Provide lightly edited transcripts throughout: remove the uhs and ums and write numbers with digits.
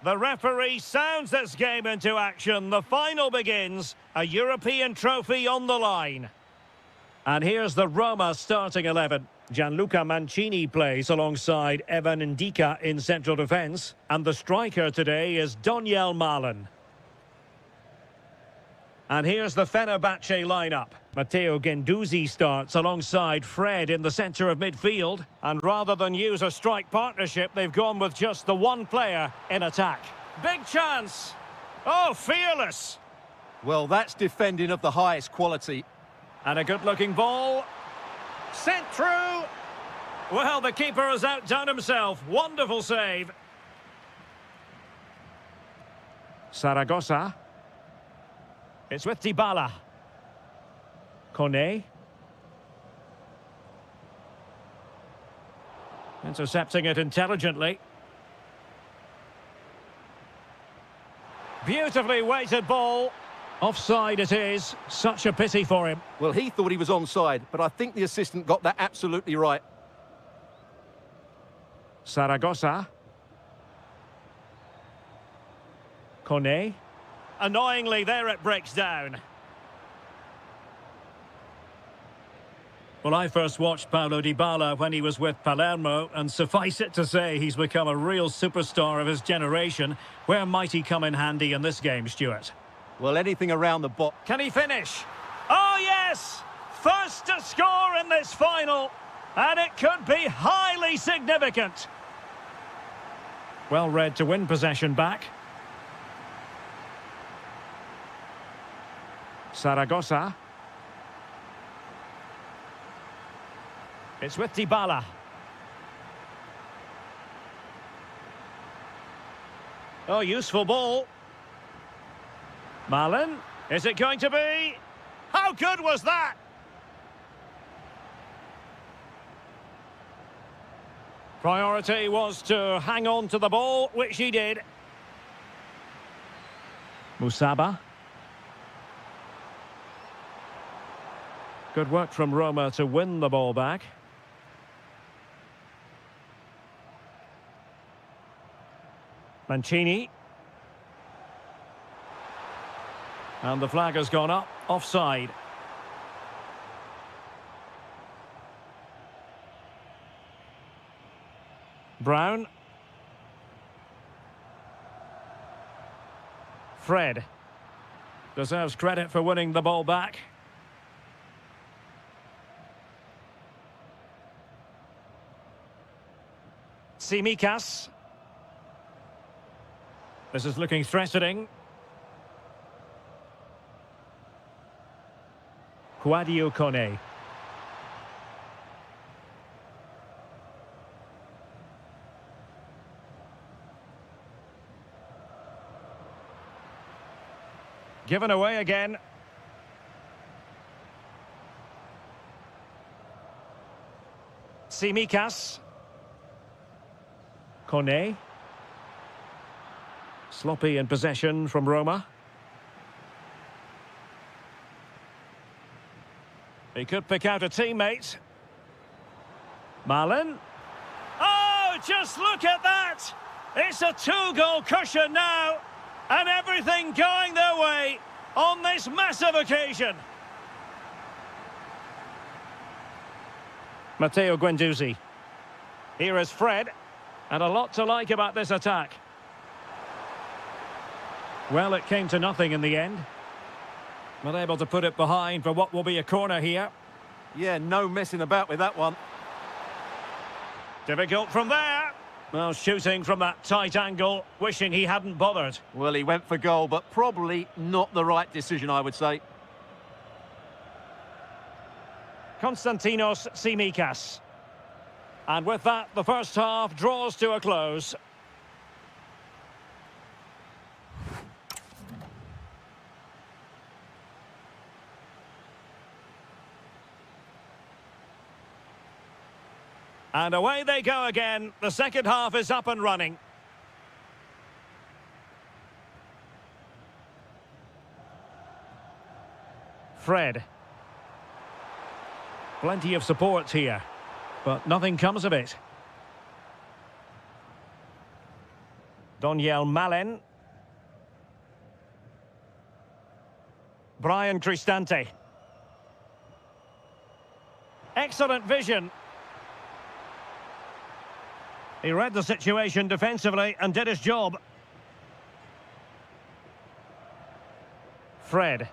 The referee sounds this game into action. The final begins. A European trophy on the line. And here's the Roma starting 11. Gianluca Mancini plays alongside Evan Ndika in central defence. And the striker today is Doniel Malen. And here's the Fenerbahce lineup. Matteo Guendouzi starts alongside Fred in the centre of midfield. And rather than use a strike partnership, they've gone with just the one player in attack. Big chance. Oh, fearless. Well, that's defending of the highest quality. And a good-looking ball. Sent through. Well, the keeper has outdone himself. Wonderful save. Saragossa. It's with Dybala. Kone. Intercepting it intelligently. Beautifully weighted ball. Offside it is. Such a pity for him. Well, he thought he was onside, but I think the assistant got that absolutely right. Saragossa. Kone. Annoyingly, there it breaks down. Well, I first watched Paulo Dybala when he was with Palermo, and suffice it to say he's become a real superstar of his generation. Where might he come in handy in this game, Stuart? Well, anything around the box. Can he finish? Oh, yes! First to score in this final, and it could be highly significant. Well read to win possession back. Saragossa. It's with Dybala. Oh, useful ball. Malen. Is it going to be? How good was that? Priority was to hang on to the ball, which he did. Musaba. Good work from Roma to win the ball back. Mancini. And the flag has gone up, offside. Brown. Fred. Deserves credit for winning the ball back. Tsimikas. This is looking threatening. Kouadio Kone. Given away again. Tsimikas. Kone. Sloppy in possession from Roma. He could pick out a teammate. Malen. Oh, just look at that! It's a two-goal cushion now, and everything going their way on this massive occasion. Matteo Guendouzi. Here is Fred, and a lot to like about this attack. Well, it came to nothing in the end. Not able to put it behind for what will be a corner here. Yeah, no messing about with that one. Difficult from there. Well, shooting from that tight angle, wishing he hadn't bothered. Well, he went for goal, but probably not the right decision, I would say. Konstantinos Tsimikas. And with that, the first half draws to a close. And away they go again. The second half is up and running. Fred. Plenty of support here, but nothing comes of it. Daniel Malen. Brian Cristante. Excellent vision. He read the situation defensively and did his job. Fred.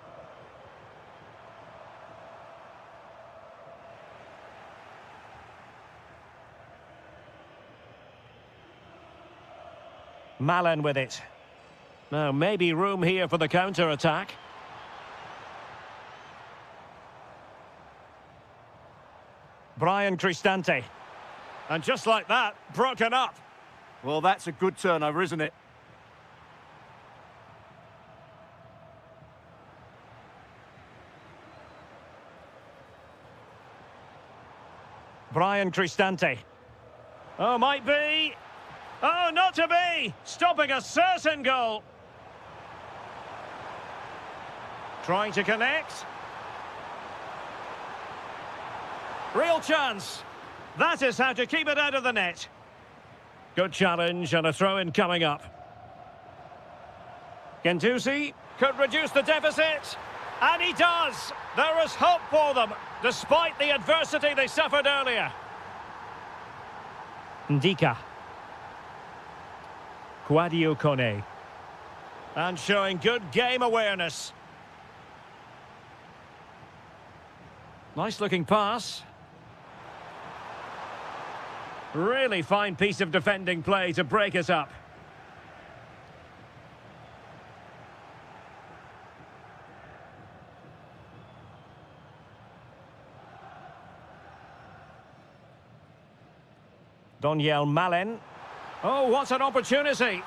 Malen with it. Now, maybe room here for the counter-attack. Brian Cristante. And just like that, broken up. Well, that's a good turnover, isn't it? Brian Cristante. Oh, might be. Oh, not to be! Stopping a certain goal. Trying to connect. Real chance. That is how to keep it out of the net. Good challenge and a throw-in coming up. Gentusi could reduce the deficit. And he does. There is hope for them, despite the adversity they suffered earlier. Ndika. Quadio Kone. And showing good game awareness. Nice looking pass. Really fine piece of defending play to break it up. Daniel Malen. Oh, what an opportunity.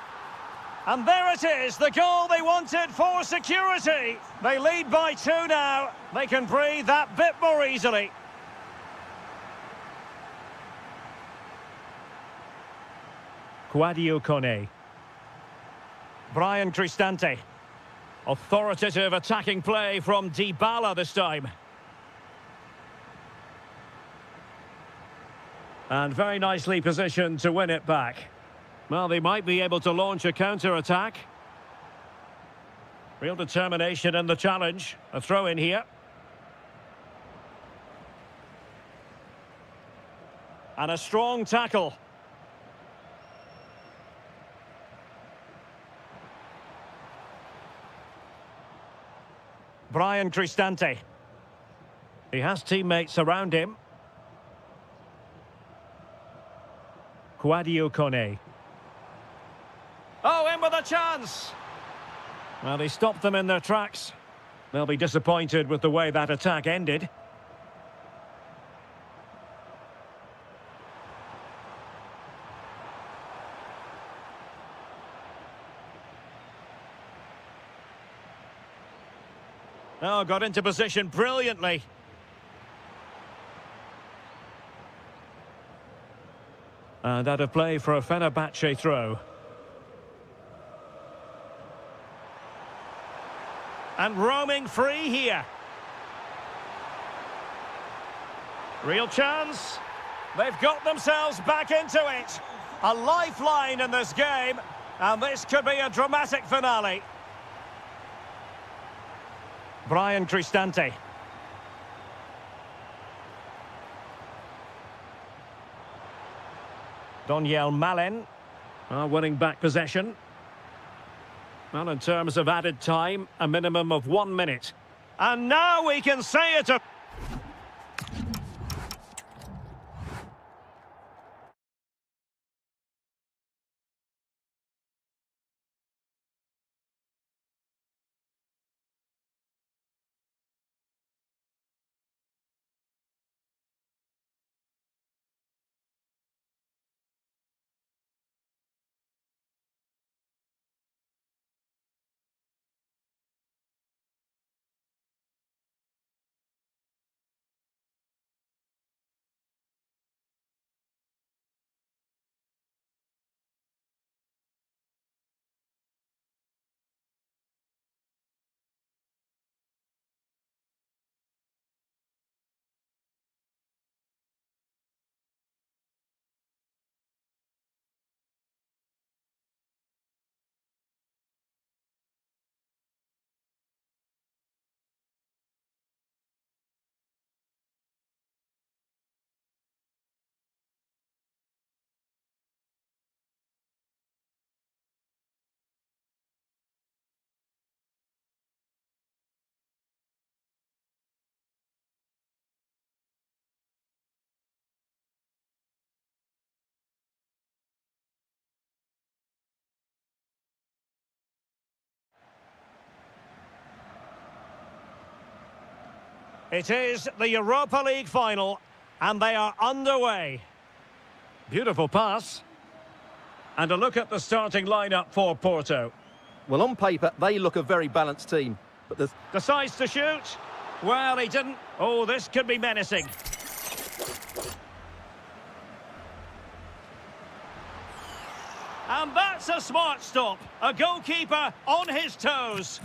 And there it is, the goal they wanted for security. They lead by 2 now. They can breathe that bit more easily. Quadio Kone. Brian Cristante. Authoritative attacking play from Dybala this time. And very nicely positioned to win it back. Well, they might be able to launch a counter-attack. Real determination in the challenge. A throw in here. And a strong tackle. Brian Cristante. He has teammates around him. Quadio Kone. Oh, in with a chance! Well, he stopped them in their tracks. They'll be disappointed with the way that attack ended. Oh, got into position brilliantly. And out of play for a Fenerbahce throw. And roaming free here. Real chance. They've got themselves back into it. A lifeline in this game. And this could be a dramatic finale. Brian Cristante. Daniel Malen. Winning back possession. Well, in terms of added time, a minimum of 1 minute. And now we can say it. It is the Europa League final, and they are underway. Beautiful pass. And a look at the starting lineup for Porto. Well, on paper, they look a very balanced team. But there's... Decides to shoot. Well, he didn't. Oh, this could be menacing. And that's a smart stop. A goalkeeper on his toes.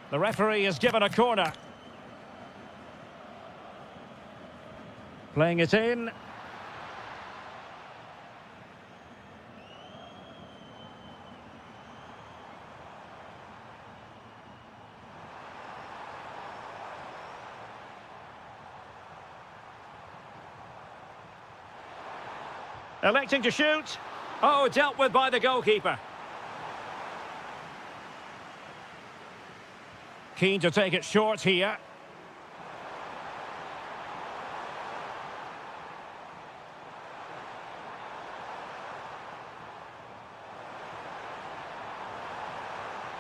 The referee has given a corner. Playing it in. Electing to shoot. Oh, dealt with by the goalkeeper. Keen to take it short here.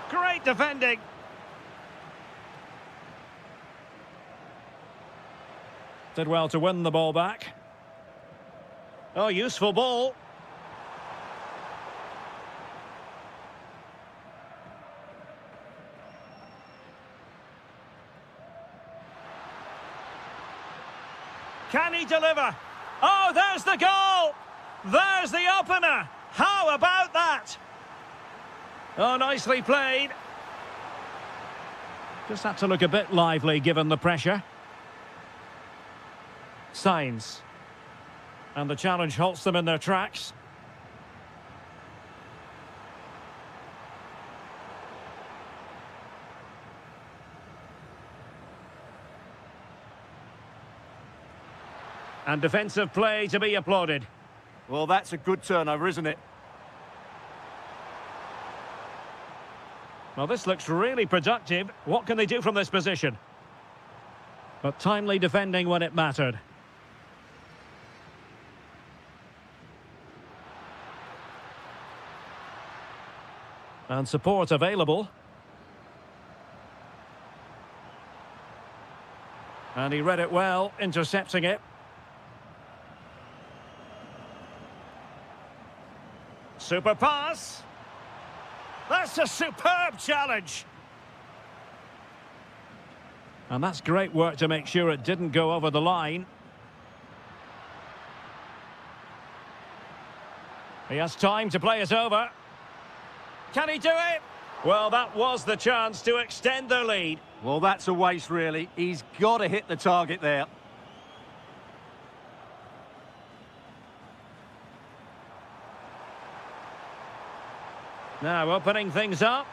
Great defending. Did well to win the ball back. Oh, useful ball. Can he deliver? Oh, there's the goal! There's the opener! How about that? Oh, nicely played. Just had to look a bit lively given the pressure. Signs. And the challenge halts them in their tracks. And defensive play to be applauded. Well, that's a good turnover, isn't it? Well, this looks really productive. What can they do from this position? But timely defending when it mattered. And support available. And he read it well, intercepting it. Super pass. That's a superb challenge. And that's great work to make sure it didn't go over the line. He has time to play it over. Can he do it? Well, that was the chance to extend their lead. Well, that's a waste, really. He's got to hit the target there. Now opening things up.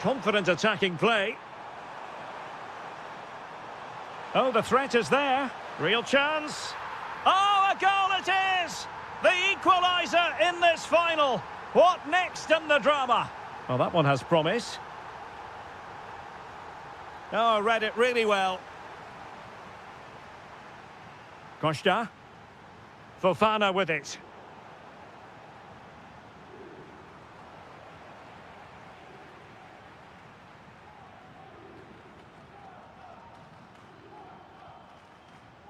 Confident attacking play. Oh, the threat is there. Real chance. Oh, a goal it is! The equaliser in this final. What next in the drama? Well, that one has promise. Oh, read it really well. Costa. Fofana with it.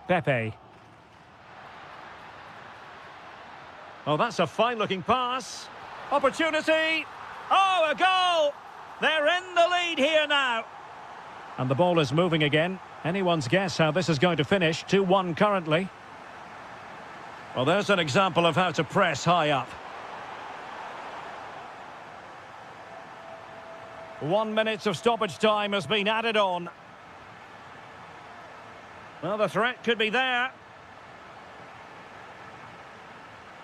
Pepe. Oh, that's a fine-looking pass. Opportunity. Oh, a goal! They're in the lead here now. And the ball is moving again. Anyone's guess how this is going to finish. 2-1 currently. Well, there's an example of how to press high up. 1 minute of stoppage time has been added on. Well, the threat could be there.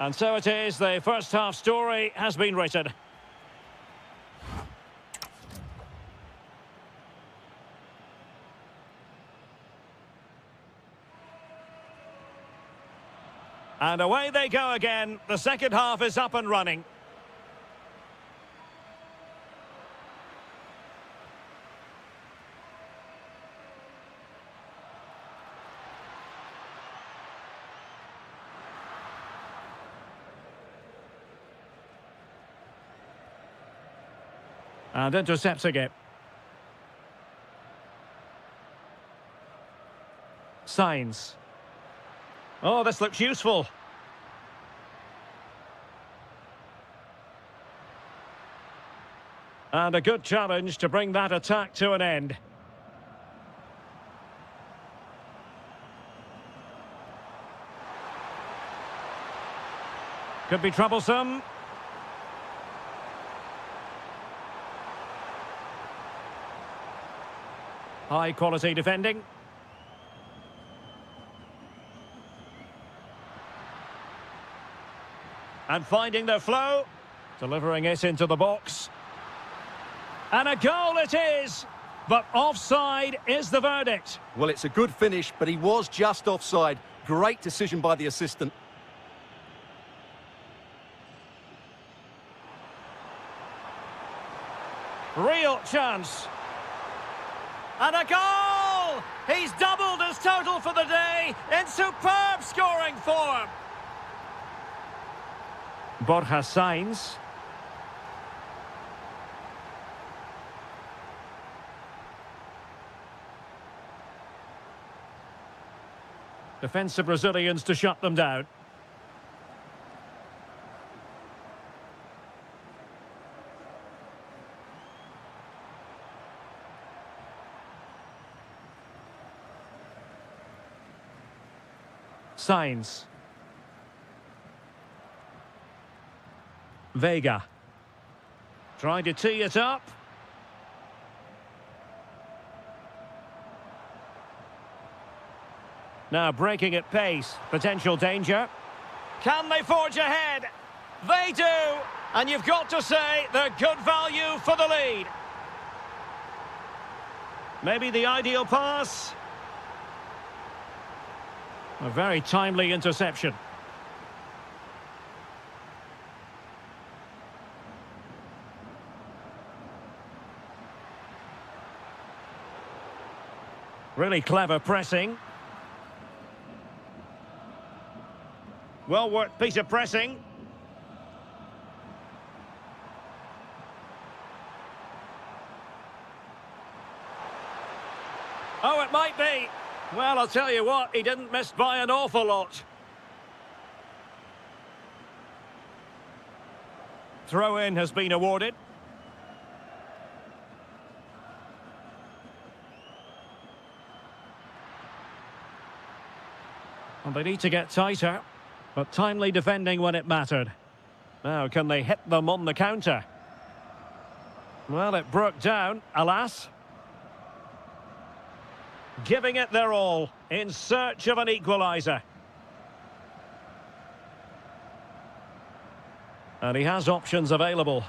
And so it is, the first half story has been written. And away they go again. The second half is up and running. And intercepting it. Signs. Oh, this looks useful. And a good challenge to bring that attack to an end. Could be troublesome. High quality defending. And finding their flow. Delivering it into the box. And a goal it is! But offside is the verdict. Well, it's a good finish, but he was just offside. Great decision by the assistant. Real chance. And a goal! He's doubled his total for the day in superb scoring form. Borja Sainz. Defensive Brazilians to shut them down. Sainz. Vega. Trying to tee it up. Now breaking at pace. Potential danger. Can they forge ahead? They do. And you've got to say they're good value for the lead. Maybe the ideal pass. A very timely interception. Really clever pressing. Well worked piece of pressing. Oh, it might be. Well, I'll tell you what, he didn't miss by an awful lot. Throw-in has been awarded. And they need to get tighter, but timely defending when it mattered. Now, can they hit them on the counter? Well, it broke down, alas. Giving it their all, in search of an equaliser. And he has options available.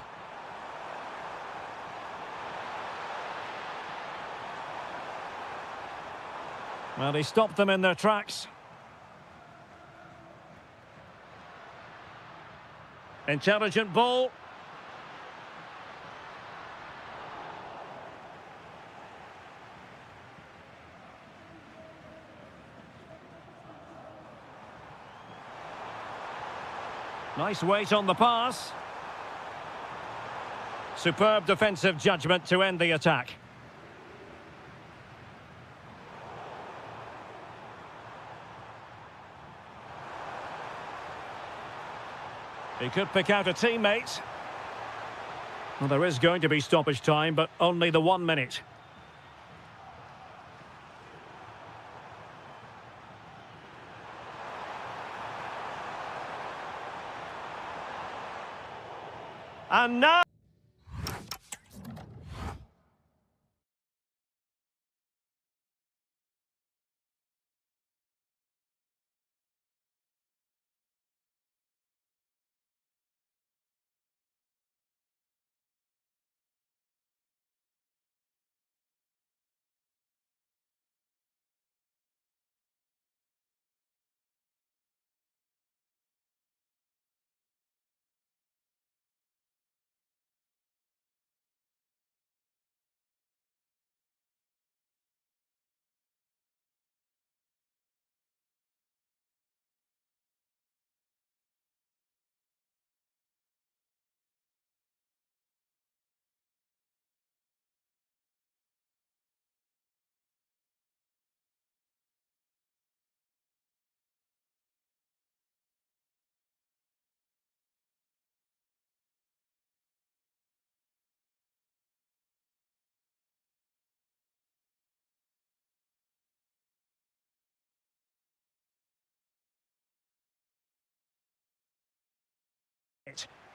Well, he stopped them in their tracks. Intelligent ball. Nice weight on the pass. Superb defensive judgment to end the attack. He could pick out a teammate. Well, there is going to be stoppage time, but only the 1 minute. And now...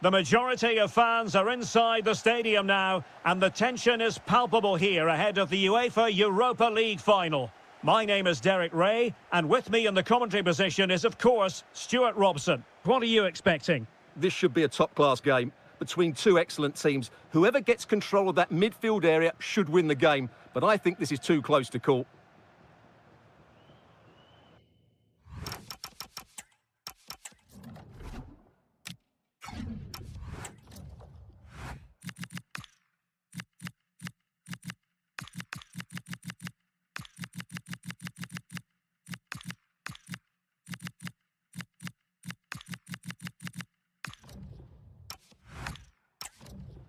The majority of fans are inside the stadium now, and the tension is palpable here ahead of the UEFA Europa League final. My name is Derek Ray, and with me in the commentary position is, of course, Stuart Robson. What are you expecting? This should be a top-class game between two excellent teams. Whoever gets control of that midfield area should win the game, but I think this is too close to call.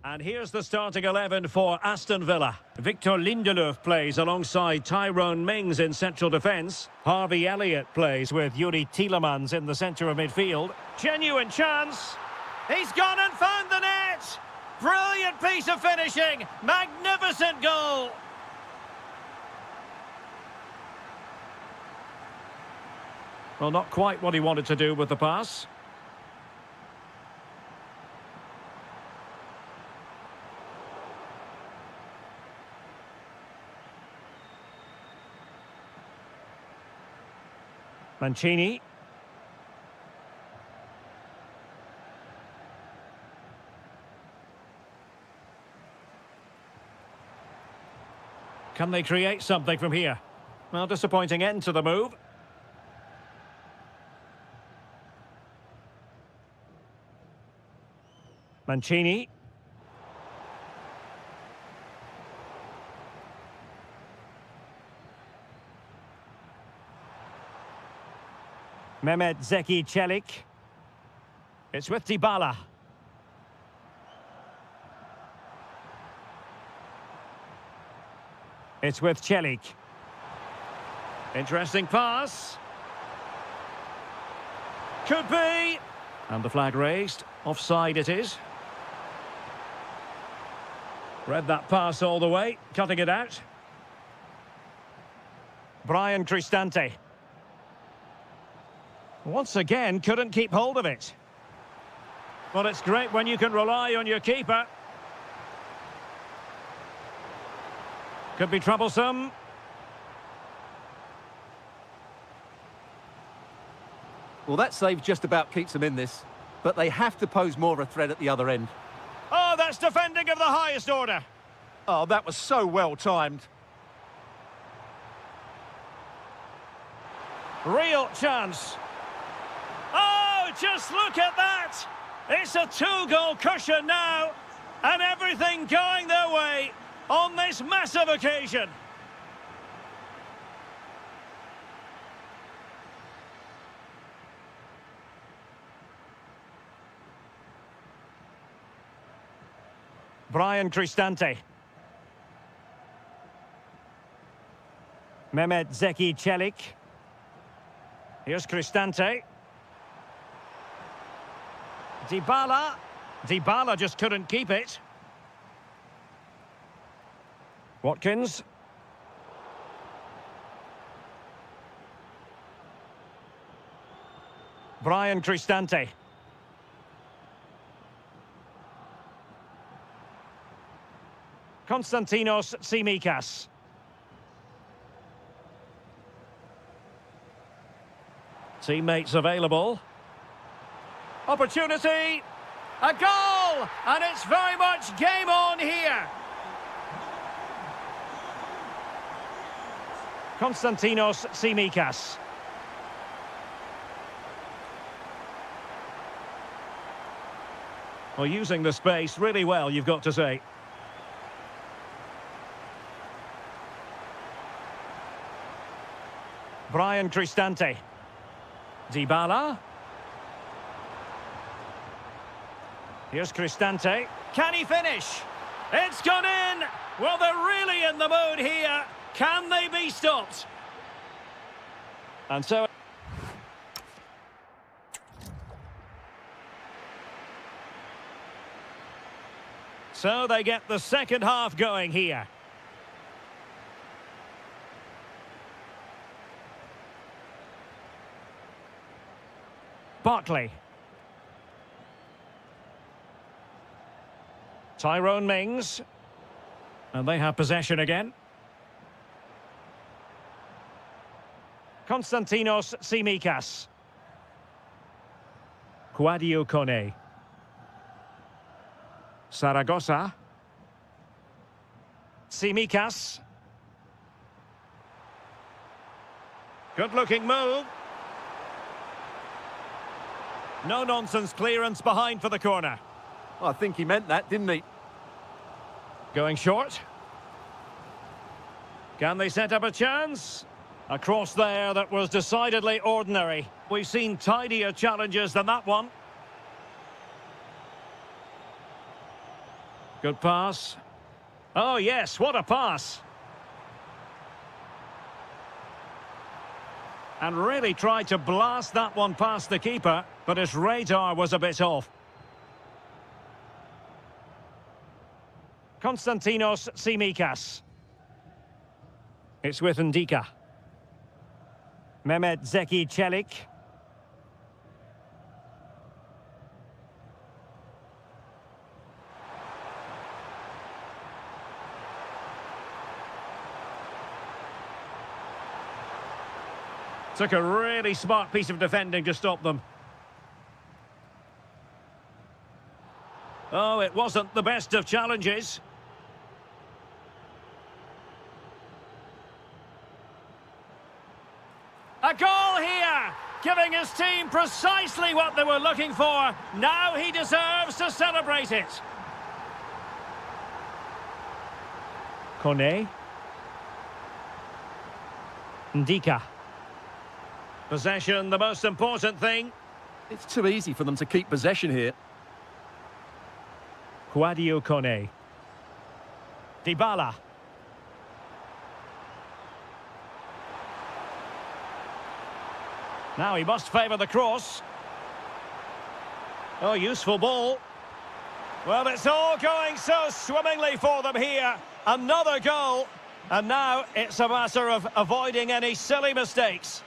And here's the starting 11 for Aston Villa. Victor Lindelöf plays alongside Tyrone Mings in central defence. Harvey Elliott plays with Yuri Tielemans in the centre of midfield. Genuine chance. He's gone and found the net. Brilliant piece of finishing. Magnificent goal. Well, not quite what he wanted to do with the pass. Mancini. Can they create something from here? Well, disappointing end to the move. Mancini. Mehmet Zeki Çelik. It's with Dybala. It's with Çelik. Interesting pass. Could be. And the flag raised. Offside it is. Read that pass all the way. Cutting it out. Brian Cristante. Once again, couldn't keep hold of it. Well, it's great when you can rely on your keeper. Could be troublesome. Well, that save just about keeps them in this, but they have to pose more of a threat at the other end. Oh, that's defending of the highest order. Oh, that was so well timed. Real chance. Oh, just look at that! It's a two-goal cushion now, and everything going their way on this massive occasion. Brian Cristante. Mehmet Zeki Çelik. Here's Cristante. Dybala. Dybala just couldn't keep it. Watkins. Brian Cristante. Konstantinos Tsimikas. Teammates available. Opportunity. A goal! And it's very much game on here. Konstantinos Tsimikas. Well, using the space really well, you've got to say. Brian Cristante. Dybala. Here's Cristante. Can he finish? It's gone in! Well, they're really in the mood here. Can they be stopped? And so... So they get the second half going here. Barkley. Tyrone Mings. And they have possession again. Konstantinos Tsimikas. Kouadio Kone. Saragossa. Tsimikas. Good-looking move. No-nonsense clearance behind for the corner. I think he meant that, didn't he? Going short. Can they set up a chance? A cross there that was decidedly ordinary. We've seen tidier challenges than that one. Good pass. Oh yes, what a pass. And really tried to blast that one past the keeper, but his radar was a bit off. Konstantinos Tsimikas. It's with Ndika. Mehmet Zeki Çelik. Took a really smart piece of defending to stop them. Oh, it wasn't the best of challenges. A goal here, giving his team precisely what they were looking for. Now he deserves to celebrate it. Kone. Ndika. Possession, the most important thing. It's too easy for them to keep possession here. Kouadio Kone. Dybala. Now he must favour the cross. Oh, useful ball. Well, it's all going so swimmingly for them here. Another goal. And now it's a matter of avoiding any silly mistakes.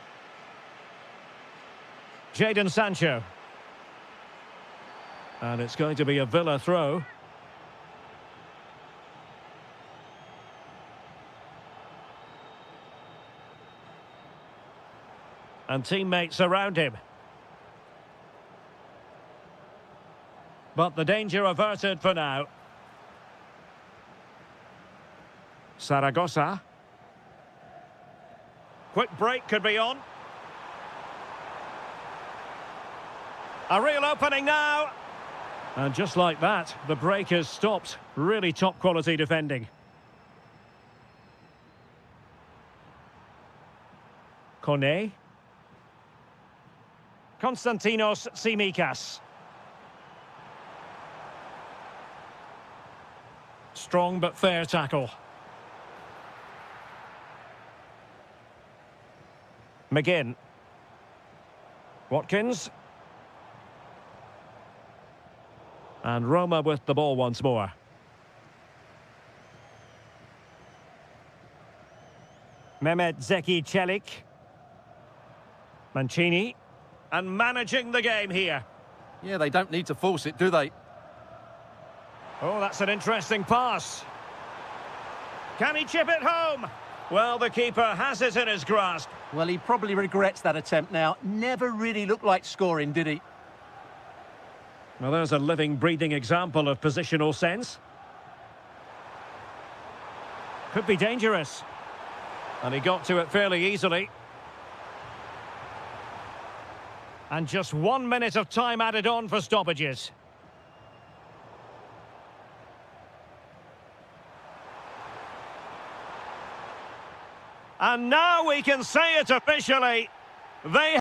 Jadon Sancho. And it's going to be a Villa throw. And teammates around him. But the danger averted for now. Saragossa. Quick break could be on. A real opening now. And just like that, the break has stopped. Really top quality defending. Kone. Konstantinos Tsimikas. Strong but fair tackle. McGinn. Watkins. And Roma with the ball once more. Mehmet Zeki Çelik. Mancini. And managing the game here. Yeah, they don't need to force it, do they? Oh, that's an interesting pass. Can he chip it home? Well, the keeper has it in his grasp. Well, he probably regrets that attempt now. Never really looked like scoring, did he? Well, there's a living, breathing example of positional sense. Could be dangerous. And he got to it fairly easily. And just 1 minute of time added on for stoppages. And now we can say it officially. They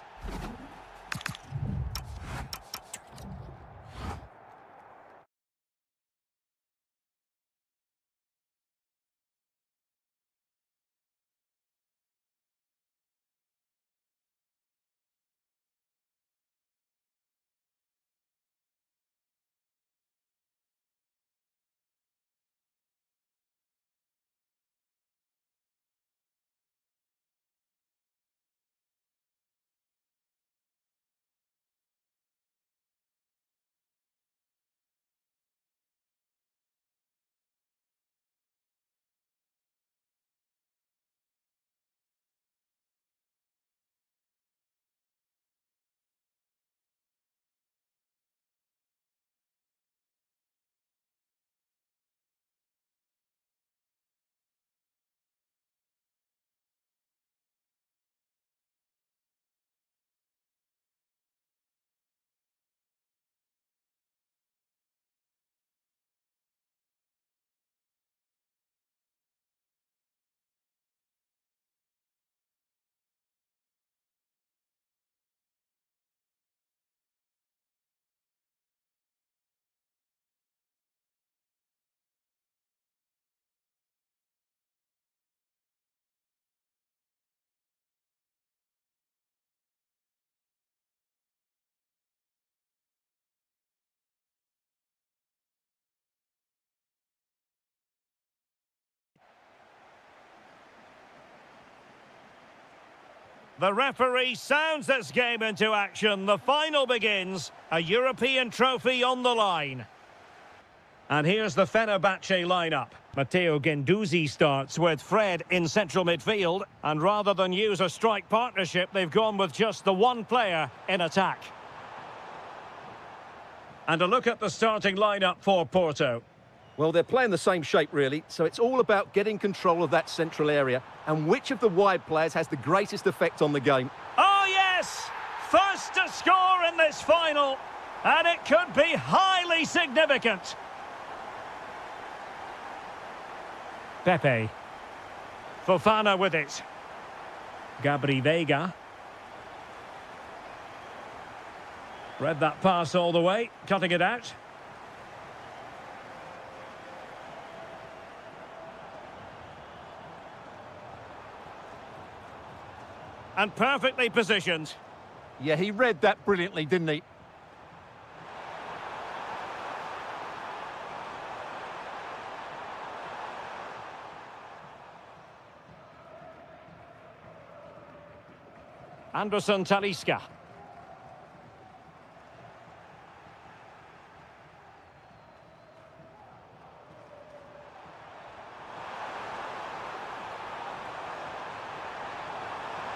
The referee sounds this game into action. The final begins. A European trophy on the line. And here's the Fenerbahce lineup. Matteo Guendouzi starts with Fred in central midfield. And rather than use a strike partnership, they've gone with just the one player in attack. And a look at the starting lineup for Porto. Well, they're playing the same shape, really, so it's all about getting control of that central area and which of the wide players has the greatest effect on the game. Oh, yes! First to score in this final, and it could be highly significant. Pepe. Fofana with it. Gabri Veiga. Read that pass all the way, cutting it out. And perfectly positioned. Yeah, he read that brilliantly, didn't he? Anderson Talisca.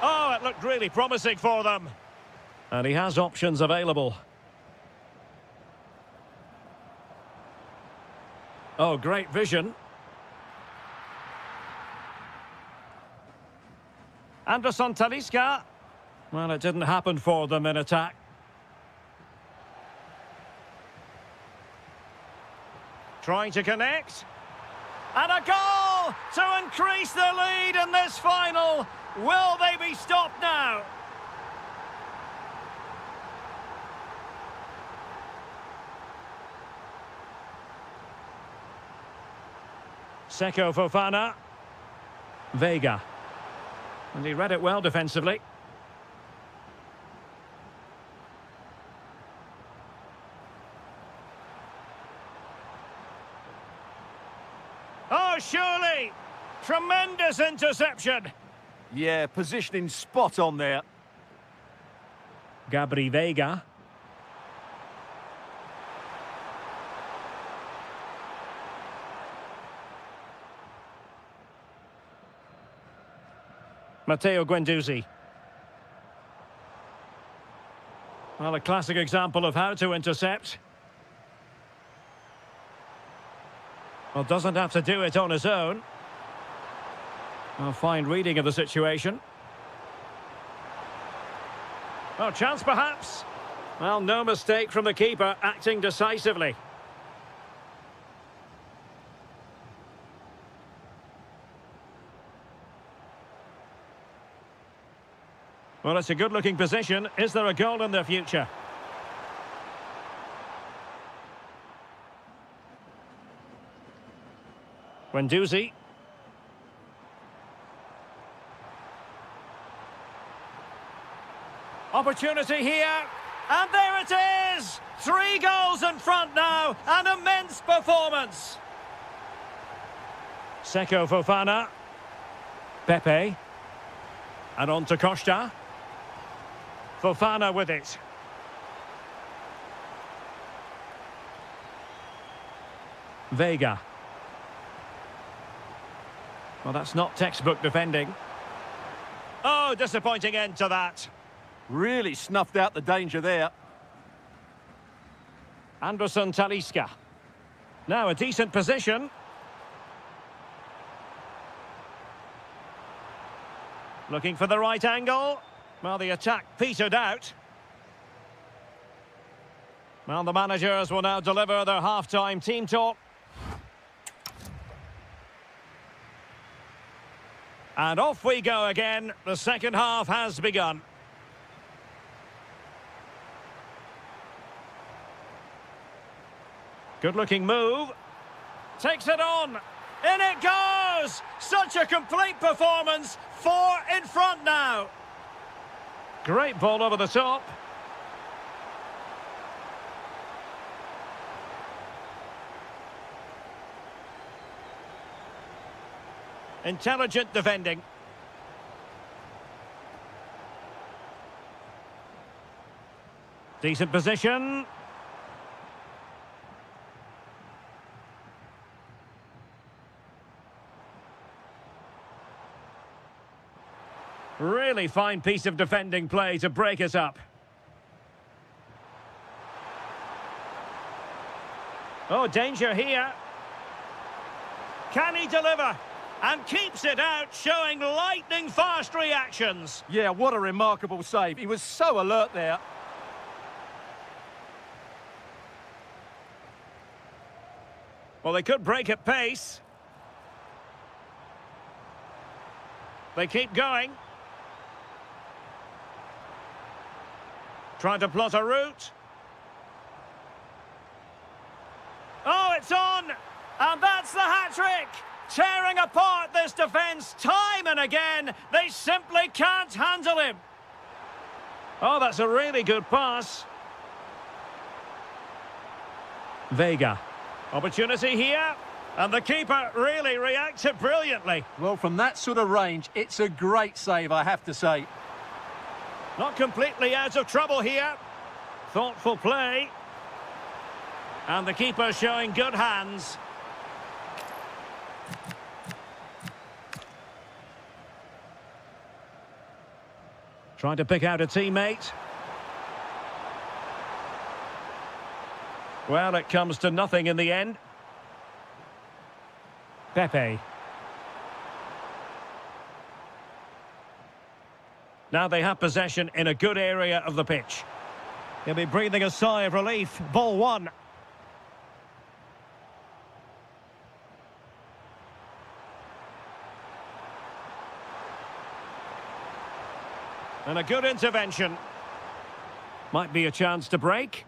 Oh, it looked really promising for them. And he has options available. Oh, great vision. Anderson Talisca. Well, it didn't happen for them in attack. Trying to connect. And a goal to increase the lead in this final. Will they be stopped now? Seko Fofana. Veiga. And he read it well defensively. Oh, surely! Tremendous interception! Yeah, positioning spot on there. Gabri Veiga. Matteo Guendouzi. Well, a classic example of how to intercept. Well, doesn't have to do it on his own. A fine reading of the situation. Oh, chance perhaps. Well, no mistake from the keeper, acting decisively. Well, it's a good-looking position. Is there a goal in their future? Guendouzi. Opportunity here, and there it is! 3 goals in front now, an immense performance. Seko Fofana. Pepe. And on to Costa. Fofana with it. Veiga. Well, that's not textbook defending. Oh, disappointing end to that. Really snuffed out the danger there. Anderson Talisca. Now a decent position. Looking for the right angle. Well, the attack petered out. Well, the managers will now deliver their half-time team talk. And off we go again. The second half has begun. Good-looking move. Takes it on. In it goes! Such a complete performance. 4 in front now. Great ball over the top. Intelligent defending. Decent position. Really fine piece of defending play to break us up. Oh, danger here. Can he deliver? And keeps it out, showing lightning-fast reactions. Yeah, what a remarkable save. He was so alert there. Well, they could break at pace. They keep going. Trying to plot a route. Oh, it's on! And that's the hat-trick! Tearing apart this defence time and again. They simply can't handle him. Oh, that's a really good pass. Vega. Opportunity here. And the keeper really reacted brilliantly. Well, from that sort of range, it's a great save, I have to say. Not completely out of trouble here. Thoughtful play. And the keeper showing good hands. Trying to pick out a teammate. Well, it comes to nothing in the end. Pepe. Now they have possession in a good area of the pitch. He'll be breathing a sigh of relief. Ball one. And a good intervention. Might be a chance to break.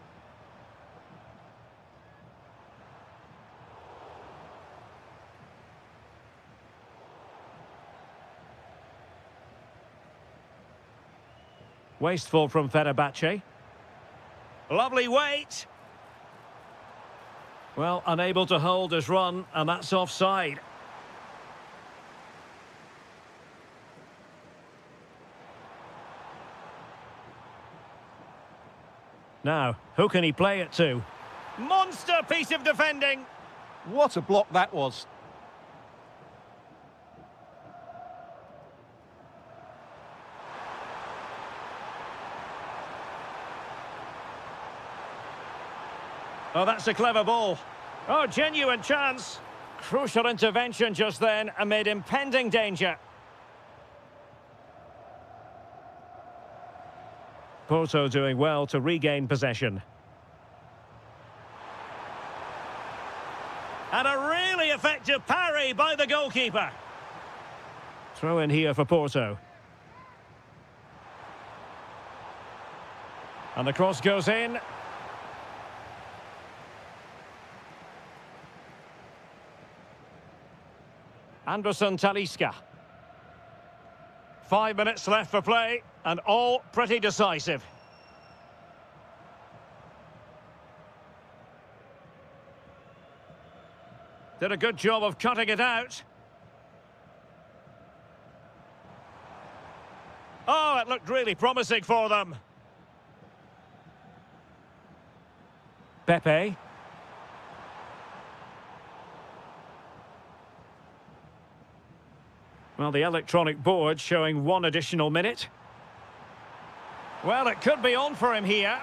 Wasteful from Fenerbahce. Lovely weight. Well, unable to hold his run, and that's offside. Now, who can he play it to? Monster piece of defending. What a block that was. Oh, that's a clever ball. Oh, genuine chance. Crucial intervention just then amid impending danger. Porto doing well to regain possession. And a really effective parry by the goalkeeper. Throw in here for Porto. And the cross goes in. Anderson Talisca. 5 minutes left for play, and all pretty decisive. Did a good job of cutting it out. Oh, it looked really promising for them. Pepe. Well, the electronic board showing 1 additional minute. Well, it could be on for him here.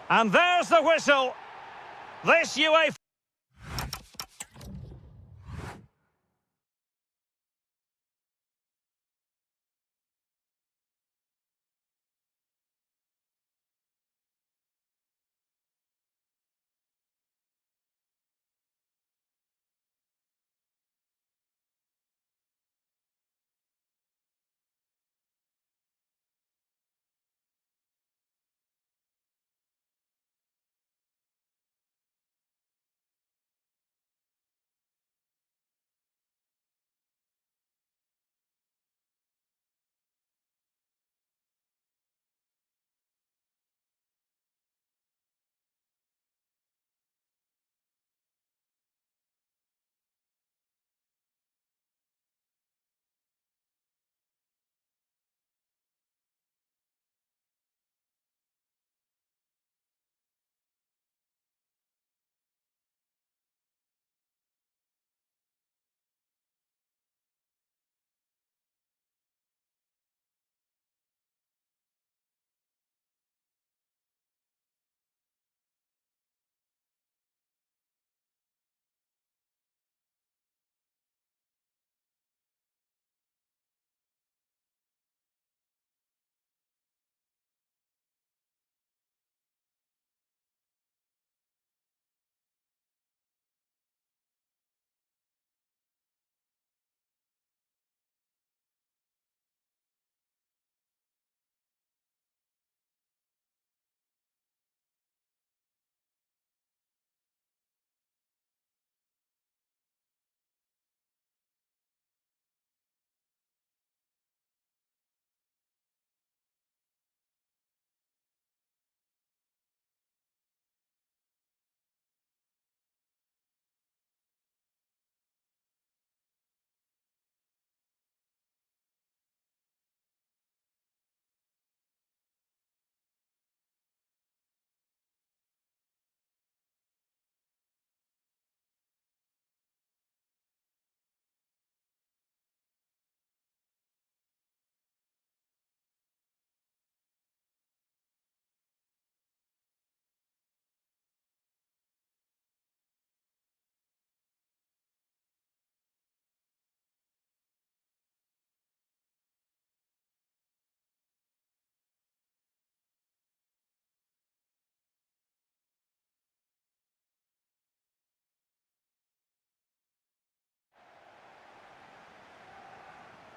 And there's the whistle. This UEFA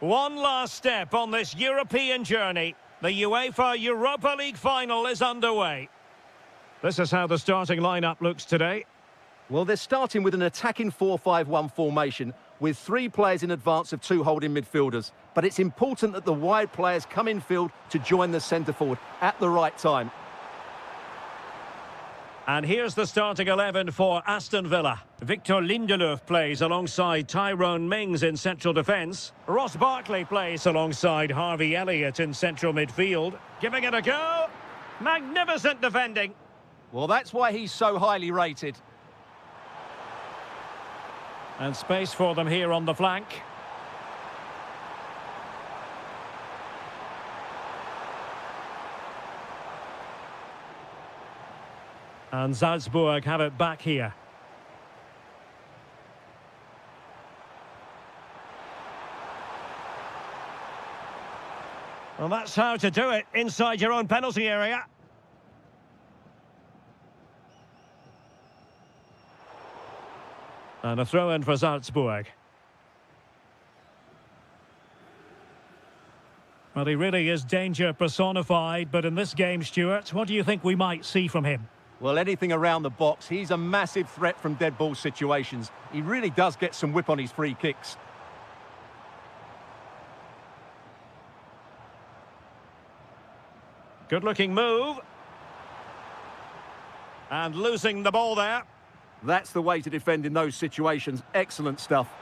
One last step on this European journey. The UEFA Europa League final is underway. This is how the starting lineup looks today. Well, they're starting with an attacking 4-5-1 formation with 3 players in advance of 2 holding midfielders. But it's important that the wide players come in field to join the centre forward at the right time. And here's the starting 11 for Aston Villa. Victor Lindelöf plays alongside Tyrone Mings in central defence. Ross Barkley plays alongside Harvey Elliott in central midfield. Giving it a go. Magnificent defending. Well, that's why he's so highly rated. And space for them here on the flank. And Salzburg have it back here. Well, that's how to do it inside your own penalty area. And a throw-in for Salzburg. Well, he really is danger personified, but in this game, Stuart, what do you think we might see from him? Well, anything around the box. He's a massive threat from dead ball situations. He really does get some whip on his free kicks. Good-looking move. And losing the ball there. That's the way to defend in those situations. Excellent stuff.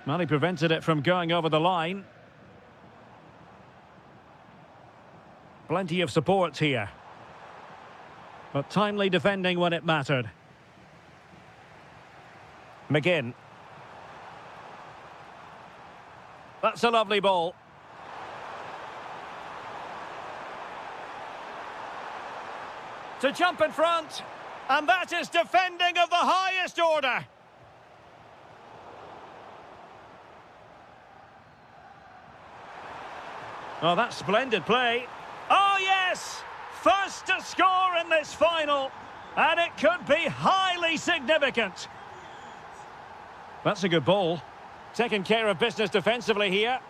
Well, he prevented it from going over the line. Plenty of support here. But timely defending when it mattered. McGinn. That's a lovely ball. To jump in front. And that is defending of the highest order. Oh, that's splendid play. Oh, yes! First to score in this final. And it could be highly significant. That's a good ball. Taking care of business defensively here.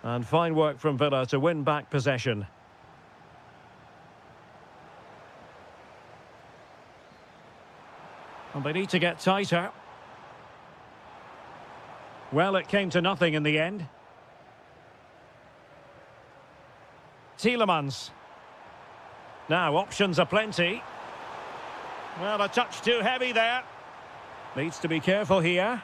And fine work from Villa to win back possession. And they need to get tighter. Well, it came to nothing in the end. Tielemans. Now, options are plenty. Well, a touch too heavy there. Needs to be careful here.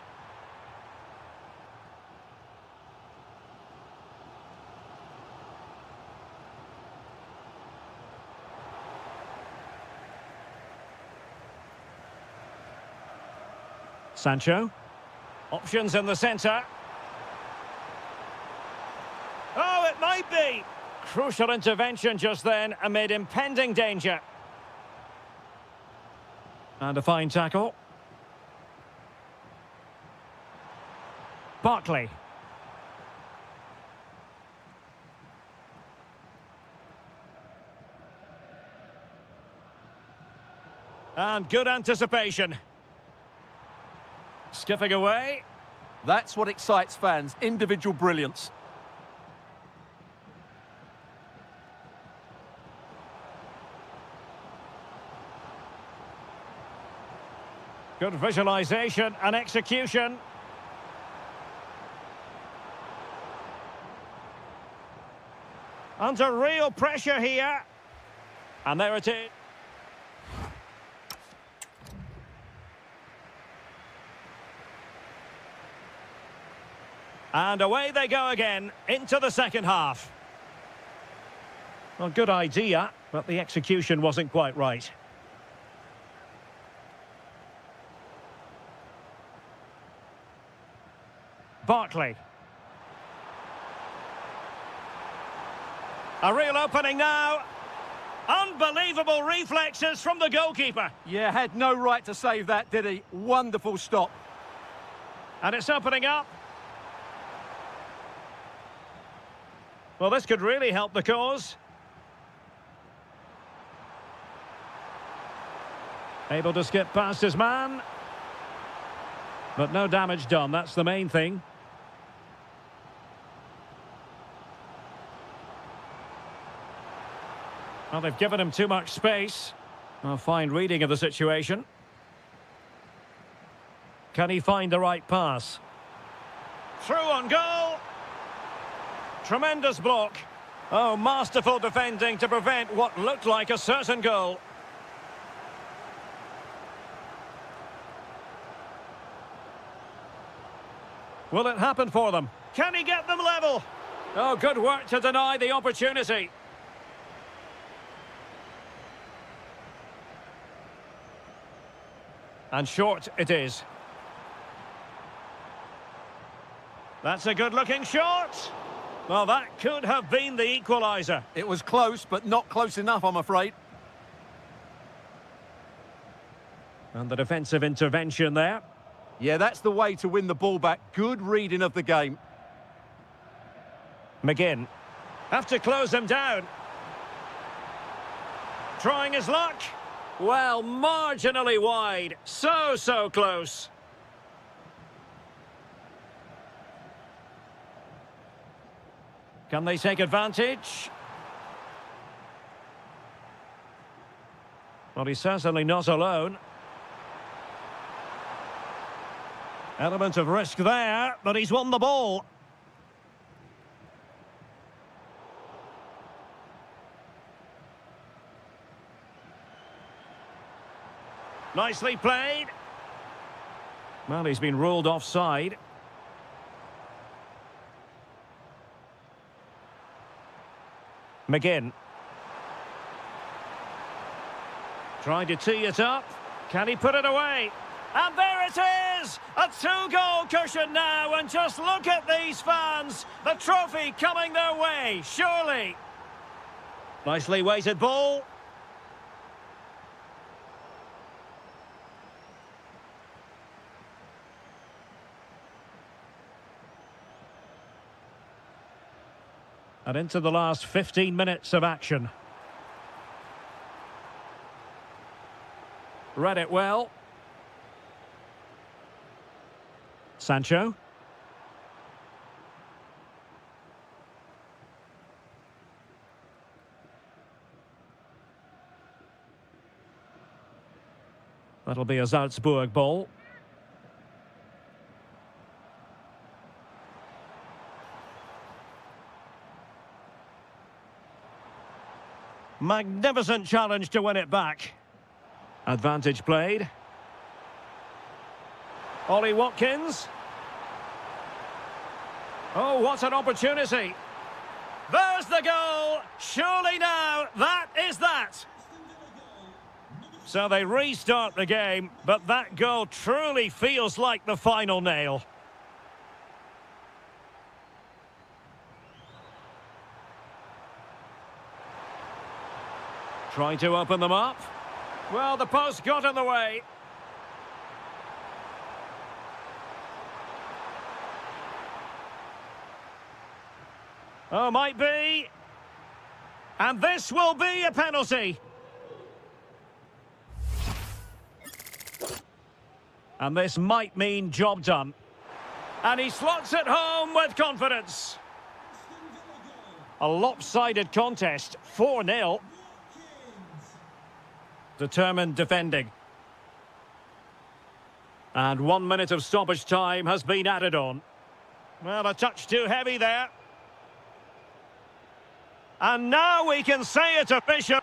Sancho. Options in the centre. Oh, it might be. Crucial intervention just then amid impending danger. And a fine tackle. Barkley. And good anticipation. Skipping away. That's what excites fans, individual brilliance. Good visualization and execution. Under real pressure here. And there it is. And away they go again, into the second half. Well, good idea, but the execution wasn't quite right. Barkley. A real opening now. Unbelievable reflexes from the goalkeeper. Yeah, had no right to save that, did he? Wonderful stop. And it's opening up. Well, this could really help the cause. Able to skip past his man. But no damage done, that's the main thing. Well, they've given him too much space. A fine reading of the situation. Can he find the right pass? Through on goal. Tremendous block. Oh, masterful defending to prevent what looked like a certain goal. Will it happen for them? Can he get them level? Oh, good work to deny the opportunity. And short it is. That's a good-looking shot. Well, that could have been the equaliser. It was close, but not close enough, I'm afraid. And the defensive intervention there. Yeah, that's the way to win the ball back. Good reading of the game. McGinn. Have to close him down. Trying his luck. Well, marginally wide. So close. Can they take advantage? Well, he's certainly not alone. Element of risk there, but he's won the ball. Nicely played. Well, he's been ruled offside. McGinn. Trying to tee it up. Can he put it away? And there it is! A two-goal cushion now, and just look at these fans. The trophy coming their way, surely. Nicely weighted ball. And into the last 15 minutes of action. Read it well. Sancho. That'll be a Salzburg ball. Magnificent challenge to win it back. Advantage played. Ollie Watkins. Oh, what an opportunity. There's the goal. Surely now, that is that. So they restart the game, but that goal truly feels like the final nail. Trying to open them up. Well, the post got in the way. Oh, might be. And this will be a penalty. And this might mean job done. And he slots it home with confidence. A lopsided contest, 4-0. Determined defending. And 1 minute of stoppage time has been added on. Well, a touch too heavy there. And now we can say it official.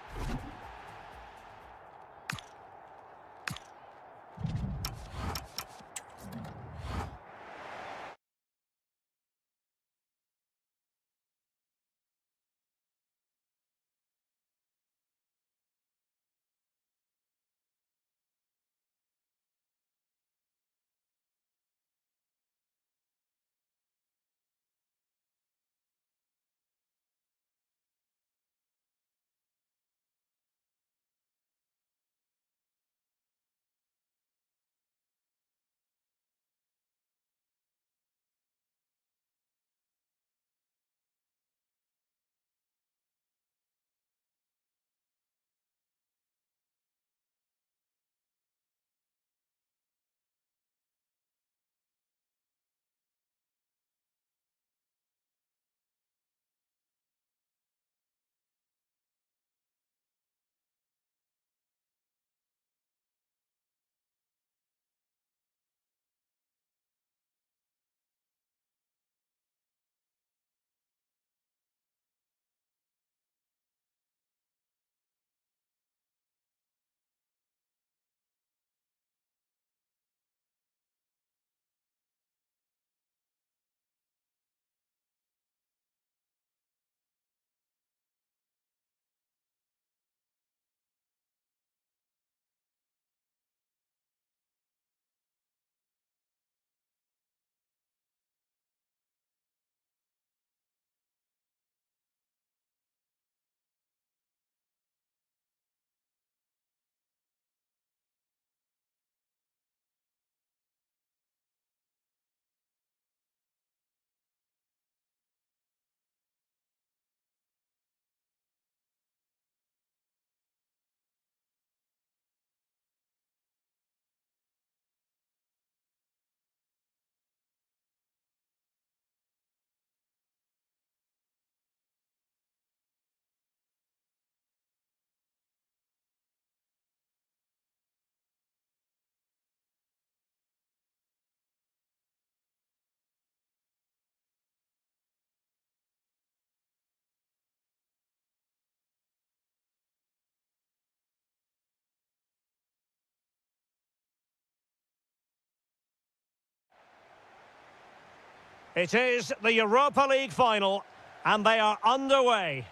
It is the Europa League final, and they are underway.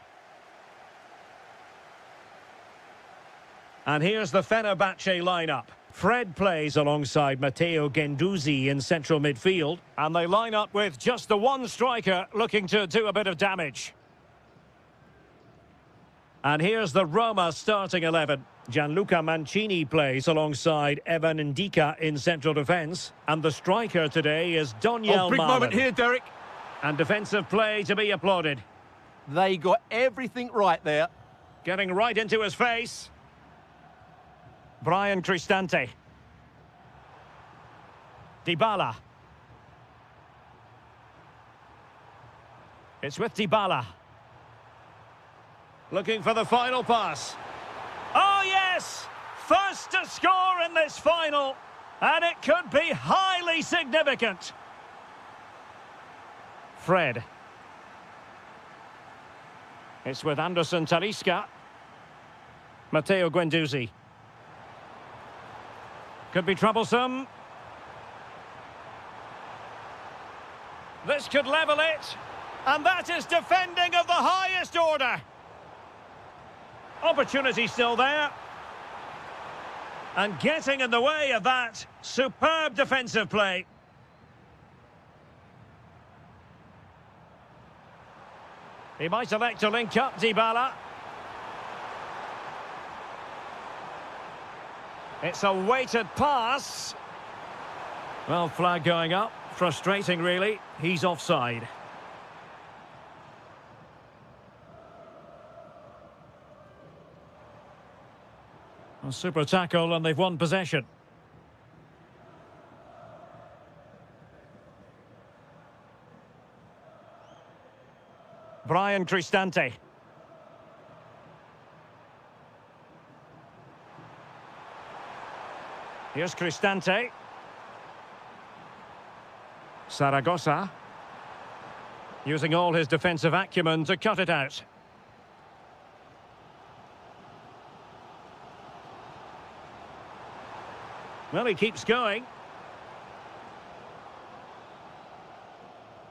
And here's the Fenerbahce lineup. Fred plays alongside Matteo Guendouzi in central midfield, and they line up with just the one striker looking to do a bit of damage. And here's the Roma starting 11. Gianluca Mancini plays alongside Evan Ndika in central defence. And the striker today is Doniel big Malen. moment here, Derek. And defensive play to be applauded. They got everything right there. Getting right into his face. Brian Cristante. Dybala. It's with Dybala. Looking for the final pass. Oh, yes! First to score in this final. And it could be highly significant. Fred. It's with Anderson Talisca. Matteo Guendouzi. Could be troublesome. This could level it. And that is defending of the highest order. Opportunity still there. And getting in the way of that. Superb defensive play. He might elect to link up Dybala. It's a weighted pass. Well, flag going up. Frustrating, really. He's offside. A super tackle, and they've won possession. Brian Cristante. Here's Cristante. Zaragoza. Using all his defensive acumen to cut it out. Well, he keeps going.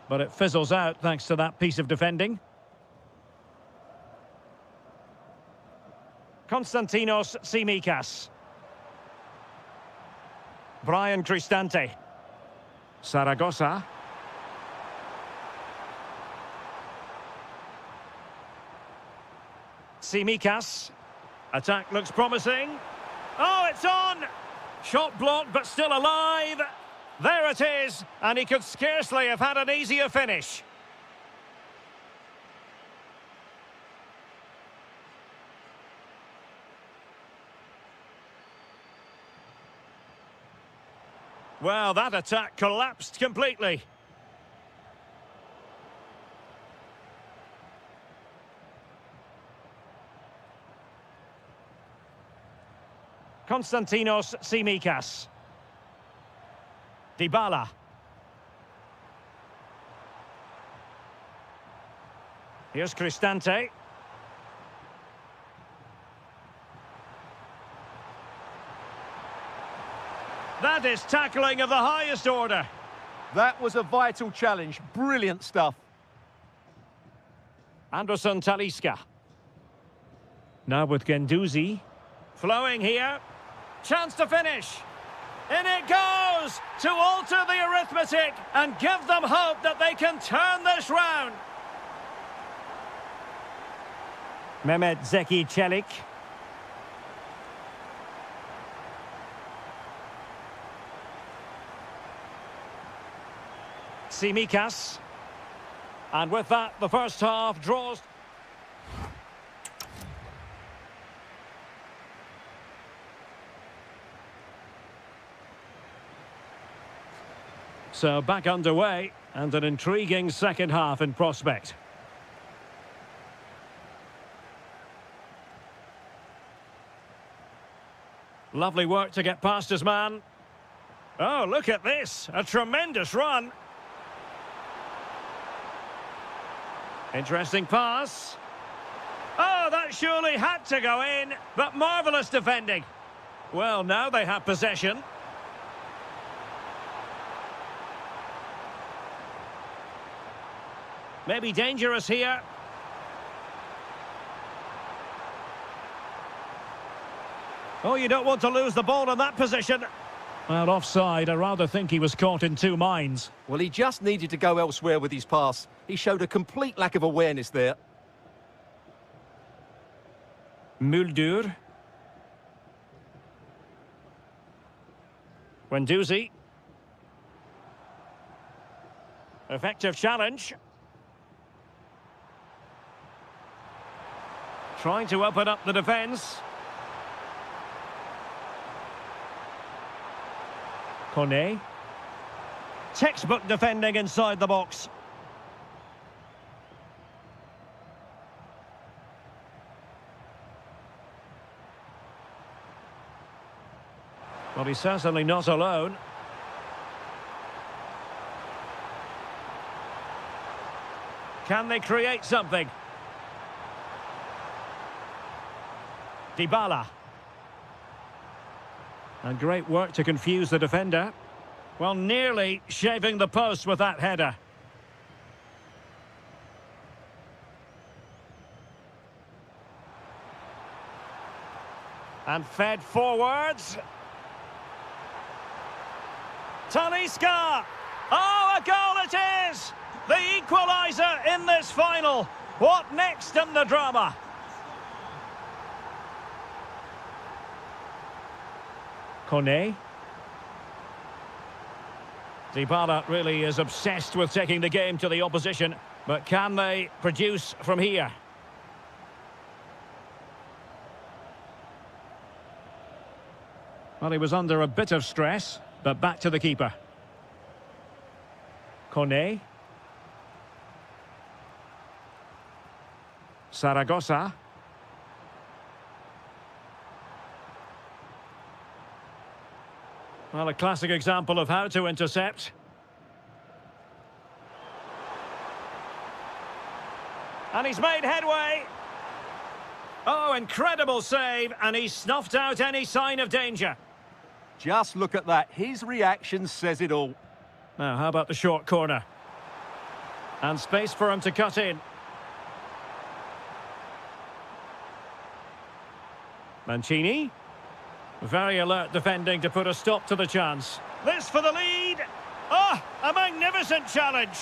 But it fizzles out thanks to that piece of defending. Konstantinos Tsimikas. Brian Cristante. Zaragoza. Tsimikas. Attack looks promising. Oh, it's on! Shot blocked, but still alive. There it is, and he could scarcely have had an easier finish. Well, that attack collapsed completely. Konstantinos Tsimikas. Dybala. Here's Cristante. That is tackling of the highest order. That was a vital challenge. Brilliant stuff. Anderson Talisca. Now with Guendouzi. Flowing here. Chance to finish. In it goes to alter the arithmetic and give them hope that they can turn this round. Mehmet Zeki Çelik. Tsimikas. And with that, the first half draws. So back underway, and an intriguing second half in prospect. Lovely work to get past his man. Oh, look at this. A tremendous run. Interesting pass. Oh, that surely had to go in, but marvellous defending. Well, now they have possession. Maybe dangerous here. Oh, you don't want to lose the ball in that position. Well, offside. I rather think he was caught in two minds. Well, he just needed to go elsewhere with his pass. He showed a complete lack of awareness there. Muldur. Guendouzi. Effective challenge. Trying to open up the defence. Kone. Textbook defending inside the box. Well, he's certainly not alone. Can they create something? Dybala. And great work to confuse the defender. Well, nearly shaving the post with that header. And fed forwards. Talisca! Oh, a goal it is! The equaliser in this final. What next in the drama? Kone. Dybala really is obsessed with taking the game to the opposition, but can they produce from here? Well, he was under a bit of stress, but back to the keeper. Kone. Saragossa. Well, a classic example of how to intercept. And he's made headway. Oh, incredible save, and he snuffed out any sign of danger. Just look at that. His reaction says it all. Now, how about the short corner? And space for him to cut in. Mancini. Very alert defending to put a stop to the chance. This for the lead. Oh, a magnificent challenge.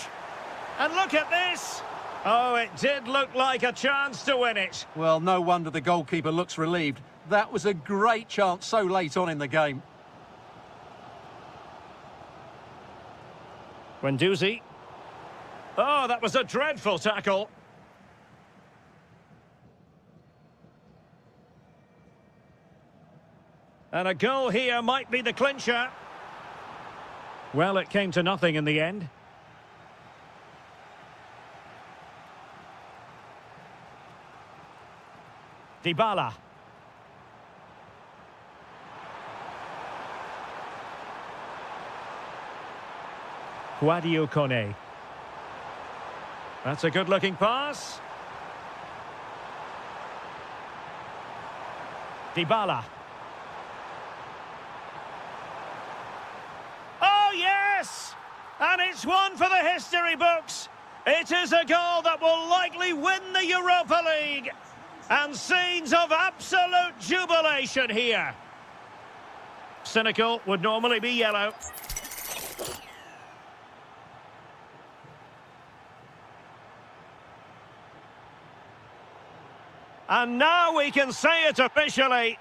And look at this. Oh, it did look like a chance to win it. Well, no wonder the goalkeeper looks relieved. That was a great chance so late on in the game. Guendouzi. Oh, that was a dreadful tackle. And a goal here might be the clincher. Well, it came to nothing in the end. Dybala. Guadio Kone. That's a good-looking pass. Dybala. Oh, yes! And it's one for the history books. It is a goal that will likely win the Europa League. And scenes of absolute jubilation here. Cynical would normally be yellow. And now we can say it officially.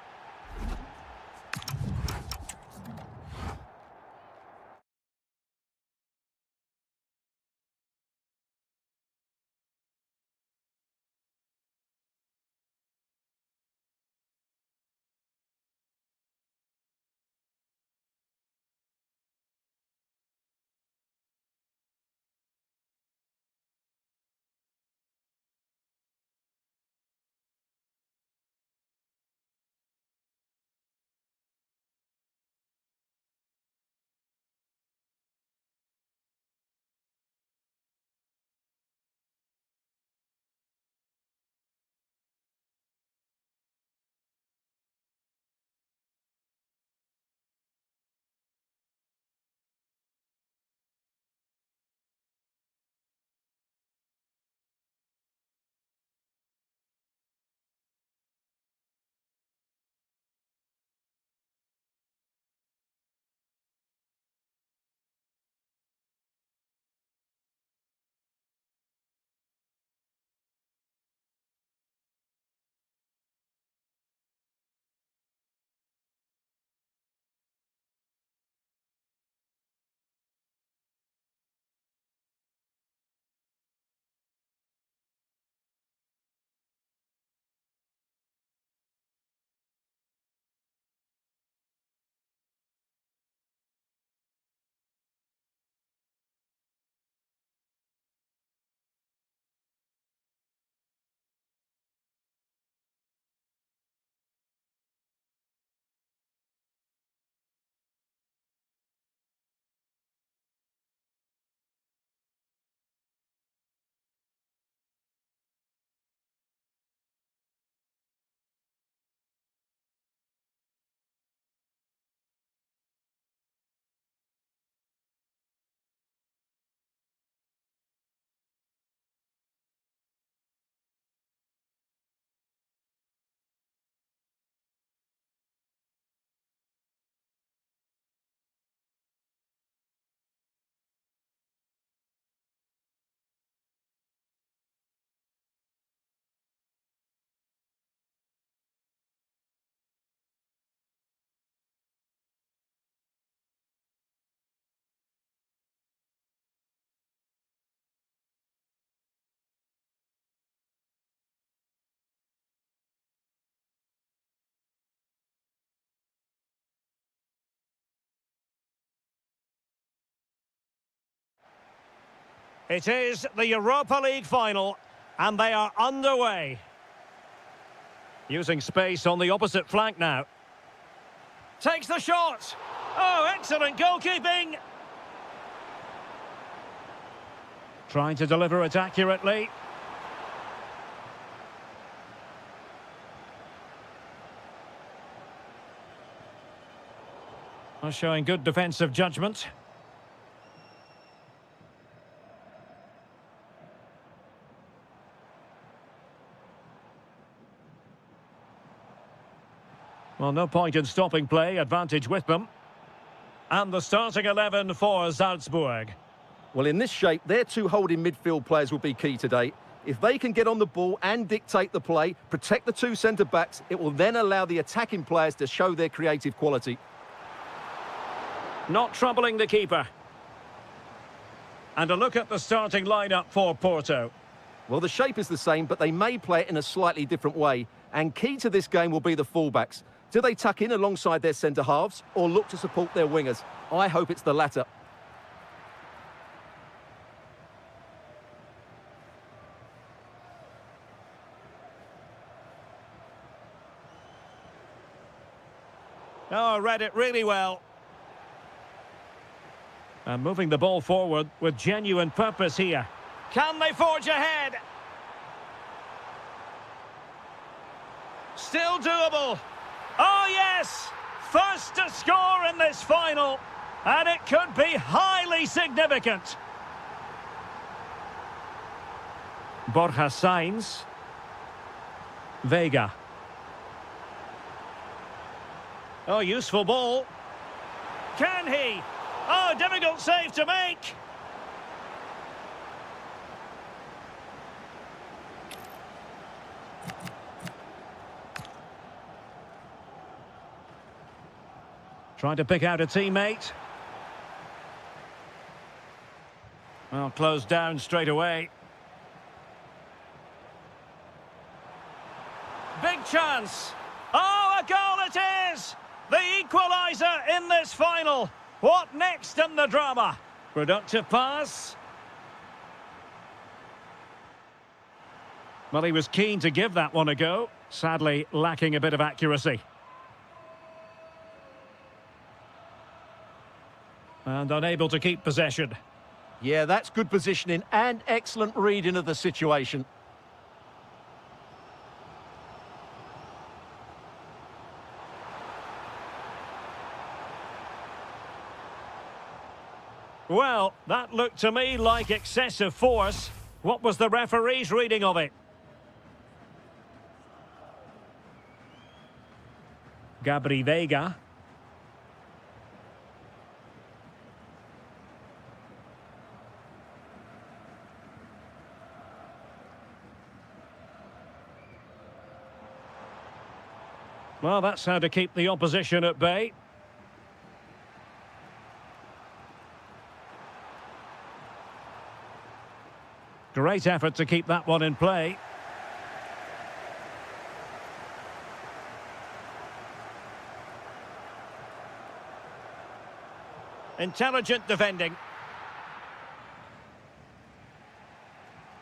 It is the Europa League final, and they are underway. Using space on the opposite flank now. Takes the shot. Oh, excellent goalkeeping. Trying to deliver it accurately. Showing good defensive judgment. Well, no point in stopping play, advantage with them. And the starting 11 for Salzburg. Well, in this shape, their two holding midfield players will be key today. If they can get on the ball and dictate the play, protect the two centre-backs, it will then allow the attacking players to show their creative quality. Not troubling the keeper. And a look at the starting lineup for Porto. Well, the shape is the same, but they may play it in a slightly different way. And key to this game will be the fullbacks. Do they tuck in alongside their centre-halves or look to support their wingers? I hope it's the latter. Oh, read it really well. And moving the ball forward with genuine purpose here. Can they forge ahead? Still doable. Oh, yes! First to score in this final. And it could be highly significant. Borja Sainz. Vega. Oh, useful ball. Can he? Oh, difficult save to make. Trying to pick out a teammate. Well, closed down straight away. Big chance. Oh, a goal it is! The equaliser in this final. What next in the drama? Productive pass. Well, he was keen to give that one a go. Sadly, lacking a bit of accuracy. And unable to keep possession. Yeah, that's good positioning and excellent reading of the situation. Well, that looked to me like excessive force. What was the referee's reading of it? Gabri Vega. Well, that's how to keep the opposition at bay. Great effort to keep that one in play. Intelligent defending.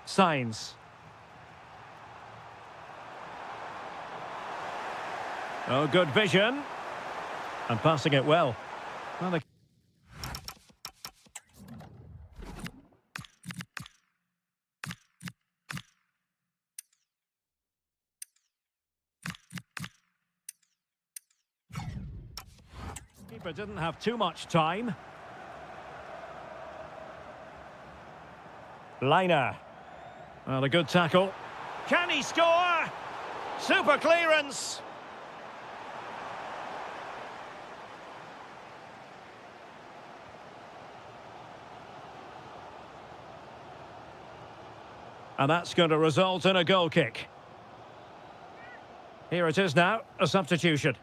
Sainz. Oh, good vision. And passing it well. Well, the keeper didn't have too much time. Liner. Well, a good tackle. Can he score? Super clearance. And that's going to result in a goal kick. Here it is now, a substitution.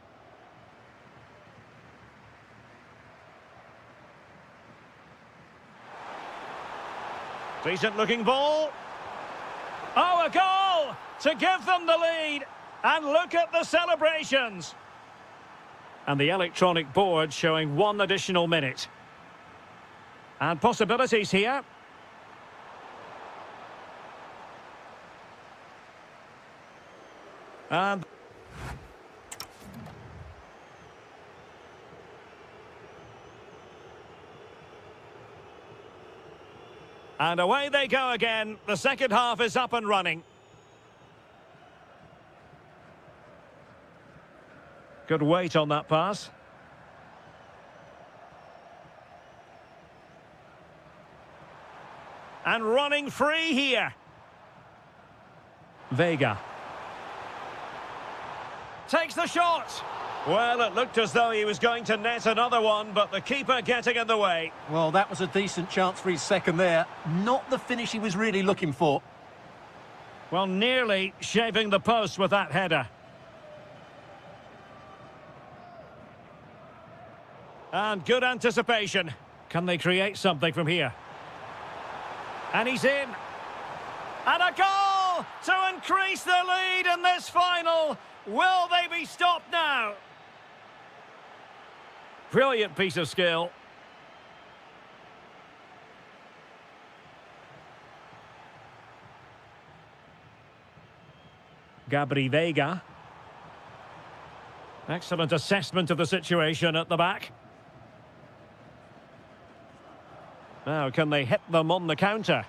Decent looking ball. Oh, a goal to give them the lead. And look at the celebrations. And the electronic board showing one additional minute. And possibilities here. And away they go again. The second half is up and running. Good weight on that pass. And running free here. Vega. Takes the shot. Well, it looked as though he was going to net another one, but the keeper getting in the way. Well, that was a decent chance for his second there. Not the finish he was really looking for. Well, nearly shaving the post with that header. And good anticipation. Can they create something from here? And he's in. And a goal to increase the lead in this final. Will they be stopped now? Brilliant piece of skill. Gabri Vega. Excellent assessment of the situation at the back. Now, can they hit them on the counter?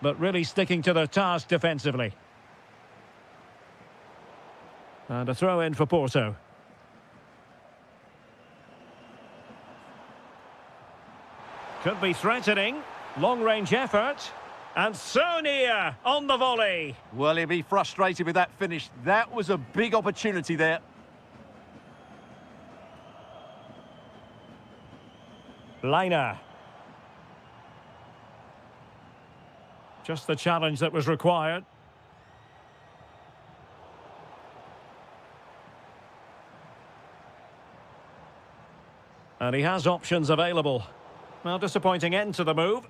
But really sticking to their task defensively. And a throw in for Porto. Could be threatening. Long-range effort. And so near on the volley. Well, he'll be frustrated with that finish. That was a big opportunity there. Liner. Just the challenge that was required. And he has options available. Well, disappointing end to the move.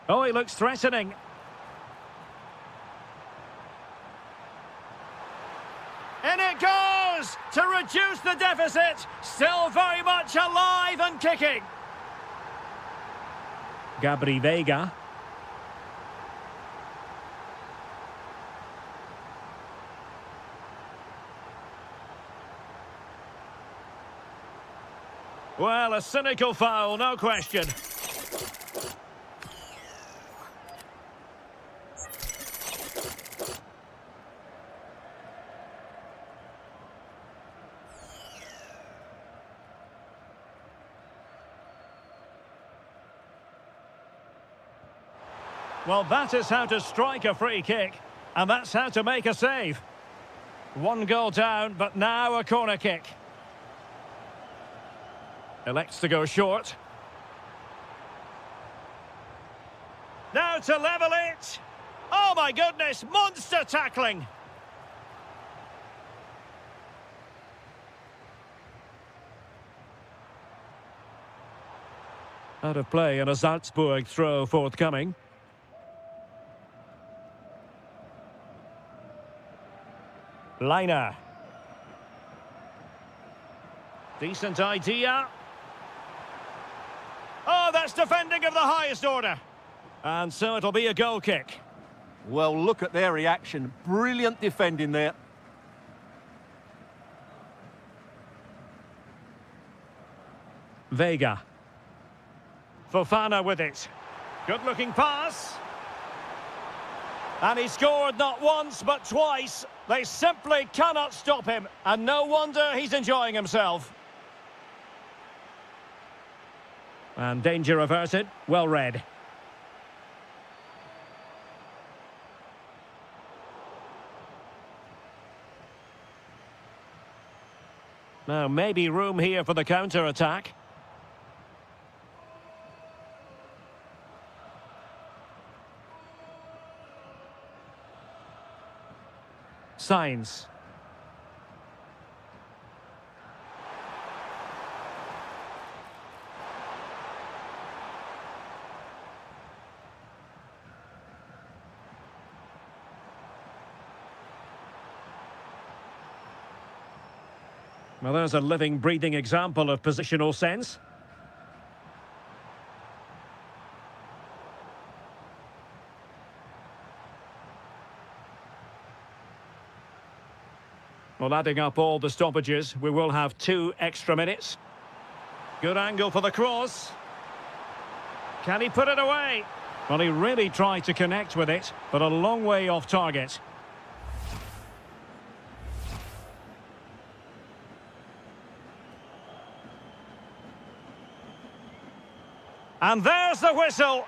Oh, he looks threatening. In it goes to reduce the deficit. Still very much alive and kicking. Gabri Vega. Well, a cynical foul, no question. Well, that is how to strike a free kick, and that's how to make a save. One goal down, but now a corner kick. Elects to go short. Now to level it. Oh my goodness, monster tackling. Out of play and a Salzburg throw forthcoming. Liner. Decent idea. Oh, that's defending of the highest order. And so it'll be a goal kick. Well, look at their reaction. Brilliant defending there. Vega. Fofana with it. Good-looking pass. And he scored not once, but twice. They simply cannot stop him. And no wonder he's enjoying himself. And danger averted. Well read. Now, maybe room here for the counter-attack. Signs. Well, there's a living, breathing example of positional sense. Well, adding up all the stoppages, we will have 2 extra minutes. Good angle for the cross. Can he put it away? Well, he really tried to connect with it, but a long way off target. And there's the whistle.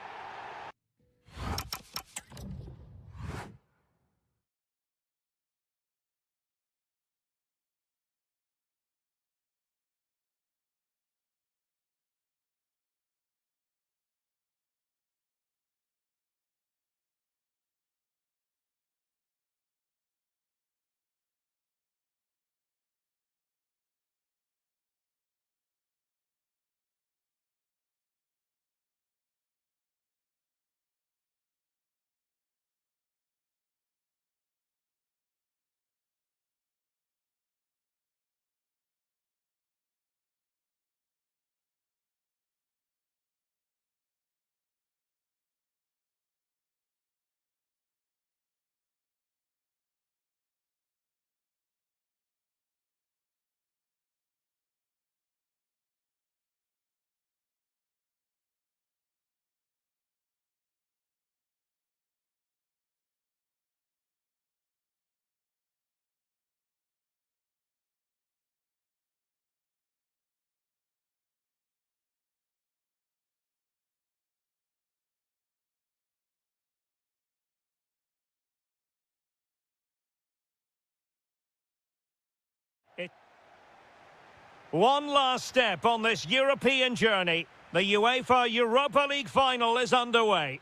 One last step on this European journey. The UEFA Europa League final is underway.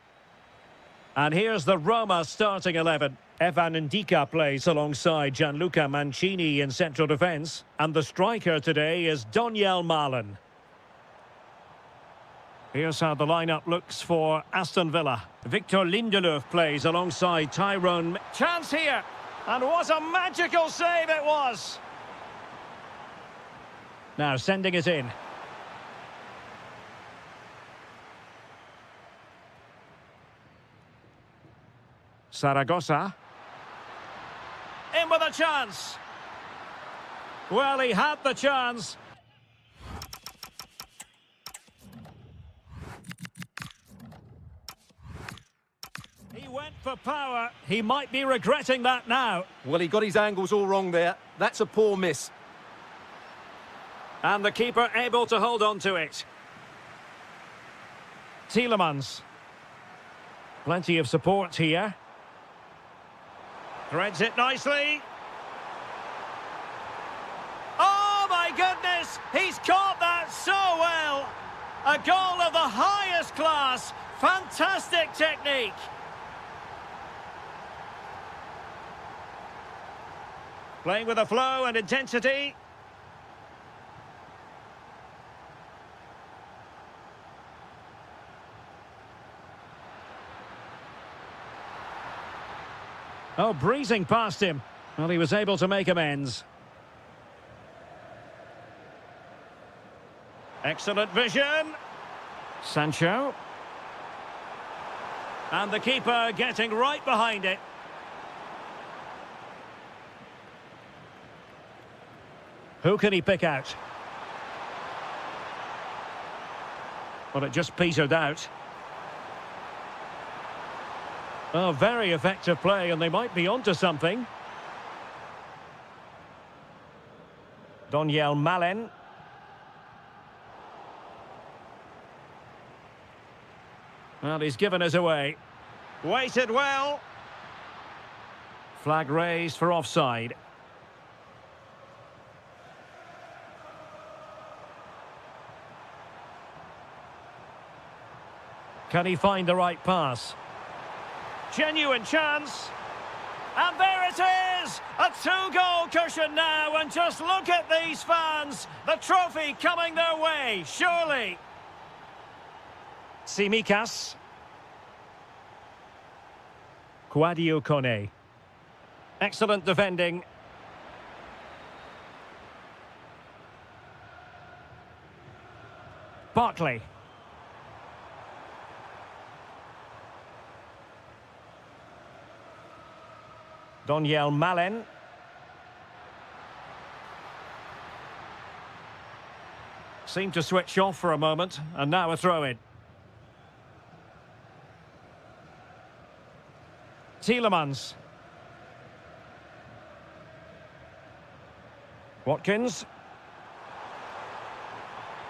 And here's the Roma starting 11. Evan Ndika plays alongside Gianluca Mancini in central defence. And the striker today is Daniel Malen. Here's how the lineup looks for Aston Villa. Victor Lindelöf plays alongside Tyrone. Chance here. And what a magical save it was. Now sending it in. Zaragoza. In with a chance. Well, he had the chance. He went for power. He might be regretting that now. Well, he got his angles all wrong there. That's a poor miss. And the keeper able to hold on to it. Tielemans. Plenty of support here. Threads it nicely. Oh my goodness! He's caught that so well! A goal of the highest class. Fantastic technique. Playing with a flow and intensity. Oh, breezing past him. Well, he was able to make amends. Excellent vision. Sancho. And the keeper getting right behind it. Who can he pick out? Well, it just petered out. Oh, very effective play, and they might be onto something. Daniel Malen. Well, he's given us away. Waited well. Flag raised for offside. Can he find the right pass? Genuine chance. And there it is! A 2-goal cushion now, and just look at these fans. The trophy coming their way, surely. Tsimikas. Kouadio Kone. Excellent defending. Barkley. Daniel Malen. Seemed to switch off for a moment, and now a throw-in. Tielemans. Watkins.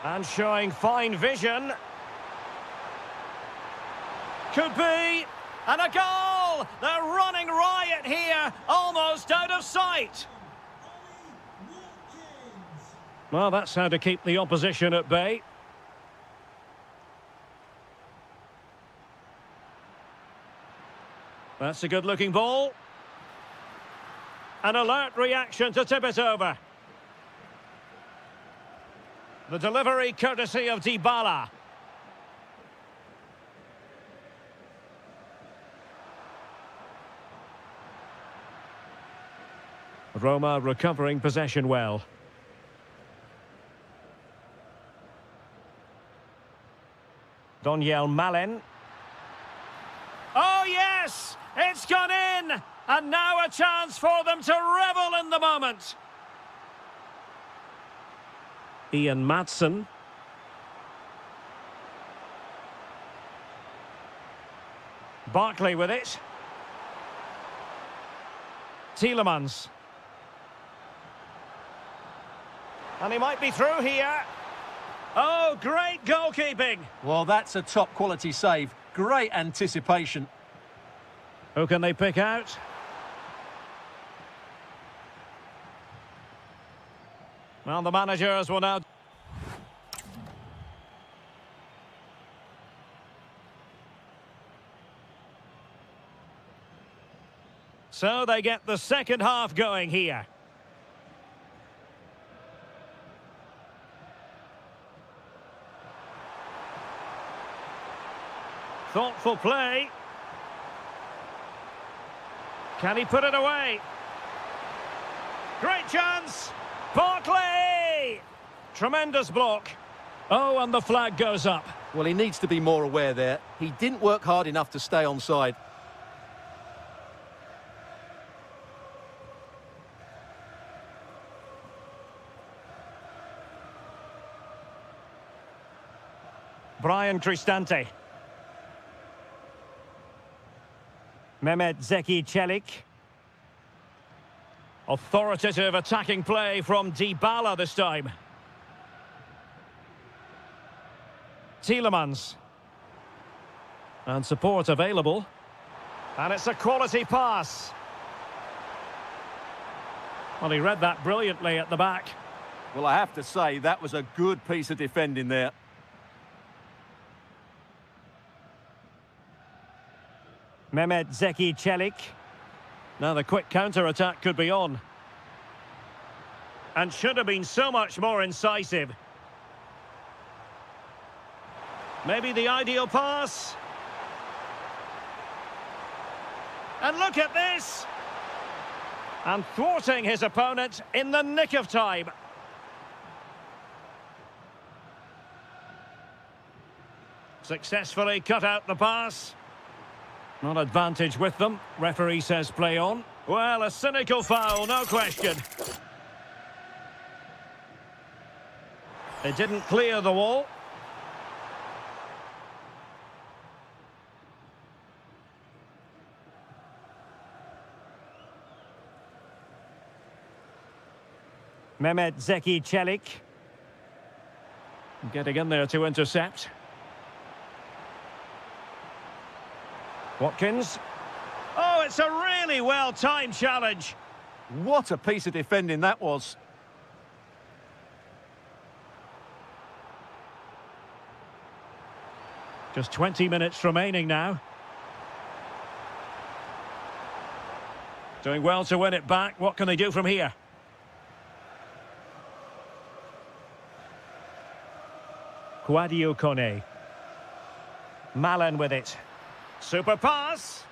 And showing fine vision. Could be. And a goal! They're running riot here, almost out of sight. Well, that's how to keep the opposition at bay. That's a good-looking ball. An alert reaction to tip it over. The delivery courtesy of Dybala. Roma recovering possession well. Daniel Malen. Oh, yes! It's gone in! And now a chance for them to revel in the moment. Ian Maatsen. Barkley with it. Tielemans. And he might be through here. Oh, great goalkeeping. Well, that's a top-quality save. Great anticipation. Who can they pick out? Well, the managers will now... So they get the second half going here. Thoughtful play. Can he put it away? Great chance. Barkley! Tremendous block. Oh, and the flag goes up. Well, he needs to be more aware there. He didn't work hard enough to stay onside. Brian Cristante. Mehmet Zeki Çelik. Authoritative attacking play from Dybala this time. Tielemans. And support available. And it's a quality pass. Well, he read that brilliantly at the back. Well, I have to say, that was a good piece of defending there. Mehmet Zeki Çelik. Now the quick counter-attack could be on. And should have been so much more incisive. Maybe the ideal pass. And look at this! And thwarting his opponent in the nick of time. Successfully cut out the pass. Not advantage with them. Referee says play on. Well, a cynical foul, no question. It didn't clear the wall. Mehmet Zeki Çelik. Getting in there to intercept. Watkins. Oh, it's a really well-timed challenge. What a piece of defending that was. Just 20 minutes remaining now. Doing well to win it back. What can they do from here? Guadio Kone. Malen with it. Super pass.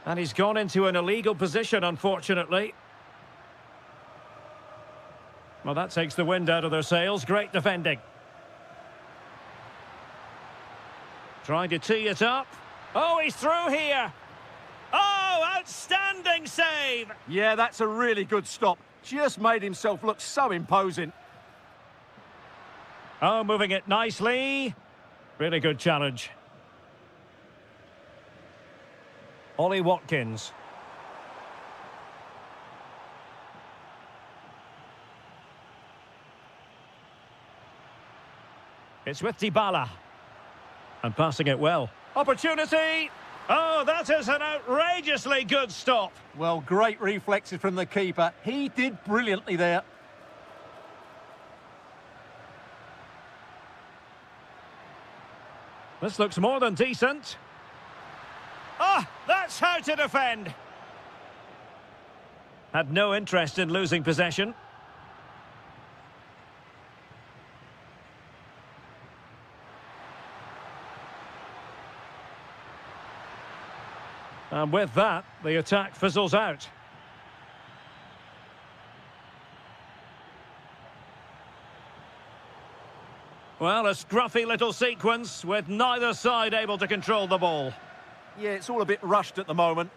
And he's gone into an illegal position, unfortunately. Well, that takes the wind out of their sails. Great defending. Trying to tee it up. Oh, he's through here. Oh, outstanding save. Yeah, that's a really good stop. Just made himself look so imposing. Oh, moving it nicely. Really good challenge. Ollie Watkins. It's with Dybala. And passing it well. Opportunity! Oh, that is an outrageously good stop. Well, great reflexes from the keeper. He did brilliantly there. This looks more than decent. Ah, that's how to defend. Had no interest in losing possession. And with that, the attack fizzles out. Well, a scruffy little sequence with neither side able to control the ball. Yeah, it's all a bit rushed at the moment.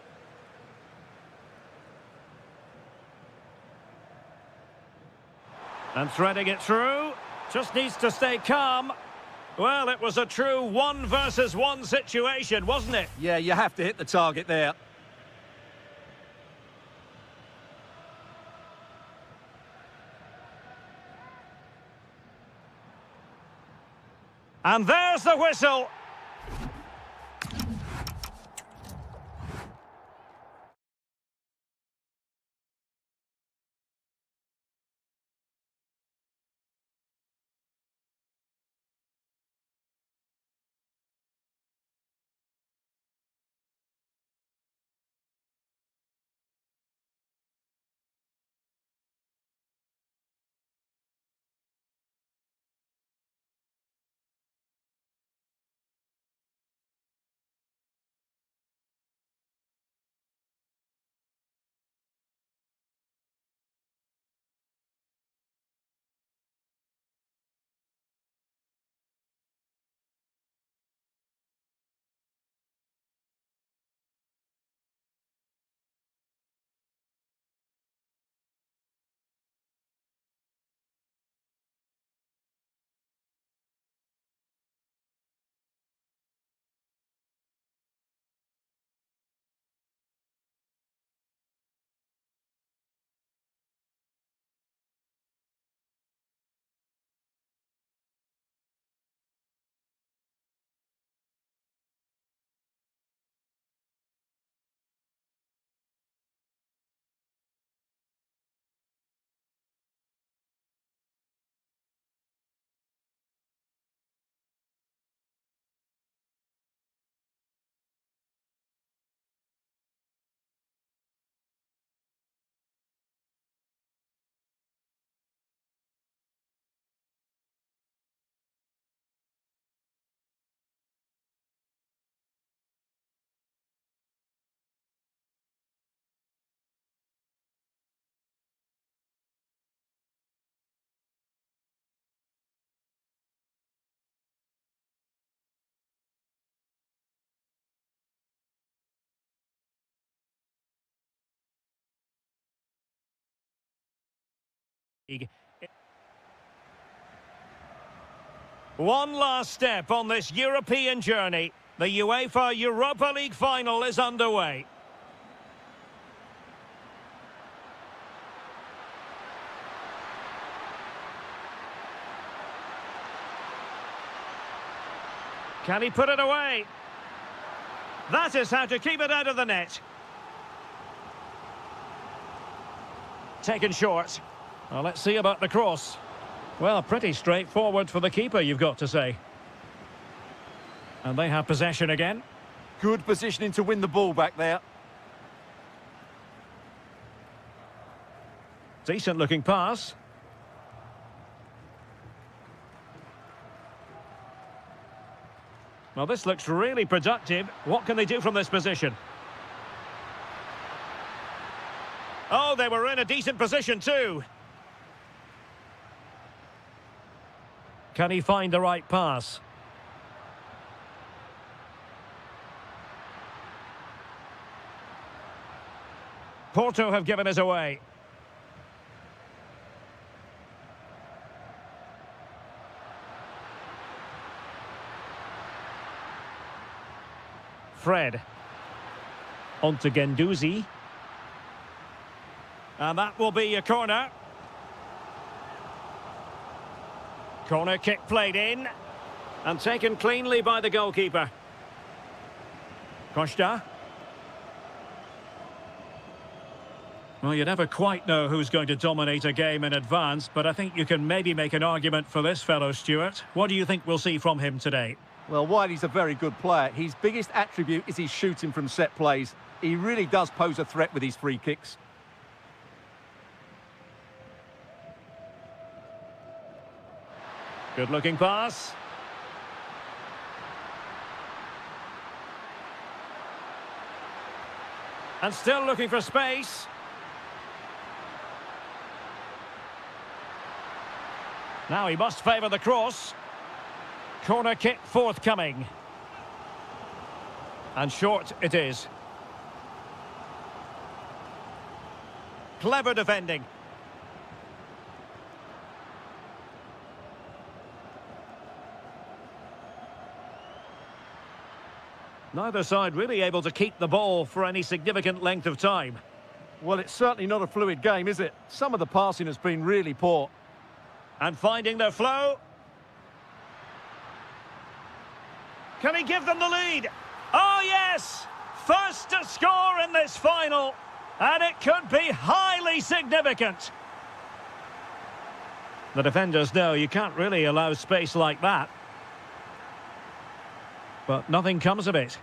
And threading it through. Just needs to stay calm. Well, it was a true 1-versus-1 situation, wasn't it? Yeah, you have to hit the target there. And there's the whistle. One last step on this European journey. The UEFA Europa League final is underway. Can he put it away? That is how to keep it out of the net. Taken short. Well, let's see about the cross. Well, pretty straightforward for the keeper, you've got to say. And they have possession again. Good positioning to win the ball back there. Decent looking pass. Well, this looks really productive. What can they do from this position? Oh, they were in a decent position too. Can he find the right pass? Porto have given us away. Fred. On to Guendouzi. And that will be a corner. Corner kick played in. And taken cleanly by the goalkeeper. Costa. Well, you never quite know who's going to dominate a game in advance, but I think you can maybe make an argument for this fellow, Stuart. What do you think we'll see from him today? Well, while he's a very good player, his biggest attribute is his shooting from set plays. He really does pose a threat with his free kicks. Good-looking pass. And still looking for space. Now he must favour the cross. Corner kick forthcoming. And short it is. Clever defending. Neither side really able to keep the ball for any significant length of time. Well, it's certainly not a fluid game, is it? Some of the passing has been really poor. And finding their flow. Can he give them the lead? Oh, yes! First to score in this final. And it could be highly significant. The defenders know you can't really allow space like that. But nothing comes of it.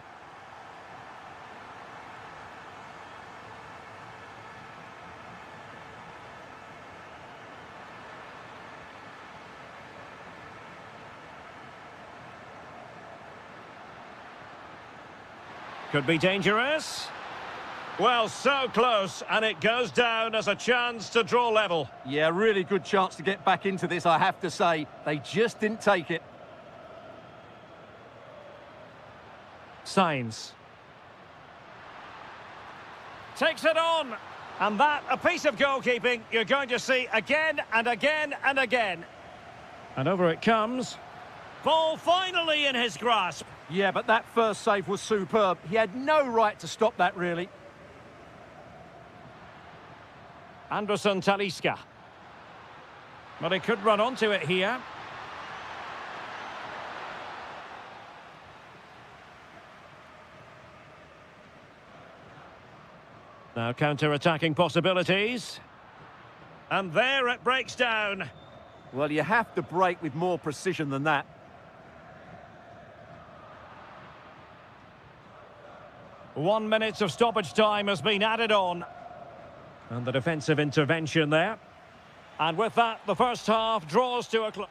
Could be dangerous. Well, so close, and it goes down as a chance to draw level. Yeah, really good chance to get back into this, I have to say. They just didn't take it. Signs. Takes it on. And that, a piece of goalkeeping you're going to see again and again and again. And over it comes. Ball finally in his grasp. Yeah, but that first save was superb. He had no right to stop that, really. Anderson Talisca. But he could run onto it here. Now counter-attacking possibilities. And there it breaks down. Well, you have to break with more precision than that. One minute of stoppage time has been added on. And the defensive intervention there. And with that, the first half draws to a close.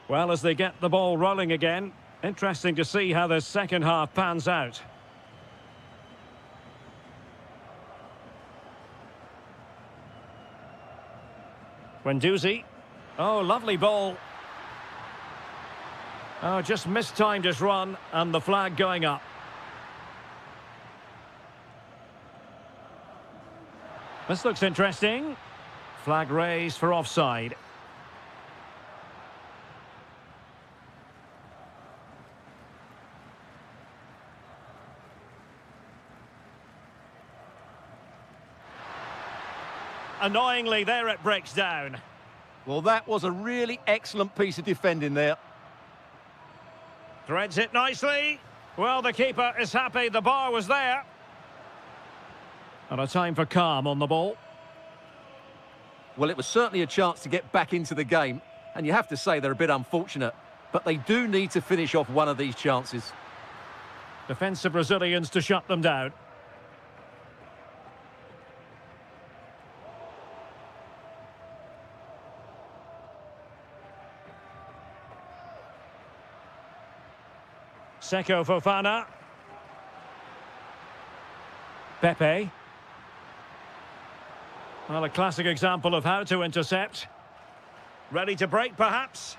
Well, as they get the ball rolling again, interesting to see how the second half pans out. Guendouzi. Oh, lovely ball. Oh, just mistimed his run, and the flag going up. This looks interesting. Flag raised for offside. Annoyingly, there it breaks down. Well, that was a really excellent piece of defending there. Threads it nicely. Well, the keeper is happy the bar was there. And a time for calm on the ball. Well, it was certainly a chance to get back into the game. And you have to say they're a bit unfortunate. But they do need to finish off one of these chances. Defensive Brazilians to shut them down. Seko Fofana. Pepe. Well, a classic example of how to intercept. Ready to break, perhaps?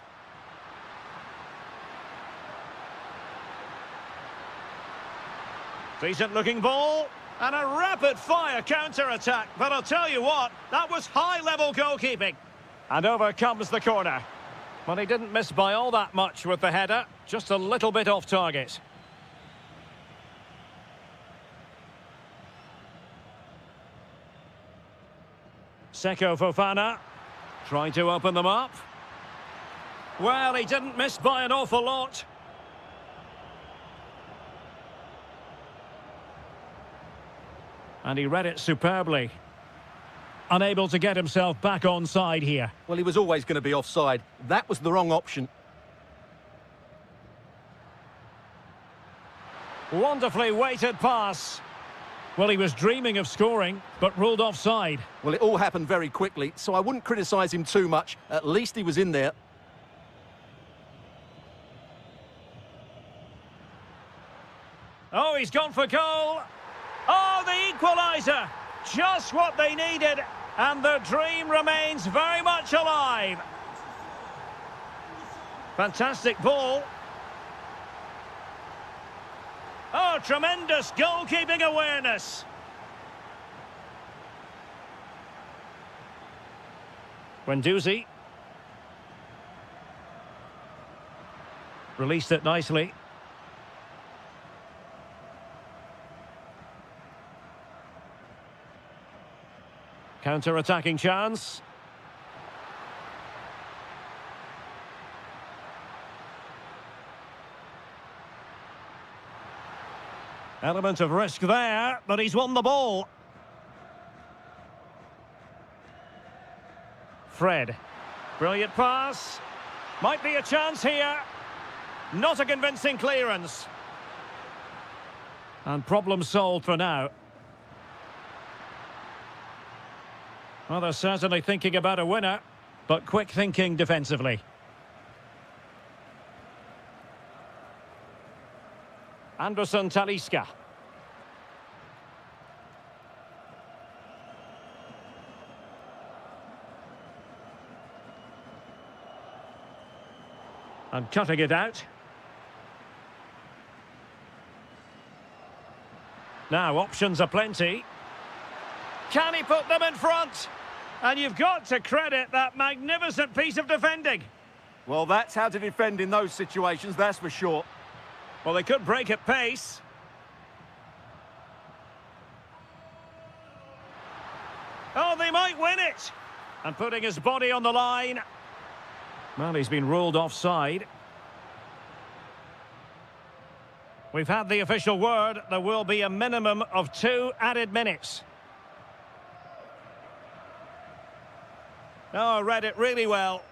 Decent-looking ball. And a rapid-fire counter-attack. But I'll tell you what, that was high-level goalkeeping. And over comes the corner. Well, he didn't miss by all that much with the header. Just a little bit off target. Seko Fofana trying to open them up. Well, he didn't miss by an awful lot. And he read it superbly. Unable to get himself back onside here. Well, he was always going to be offside. That was the wrong option. Wonderfully weighted pass. Well, he was dreaming of scoring, but ruled offside. Well, it all happened very quickly, so I wouldn't criticise him too much. At least he was in there. Oh, he's gone for goal. Oh, the equaliser. Just what they needed, and the dream remains very much alive. Fantastic ball. Oh, tremendous goalkeeping awareness. Guendouzi. Released it nicely. Counter-attacking chance. Element of risk there, but he's won the ball. Fred. Brilliant pass. Might be a chance here. Not a convincing clearance. And problem solved for now. Well, they're certainly thinking about a winner, but quick thinking defensively. Anderson Talisca. And cutting it out. Now, options are plenty. Can he put them in front? And you've got to credit that magnificent piece of defending. Well, that's how to defend in those situations, that's for sure. Well, they could break at pace. Oh, they might win it. And putting his body on the line. Well, he's been ruled offside. We've had the official word. There will be a minimum of 2 added minutes. Oh, I read it really well.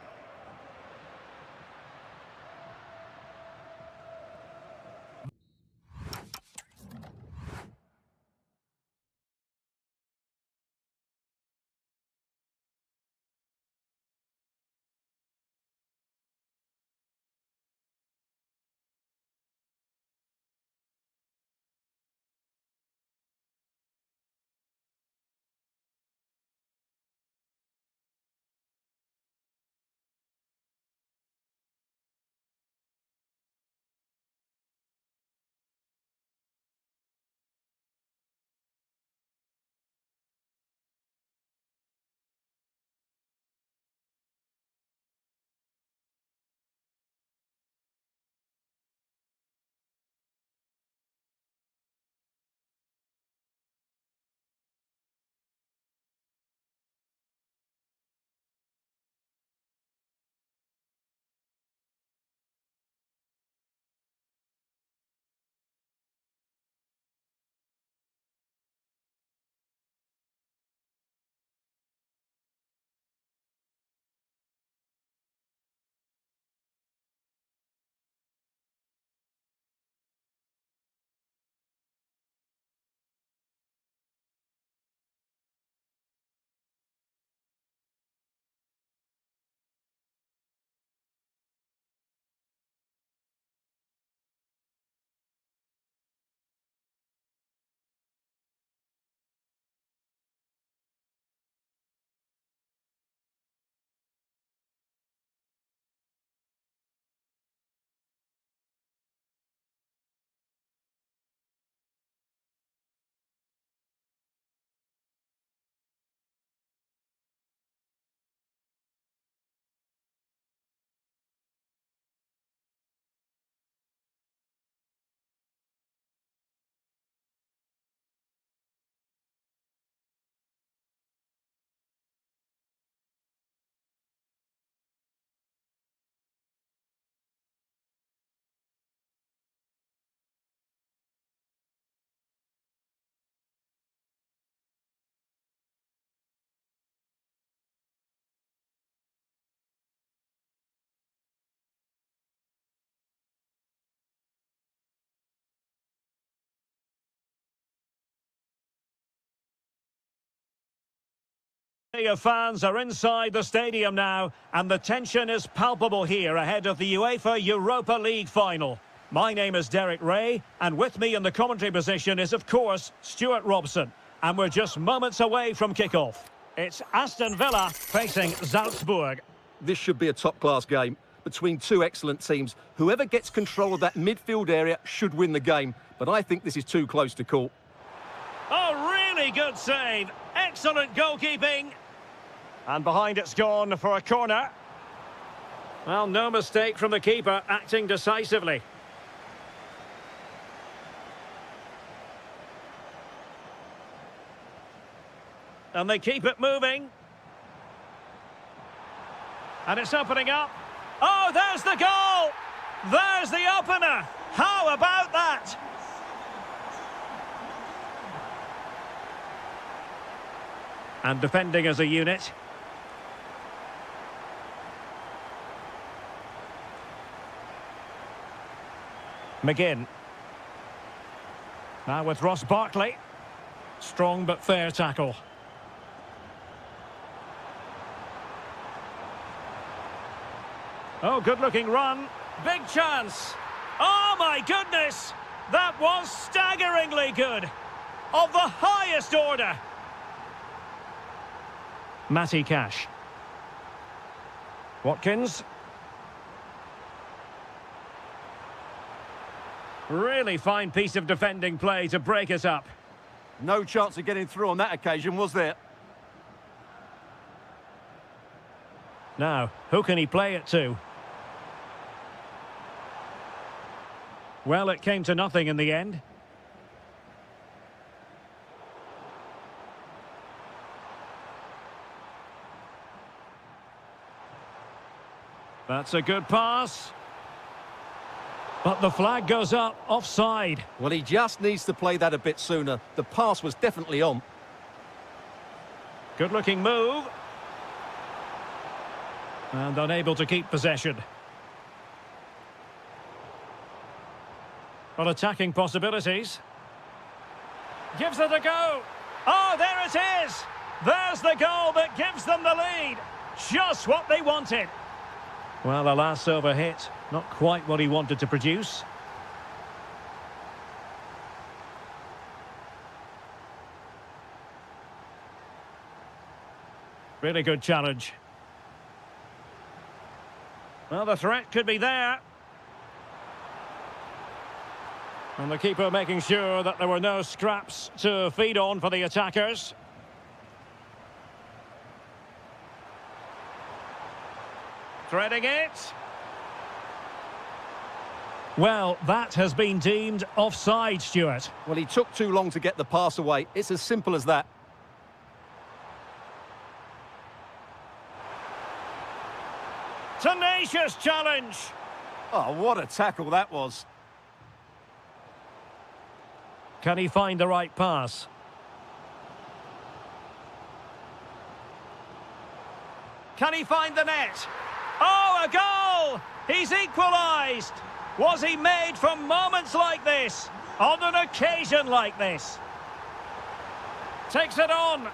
Of fans are inside the stadium now, and the tension is palpable here ahead of the UEFA Europa League final. My name is Derek Ray, and with me in the commentary position is, of course, Stuart Robson. And we're just moments away from kickoff. It's Aston Villa facing Salzburg. This should be a top-class game between two excellent teams. Whoever gets control of that midfield area should win the game, but I think this is too close to call. Oh, really good save. Excellent goalkeeping. And behind it's gone for a corner. Well, no mistake from the keeper, acting decisively. And they keep it moving. And it's opening up. Oh, there's the goal! There's the opener! How about that? And defending as a unit. McGinn. Now with Ross Barkley. Strong but fair tackle. Oh, good-looking run. Big chance. Oh, my goodness! That was staggeringly good. Of the highest order. Matty Cash. Watkins. Really fine piece of defending play to break it up. No chance of getting through on that occasion, was there? Now, who can he play it to? Well, it came to nothing in the end. That's a good pass. But the flag goes up, offside. Well, he just needs to play that a bit sooner. The pass was definitely on. Good-looking move. And unable to keep possession. Well, attacking possibilities. Gives it a go. Oh, there it is. There's the goal that gives them the lead. Just what they wanted. Well, a last over hit. Not quite what he wanted to produce. Really good challenge. Well, the threat could be there. And the keeper making sure that there were no scraps to feed on for the attackers. Threading it. Well, that has been deemed offside, Stuart. Well, he took too long to get the pass away. It's as simple as that. Tenacious challenge. Oh, what a tackle that was. Can he find the right pass? Can he find the net? Oh, a goal! He's equalised! Was he made for moments like this? On an occasion like this? Takes it on.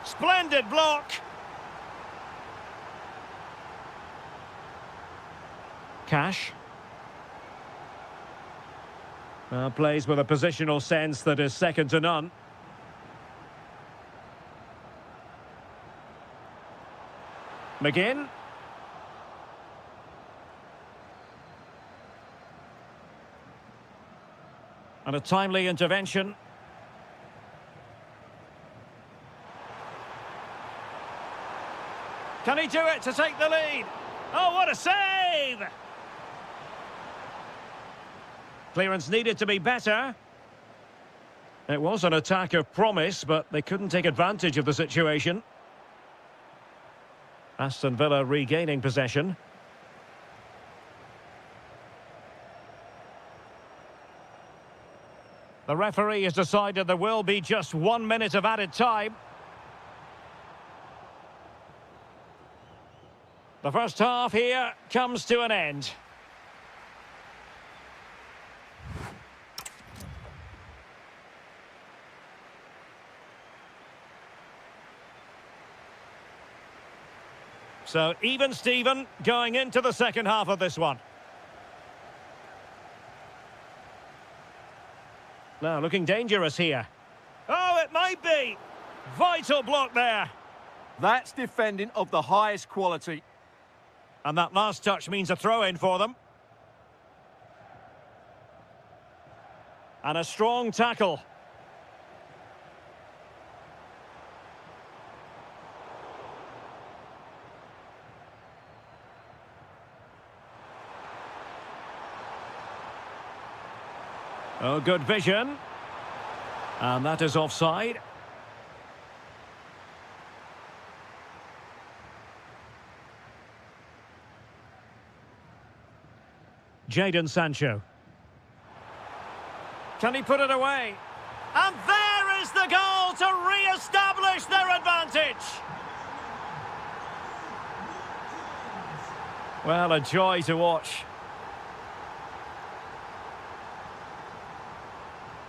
Splendid block. Cash. Plays with a positional sense that is second to none. McGinn. And a timely intervention. Can he do it to take the lead? Oh, what a save! Clearance needed to be better. It was an attack of promise, but they couldn't take advantage of the situation. Aston Villa regaining possession. The referee has decided there will be just 1 minute of added time. The first half here comes to an end. So even Steven going into the second half of this one. Now looking dangerous here. Oh, it might be. Vital block there. That's defending of the highest quality. And that last touch means a throw-in for them. And a strong tackle. Oh, good vision. And that is offside. Jadon Sancho. Can he put it away? And there is the goal to re-establish their advantage. Well, a joy to watch.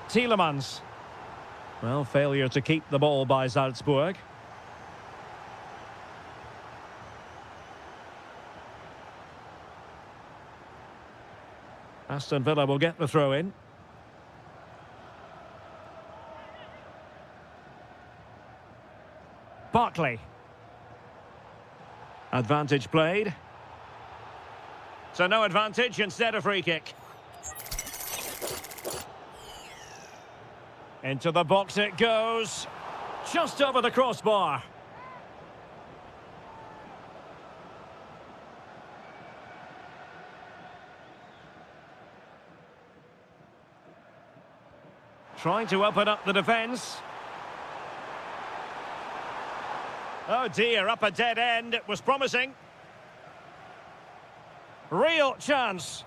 Tielemans. Well, failure to keep the ball by Salzburg. Aston Villa will get the throw in. Barkley. Advantage played. So no advantage, instead a free kick. Into the box it goes. Just over the crossbar. Trying to open up the defence. Oh dear, up a dead end. It was promising. Real chance.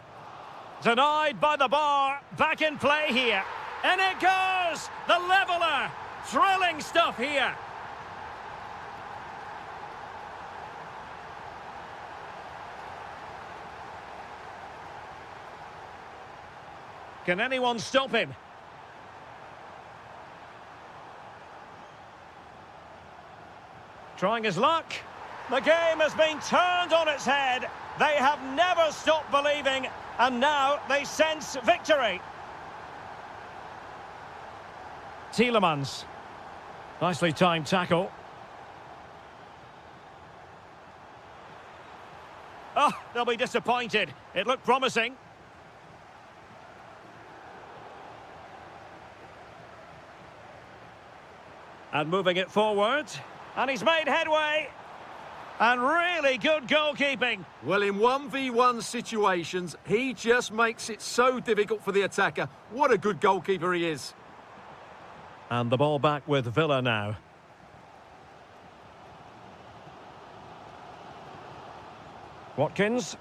Denied by the bar. Back in play here. And it goes! The leveller! Thrilling stuff here. Can anyone stop him? Trying his luck. The game has been turned on its head. They have never stopped believing, and now they sense victory. Tielemans. Nicely timed tackle. Oh, they'll be disappointed. It looked promising. And moving it forward. And he's made headway. And really good goalkeeping. Well, in 1v1 situations, he just makes it so difficult for the attacker. What a good goalkeeper he is. And the ball back with Villa now. Watkins.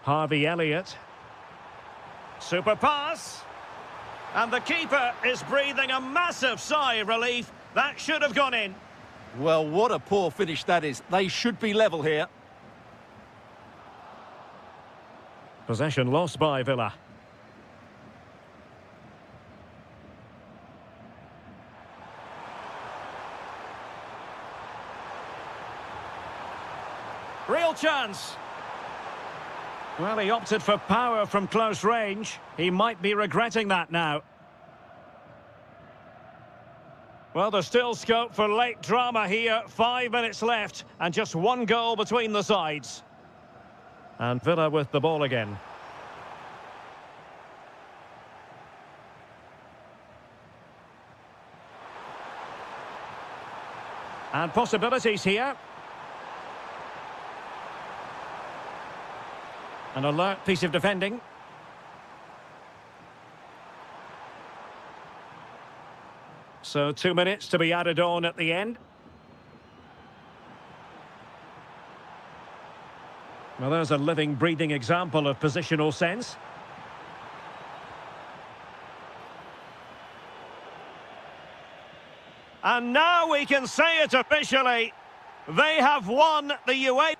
Harvey Elliott. Super pass. And the keeper is breathing a massive sigh of relief. That should have gone in. Well, what a poor finish that is. They should be level here. Possession lost by Villa. Real chance. Well, he opted for power from close range. He might be regretting that now. Well, there's still scope for late drama here. 5 minutes left and just one goal between the sides. And Villa with the ball again. And possibilities here. An alert piece of defending. So 2 minutes to be added on at the end. Well, there's a living, breathing example of positional sense. And now we can say it officially. They have won the UEFA.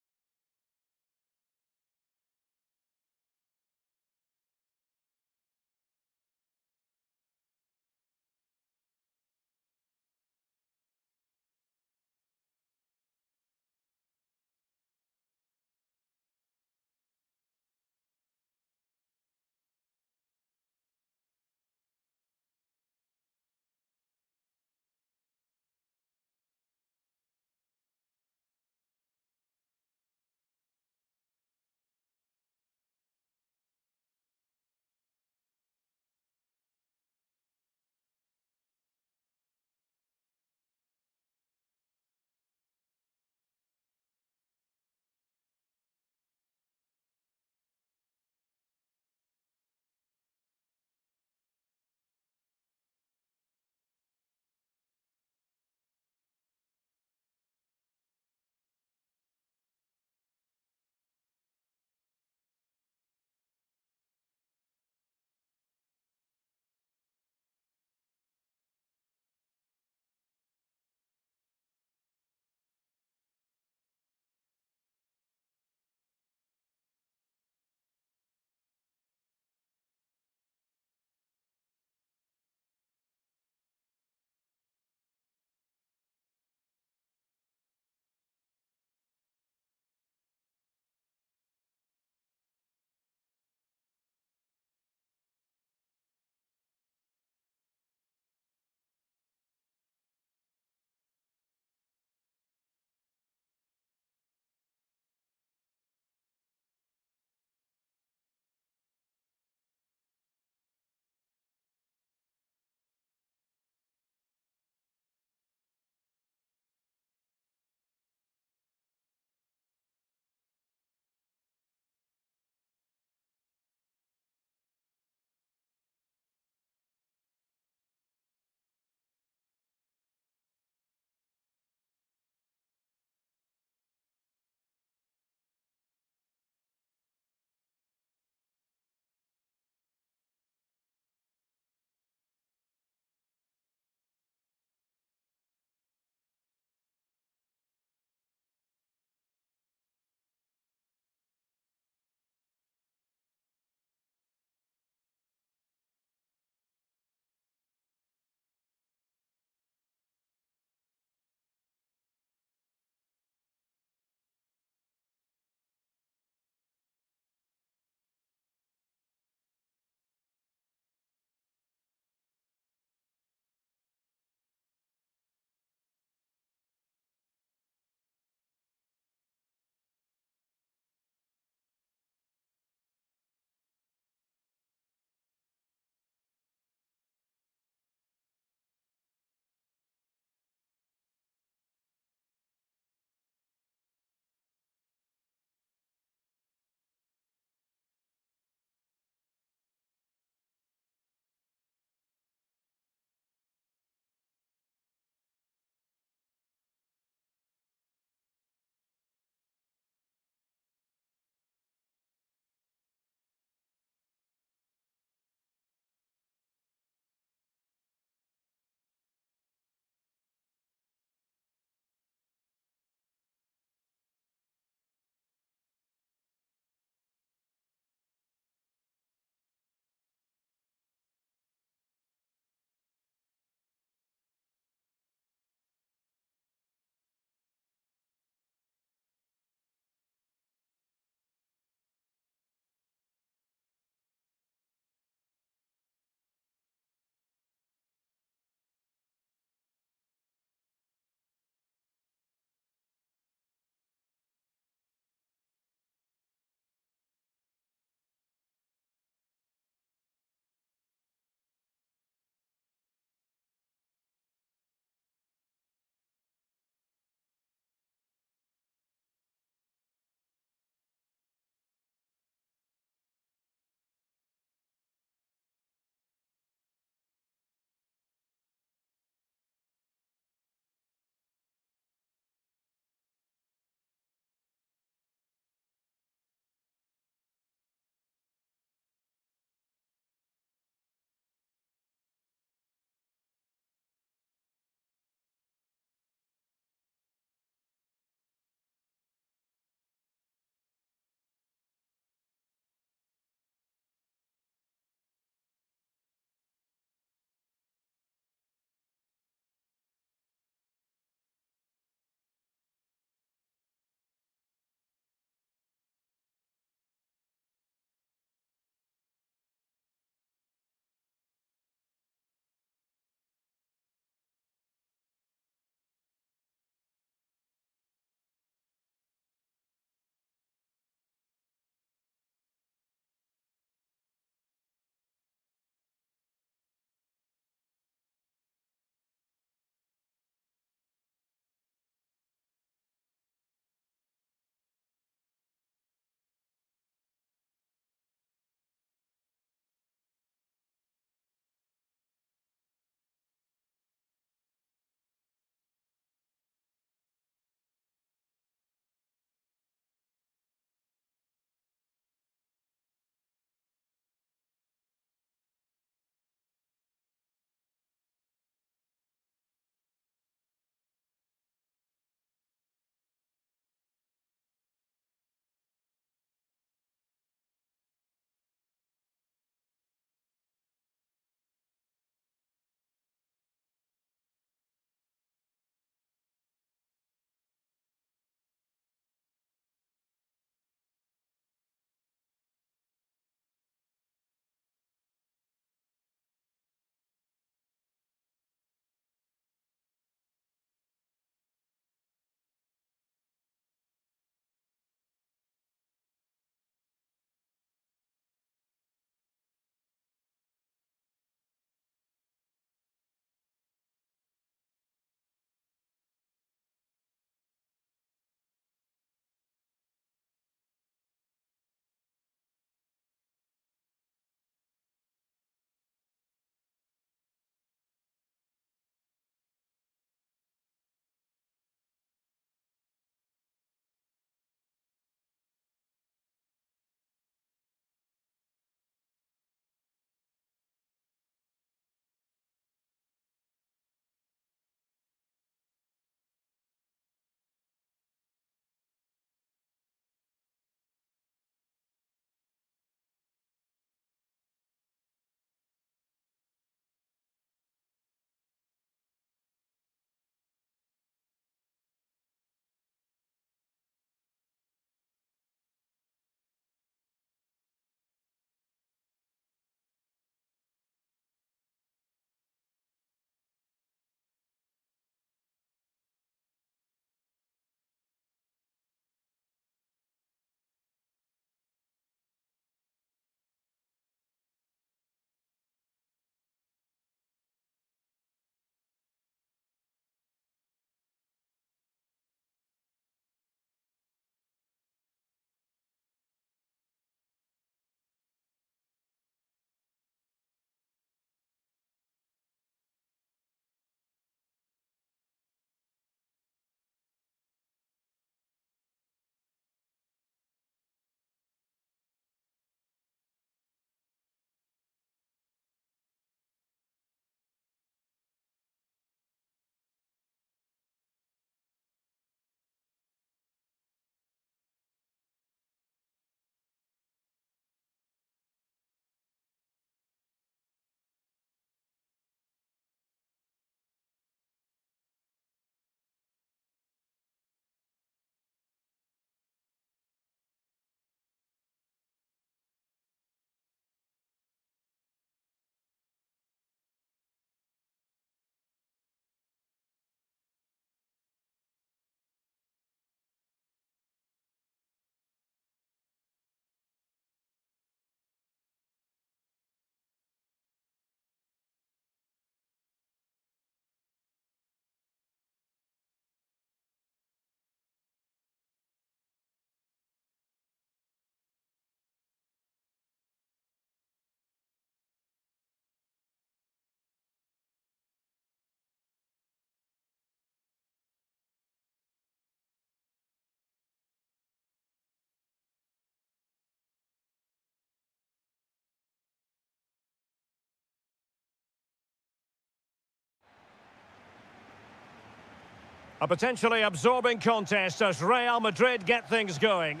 A potentially absorbing contest as Real Madrid get things going.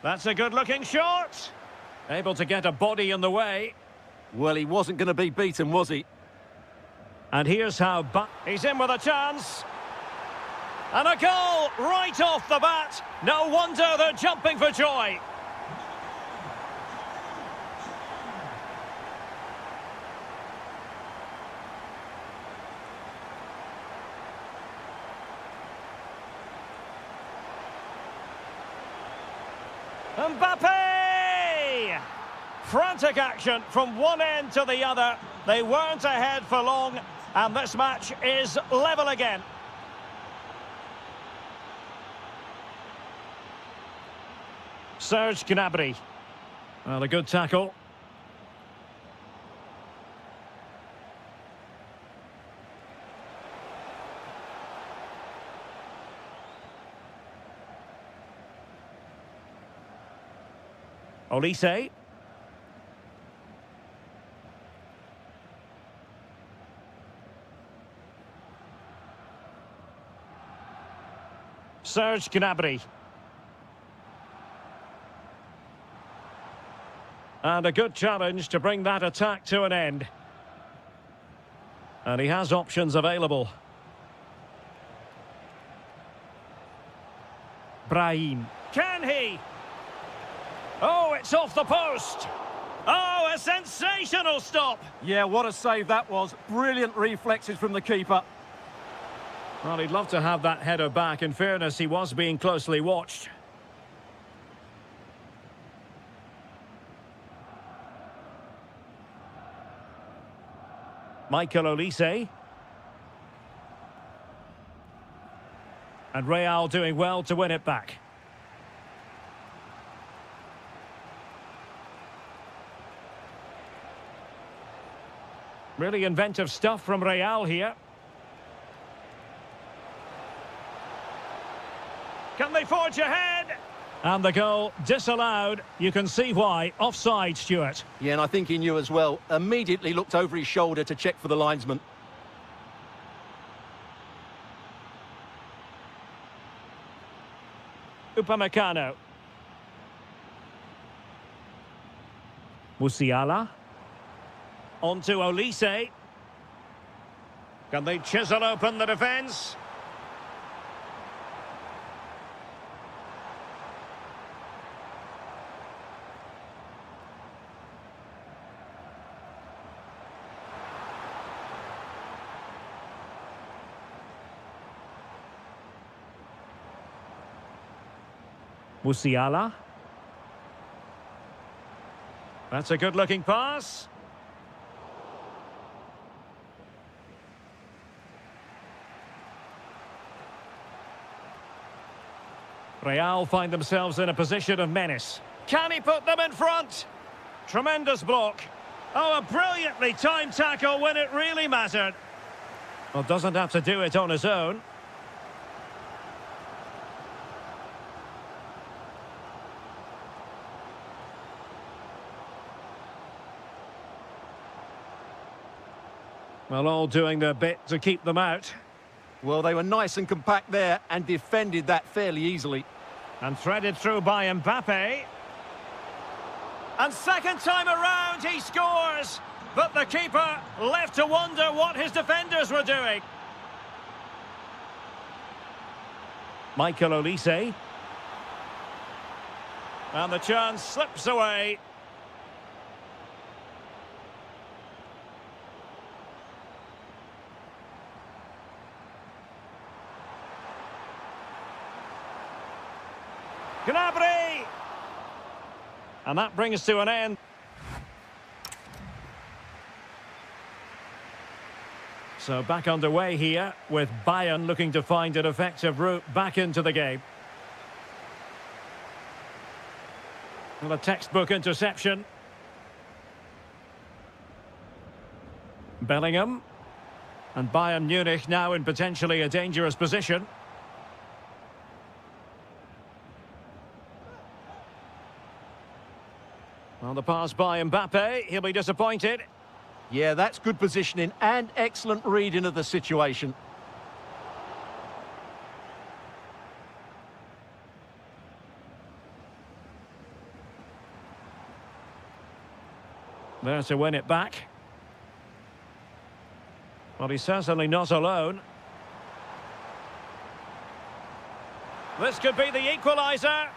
That's a good-looking shot. Able to get a body in the way. Well, he wasn't going to be beaten, was he? And here's how... He's in with a chance. And a goal right off the bat. No wonder they're jumping for joy. Mbappe! Frantic action from one end to the other. They weren't ahead for long, and this match is level again. Serge Gnabry. Well, a good tackle. Olise. Serge Gnabry. And a good challenge to bring that attack to an end. And he has options available. Brahim. Can he? Oh, it's off the post. Oh, a sensational stop. Yeah, what a save that was. Brilliant reflexes from the keeper. Well, he'd love to have that header back. In fairness, he was being closely watched. Michael Olise. And Real doing well to win it back. Really inventive stuff from Real here. Can they forge ahead? And the goal disallowed. You can see why. Offside, Stuart. Yeah, and I think he knew as well. Immediately looked over his shoulder to check for the linesman. Upamecano. Musiala. On to Olise. Can they chisel open the defence? Musiala. That's a good-looking pass. Real find themselves in a position of menace. Can he put them in front? Tremendous block. Oh, a brilliantly timed tackle when it really mattered. Well, doesn't have to do it on his own. Well, all doing their bit to keep them out. Well, they were nice and compact there and defended that fairly easily. And threaded through by Mbappe. And second time around, he scores. But the keeper left to wonder what his defenders were doing. Michael Olise. And the chance slips away. Gnabry! And that brings to an end. So back underway here with Bayern looking to find an effective route back into the game. Well, a textbook interception. Bellingham. And Bayern Munich now in potentially a dangerous position. Well, the pass by Mbappe, he'll be disappointed. Yeah, that's good positioning and excellent reading of the situation. There to win it back. Well, he's certainly not alone. This could be the equaliser.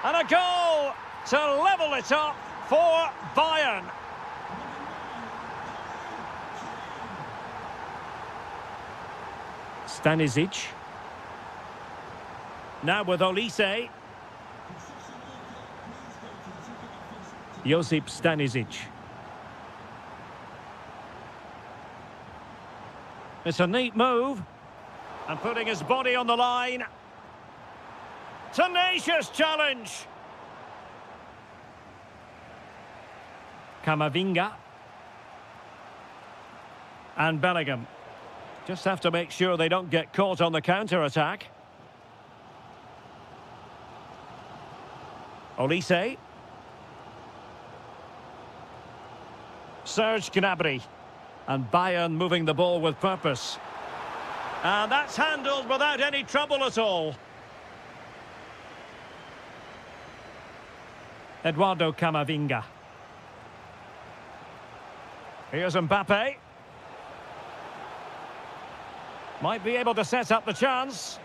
And a goal to level it up for Bayern. Stanisic. Now with Olise. Josip Stanisic. It's a neat move. And putting his body on the line. Tenacious challenge. Camavinga. And Bellingham. Just have to make sure they don't get caught on the counter-attack. Olise. Serge Gnabry. And Bayern moving the ball with purpose. And that's handled without any trouble at all. Eduardo Camavinga. Here's Mbappe. Might be able to set up the chance.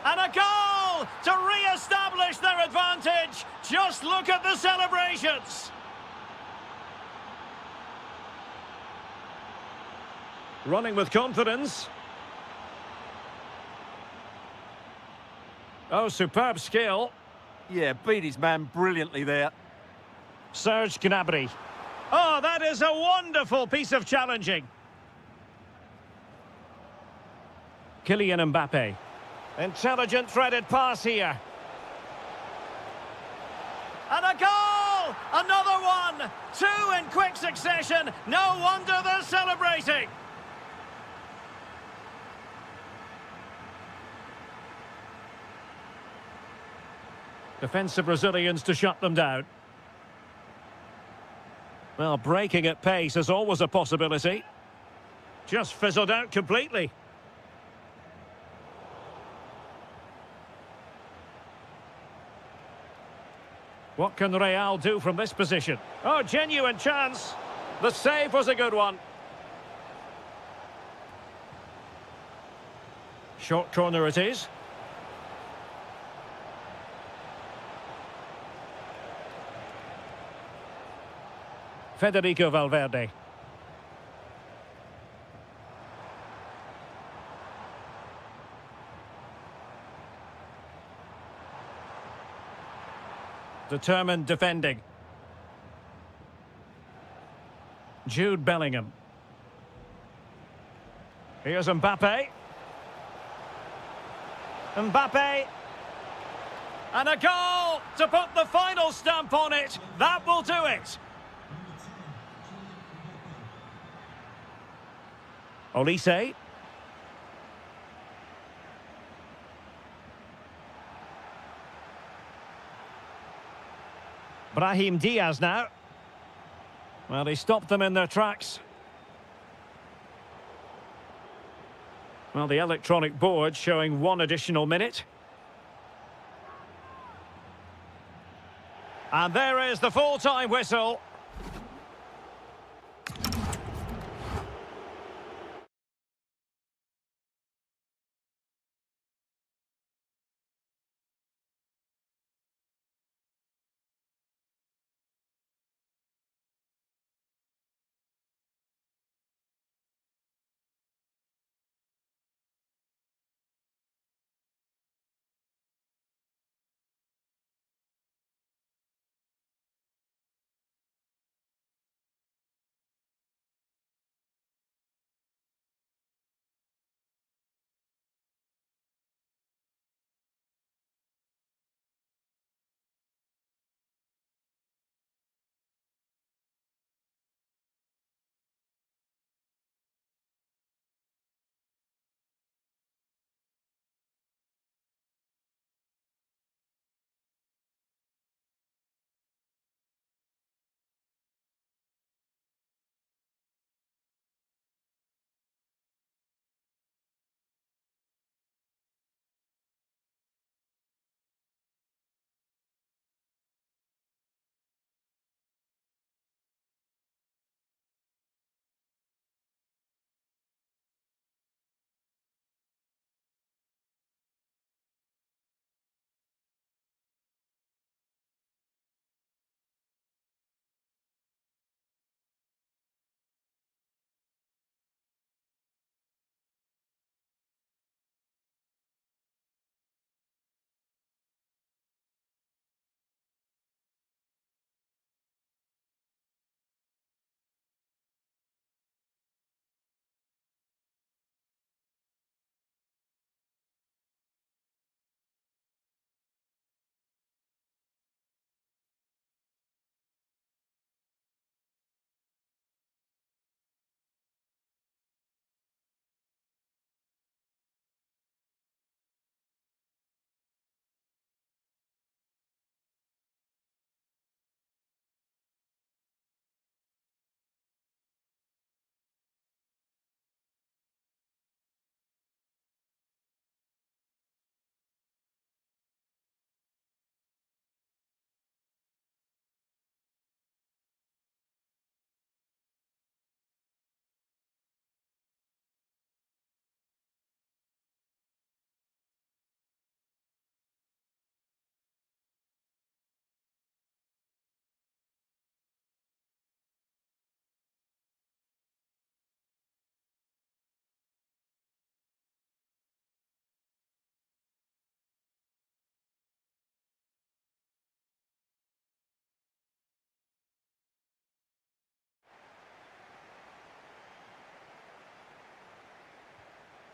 And a goal to re-establish their advantage. Just look at the celebrations. Running with confidence. Oh, superb skill. Yeah, beat his man brilliantly there. Serge Gnabry. Oh, that is a wonderful piece of challenging. Kylian Mbappe. Intelligent threaded pass here. And a goal! Another one! Two in quick succession. No wonder they're celebrating. Defensive Brazilians to shut them down. Well, breaking at pace is always a possibility. Just fizzled out completely. What can Real do from this position? Oh, genuine chance. The save was a good one. Short corner it is. Federico Valverde. Determined defending. Jude Bellingham. Here's Mbappe. Mbappe. And a goal to put the final stamp on it. That will do it. Olise. Brahim Diaz now. Well, he stopped them in their tracks. Well, the electronic board showing 1 additional minute. And there is the full-time whistle.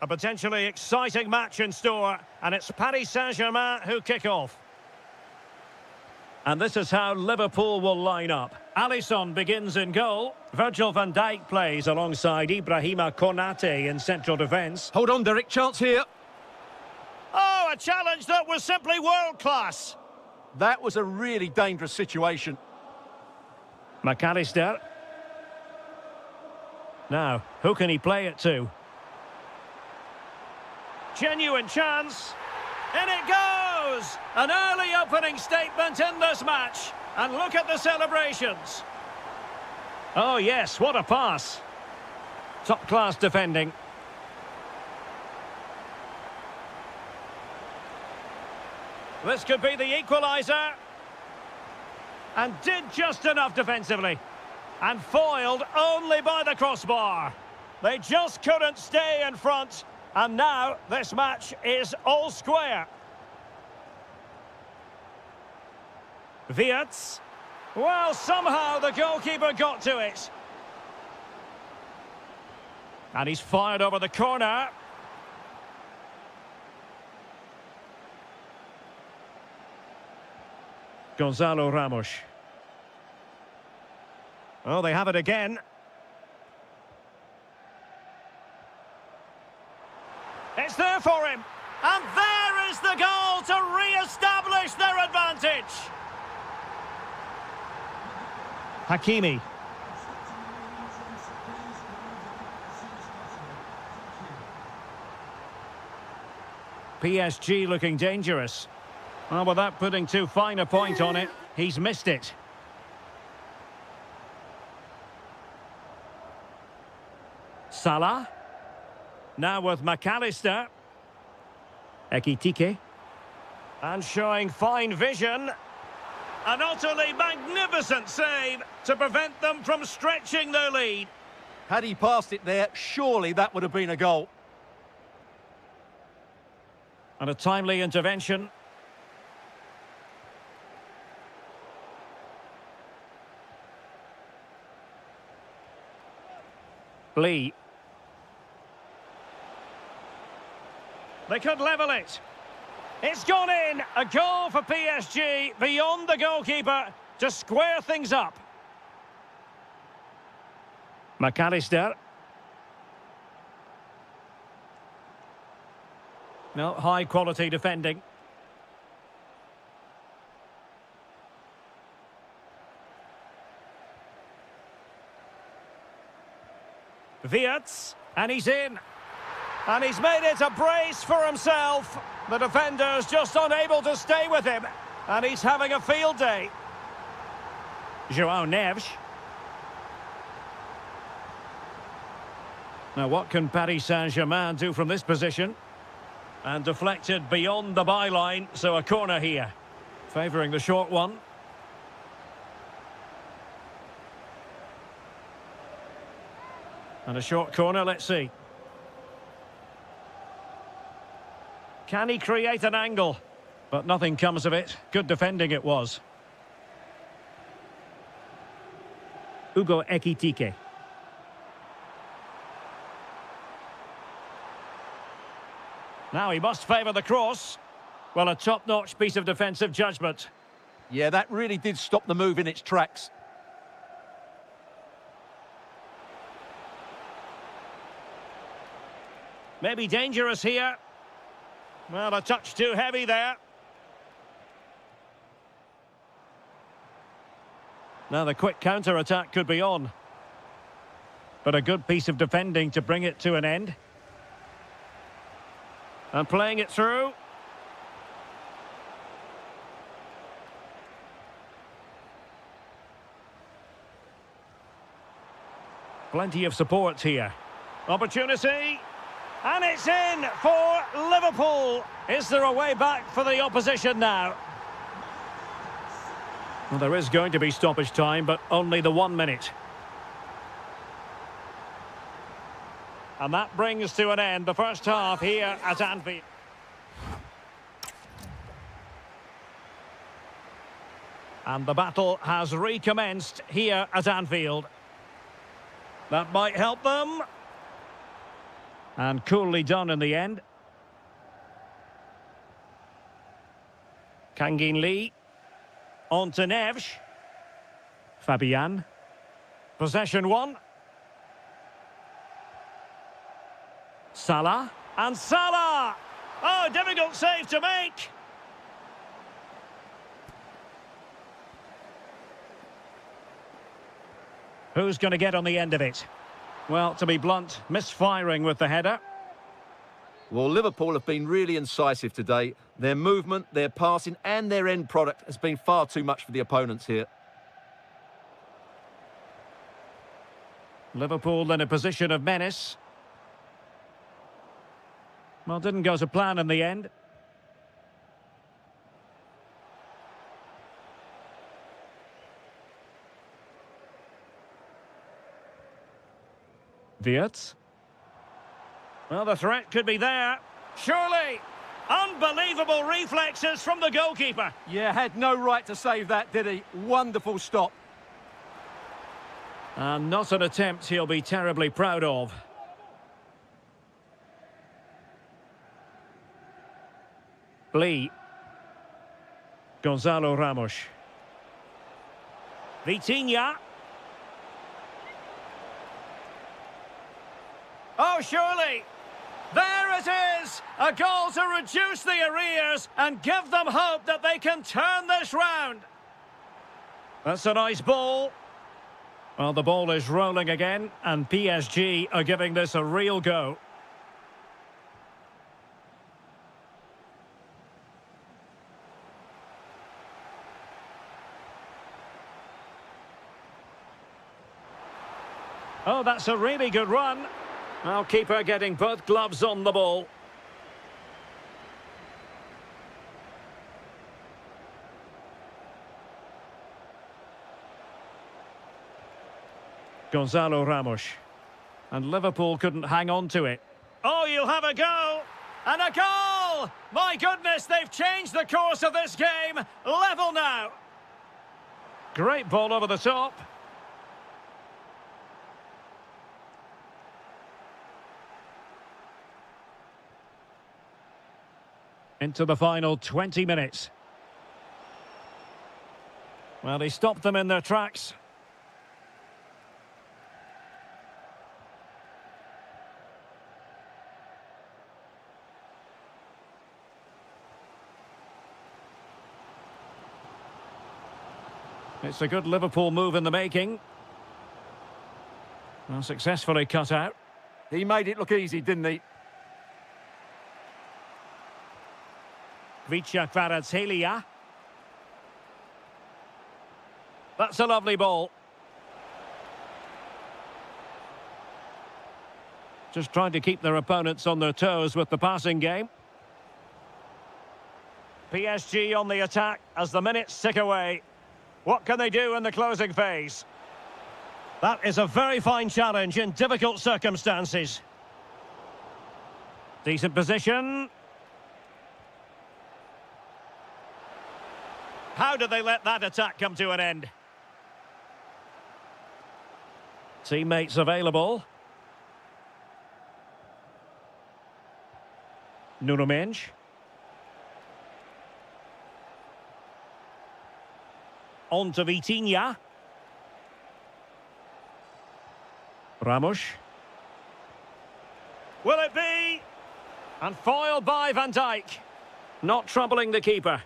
A potentially exciting match in store, and it's Paris Saint-Germain who kick off. And this is how Liverpool will line up. Alisson begins in goal. Virgil van Dijk plays alongside Ibrahima Konate in central defence. Hold on, Derek, chance here. Oh, a challenge that was simply world-class. That was a really dangerous situation. McAllister. Now, who can he play it to? Genuine chance. In it goes! An early opening statement in this match. And look at the celebrations. Oh, yes, what a pass. Top-class defending. This could be the equaliser. And did just enough defensively. And foiled only by the crossbar. They just couldn't stay in front. And now this match is all square. Wirtz. Well, somehow the goalkeeper got to it. And he's fired over the corner. Gonzalo Ramos. Oh, they have it again. It's there for him. And there is the goal to re-establish their advantage. Hakimi. PSG looking dangerous. Well, without putting too fine a point on it, he's missed it. Salah. Now with McAllister. Ekitike. And showing fine vision. An utterly magnificent save to prevent them from stretching their lead. Had he passed it there, surely that would have been a goal. And a timely intervention. Lee. They could level it. It's gone in. A goal for PSG beyond the goalkeeper to square things up. McAllister. No, high quality defending. Wirtz, and he's in. And he's made it a brace for himself. The defender's just unable to stay with him. And he's having a field day. João Neves. Now what can Paris Saint-Germain do from this position? And deflected beyond the byline, so a corner here. Favouring the short one. And a short corner, let's see. Can he create an angle? But nothing comes of it. Good defending it was. Hugo Ekitike. Now he must favour the cross. Well, a top-notch piece of defensive judgment. Yeah, that really did stop the move in its tracks. Maybe dangerous here. Well, a touch too heavy there. Now the quick counter-attack could be on. But a good piece of defending to bring it to an end. And playing it through. Plenty of support here. Opportunity. And it's in for Liverpool. Is there a way back for the opposition now? Well, there is going to be stoppage time, but only the 1 minute. And that brings to an end the first half here at Anfield. And the battle has recommenced here at Anfield. That might help them. And coolly done in the end. Kangin Lee. On to Nevsh. Fabian. Possession one. Salah. And Salah! Oh, difficult save to make. Who's going to get on the end of it? Well, to be blunt, misfiring with the header. Well, Liverpool have been really incisive today. Their movement, their passing and their end product has been far too much for the opponents here. Liverpool in a position of menace. Well, didn't go to plan in the end. Wirtz. Well, the threat could be there. Surely! Unbelievable reflexes from the goalkeeper. Yeah, had no right to save that, did he? Wonderful stop. And not an attempt he'll be terribly proud of. Lee. Gonzalo Ramos. Vitinha. Oh, surely! There it is! A goal to reduce the arrears and give them hope that they can turn this round. That's a nice ball. Well, the ball is rolling again, and PSG are giving this a real go. Oh, that's a really good run. Well, keeper getting both gloves on the ball. Gonzalo Ramos. And Liverpool couldn't hang on to it. Oh, you'll have a go! And a goal! My goodness, they've changed the course of this game. Level now. Great ball over the top. Into the final 20 minutes. Well, he stopped them in their tracks. It's a good Liverpool move in the making. Well, successfully cut out. He made it look easy, didn't he? Vicha Kvaratskhelia. That's a lovely ball. Just trying to keep their opponents on their toes with the passing game. PSG on the attack as the minutes tick away. What can they do in the closing phase? That is a very fine challenge in difficult circumstances. Decent position. How did they let that attack come to an end? Teammates available. Nuno Mendes. On to Vitinha. Ramos. Will it be? And foiled by Van Dijk. Not troubling the keeper.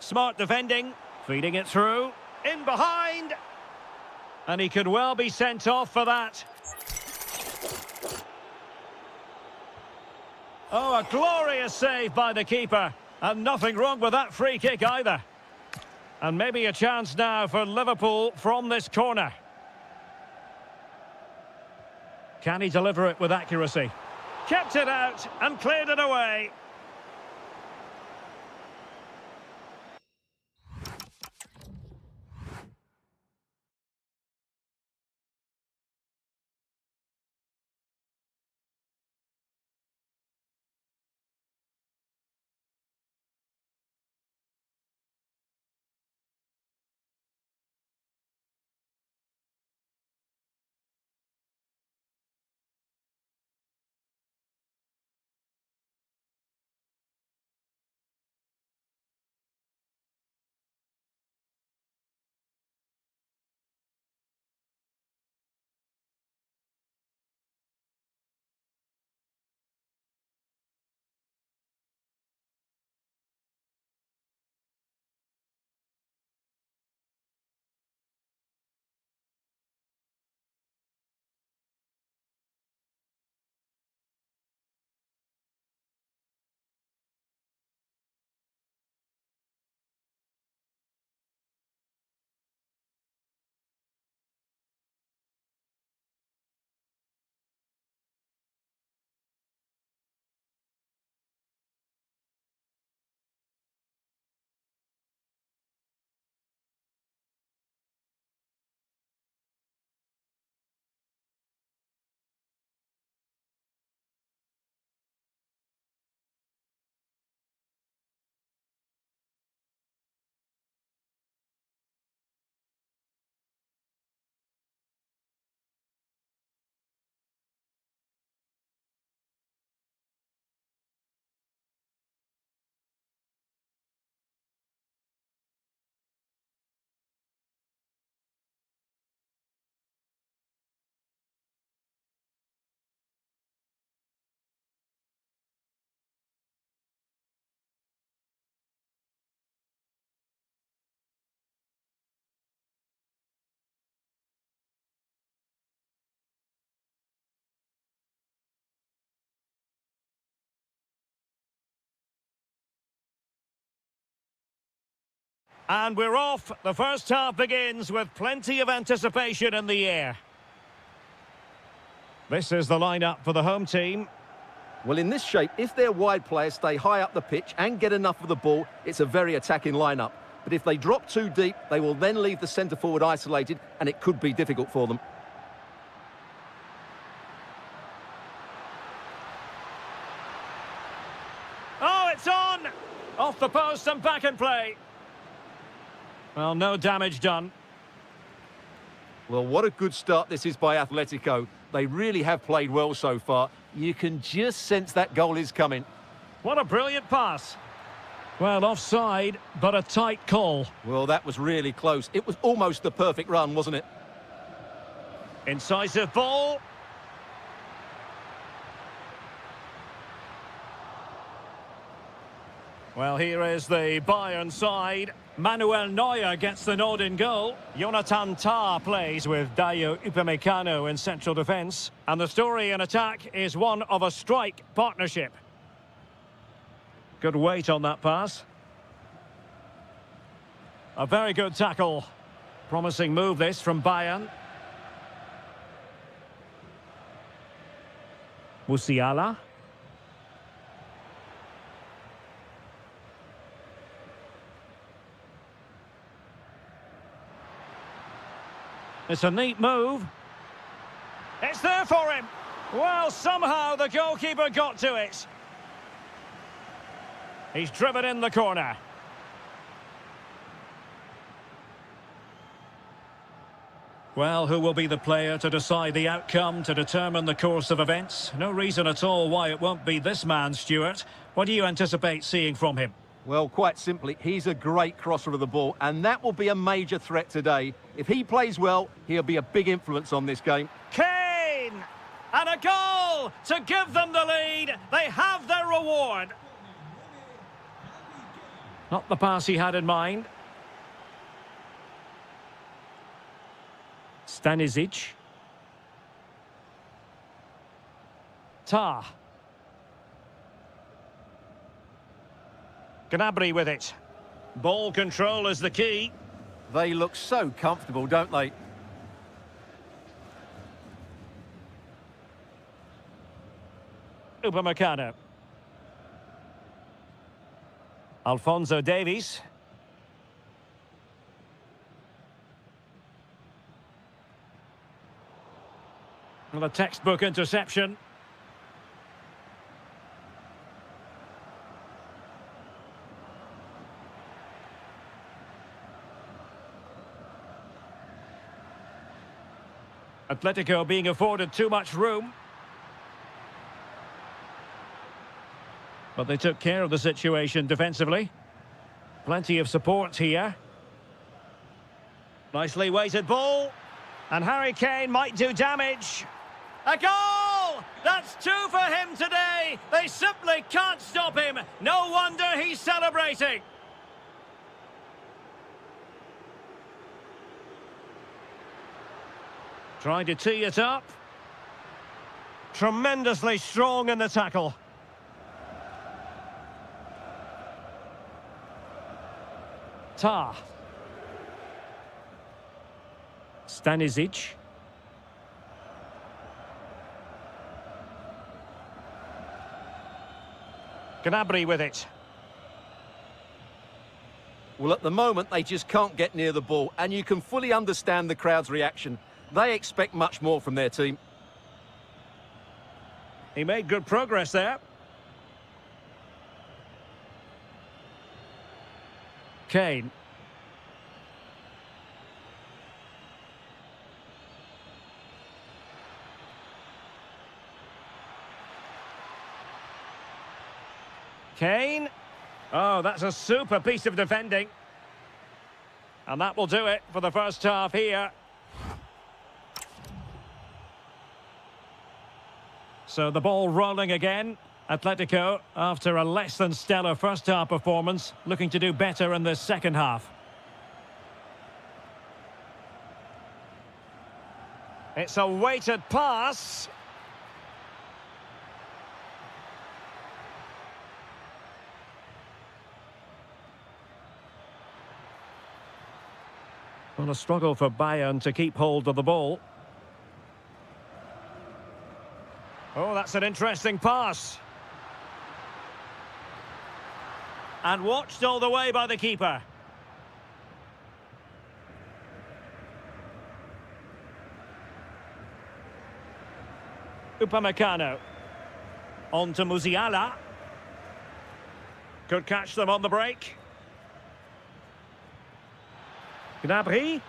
Smart defending, feeding it through, in behind, and he could well be sent off for that. Oh, a glorious save by the keeper, and nothing wrong with that free kick either. And maybe a chance now for Liverpool from this corner. Can he deliver it with accuracy? Kept it out and cleared it away. And we're off. The first half begins with plenty of anticipation in the air. This is the lineup for the home team. Well, in this shape, if their wide players stay high up the pitch and get enough of the ball, it's a very attacking lineup. But if they drop too deep, they will then leave the centre-forward isolated, and it could be difficult for them. Oh, it's on! Off the post and back in play. Well, no damage done. Well, what a good start this is by Atletico. They really have played well so far. You can just sense that goal is coming. What a brilliant pass. Well, offside, but a tight call. Well, that was really close. It was almost the perfect run, wasn't it? Incisive ball. Well, here is the Bayern side. Manuel Neuer gets the nod in goal. Jonathan Tah plays with Dayo Upamecano in central defence. And the story in attack is one of a strike partnership. Good weight on that pass. A very good tackle. Promising move this from Bayern. Musiala. It's a neat move. It's there for him. Well, somehow the goalkeeper got to it. He's driven in the corner. Well, who will be the player to decide the outcome, to determine the course of events? No reason at all why it won't be this man, Stuart. What do you anticipate seeing from him? Well, quite simply, he's a great crosser of the ball, and that will be a major threat today. If he plays well, he'll be a big influence on this game. Kane! And a goal to give them the lead. They have their reward. Not the pass he had in mind. Stanisic. Tah. Gnabry with it. Ball control is the key. They look so comfortable, don't they? Upamecano. Alphonso Davies. Well, a textbook interception. Atletico being afforded too much room. But they took care of the situation defensively. Plenty of support here. Nicely weighted ball. And Harry Kane might do damage. A goal! That's two for him today. They simply can't stop him. No wonder he's celebrating. Trying to tee it up. Tremendously strong in the tackle. Tah. Stanisic. Gnabry with it. Well, at the moment, they just can't get near the ball, and you can fully understand the crowd's reaction. They expect much more from their team. He made good progress there. Kane. Kane. Oh, that's a super piece of defending. And that will do it for the first half here. So the ball rolling again. Atletico, after a less than stellar first half performance, looking to do better in the second half. It's a weighted pass. Well, a struggle for Bayern to keep hold of the ball. Oh, that's an interesting pass. And watched all the way by the keeper. Upamecano. On to Musiala. Could catch them on the break. Gnabry.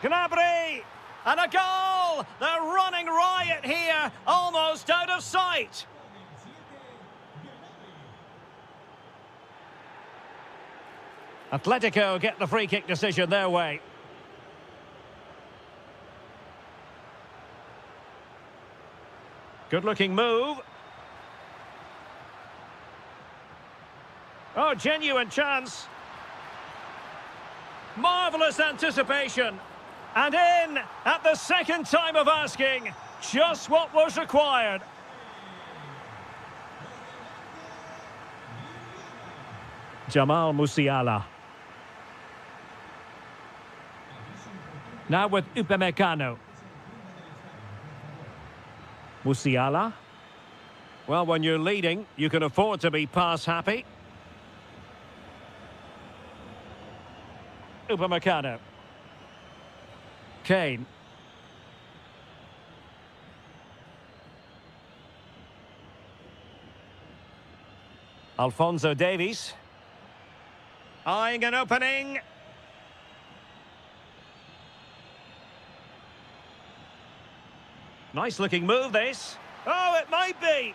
Gnabry! And a goal! They're running riot here, almost out of sight. Atletico get the free kick decision their way. Good-looking move. Oh, genuine chance. Marvellous anticipation. And in at the second time of asking. Just what was required. Jamal Musiala. Now with Upamecano. Musiala. Well, when you're leading, you can afford to be pass happy. Upamecano. Kane. Alphonso Davies. Eyeing an opening. Nice looking move, this. Oh, it might be.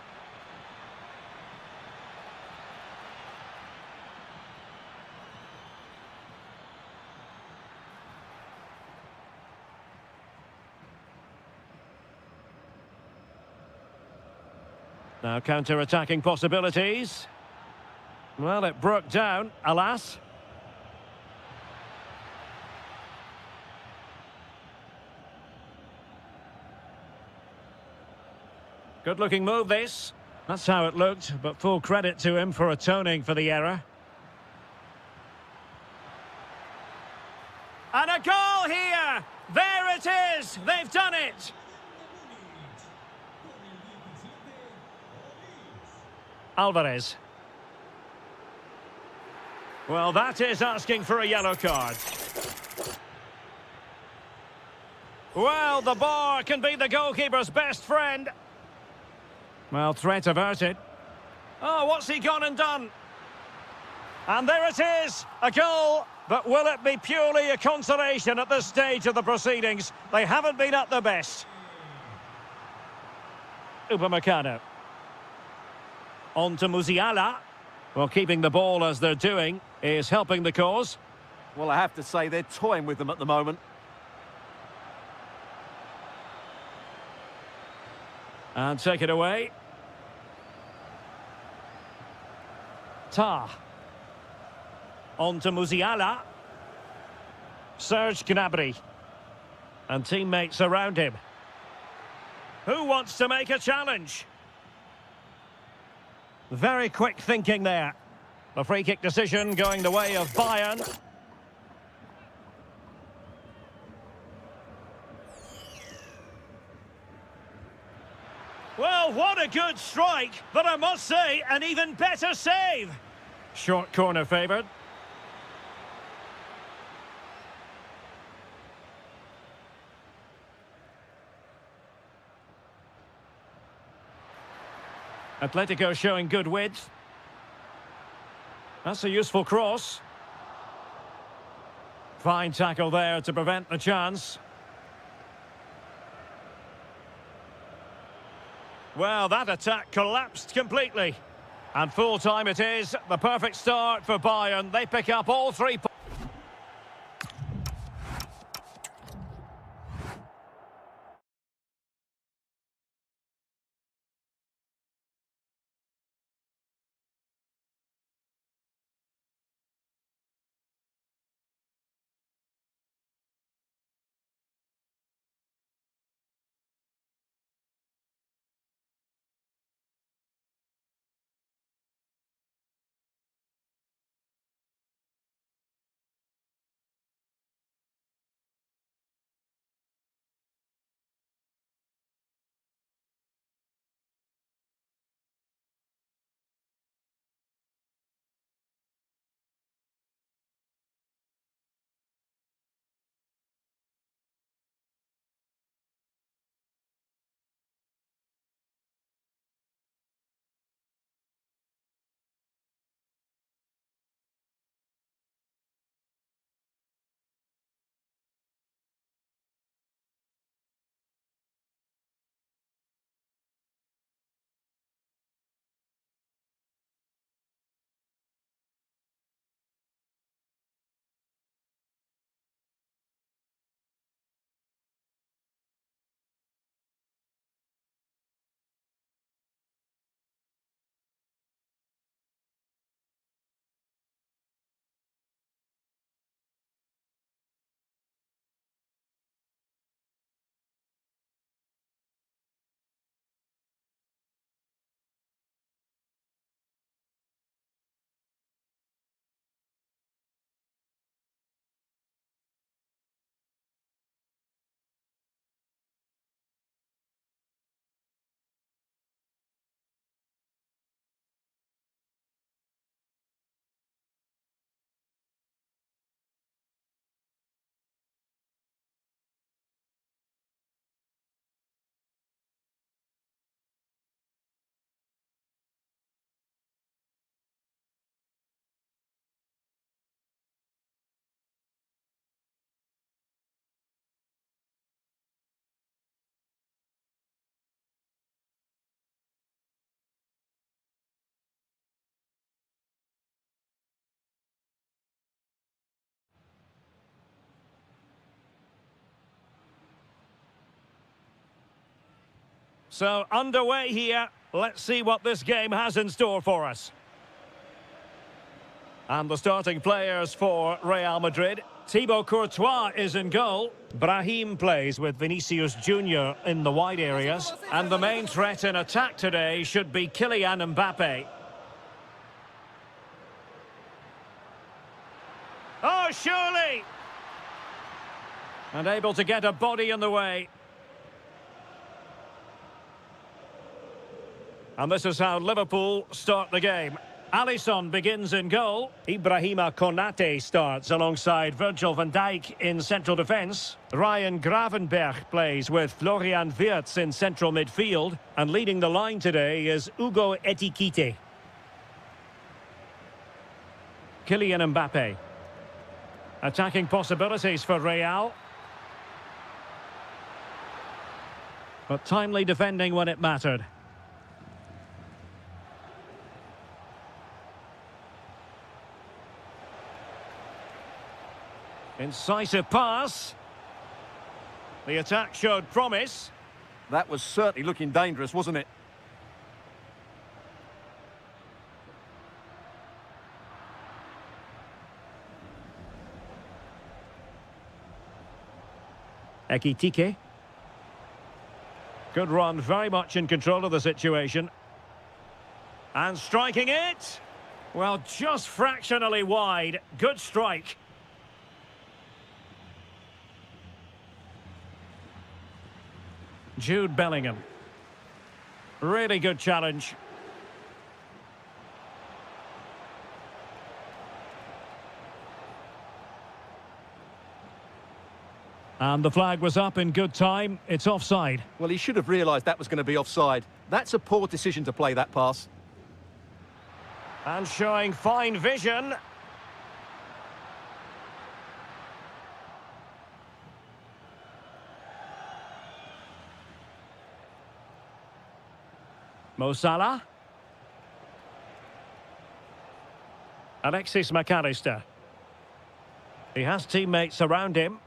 Now counter-attacking possibilities. Well, it broke down, alas. Good-looking move, this. That's how it looked, but full credit to him for atoning for the error. And a goal here! There it is! They've done it! Alvarez. Well, that is asking for a yellow card. Well, the bar can be the goalkeeper's best friend. Well, threat averted. Oh, what's he gone and done? And there it is, a goal. But will it be purely a consolation at this stage of the proceedings? They haven't been at their best. Upamecano. On to Musiala. Well, keeping the ball as they're doing is helping the cause. Well, I have to say they're toying with them at the moment. And take it away. Ta. On to Musiala. Serge Gnabry. And teammates around him. Who wants to make a challenge? Very quick thinking there. The free kick decision going the way of Bayern. Well, what a good strike, but I must say, an even better save. Short corner favoured. Atletico showing good width. That's a useful cross. Fine tackle there to prevent the chance. Well, that attack collapsed completely. And full time it is. The perfect start for Bayern. They pick up all 3 points. So, underway here. Let's see what this game has in store for us. And the starting players for Real Madrid. Thibaut Courtois is in goal. Brahim plays with Vinicius Junior in the wide areas. And the main threat in attack today should be Kylian Mbappe. Oh, surely! And able to get a body in the way. And this is how Liverpool start the game. Alisson begins in goal. Ibrahima Konate starts alongside Virgil van Dijk in central defence. Ryan Gravenberch plays with Florian Wirtz in central midfield. And leading the line today is Hugo Ekitike. Kylian Mbappe. Attacking possibilities for Real. But timely defending when it mattered. Incisive pass. The attack showed promise. That was certainly looking dangerous, wasn't it? Ekitike. Good run, very much in control of the situation. And striking it. Well, just fractionally wide. Good strike. Jude Bellingham. Really good challenge. And the flag was up in good time. It's offside. Well, he should have realised that was going to be offside. That's a poor decision to play that pass. And showing fine vision. Mo Salah. Alexis McAllister. He has teammates around him.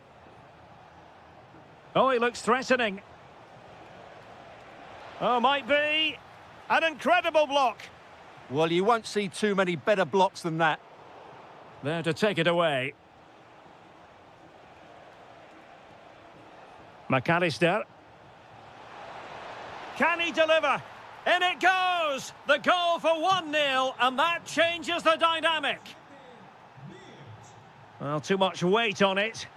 Oh, he looks threatening. Oh, might be. An incredible block. Well, you won't see too many better blocks than that. There to take it away. McAllister. Can he deliver? In it goes! The goal for 1-0, and that changes the dynamic. Well, too much weight on it.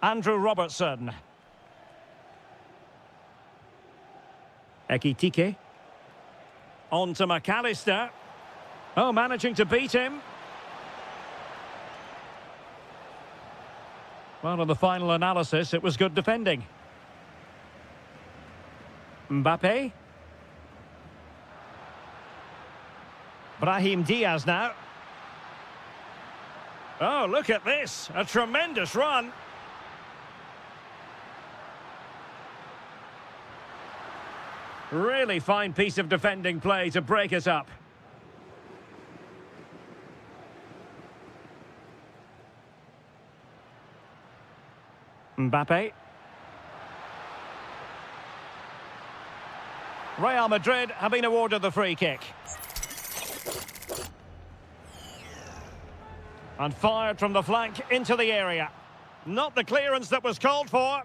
Andrew Robertson. Ekitike. On to McAllister. Oh, managing to beat him. Well, in the final analysis, it was good defending. Mbappe. Brahim Diaz now. Oh, look at this. A tremendous run. Really fine piece of defending play to break us up. Mbappe. Real Madrid have been awarded the free kick. And fired from the flank into the area. Not the clearance that was called for.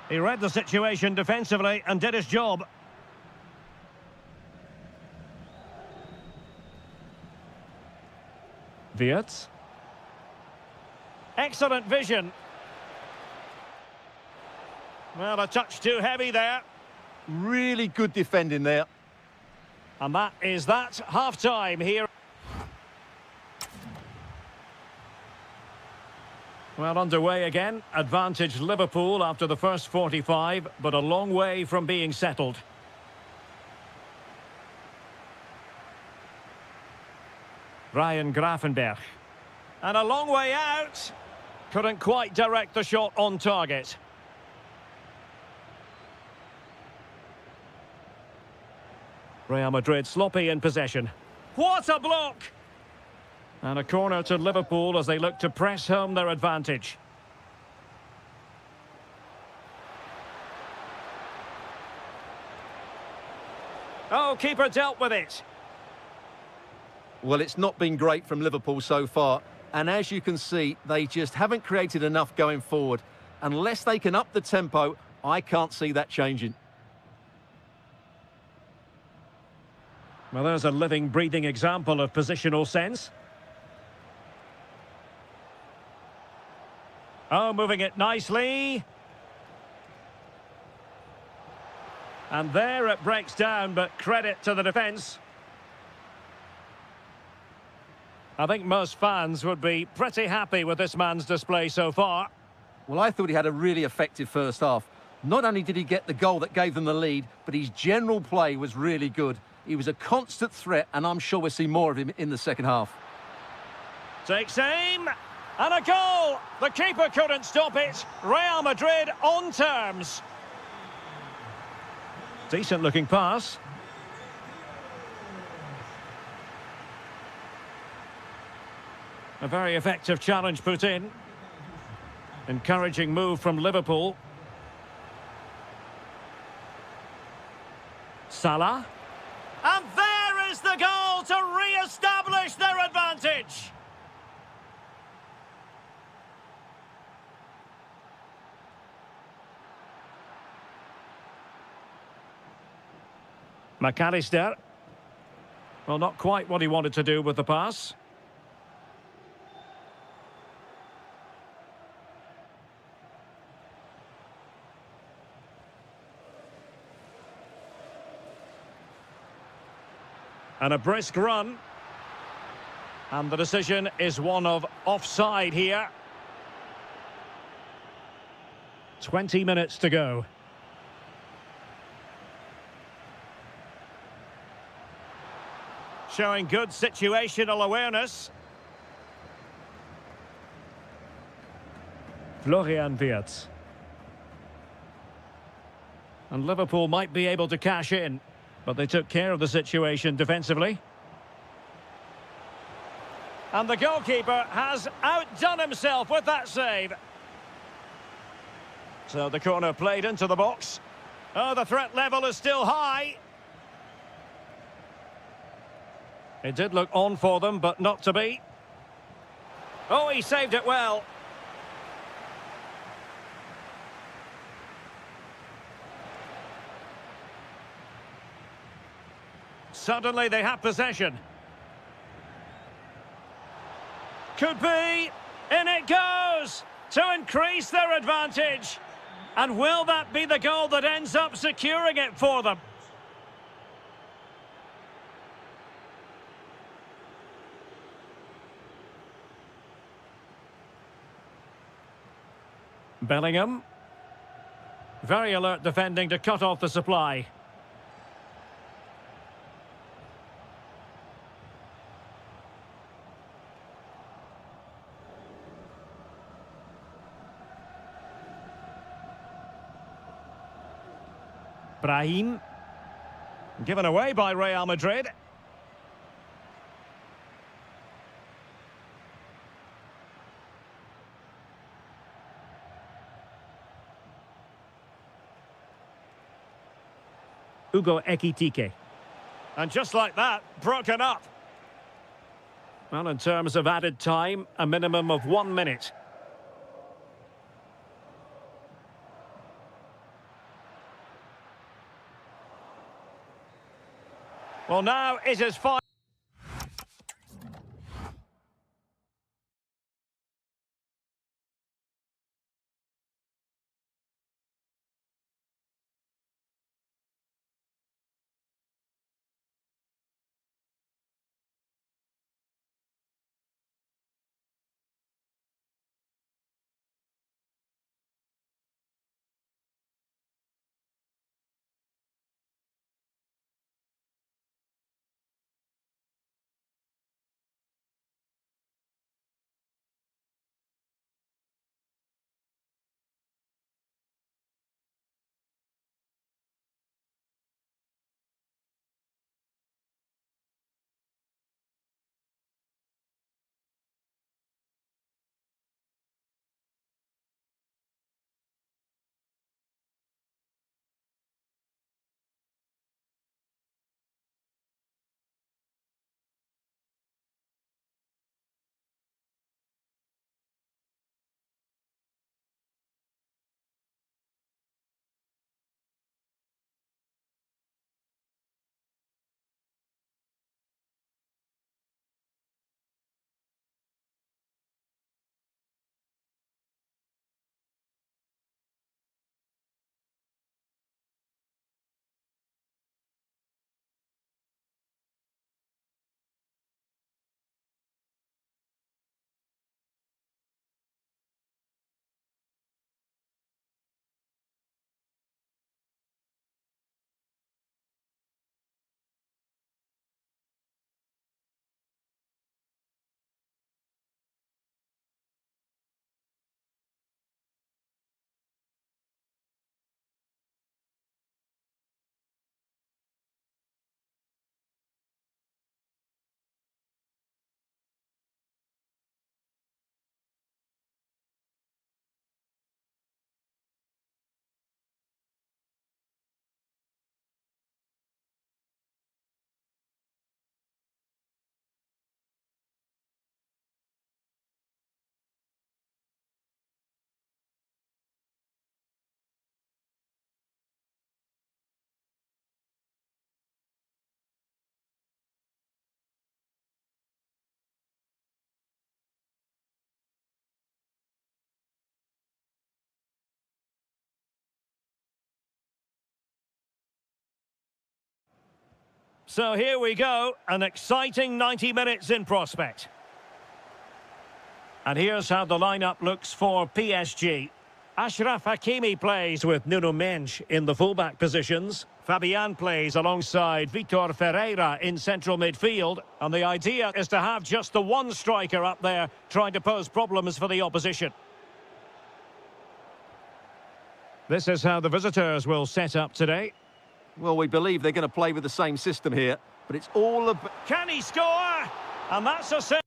He read the situation defensively and did his job. Wirtz. Excellent vision. Well, a touch too heavy there. Really good defending there. And that is that. Half-time here. Well, underway again. Advantage Liverpool after the first 45, but a long way from being settled. Ryan Gravenberch. And a long way out. Couldn't quite direct the shot on target. Real Madrid sloppy in possession. What a block! And a corner to Liverpool as they look to press home their advantage. Oh, keeper dealt with it. Well, it's not been great from Liverpool so far. And as you can see, they just haven't created enough going forward. Unless they can up the tempo, I can't see that changing. Well, there's a living, breathing example of positional sense. Oh, moving it nicely. And there it breaks down, but credit to the defence. I think most fans would be pretty happy with this man's display so far. Well, I thought he had a really effective first half. Not only did he get the goal that gave them the lead, but his general play was really good. He was a constant threat, and I'm sure we'll see more of him in the second half. Takes aim, and a goal! The keeper couldn't stop it. Real Madrid on terms. Decent looking pass. A very effective challenge put in. Encouraging move from Liverpool. Salah. And there is the goal to re-establish their advantage. McAllister. Well, not quite what he wanted to do with the pass. And a brisk run. And the decision is one of offside here. 20 minutes to go. Showing good situational awareness. Florian Wirtz. And Liverpool might be able to cash in. But they took care of the situation defensively. And the goalkeeper has outdone himself with that save. So the corner played into the box. Oh, the threat level is still high. It did look on for them, but not to be. Oh, he saved it well. Suddenly they have possession. Could be. In it goes to increase their advantage. And will that be the goal that ends up securing it for them? Bellingham. Very alert defending to cut off the supply. Brahim. Given away by Real Madrid. Hugo Ekitike. And just like that, broken up. Well, in terms of added time, a minimum of 1 minute. Well, now it is fine. So here we go, an exciting 90 minutes in prospect. And here's how the lineup looks for PSG. Achraf Hakimi plays with Nuno Mendes in the fullback positions. Fabian plays alongside Vitor Ferreira in central midfield. And the idea is to have just the one striker up there trying to pose problems for the opposition. This is how the visitors will set up today. Well, we believe they're going to play with the same system here, but it's all about... Can he score? And that's a save.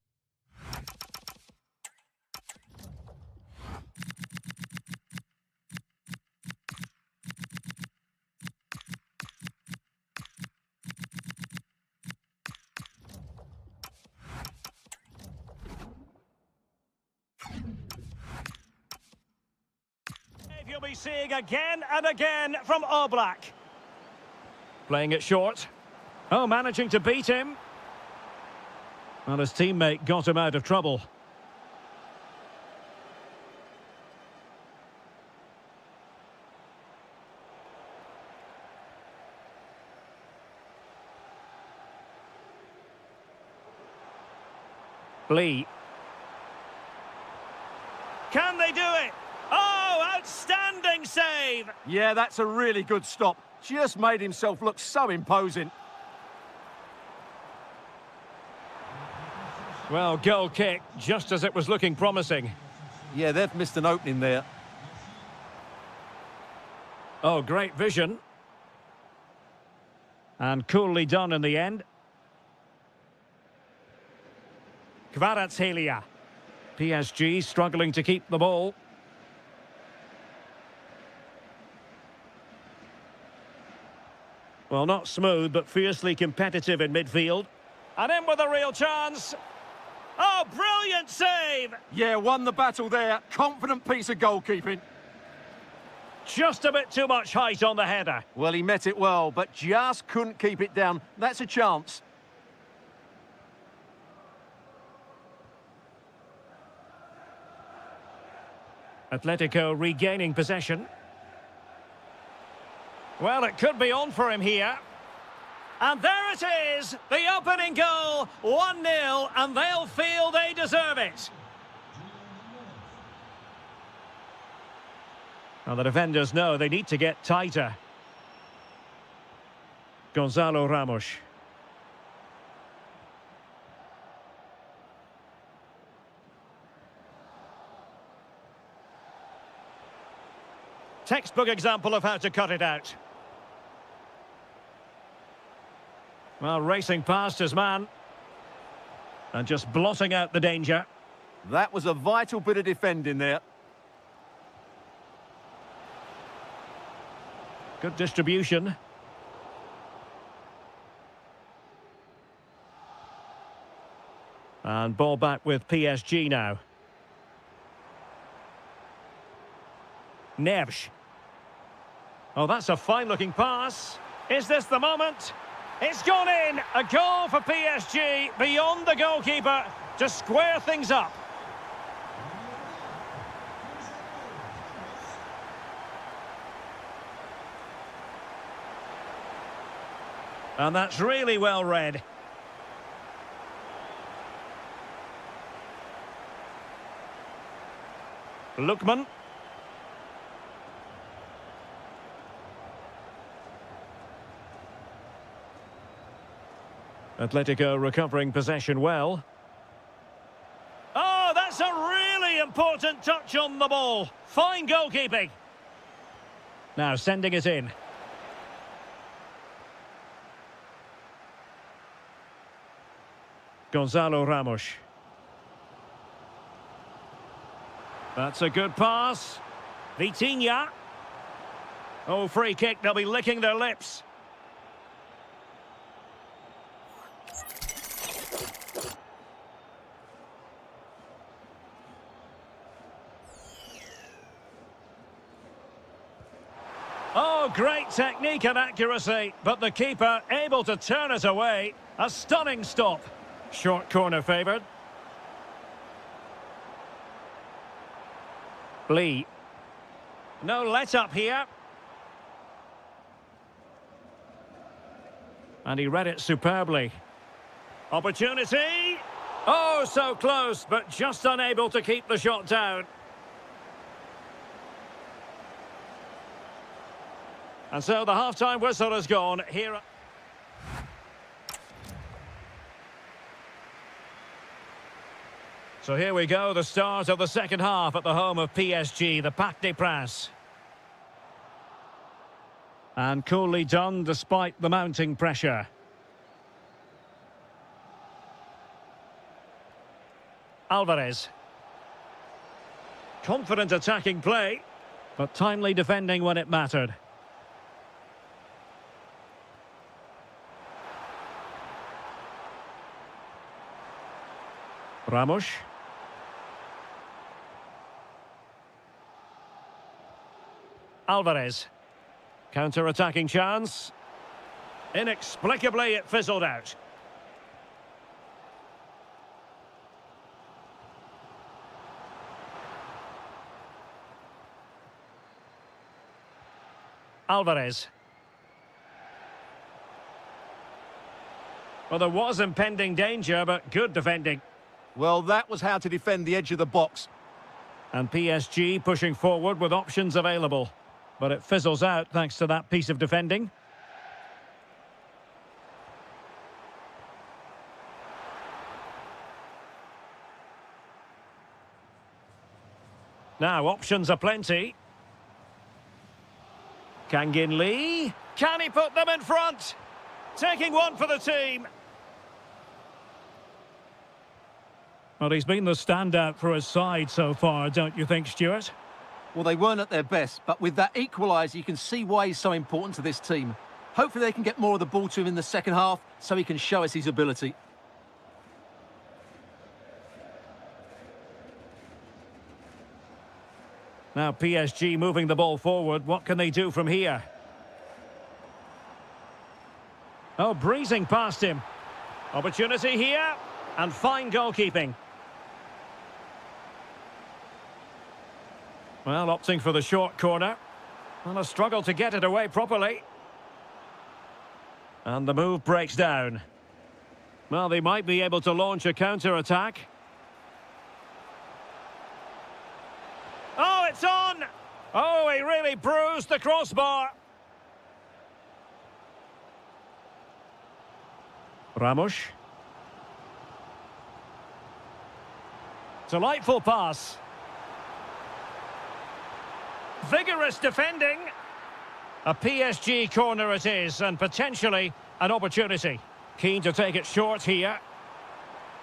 You'll be seeing again and again from Oblak. Playing it short. Oh, managing to beat him. Well, his teammate got him out of trouble. Lee. Can they do it? Oh, outstanding save! Yeah, that's a really good stop. Just made himself look so imposing. Well, goal kick, just as it was looking promising. Yeah, they've missed an opening there. Oh, great vision. And coolly done in the end. Kvaratskhelia. PSG struggling to keep the ball. Well, not smooth, but fiercely competitive in midfield. And in with a real chance. Oh, brilliant save! Yeah, won the battle there. Confident piece of goalkeeping. Just a bit too much height on the header. Well, he met it well, but just couldn't keep it down. That's a chance. Atletico regaining possession. Well, it could be on for him here. And there it is, the opening goal, 1-0, and they'll feel they deserve it. Well, the defenders know they need to get tighter. Gonzalo Ramos. Textbook example of how to cut it out. Well, racing past his man. And just blotting out the danger. That was a vital bit of defending there. Good distribution. And ball back with PSG now. Neves. Oh, that's a fine-looking pass. Is this the moment? It's gone in. A goal for PSG beyond the goalkeeper to square things up. And that's really well read. Lookman. Atletico recovering possession well. Oh, that's a really important touch on the ball. Fine goalkeeping. Now sending it in. Gonzalo Ramos. That's a good pass. Vitinha. Oh, free kick. They'll be licking their lips. Oh, great technique and accuracy, but the keeper able to turn it away. A stunning stop. Short corner favoured. Lee. No let-up here. And he read it superbly. Opportunity! Oh, so close, but just unable to keep the shot down. And so the half-time whistle has gone. Here. So here we go, the start of the second half at the home of PSG, the Parc des Princes. And coolly done despite the mounting pressure. Alvarez. Confident attacking play, but timely defending when it mattered. Ramos. Alvarez. Counter-attacking chance. Inexplicably, it fizzled out. Alvarez. Well, there was impending danger, but good defending. Well, that was how to defend the edge of the box. And PSG pushing forward with options available. But it fizzles out thanks to that piece of defending. Now, options are plenty. Kangin Lee. Can he put them in front? Taking one for the team. Well, he's been the standout for his side so far, don't you think, Stuart? Well, they weren't at their best, but with that equaliser, you can see why he's so important to this team. Hopefully they can get more of the ball to him in the second half so he can show us his ability. Now PSG moving the ball forward. What can they do from here? Oh, breezing past him. Opportunity here. And fine goalkeeping. Well, opting for the short corner. Well, a struggle to get it away properly. And the move breaks down. Well, they might be able to launch a counter-attack. Oh, it's on! Oh, he really bruised the crossbar. Ramos. Delightful pass. Vigorous defending. A PSG corner it is, and potentially an opportunity. Keen to take it short here.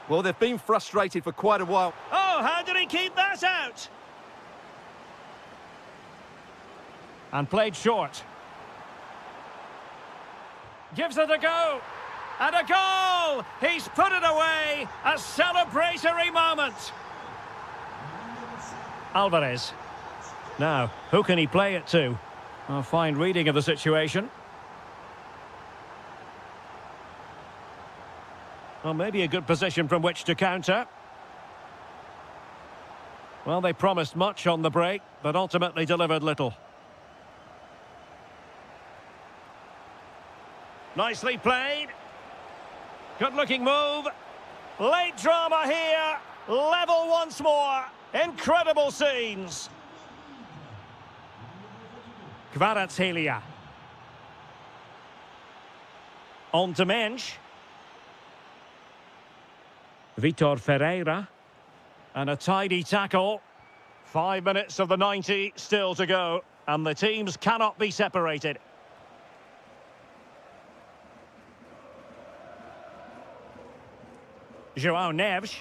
Well, they've been frustrated for quite a while. Oh, how did he keep that out? And played short. Gives it a go. And a goal! He's put it away. A celebratory moment. Alvarez. Now, who can he play it to? A fine reading of the situation. Well, maybe a good position from which to counter. Well, they promised much on the break, but ultimately delivered little. Nicely played. Good-looking move. Late drama here. Level once more. Incredible scenes. Kvaratskhelia. On to Mensch. Vitor Ferreira. And a tidy tackle. 5 minutes of the 90 still to go. And the teams cannot be separated. João Neves.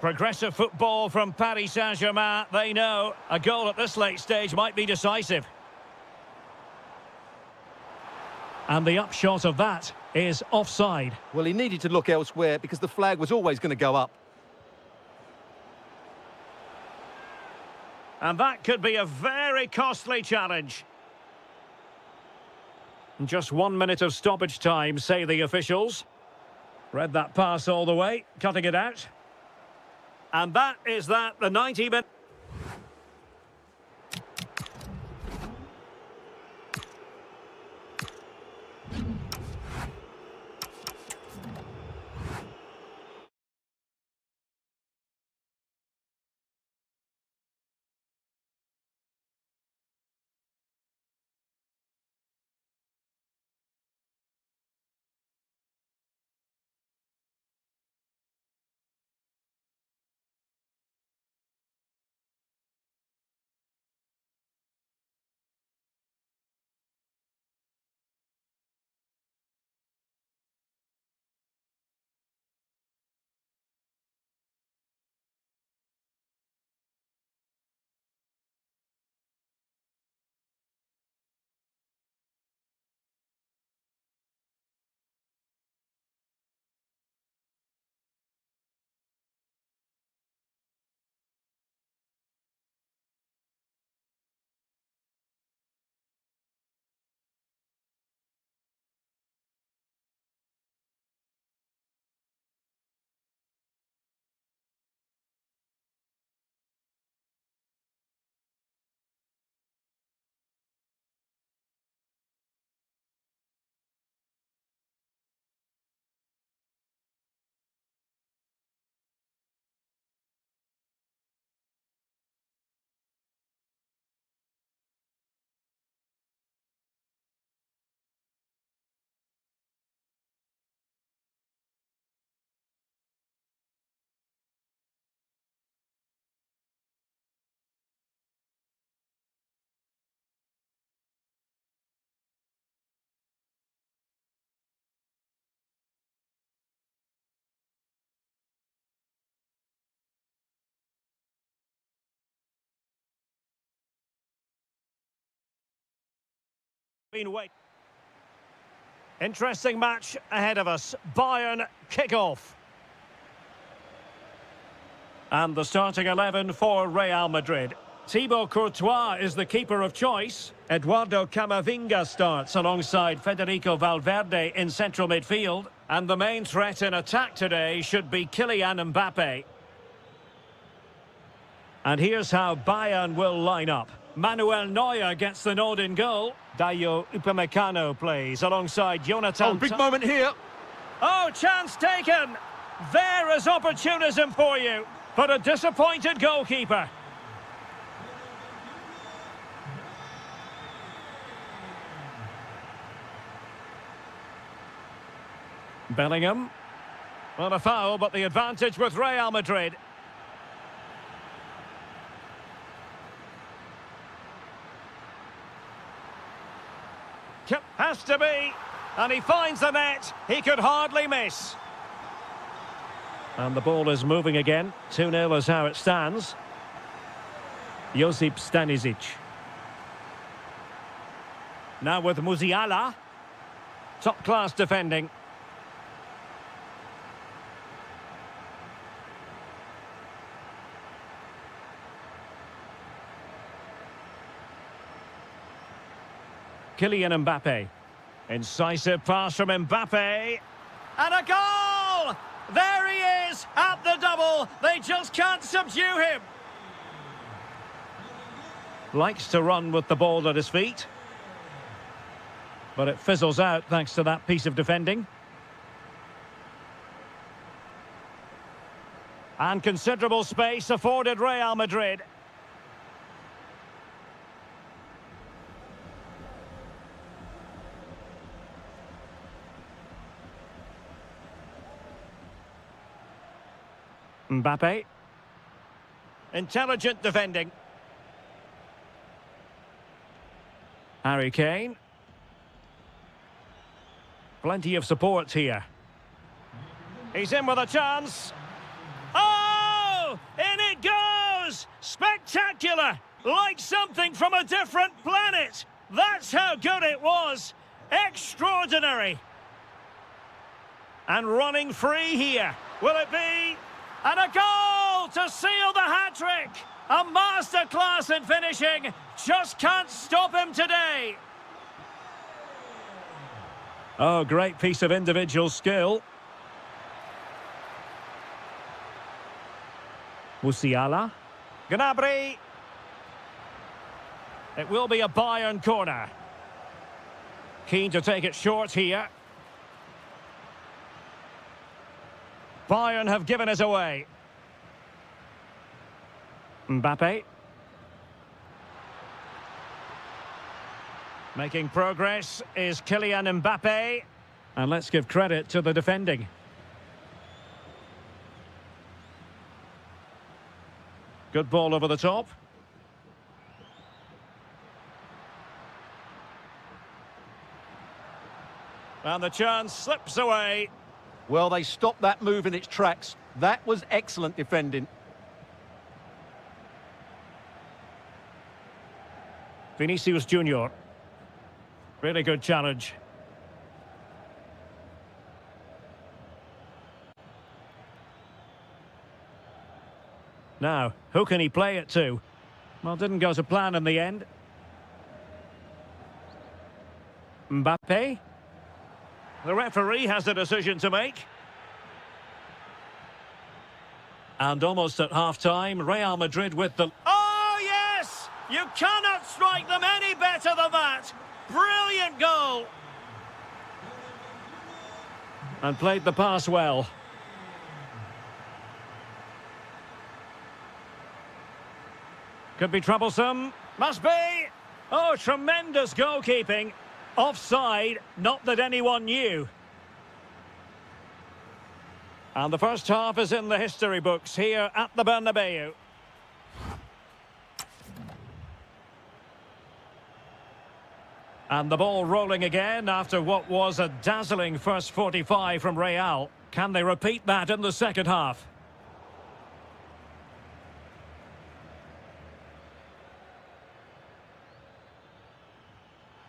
Progressive football from Paris Saint-Germain. They know a goal at this late stage might be decisive. And the upshot of that is offside. Well, he needed to look elsewhere because the flag was always going to go up. And that could be a very costly challenge. Just 1 minute of stoppage time, say the officials. Read that pass all the way, cutting it out. And that is that, the 90 minutes. Been wait. Interesting match ahead of us. Bayern kick-off. And the starting 11 for Real Madrid. Thibaut Courtois is the keeper of choice. Eduardo Camavinga starts alongside Federico Valverde in central midfield. And the main threat in attack today should be Kylian Mbappe. And here's how Bayern will line up. Manuel Neuer gets the nod in goal. Dayo Upamecano plays alongside Jonathan. Oh, big moment here. Oh, chance taken. There is opportunism for you. But a disappointed goalkeeper. Bellingham. Not a foul, but the advantage with Real Madrid. Has to be. And he finds the net. He could hardly miss. And the ball is moving again. 2-0 is how it stands. Josip Stanisic. Now with Musiala. Top-class defending. Kylian Mbappe. Incisive pass from Mbappe. And a goal! There he is at the double. They just can't subdue him. Likes to run with the ball at his feet. But it fizzles out thanks to that piece of defending. And considerable space afforded Real Madrid. Mbappe. Intelligent defending. Harry Kane. Plenty of support here. He's in with a chance. Oh! In it goes! Spectacular! Like something from a different planet. That's how good it was. Extraordinary. And running free here. Will it be? And a goal to seal the hat-trick! A masterclass in finishing. Just can't stop him today. Oh, great piece of individual skill. Musiala. Gnabry. It will be a Bayern corner. Keen to take it short here. Bayern have given us away. Mbappe. Making progress is Kylian Mbappe. And let's give credit to the defending. Good ball over the top. And the chance slips away. Well, they stopped that move in its tracks. That was excellent defending. Vinicius Junior. Really good challenge. Now, who can he play it to? Well, didn't go to plan in the end. Mbappe. The referee has a decision to make. And almost at half-time, Real Madrid with the... Oh, yes! You cannot strike them any better than that! Brilliant goal! And played the pass well. Could be troublesome. Must be! Oh, tremendous goalkeeping. Offside, not that anyone knew. And the first half is in the history books here at the Bernabeu. And the ball rolling again after what was a dazzling first 45 from Real. Can they repeat that in the second half?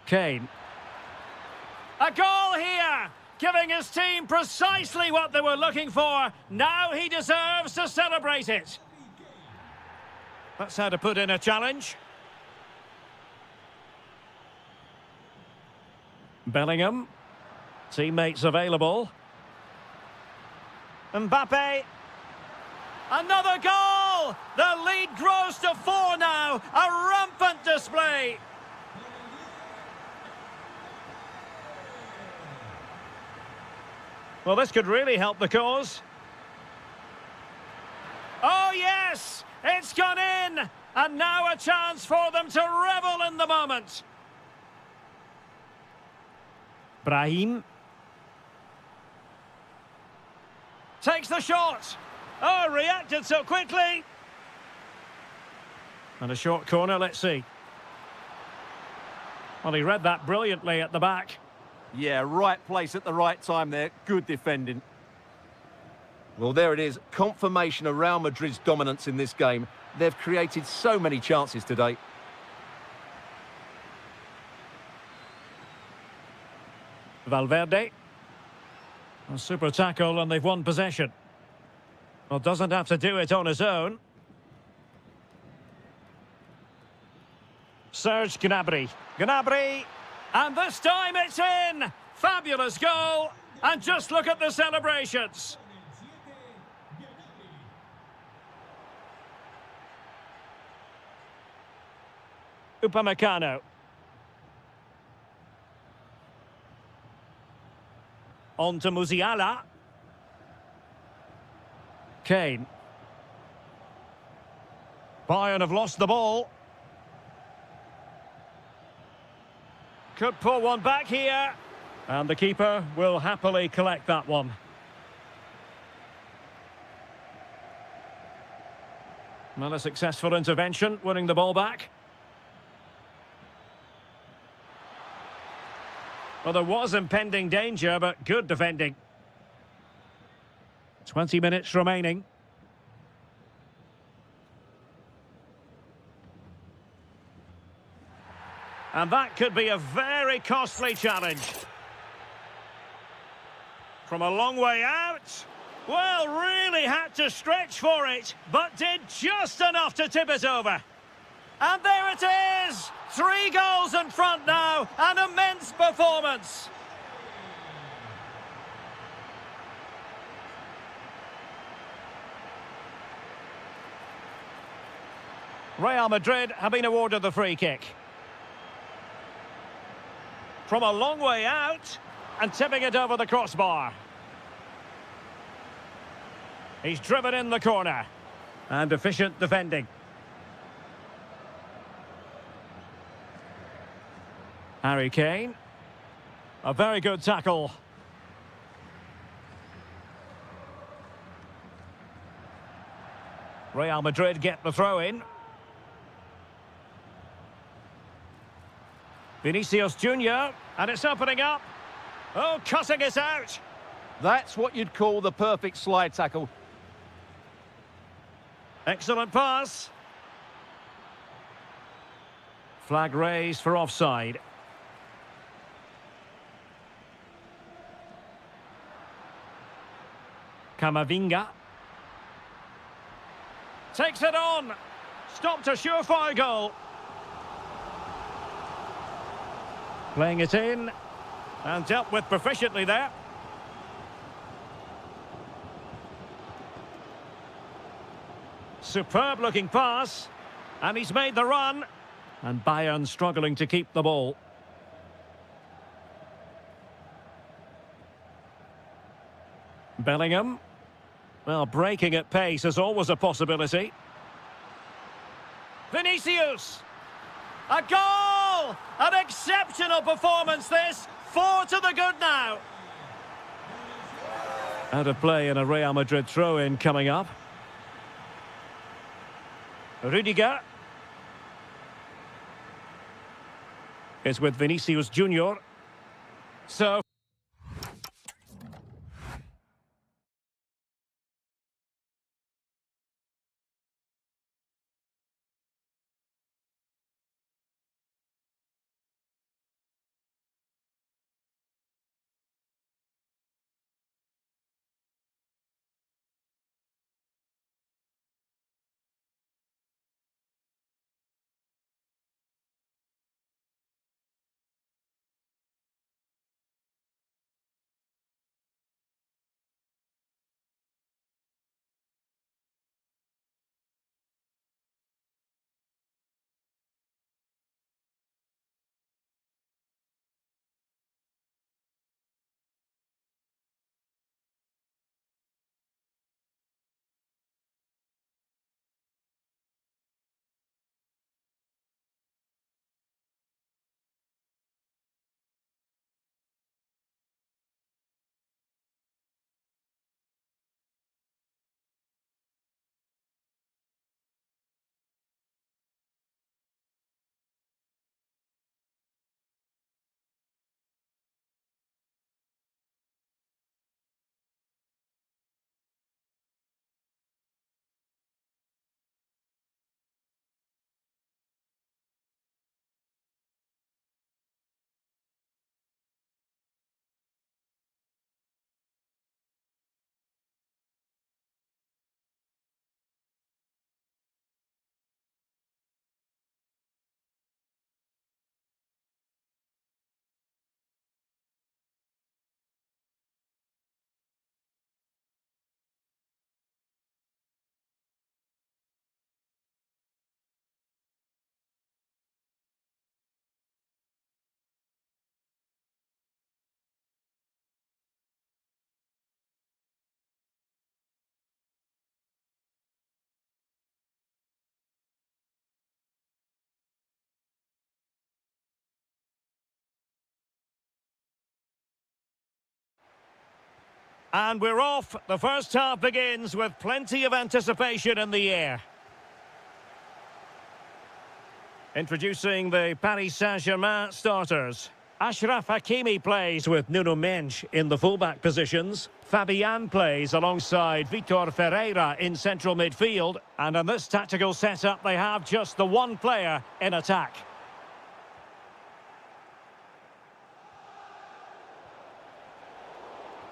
Kane. A goal here, giving his team precisely what they were looking for. Now he deserves to celebrate it. That's how to put in a challenge. Bellingham. Teammates available. Mbappe. Another goal! The lead grows to 4 now. A rampant display. Well, this could really help the cause. Oh, yes! It's gone in! And now a chance for them to revel in the moment. Brahim. Takes the shot. Oh, reacted so quickly. And a short corner, let's see. Well, he read that brilliantly at the back. Yeah, right place at the right time there. Good defending. Well, there it is. Confirmation of Real Madrid's dominance in this game. They've created so many chances today. Valverde. A super tackle and they've won possession. Well, doesn't have to do it on his own. Serge Gnabry. Gnabry. And this time it's in! Fabulous goal! And just look at the celebrations. Upamecano. On to Musiala. Kane. Bayern have lost the ball. Could pull one back here. And the keeper will happily collect that one. Well, a successful intervention, winning the ball back. Well, there was impending danger, but good defending. 20 minutes remaining. And that could be a very costly challenge. From a long way out. Well, really had to stretch for it, but did just enough to tip it over. And there it is! 3 goals in front now. An immense performance. Real Madrid have been awarded the free kick. From a long way out, and tipping it over the crossbar. He's driven in the corner. And efficient defending. Harry Kane. A very good tackle. Real Madrid get the throw in. Vinicius Junior, and it's opening up. Oh, cutting it out. That's what you'd call the perfect slide tackle. Excellent pass. Flag raised for offside. Camavinga. Takes it on. Stopped a surefire goal. Playing it in. And dealt with proficiently there. Superb looking pass. And he's made the run. And Bayern struggling to keep the ball. Bellingham. Well, breaking at pace is always a possibility. Vinicius! A goal! An exceptional performance this. 4 to the good now. Out of play and a Real Madrid throw-in coming up. Rudiger. Is with Vinicius Junior. So And we're off. The first half begins with plenty of anticipation in the air. Introducing the Paris Saint-Germain starters. Achraf Hakimi plays with Nuno Mendes in the fullback positions. Fabian plays alongside Vitor Ferreira in central midfield. And in this tactical setup, they have just the one player in attack.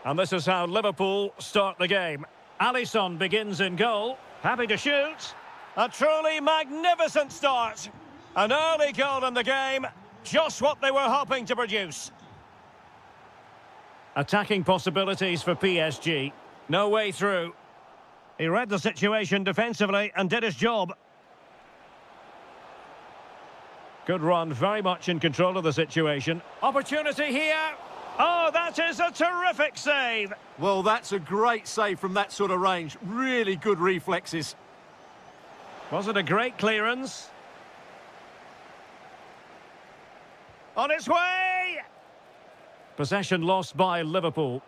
And this is how Liverpool start the game. Alisson begins in goal. Happy to shoot. A truly magnificent start. An early goal in the game. Just what they were hoping to produce. Attacking possibilities for PSG. No way through. He read the situation defensively and did his job. Good run, very much in control of the situation. Opportunity here. Oh, that is a terrific save. Well, that's a great save from that sort of range. Really good reflexes. Was it a great clearance? On its way! Possession lost by Liverpool.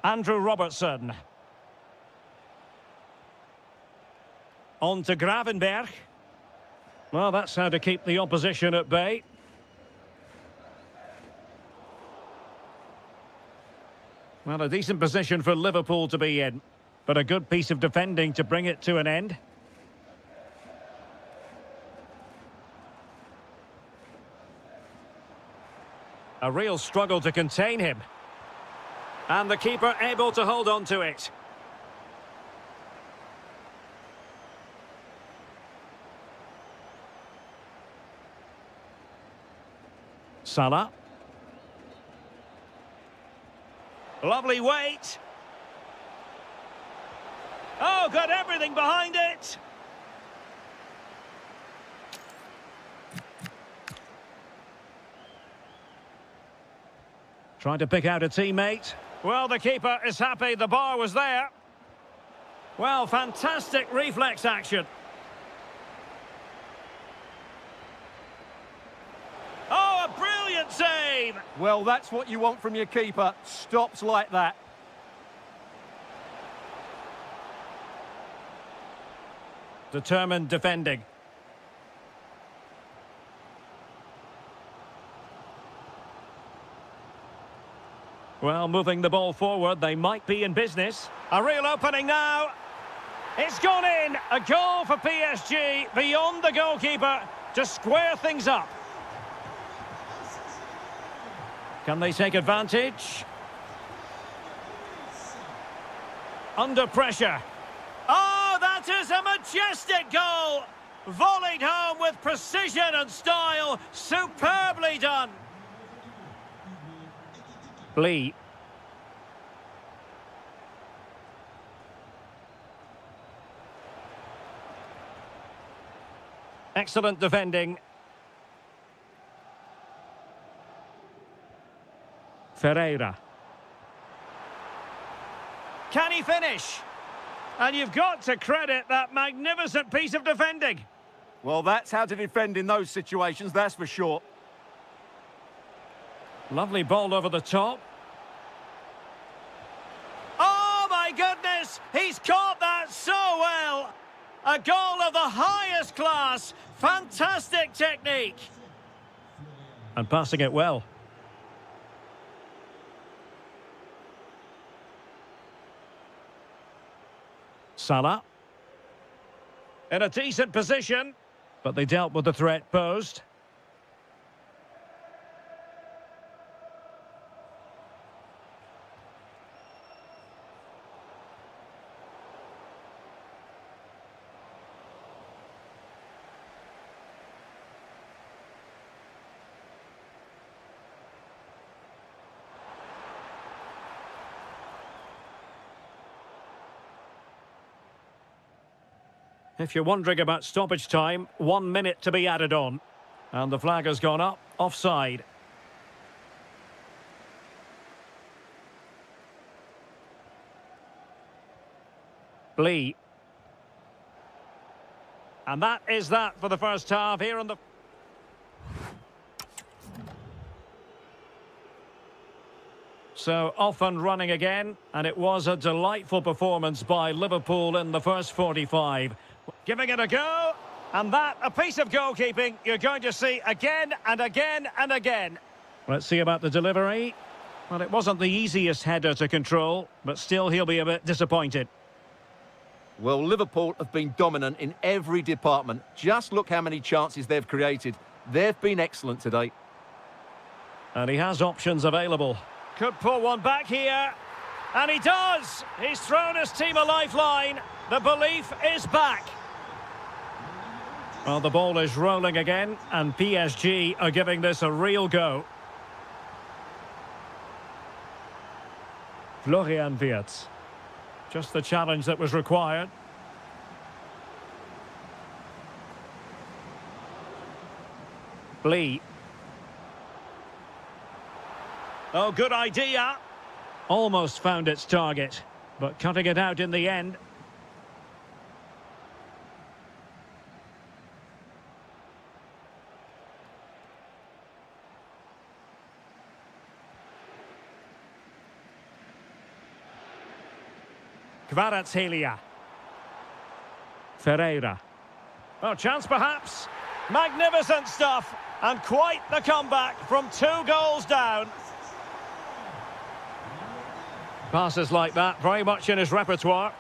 Andrew Robertson. On to Gravenberch. Well, that's how to keep the opposition at bay. Well, a decent position for Liverpool to be in, but a good piece of defending to bring it to an end. A real struggle to contain him. And the keeper able to hold on to it. Salah. Lovely weight. Oh, got everything behind it. Trying to pick out a teammate. Well, the keeper is happy the bar was there. Well, fantastic reflex action. Oh, a brilliant save! Well, that's what you want from your keeper. Stops like that. Determined defending. Well, moving the ball forward, they might be in business. A real opening now. It's gone in. A goal for PSG beyond the goalkeeper to square things up. Can they take advantage? Under pressure. Oh, that is a majestic goal! Volleyed home with precision and style. Superbly done. Lee. Excellent defending. Ferreira. Can he finish? And you've got to credit that magnificent piece of defending. Well, that's how to defend in those situations, that's for sure. Lovely ball over the top. Oh, my goodness! He's caught that so well! A goal of the highest class. Fantastic technique. And passing it well. Salah. In a decent position, but they dealt with the threat posed. If you're wondering about stoppage time, 1 minute to be added on. And the flag has gone up, offside. Lee. And that is that for the first half here on the... So off and running again, and it was a delightful performance by Liverpool in the first 45. Giving it a go, and that, a piece of goalkeeping you're going to see again and again and again. Let's see about the delivery. Well, it wasn't the easiest header to control, but still he'll be a bit disappointed. Well, Liverpool have been dominant in every department. Just look how many chances they've created. They've been excellent today. And he has options available. Could pull one back here. And he does! He's thrown his team a lifeline. The belief is back. Well, the ball is rolling again, and PSG are giving this a real go. Florian Wirtz. Just the challenge that was required. Lee. Oh, good idea. Almost found its target, but cutting it out in the end. Kvaratskhelia. Ferreira. Oh, chance perhaps. Magnificent stuff. And quite the comeback from 2 goals down. Passes like that, very much in his repertoire.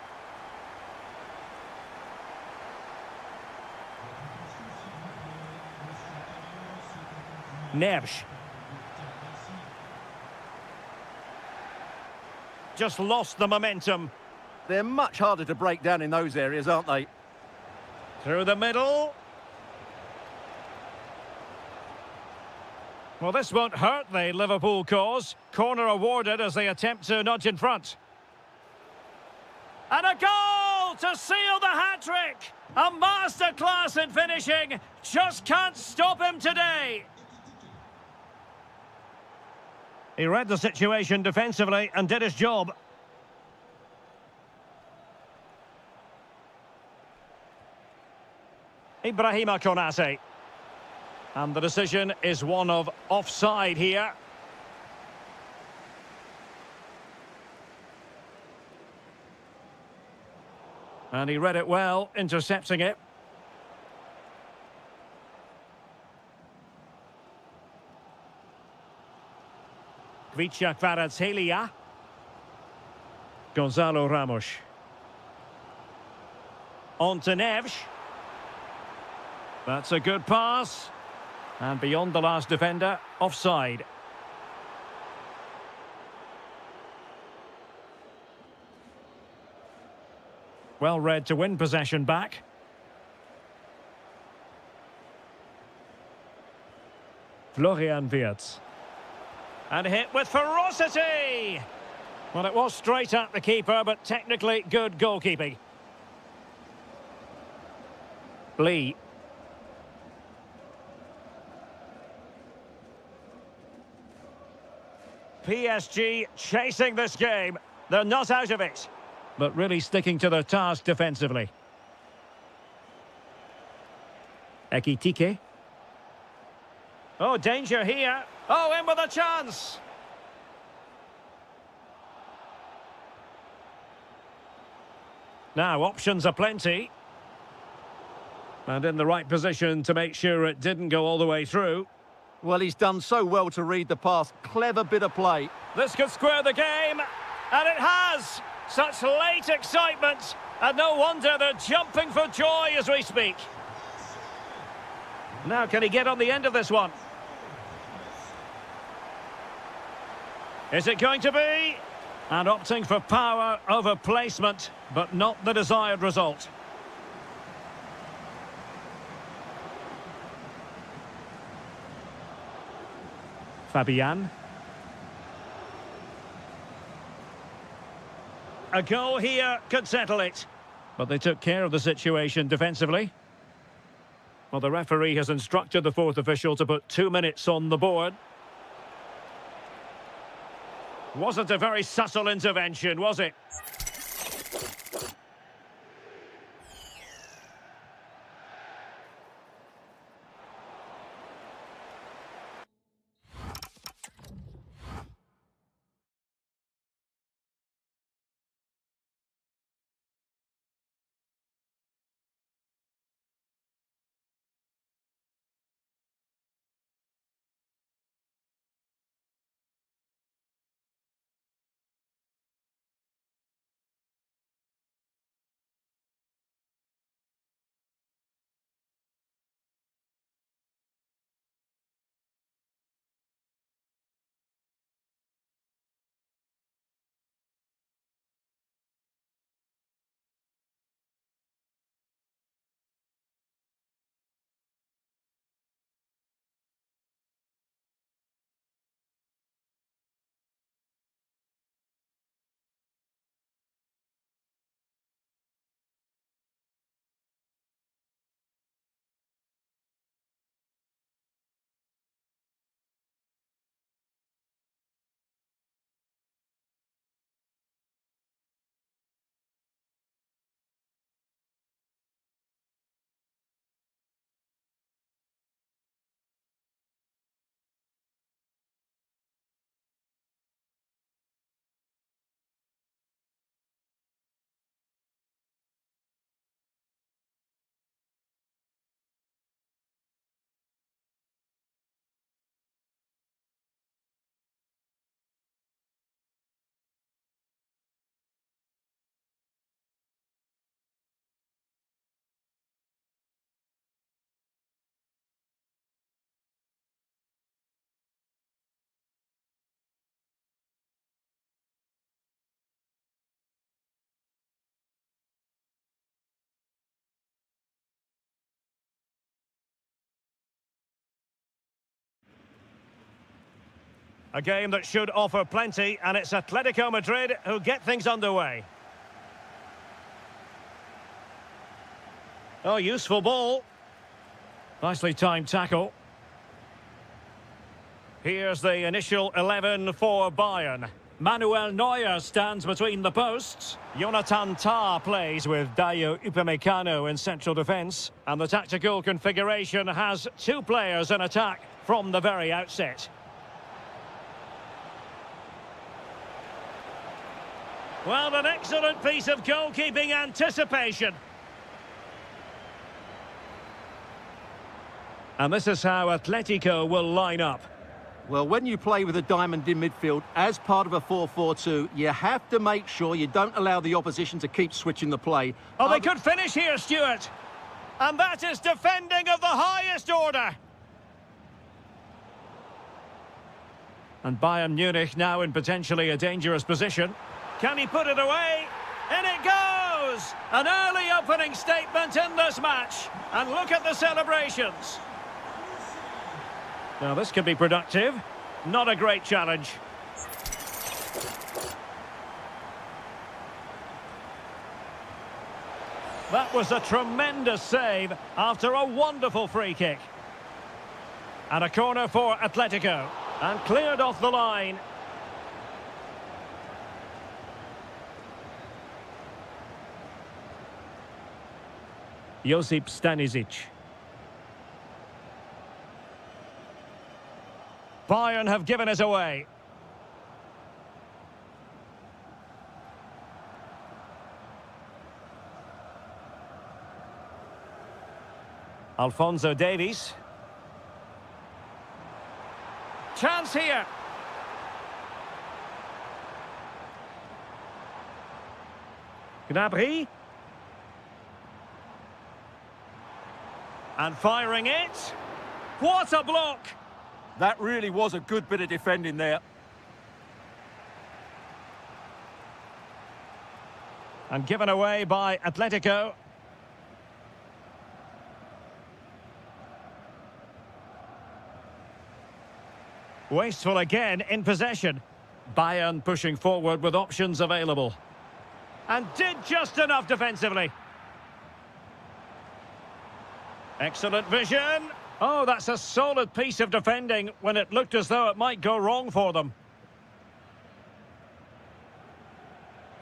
Neves. Just lost the momentum. They're much harder to break down in those areas, aren't they? Through the middle. Well, this won't hurt the Liverpool cause. Corner awarded as they attempt to nudge in front. And a goal to seal the hat-trick! A masterclass in finishing. Just can't stop him today. He read the situation defensively and did his job. Ibrahima Konate. And the decision is one of offside here. And he read it well, intercepting it. Kvaratskhelia. Gonzalo Ramos. On to Neves. That's a good pass. And beyond the last defender, offside. Well read to win possession back. Florian Wirtz. And hit with ferocity! Well, it was straight at the keeper, but technically good goalkeeping. Lee. PSG chasing this game. They're not out of it, but really sticking to their task defensively. Ekitike. Oh, danger here. Oh, in with a chance. Now, options are plenty. And in the right position to make sure it didn't go all the way through. Well, he's done so well to read the pass. Clever bit of play. This could square the game, and it has! Such late excitement, and no wonder they're jumping for joy as we speak. Now, can he get on the end of this one? Is it going to be? And opting for power over placement, but not the desired result. Fabian. A goal here could settle it. But they took care of the situation defensively. Well, the referee has instructed the fourth official to put 2 minutes on the board. Wasn't a very subtle intervention, was it? A game that should offer plenty, and it's Atletico Madrid who get things underway. Oh, useful ball. Nicely timed tackle. Here's the initial 11 for Bayern. Manuel Neuer stands between the posts. Jonathan Tah plays with Dayo Upamecano in central defence. And the tactical configuration has two players in attack from the very outset. Well, an excellent piece of goalkeeping anticipation. And this is how Atletico will line up. Well, when you play with a diamond in midfield as part of a 4-4-2, you have to make sure you don't allow the opposition to keep switching the play. Oh, they could finish here, Stuart. And that is defending of the highest order. And Bayern Munich now in potentially a dangerous position. Can he put it away? In it goes! An early opening statement in this match. And look at the celebrations. Now, this could be productive. Not a great challenge. That was a tremendous save after a wonderful free kick. And a corner for Atletico. And cleared off the line. Josip Stanisic. Bayern have given it away. Alphonso Davies. Chance here. Gnabry. And firing it. What a block! That really was a good bit of defending there. And given away by Atletico. Wasteful again in possession. Bayern pushing forward with options available. And did just enough defensively. Excellent vision. Oh, that's a solid piece of defending when it looked as though it might go wrong for them.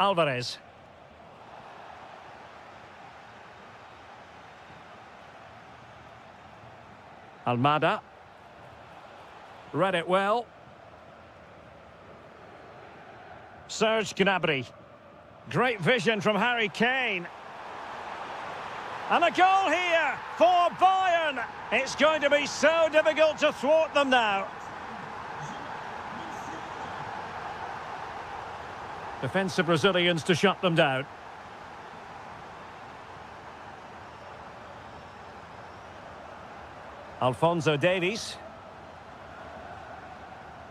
Alvarez. Almada. Read it well. Serge Gnabry. Great vision from Harry Kane. And a goal here for Bayern. It's going to be so difficult to thwart them now. Defensive Brazilians to shut them down. Alphonso Davies.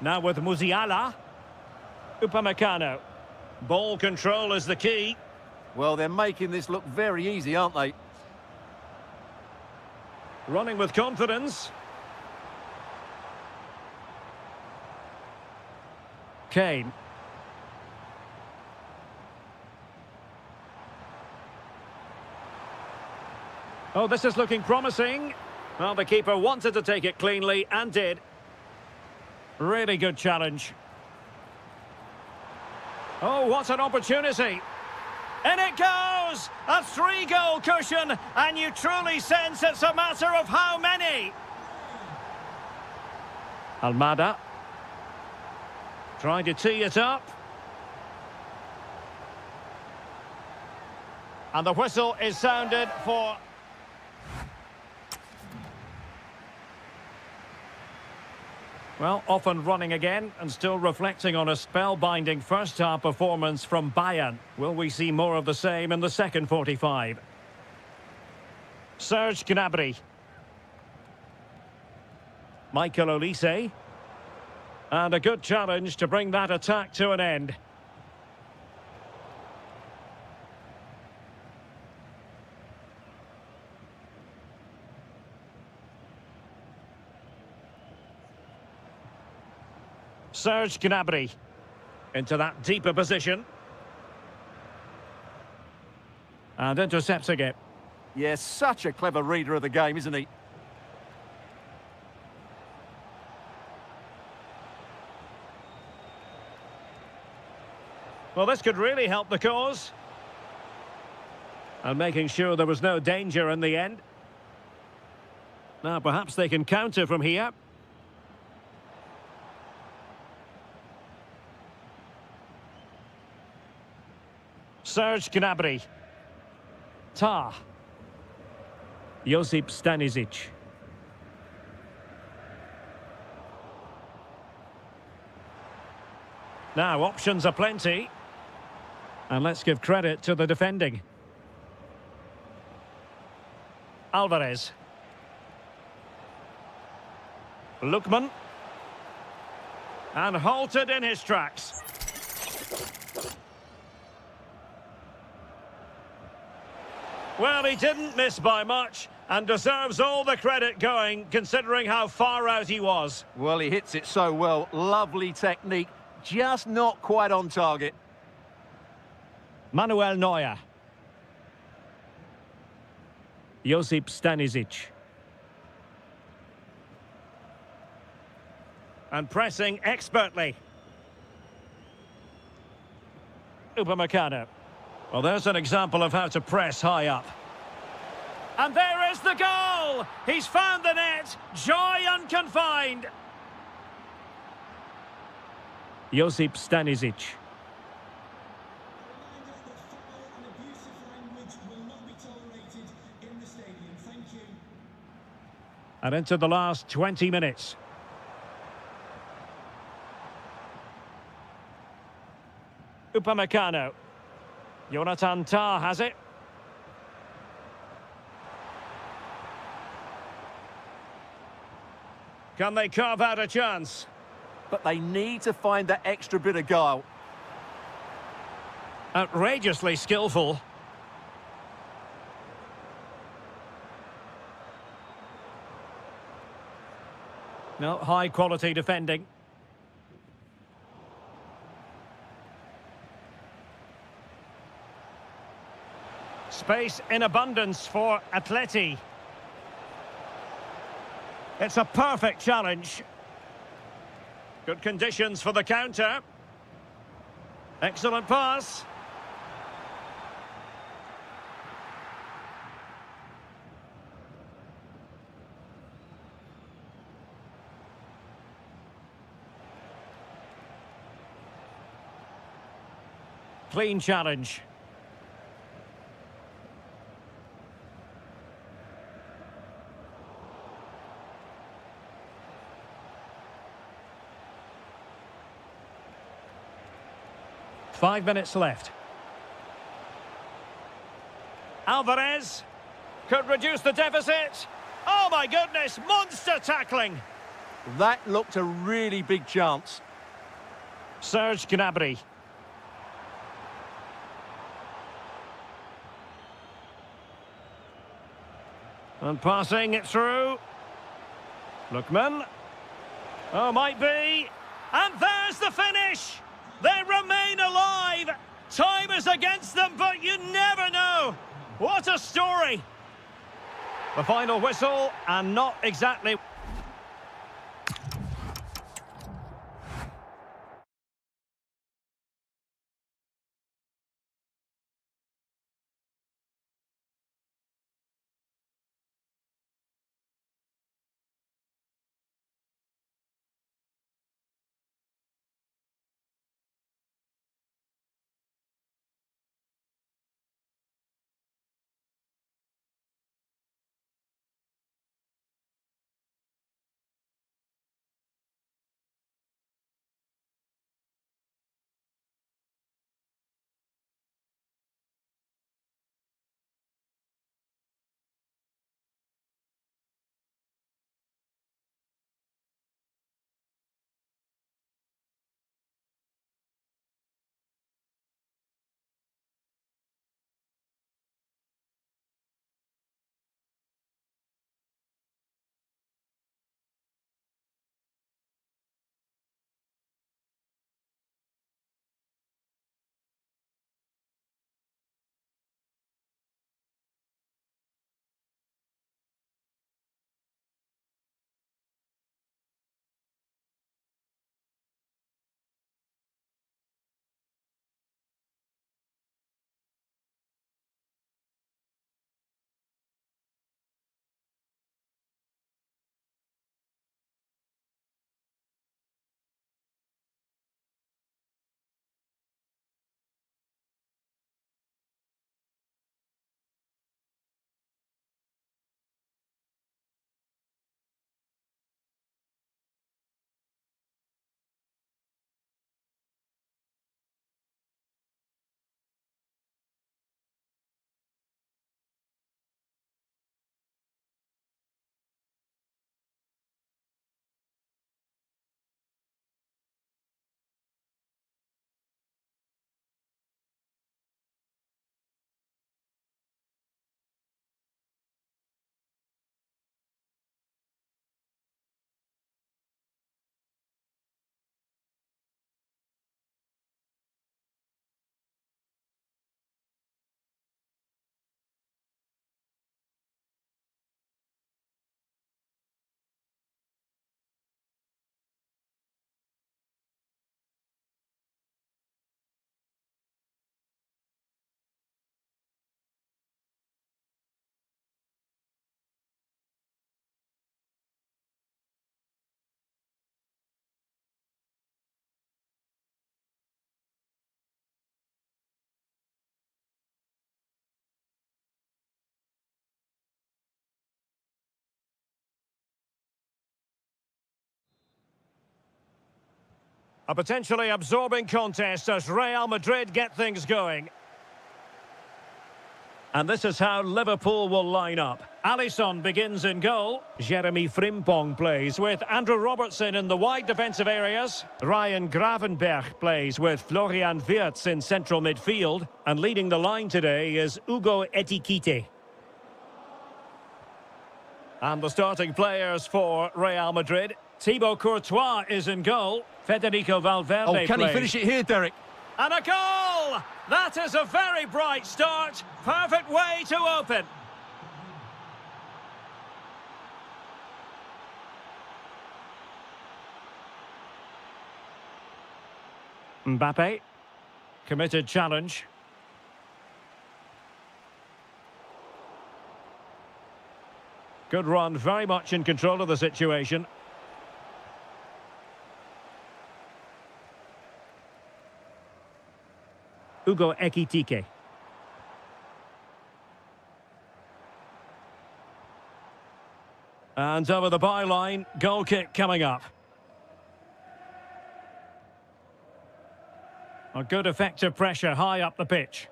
Now with Musiala. Upamecano. Ball control is the key. Well, they're making this look very easy, aren't they? Running with confidence. Kane. Oh, this is looking promising. Well, the keeper wanted to take it cleanly and did. Really good challenge. Oh, what an opportunity. In it goes! A 3-goal cushion, and you truly sense it's a matter of how many. Almada. Trying to tee it up. And the whistle is sounded for... Well, off and running again, and still reflecting on a spellbinding first-half performance from Bayern. Will we see more of the same in the second 45? Serge Gnabry. Michael Olise. And a good challenge to bring that attack to an end. Serge Gnabry into that deeper position. And intercepting it. Yes, such a clever reader of the game, isn't he? Well, this could really help the cause. And making sure there was no danger in the end. Now, perhaps they can counter from here. Serge Gnabry. Ta. Josip Stanisic. Now, options are plenty. And let's give credit to the defending. Alvarez. Lookman. And halted in his tracks. Well, he didn't miss by much and deserves all the credit going, considering how far out he was. Well, he hits it so well. Lovely technique, just not quite on target. Manuel Neuer. Josip Stanisic. And pressing expertly. Upamecano. Well, there's an example of how to press high up. And there is the goal! He's found the net. Joy unconfined. Josip Stanisic. And into the last 20 minutes. Upamecano. Jonathan Tah has it. Can they carve out a chance? But they need to find that extra bit of guile. Outrageously skillful. No, high quality defending. Space in abundance for Atleti. It's a perfect challenge. Good conditions for the counter. Excellent pass. Clean challenge. Five minutes left. Alvarez could reduce the deficit. Oh my goodness, monster tackling. That looked a really big chance. Serge Gnabry. And passing it through. Lookman. Oh, might be. And there's the finish. They remain alive. Time is against them, but you never know. What a story. The final whistle, and not exactly... A potentially absorbing contest as Real Madrid get things going. And this is how Liverpool will line up. Alisson begins in goal. Jeremy Frimpong plays with Andrew Robertson in the wide defensive areas. Ryan Gravenberch plays with Florian Wirtz in central midfield. And leading the line today is Ugo Etikite. And the starting players for Real Madrid. Thibaut Courtois is in goal. Federico Valverde Oh, can he finish it here, Derek? And a goal! That is a very bright start. Perfect way to open. Mbappe. Committed challenge. Good run, very much in control of the situation. Ugo Ekitike. And over the byline, goal kick coming up. A good effective pressure high up the pitch.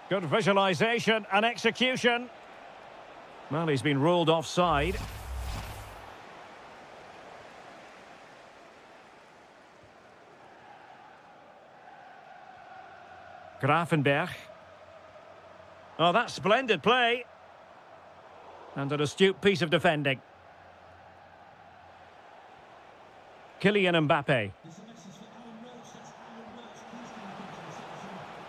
Good visualisation and execution. Well, he's been ruled offside. Gravenberch. Oh, that's splendid play. And an astute piece of defending. Kylian Mbappe.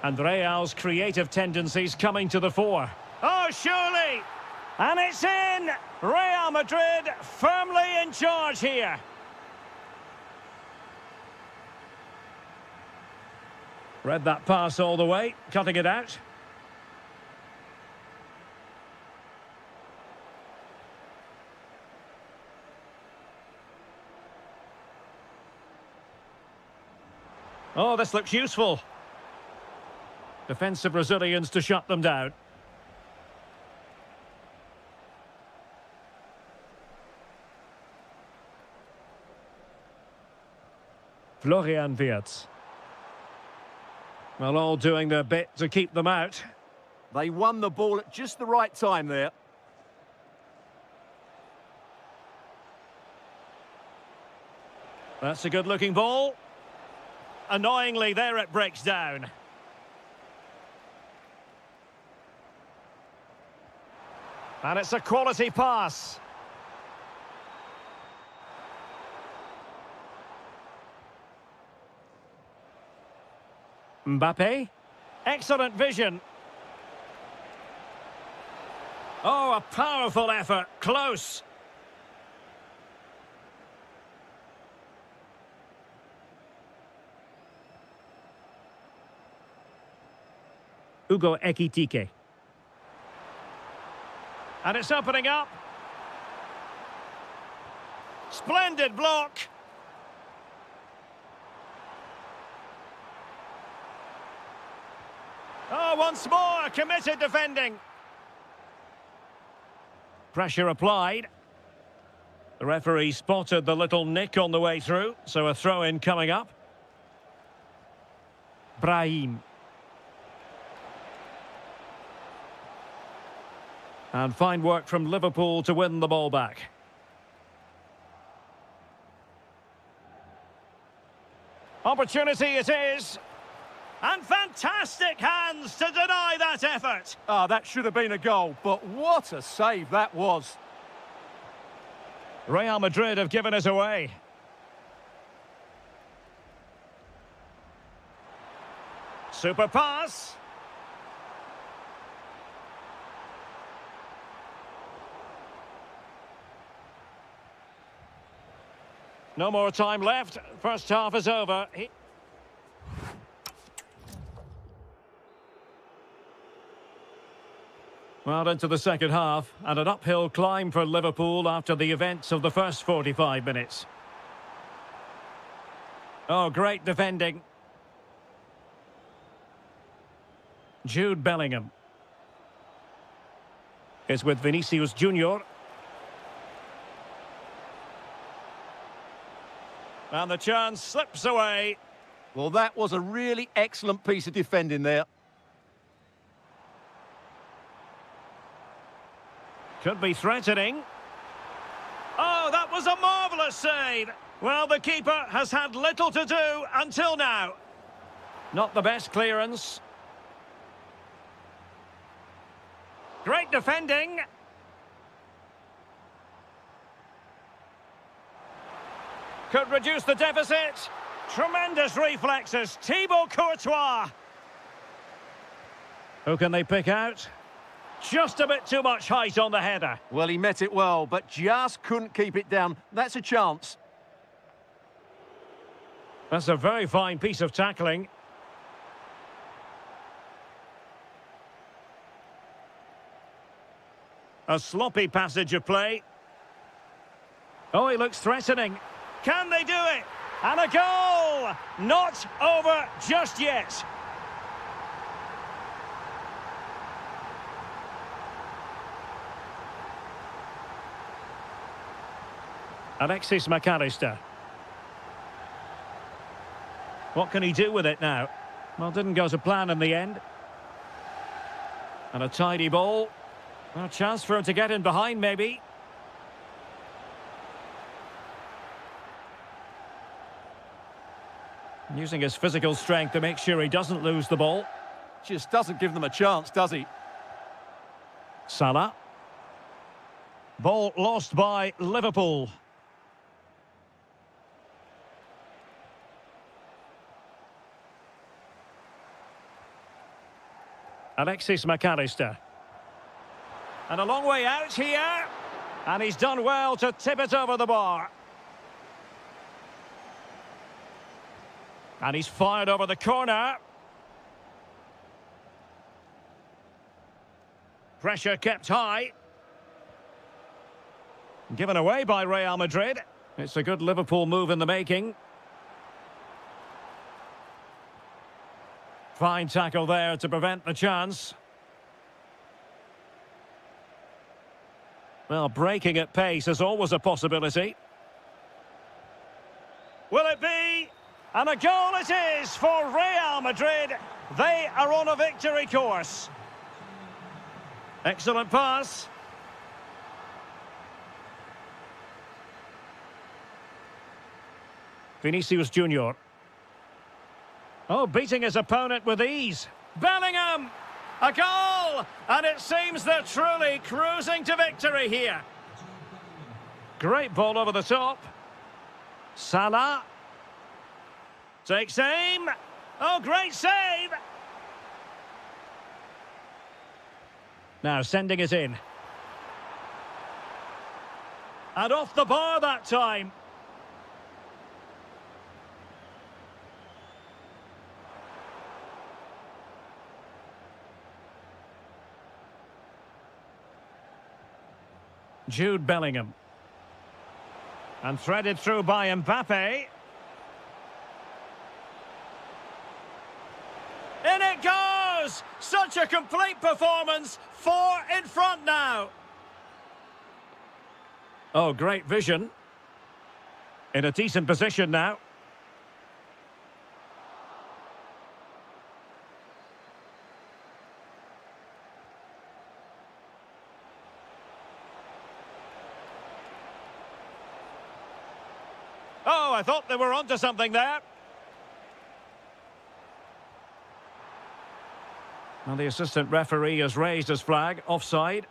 And Real's creative tendencies coming to the fore. Oh, surely! And it's in! Real Madrid firmly in charge here. Read that pass all the way, cutting it out. Oh, this looks useful. Defensive Brazilians to shut them down. Florian Wirtz. Well, all doing their bit to keep them out. They won the ball at just the right time there. That's a good-looking ball. Annoyingly, there it breaks down. And it's a quality pass. Mbappe. Excellent vision. Oh, a powerful effort. Close. Ugo Ekitike. And it's opening up. Splendid block. Oh, once more, committed defending. Pressure applied. The referee spotted the little nick on the way through, so a throw-in coming up. Brahim. And fine work from Liverpool to win the ball back. Opportunity it is. And fantastic hands to deny that effort. Ah, that should have been a goal, but what a save that was. Real Madrid have given it away. Super pass. No more time left. First half is over. Well, into the second half, and an uphill climb for Liverpool after the events of the first 45 minutes. Oh, great defending. Jude Bellingham is with Vinicius Junior. And the chance slips away. Well, that was a really excellent piece of defending there. Could be threatening. Oh, that was a marvellous save. Well, the keeper has had little to do until now. Not the best clearance. Great defending. Could reduce the deficit. Tremendous reflexes. Thibaut Courtois. Who can they pick out? Just a bit too much height on the header. Well, he met it well, but just couldn't keep it down. That's a chance. That's a very fine piece of tackling. A sloppy passage of play. Oh, he looks threatening. Can they do it? And a goal! Not over just yet. Alexis McAllister. What can he do with it now? Well, didn't go to plan in the end. And a tidy ball. Well, a chance for him to get in behind, maybe. Using his physical strength to make sure he doesn't lose the ball. Just doesn't give them a chance, does he? Salah. Ball lost by Liverpool. Alexis McAllister. And a long way out here. And he's done well to tip it over the bar. And he's fired over the corner. Pressure kept high. Given away by Real Madrid. It's a good Liverpool move in the making. Fine tackle there to prevent the chance. Well, breaking at pace is always a possibility. Will it be? And a goal it is for Real Madrid. They are on a victory course. Excellent pass. Vinicius Junior. Oh, beating his opponent with ease. Bellingham! A goal! And it seems they're truly cruising to victory here. Great ball over the top. Salah. Takes aim. Oh, great save! Now sending it in. And off the bar that time. Jude Bellingham. And threaded through by Mbappe. In it goes! Such a complete performance. 4 in front now. Oh, great vision. In a decent position now. Oh, I thought they were onto something there. Well, the assistant referee has raised his flag, offside.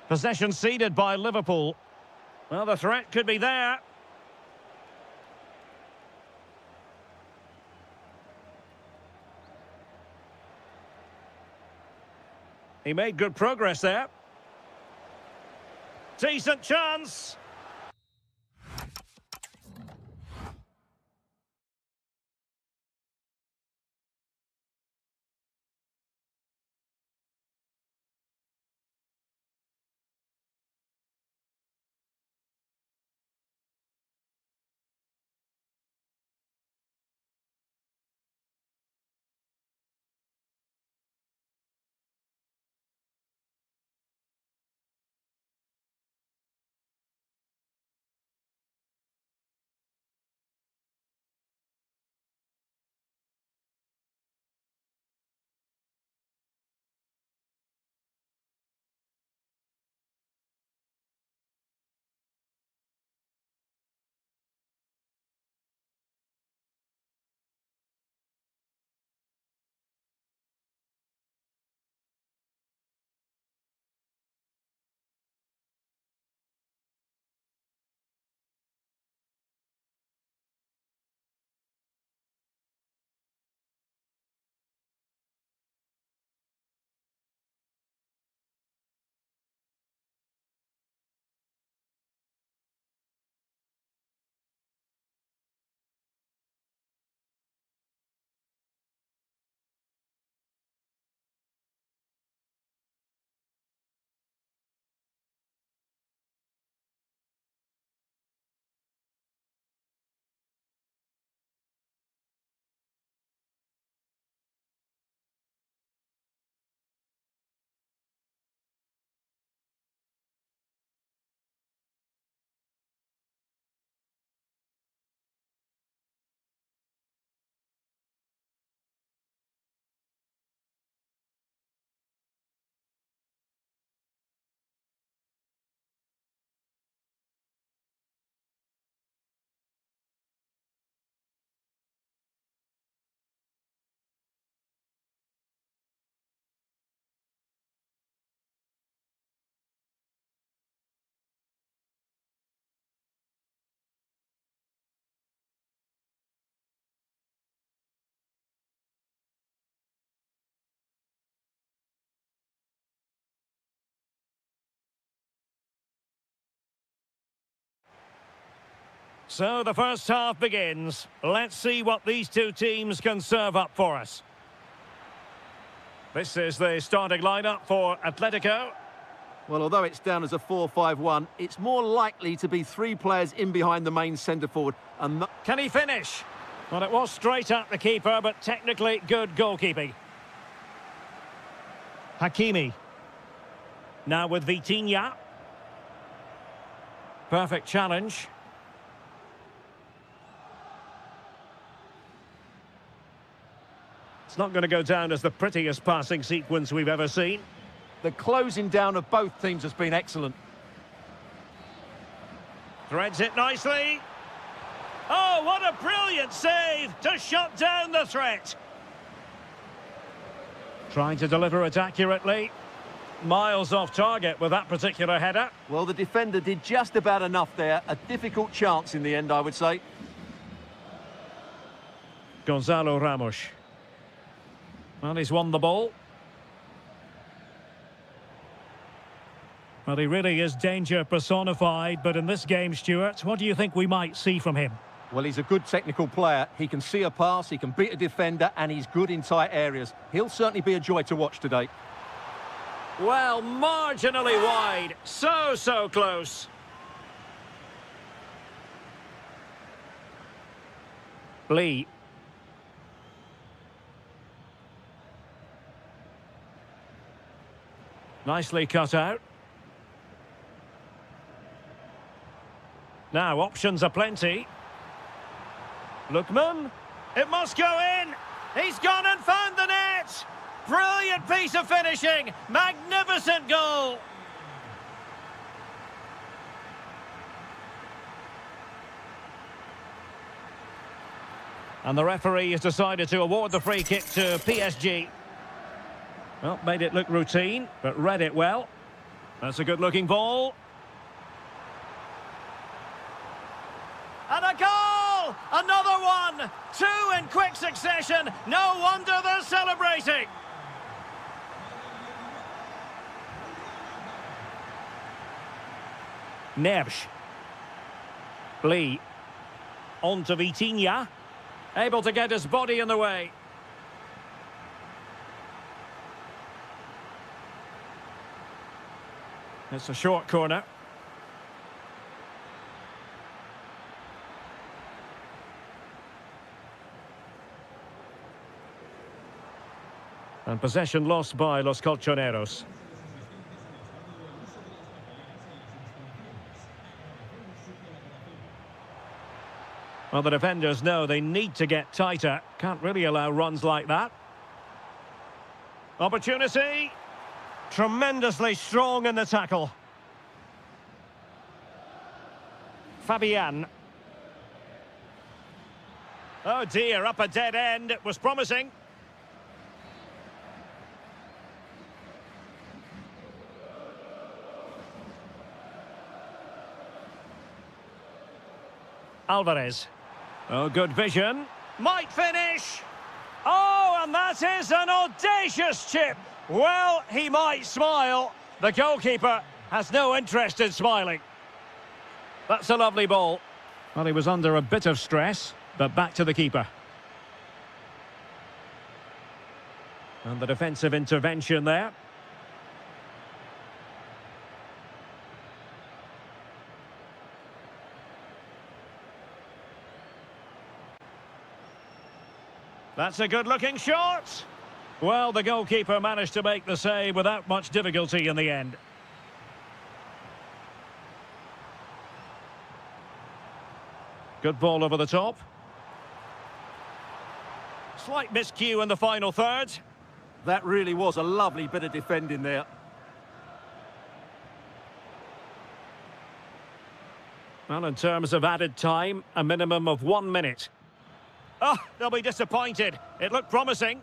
Possession ceded by Liverpool. Well, the threat could be there. He made good progress there. Decent chance. So the first half begins. Let's see what these two teams can serve up for us. This is the starting lineup for Atletico. Well, although it's down as a 4-5-1, it's more likely to be three players in behind the main centre-forward. And can he finish? Well, it was straight at the keeper, but technically good goalkeeping. Hakimi. Now with Vitinha. Perfect challenge. It's not going to go down as the prettiest passing sequence we've ever seen. the closing down of both teams has been excellent. Threads it nicely. Oh, what a brilliant save to shut down the threat. Trying to deliver it accurately. Miles off target with that particular header. Well, the defender did just about enough there. A difficult chance in the end, I would say. Gonzalo Ramos. Well, he's won the ball. Well, he really is danger personified, but in this game, Stuart, what do you think we might see from him? Well, he's a good technical player. He can see a pass, he can beat a defender, and he's good in tight areas. He'll certainly be a joy to watch today. Well, marginally wide. So close. Lee. Nicely cut out. Now, options are plenty. Lookman. It must go in. He's gone and found the net. Brilliant piece of finishing. Magnificent goal. And the referee has decided to award the free kick to PSG. Well, made it look routine, but read it well. That's a good-looking ball. And a goal! Another one! Two in quick succession. No wonder they're celebrating. Neves. Lee. On to Vitinha. Able to get his body in the way. It's a short corner. And possession lost by Los Colchoneros. Well, the defenders know they need to get tighter. Can't really allow runs like that. Opportunity. Tremendously strong in the tackle. Fabian. Oh dear, up a dead end. It was promising. Alvarez. Oh, good vision. Might finish. Oh, and that is an audacious chip. Well, he might smile. The goalkeeper has no interest in smiling. That's a lovely ball. Well, he was under a bit of stress, but back to the keeper. And the defensive intervention there. That's a good-looking shot. Well, the goalkeeper managed to make the save without much difficulty in the end. Good ball over the top. Slight miscue in the final third. That really was a lovely bit of defending there. Well, in terms of added time, a minimum of 1 minute. Oh, they'll be disappointed. It looked promising.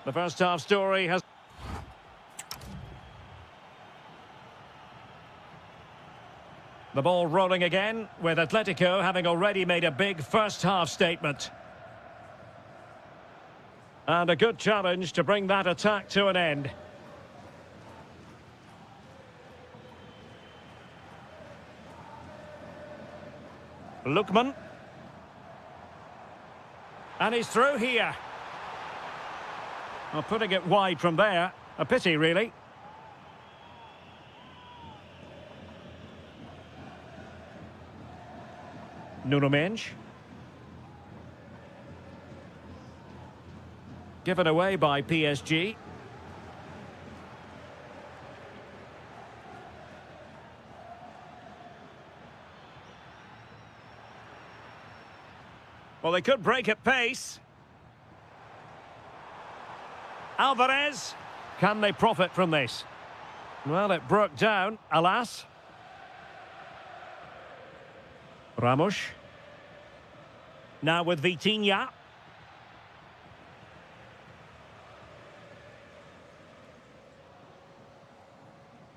The first half story has... The ball rolling again, with Atletico having already made a big first half statement. And a good challenge to bring that attack to an end. Lookman. And he's through here. Well, putting it wide from there. A pity, really. Nuno Mendes. Given away by PSG. Well, they could break at pace. Alvarez. Can they profit from this? Well, it broke down, alas. Ramos. Now with Vitinha.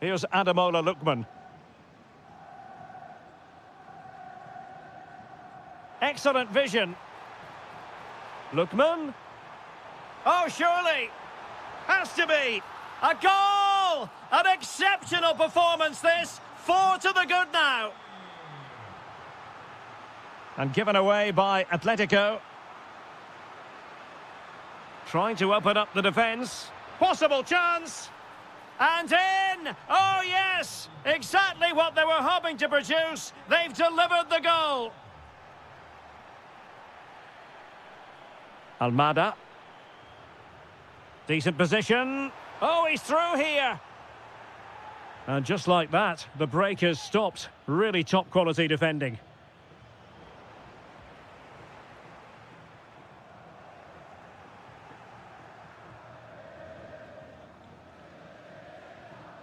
Here's Ademola Lookman. Excellent vision. Lookman. Oh, surely. Has to be. A goal! An exceptional performance, this. 4 to the good now. And given away by Atletico. Trying to open up the defence. Possible chance. And in! Oh, yes! Exactly what they were hoping to produce. They've delivered the goal. Almada. Decent position. Oh, he's through here. And just like that, the break has stopped. Really top quality defending.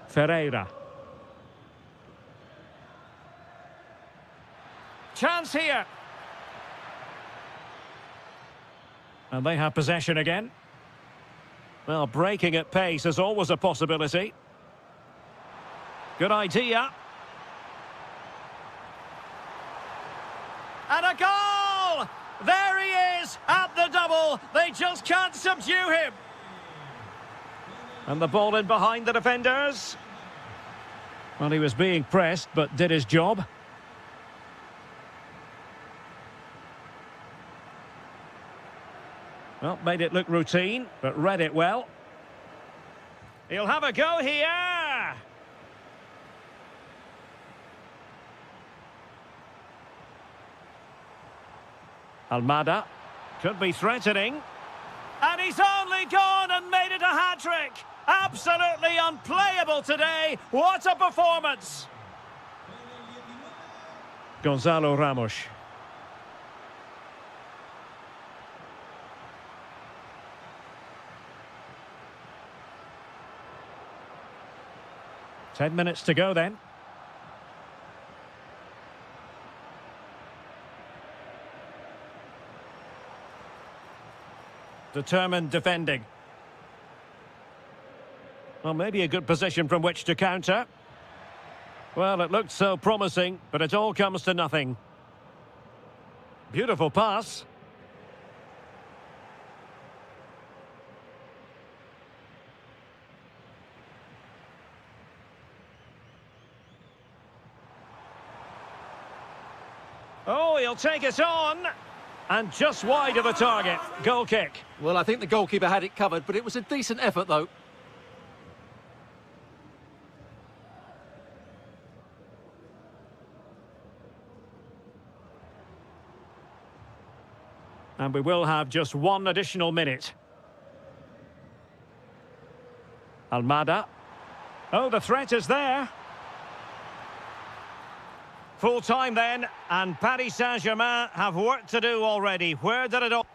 Ferreira. Chance here. And they have possession again. Well, breaking at pace is always a possibility. Good idea. And a goal! There he is at the double. They just can't subdue him. And the ball in behind the defenders. Well, he was being pressed, but did his job. Well, made it look routine, but read it well. He'll have a go here. Almada could be threatening. And he's only gone and made it a hat-trick. Absolutely unplayable today. What a performance. Gonzalo Ramos. Ten minutes to go then. Determined defending. Well, maybe a good position from which to counter. Well, it looked so promising, but it all comes to nothing. Beautiful pass. Oh, he'll take it on. And just wide of the target. Goal kick. Well, I think the goalkeeper had it covered, but it was a decent effort, though. And we will have just one additional minute. Almada. Oh, the threat is there. Full time then, and Paris Saint-Germain have work to do already. Where did it all...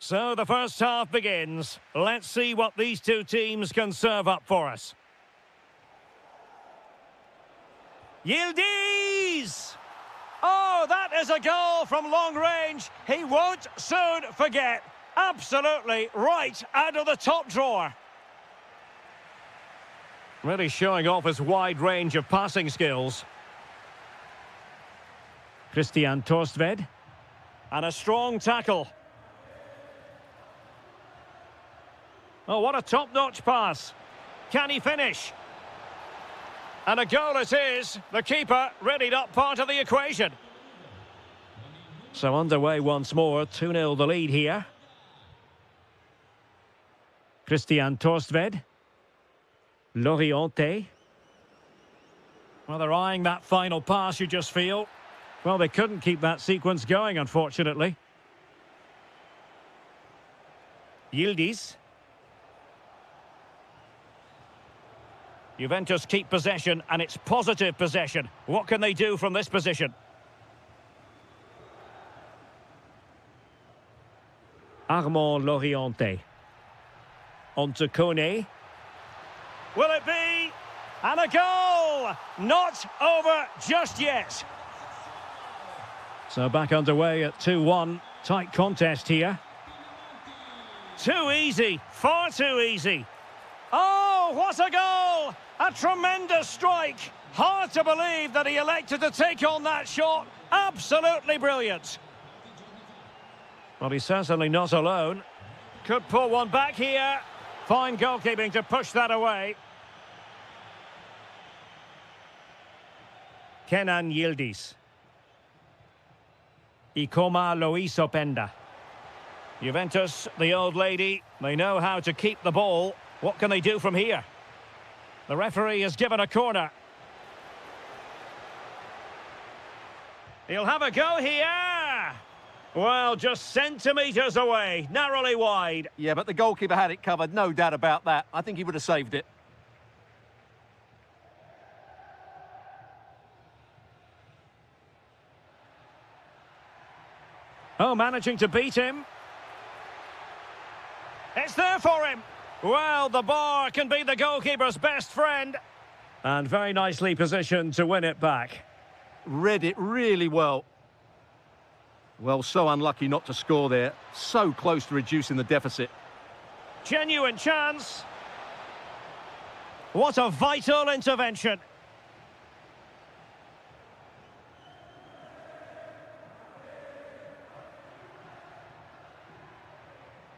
So the first half begins. Let's see what these two teams can serve up for us. Yildiz! Oh, that is a goal from long range. He won't soon forget. Absolutely right out of the top drawer. Really showing off his wide range of passing skills. Christian Torstved. And a strong tackle. Oh, what a top-notch pass. Can he finish? And a goal it is. The keeper really not part of the equation. So underway once more. 2-0 the lead here. Christian Torstved. Loriente. Well, they're eyeing that final pass, you just feel. Well, they couldn't keep that sequence going, unfortunately. Yildiz. Juventus keep possession, and it's positive possession. What can they do from this position? Armand Loriente. On to Kone. Will it be? And a goal! Not over just yet. So back underway at 2-1. Tight contest here. Too easy. Far too easy. Oh, what a goal! A tremendous strike. Hard to believe that he elected to take on that shot. Absolutely brilliant. Well, he's certainly not alone. Could pull one back here. Fine goalkeeping to push that away. Kenan Yildiz. Ikoma Loisopenda. Juventus, the old lady, they know how to keep the ball. What can they do from here? The referee has given a corner. He'll have a go here. Well, just centimetres away, narrowly wide. Yeah, but the goalkeeper had it covered, no doubt about that. I think he would have saved it. Oh, managing to beat him. It's there for him. Well, the bar can be the goalkeeper's best friend. And very nicely positioned to win it back. Read it really well. Well, so unlucky not to score there. So close to reducing the deficit. Genuine chance. What a vital intervention.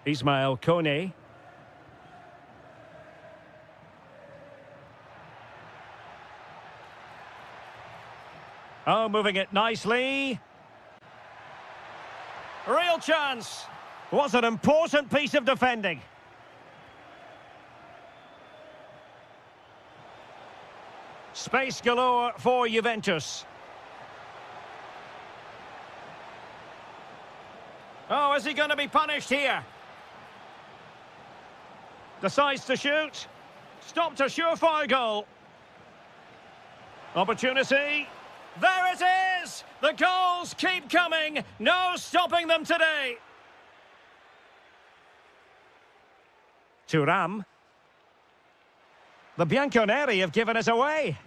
Ismail Kone. Oh, moving it nicely. Real chance. What an important piece of defending. Space galore for Juventus. Oh, is he going to be punished here? Decides to shoot. Stopped a surefire goal. Opportunity. There it is! The goals keep coming. No stopping them today. Thuram. The Bianconeri have given it away.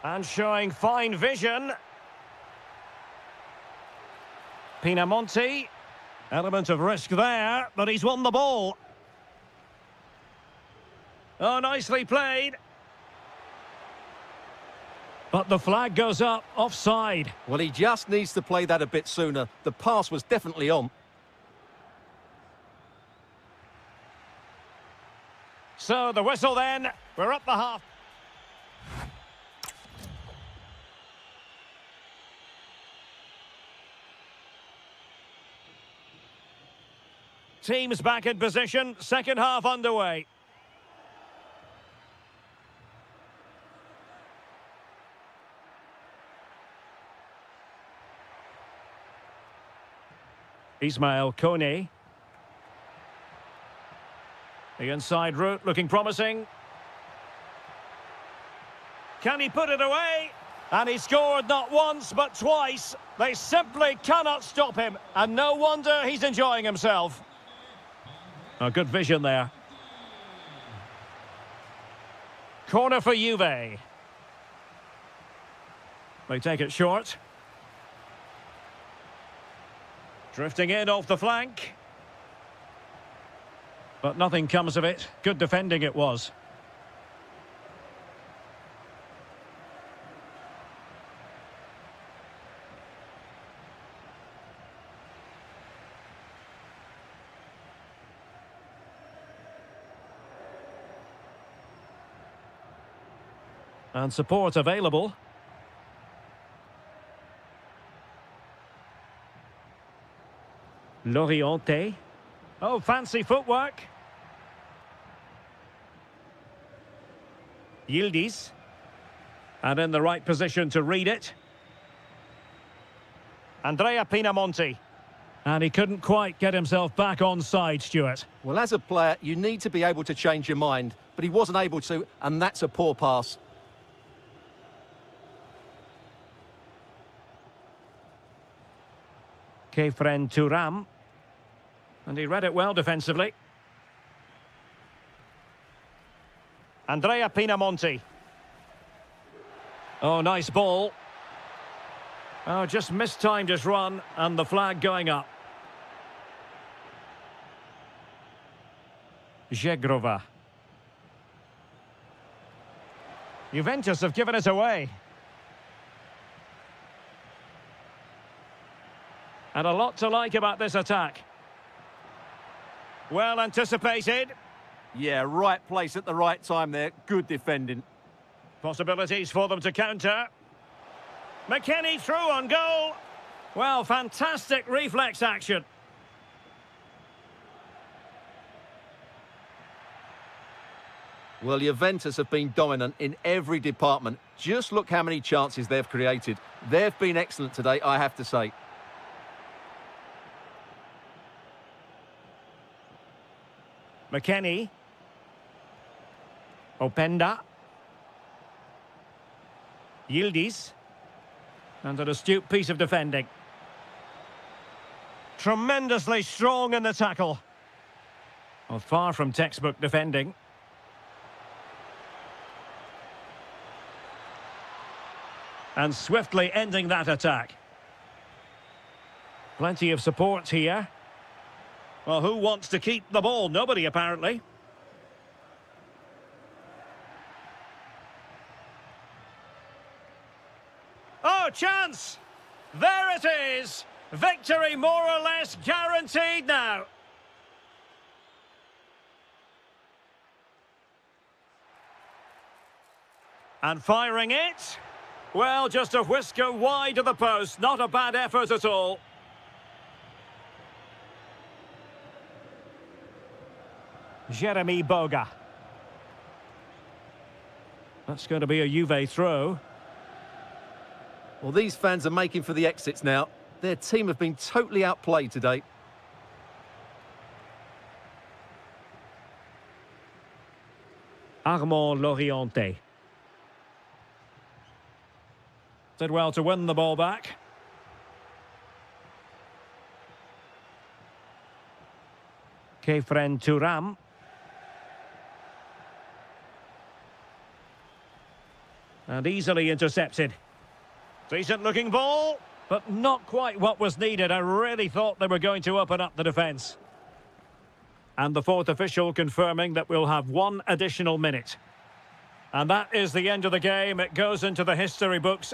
And showing fine vision. Pinamonti. Element of risk there, but he's won the ball. Oh, nicely played. But the flag goes up, offside. Well, he just needs to play that a bit sooner. The pass was definitely on. So the whistle then. We're up the half. Teams back in position, second half underway. Ismail Kone. The inside route looking promising. Can he put it away? And he scored not once, but twice. They simply cannot stop him. And no wonder he's enjoying himself. A good vision there. Corner for Juve. They take it short. Drifting in off the flank. But nothing comes of it. Good defending it was. And support available. Loriente. Oh, fancy footwork. Yildiz. And in the right position to read it. Andrea Pinamonti. And he couldn't quite get himself back on side, Stuart. Well, as a player, you need to be able to change your mind, but he wasn't able to, and that's a poor pass. Kefren Turam. And he read it well defensively. Andrea Pinamonti. Oh, nice ball. Oh, just mistimed his run, and the flag going up. Zegrova. Juventus have given it away. And a lot to like about this attack. Well anticipated. Yeah, right place at the right time there. Good defending. Possibilities for them to counter. McKennie through on goal. Well, fantastic reflex action. Well, Juventus have been dominant in every department. Just look how many chances they've created. They've been excellent today, I have to say. McKennie. Openda. Yildiz. And an astute piece of defending. Tremendously strong in the tackle. Well, far from textbook defending. And swiftly ending that attack. Plenty of support here. Well, who wants to keep the ball? Nobody, apparently. Oh, chance! There it is! Victory more or less guaranteed now. And firing it. Well, just a whisker wide of the post. Not a bad effort at all. Jeremy Boga. That's going to be a Juve throw. Well, these fans are making for the exits now. Their team have been totally outplayed today. Armand Loriente. Did well to win the ball back. Kefren Turam. And easily intercepted. Decent looking ball, but not quite what was needed. I really thought they were going to open up the defence. And the fourth official confirming that we'll have one additional minute. And that is the end of the game. It goes into the history books.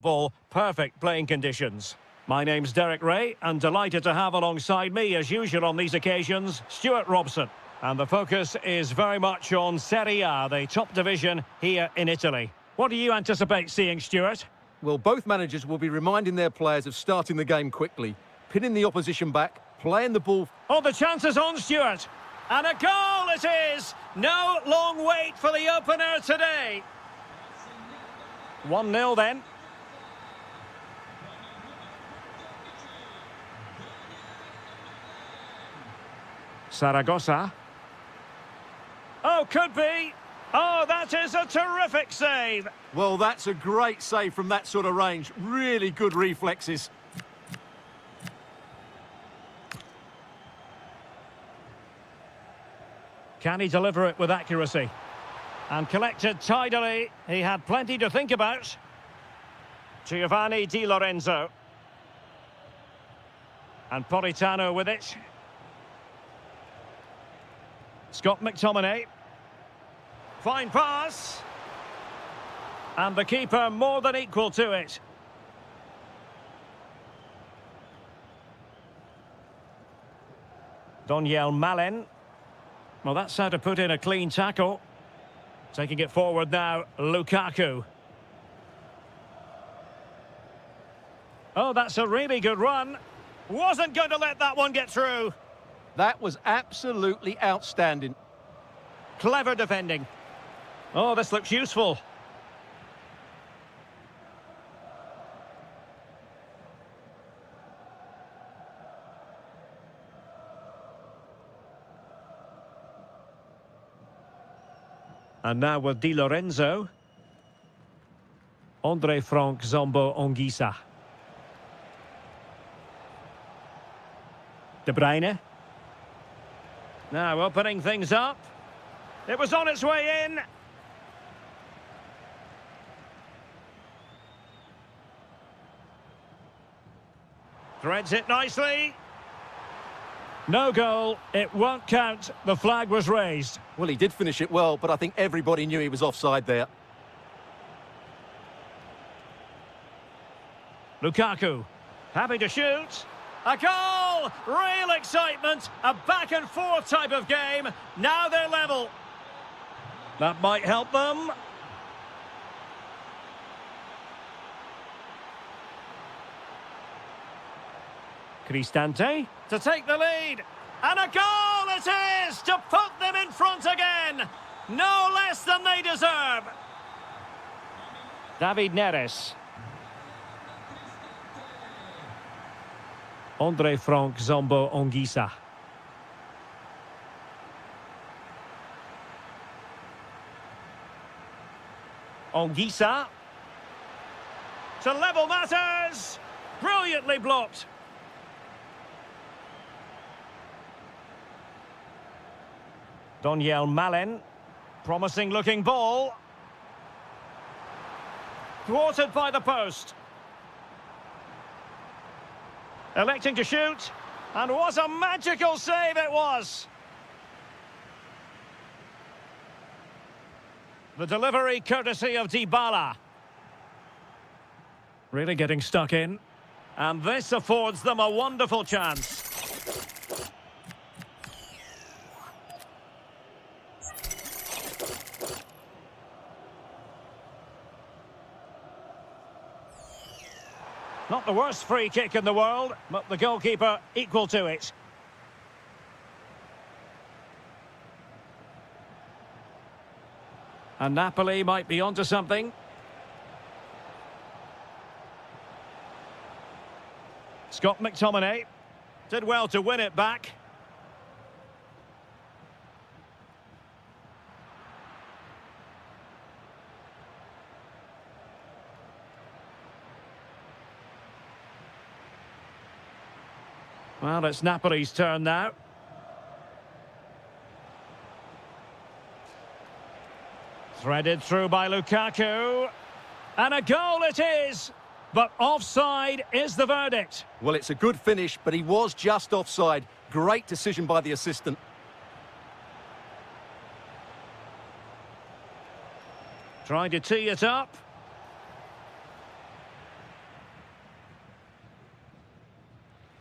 ball, perfect playing conditions. My name's Derek Ray, and delighted to have alongside me, as usual on these occasions, Stuart Robson. And the focus is very much on Serie A, the top division here in Italy. What do you anticipate seeing, Stuart? Well, both managers will be reminding their players of starting the game quickly, pinning the opposition back, playing the ball. Oh, the chance is on, Stuart. And a goal it is! No long wait for the opener today. 1-0 then. Saragossa. Oh, could be. Oh, that is a terrific save. Well, that's a great save from that sort of range. Really good reflexes. Can he deliver it with accuracy? And collected tidily. He had plenty to think about. Giovanni Di Lorenzo. And Politano with it. Scott McTominay. Fine pass. And the keeper more than equal to it. Doniel Malen. Well, that's how to put in a clean tackle. Taking it forward now, Lukaku. Oh, that's a really good run. Wasn't going to let that one get through. That was absolutely outstanding. Clever defending. Oh, this looks useful. And now with Di Lorenzo. Andre Frank Zombo Ongisa. De Bruyne. Now opening things up. It was on its way in. Threads it nicely. No goal. It won't count. The flag was raised. Well, he did finish it well, but I think everybody knew he was offside there. Lukaku. Happy to shoot. A goal! Real excitement. A back-and-forth type of game. Now they're level. That might help them. Cristante to take the lead. And a goal it is to put them in front again. No less than they deserve. David Neres. Andre Frank Zombo Ongisa. Ongisa. To level matters. Brilliantly blocked. Doniel Malen. Promising looking ball. Thwarted by the post. Electing to shoot. And what a magical save it was. The delivery courtesy of Dybala. Really getting stuck in. And this affords them a wonderful chance. Not the worst free kick in the world, but the goalkeeper equal to it. And Napoli might be onto something. Scott McTominay did well to win it back. Well, it's Napoli's turn now. Threaded through by Lukaku. And a goal it is! But offside is the verdict. Well, it's a good finish, but he was just offside. Great decision by the assistant. Trying to tee it up.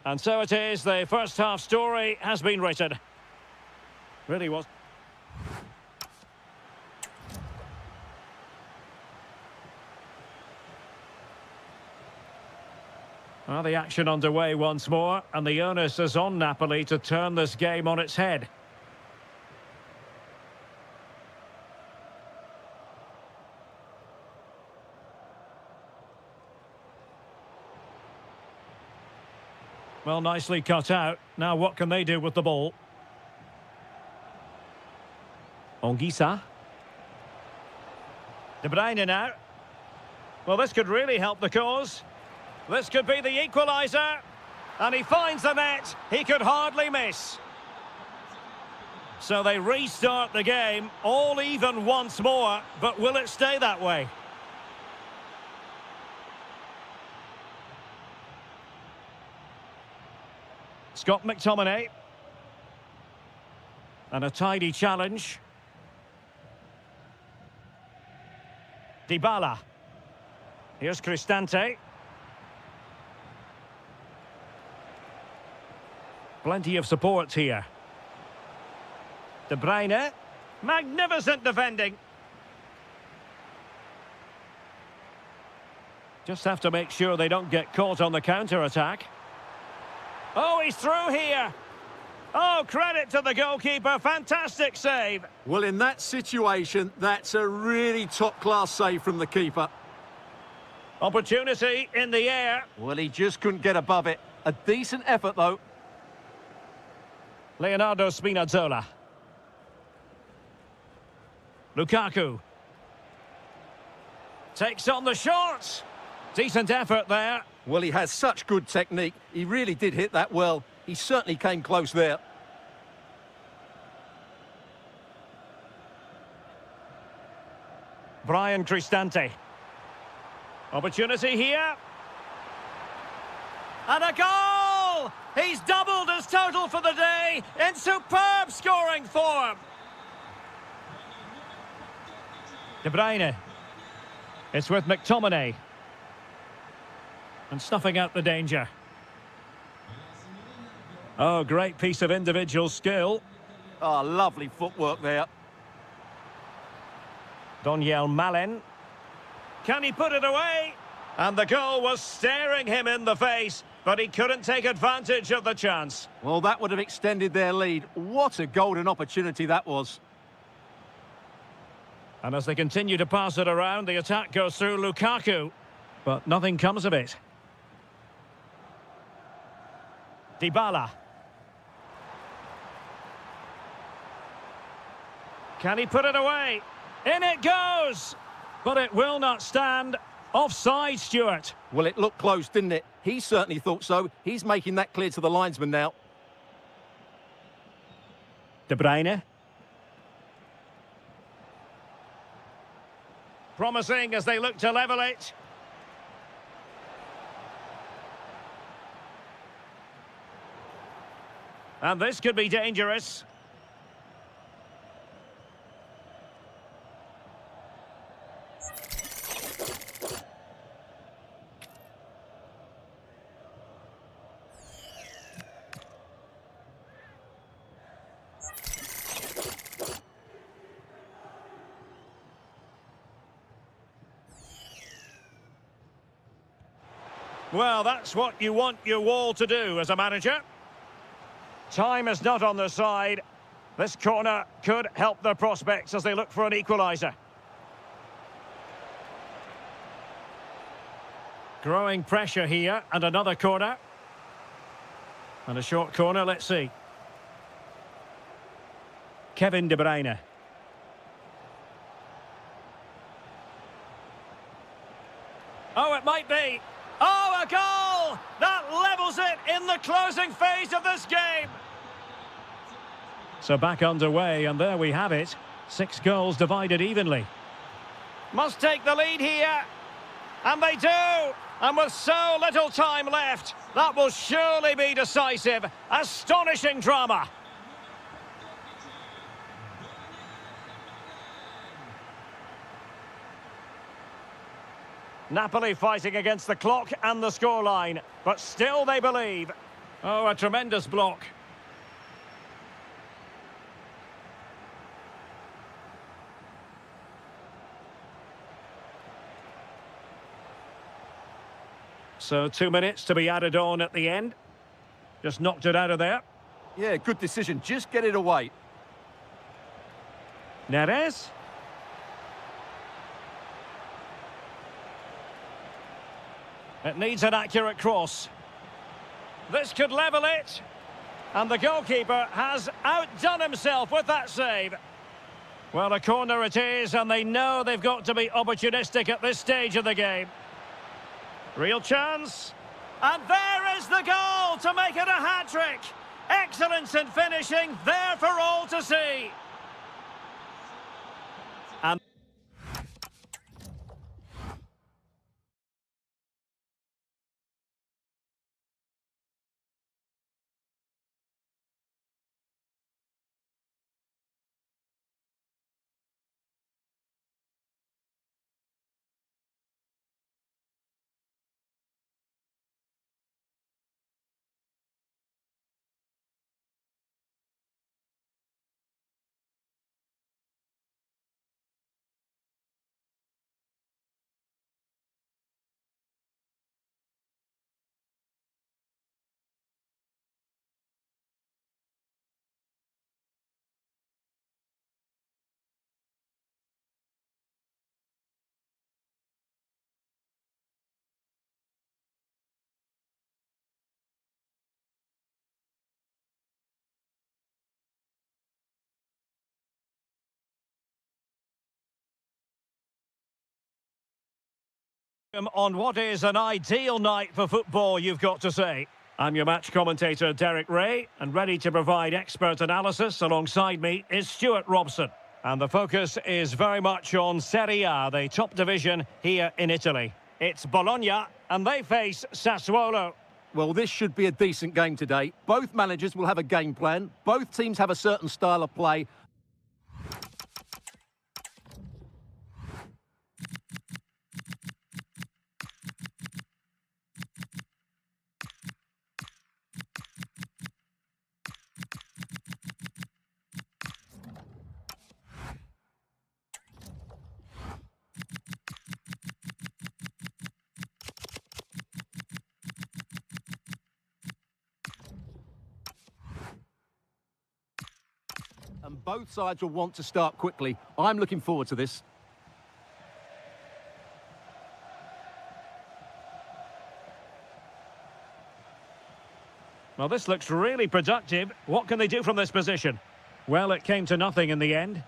And so it is, the first half story has been written. Really was. Well, the action underway once more, and the onus is on Napoli to turn this game on its head. Well, nicely cut out. Now what can they do with the ball? Ongisa. De Bruyne now. Well, this could really help the cause. This could be the equaliser. And he finds the net. He could hardly miss. So they restart the game, all even once more. But will it stay that way? Scott McTominay. And a tidy challenge. Dybala. Here's Cristante. Plenty of support here. De Bruyne. Magnificent defending. Just have to make sure they don't get caught on the counter-attack. Oh, he's through here. Oh, credit to the goalkeeper. Fantastic save. Well, in that situation, that's a really top-class save from the keeper. Opportunity in the air. Well, he just couldn't get above it. A decent effort, though. Leonardo Spinazzola. Lukaku. Takes on the shot. Decent effort there. Well, he has such good technique. He really did hit that well. He certainly came close there. Brian Cristante. Opportunity here. And a goal! He's doubled his total for the day in superb scoring form. De Bruyne. It's with McTominay. And snuffing out the danger. Oh, great piece of individual skill. Oh, lovely footwork there. Donyell Malen. Can he put it away? And the goal was staring him in the face, but he couldn't take advantage of the chance. Well, that would have extended their lead. What a golden opportunity that was. And as they continue to pass it around, the attack goes through Lukaku. But nothing comes of it. Dybala. Can he put it away? In it goes! But it will not stand. Offside, Stuart. Well, it looked close, didn't it? He certainly thought so. He's making that clear to the linesman now. De Bruyne. Promising as they look to level it. And this could be dangerous. Well, that's what you want your wall to do as a manager. Time is not on their side. This corner could help their prospects as they look for an equaliser. Growing pressure here, and another corner. And a short corner, let's see. Kevin De Bruyne. Oh, it might be. Oh, a goal! That levels it in the closing phase of this game. So back underway, and there we have it. 6 goals divided evenly. Must take the lead here. And they do. And with so little time left, that will surely be decisive. Astonishing drama. Napoli fighting against the clock and the scoreline, but still they believe. Oh, a tremendous block. So 2 minutes to be added on at the end. Just knocked it out of there. Yeah, good decision. Just get it away. Neres. It needs an accurate cross. This could level it. And the goalkeeper has outdone himself with that save. Well, a corner it is, and they know they've got to be opportunistic at this stage of the game. Real chance. And there is the goal to make it a hat-trick. Excellence in finishing, there for all to see. And on what is an ideal night for football, you've got to say. I'm your match commentator, Derek Ray, and ready to provide expert analysis alongside me is Stuart Robson. And the focus is very much on Serie A, the top division here in Italy. It's Bologna, and they face Sassuolo. Well, this should be a decent game today. Both managers will have a game plan. Both teams have a certain style of play. And both sides will want to start quickly. I'm looking forward to this. Well, this looks really productive. What can they do from this position? Well, it came to nothing in the end.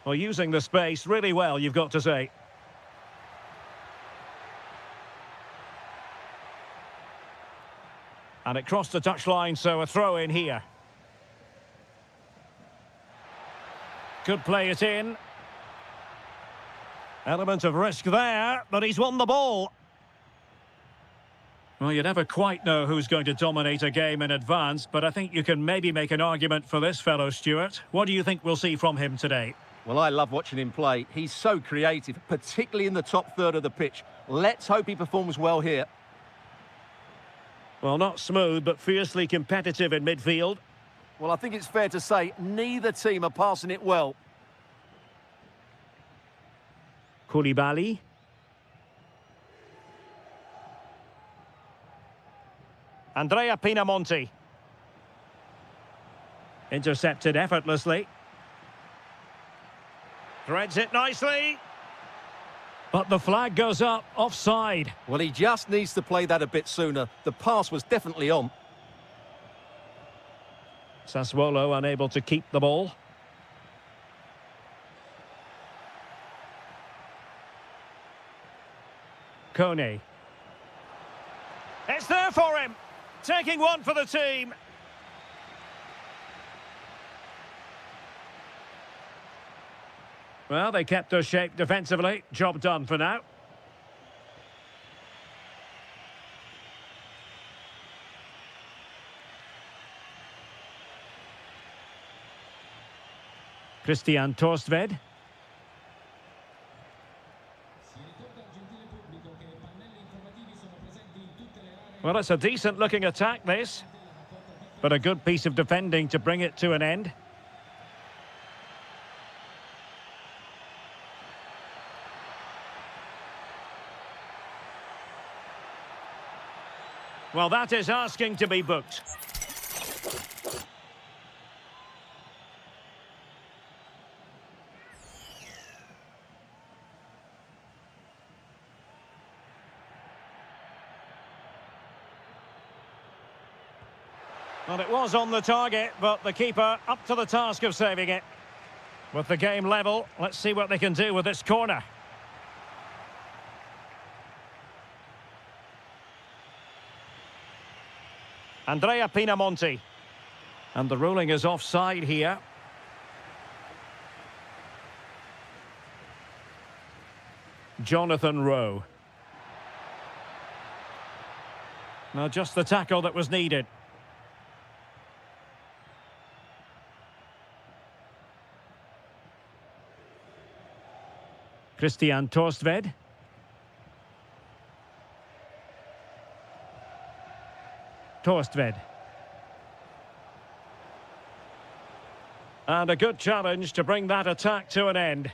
Well, using the space really well, you've got to say. And it crossed the touchline, so a throw in here. Could play it in. Element of risk there, but he's won the ball. Well, you never quite know who's going to dominate a game in advance, but I think you can maybe make an argument for this fellow, Stuart. What do you think we'll see from him today? Well, I love watching him play. He's so creative, particularly in the top third of the pitch. Let's hope he performs well here. Well, not smooth, but fiercely competitive in midfield. Well, I think it's fair to say neither team are passing it well. Koulibaly. Andrea Pinamonti. Intercepted effortlessly. Threads it nicely. But the flag goes up, offside. Well, he just needs to play that a bit sooner. The pass was definitely on. Sassuolo unable to keep the ball. Kone. It's there for him. Taking one for the team. Well, they kept their shape defensively. Job done for now. Christian Torstved. Well, it's a decent-looking attack, this. But a good piece of defending to bring it to an end. Well, that is asking to be booked. Well, it was on the target, but the keeper up to the task of saving it. With the game level, let's see what they can do with this corner. Andrea Pinamonti. And the ruling is offside here. Jonathan Rowe. Now, just the tackle that was needed. Christian Torstved. Torstved. And a good challenge to bring that attack to an end.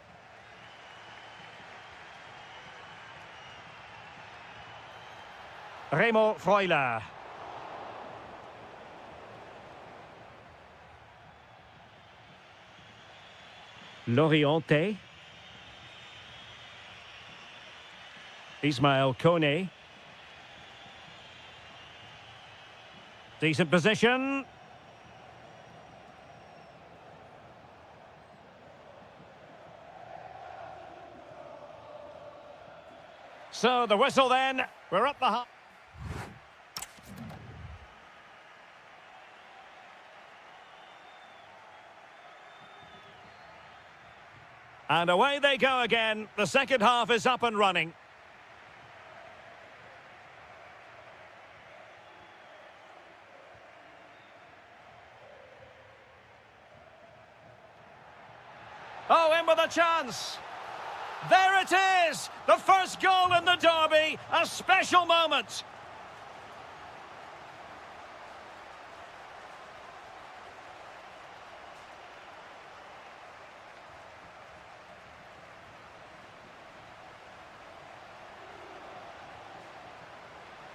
Remo Freuler. Loriente. Ismail Kone. Decent position. So the whistle then. We're up the half. And away they go again. The second half is up and running. Oh, in with a chance. There it is! The first goal in the derby. A special moment.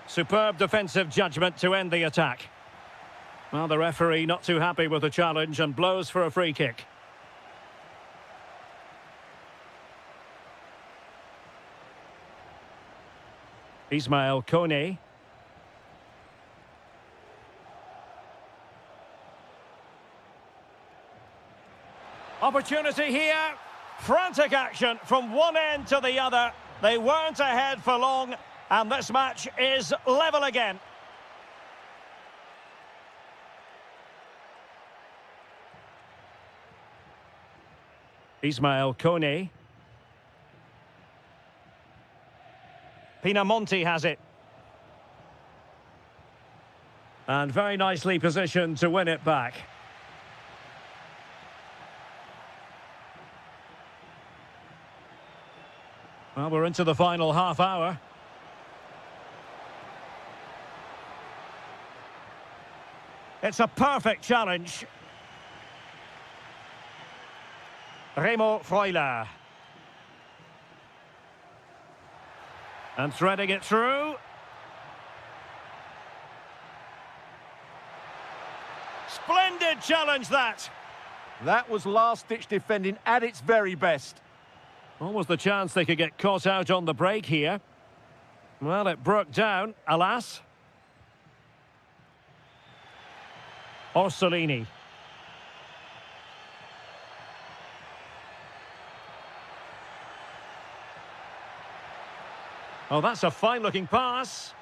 Superb defensive judgment to end the attack. Well, the referee not too happy with the challenge and blows for a free kick. Ismail Kone. Opportunity here. Frantic action from one end to the other. They weren't ahead for long, and this match is level again. Ismail Kone. Pinamonti has it. And very nicely positioned to win it back. Well, we're into the final half hour. It's a perfect challenge. Remo Freuler. And threading it through. Splendid challenge, that. That was last-ditch defending at its very best. Almost the chance they could get caught out on the break here. Well, it broke down, alas. Orsolini. Oh, that's a fine-looking pass.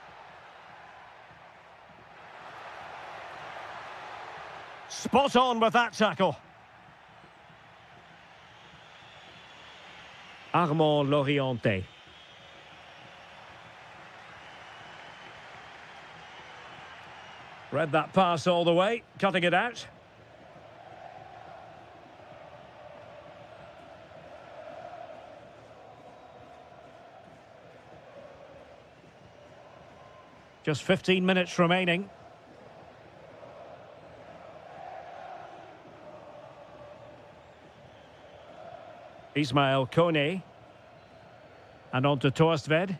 Spot on with that tackle. Armand Loriente. Read that pass all the way, cutting it out. Just 15 minutes remaining. Ismail Kone. And on to Torstved.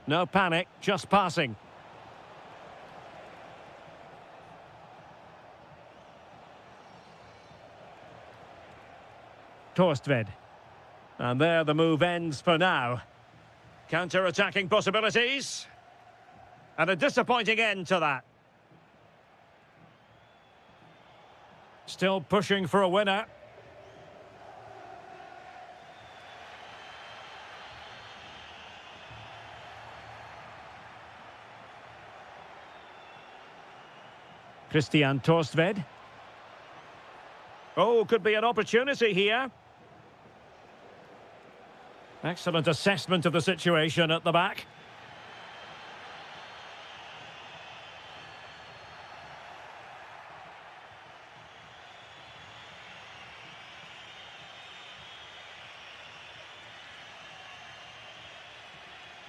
No panic, just passing. Torstved. And there the move ends for now. Counter-attacking possibilities. And a disappointing end to that. Still pushing for a winner. Christian Torstved. Oh, could be an opportunity here. Excellent assessment of the situation at the back.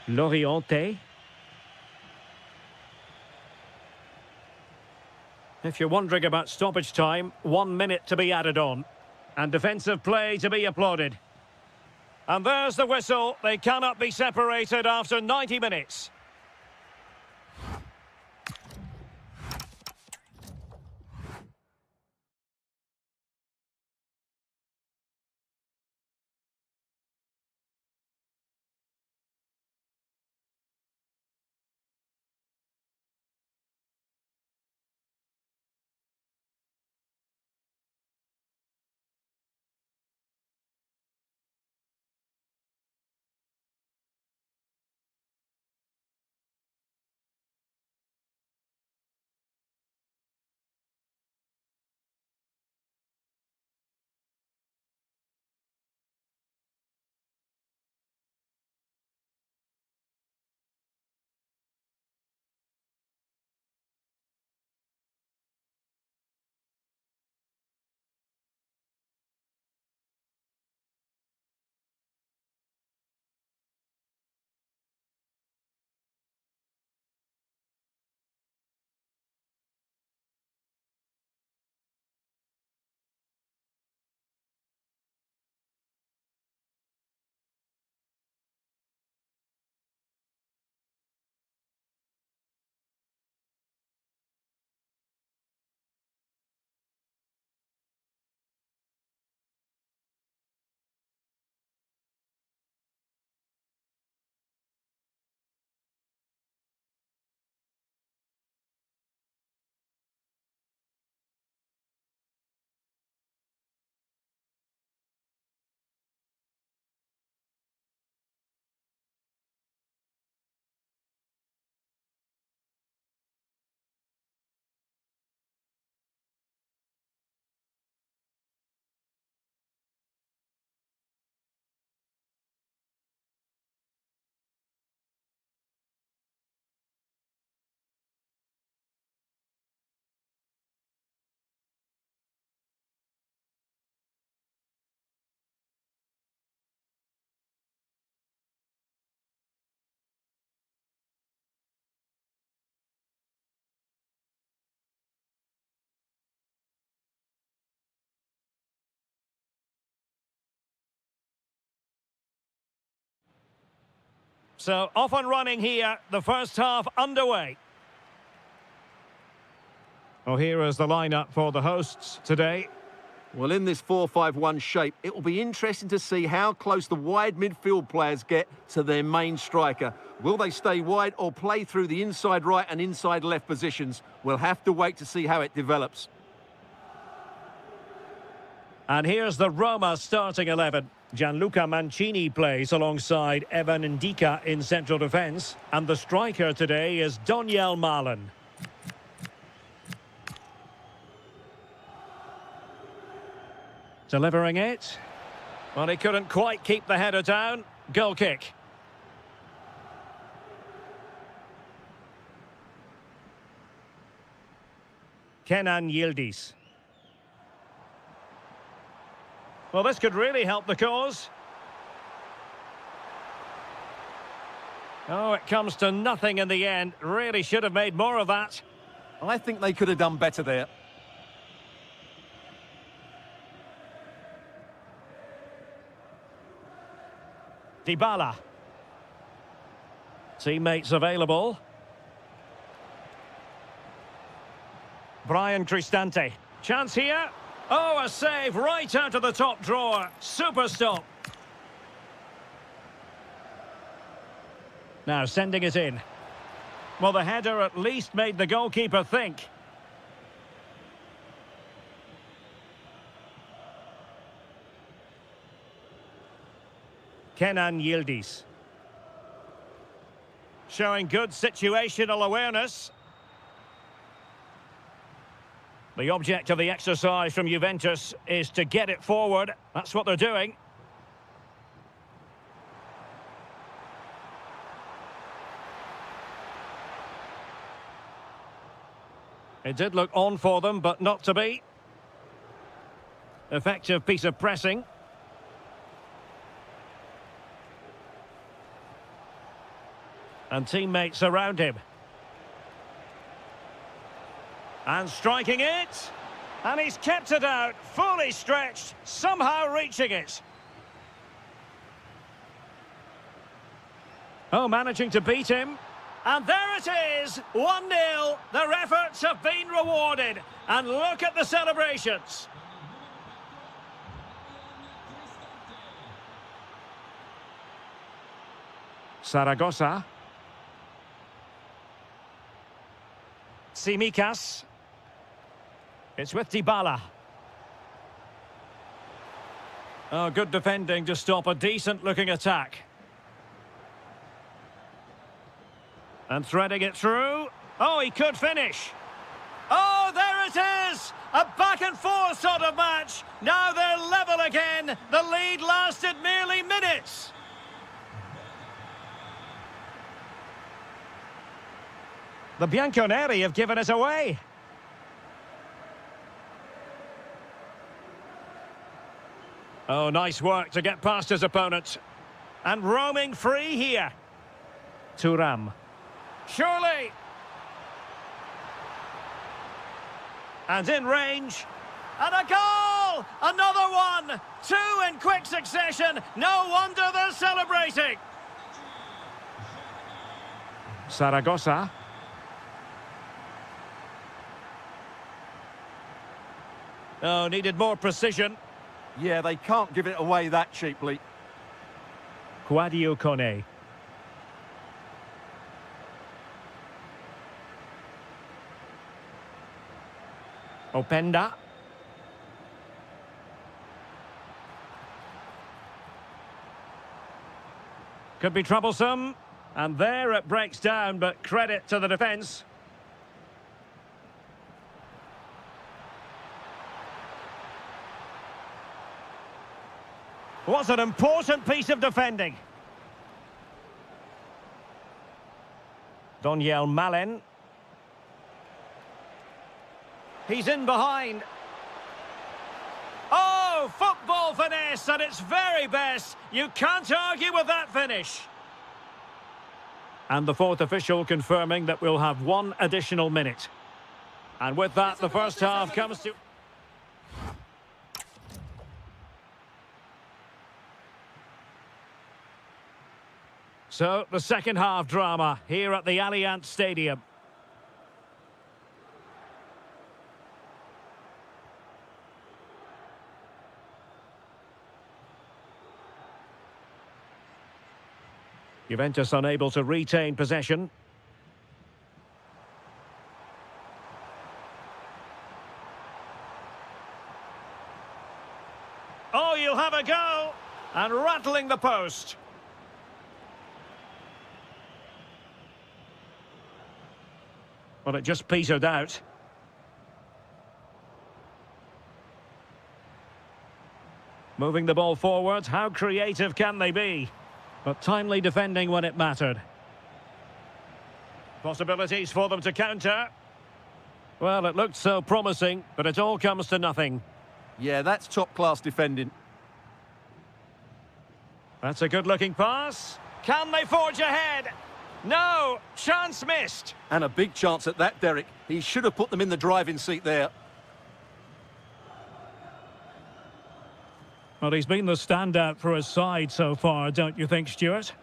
Loriente. If you're wondering about stoppage time, 1 minute to be added on. And defensive play to be applauded. And there's the whistle. They cannot be separated after 90 minutes. So off and running here, the first half underway. Well, here is the lineup for the hosts today. Well, in this 4-5-1 shape, it will be interesting to see how close the wide midfield players get to their main striker. Will they stay wide or play through the inside right and inside left positions? We'll have to wait to see how it develops. And here's the Roma starting 11. Gianluca Mancini plays alongside Evan Ndika in central defence. And the striker today is Doniel Malen. Delivering it. Well, he couldn't quite keep the header down. Goal kick. Kenan Yildiz. Well, this could really help the cause. Oh, it comes to nothing in the end. Really should have made more of that. I think they could have done better there. Dybala. Teammates available. Brian Cristante. Chance here. Oh, a save right out of the top drawer. Super stop. Now sending it in. Well, the header at least made the goalkeeper think. Kenan Yildiz. Showing good situational awareness. The object of the exercise from Juventus is to get it forward. That's what they're doing. It did look on for them, but not to be. Effective piece of pressing. And teammates around him. And striking it. And he's kept it out, fully stretched, somehow reaching it. Oh, managing to beat him. And there it is, 1-0. Their efforts have been rewarded. And look at the celebrations. Zaragoza. Tsimikas. It's with Dybala. Oh, good defending to stop a decent-looking attack. And threading it through. Oh, he could finish. Oh, there it is! A back-and-forth sort of match. Now they're level again. The lead lasted merely minutes. The Bianconeri have given it away. Oh, nice work to get past his opponent. And roaming free here. Thuram. Surely. And in range. And a goal! Another one! Two in quick succession. No wonder they're celebrating. Zaragoza. Oh, needed more precision. Yeah, they can't give it away that cheaply. Quadio Kone. Openda. Could be troublesome. And there it breaks down, but credit to the defence. What an important piece of defending. Doniel Malen. He's in behind. Oh, football finesse at its very best. You can't argue with that finish. And the fourth official confirming that we'll have one additional minute. And with that, the first half comes to... So, the second half drama here at the Allianz Stadium. Juventus unable to retain possession. Oh, you'll have a go! And rattling the post. Well, it just petered out. Moving the ball forward, how creative can they be? But timely defending when it mattered. Possibilities for them to counter. Well, it looked so promising, but it all comes to nothing. Yeah, that's top-class defending. That's a good-looking pass. Can they forge ahead? No, chance missed. And a big chance at that, Derek. He should have put them in the driving seat there. Well, he's been the standout for his side so far, don't you think, Stuart?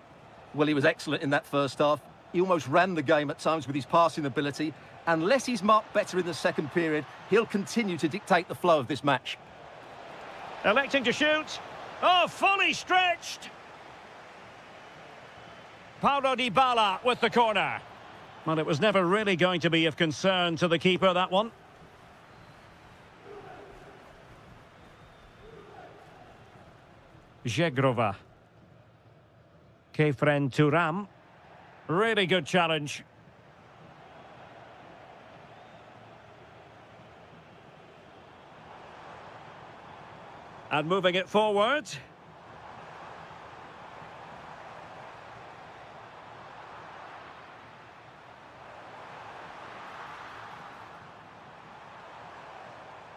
Well, he was excellent in that first half. He almost ran the game at times with his passing ability. Unless he's marked better in the second period, he'll continue to dictate the flow of this match. Electing to shoot. Oh, fully stretched. Paulo Dybala with the corner. Well, it was never really going to be of concern to the keeper, that one. Zegrova. Kefren Turam. Really good challenge. And moving it forward.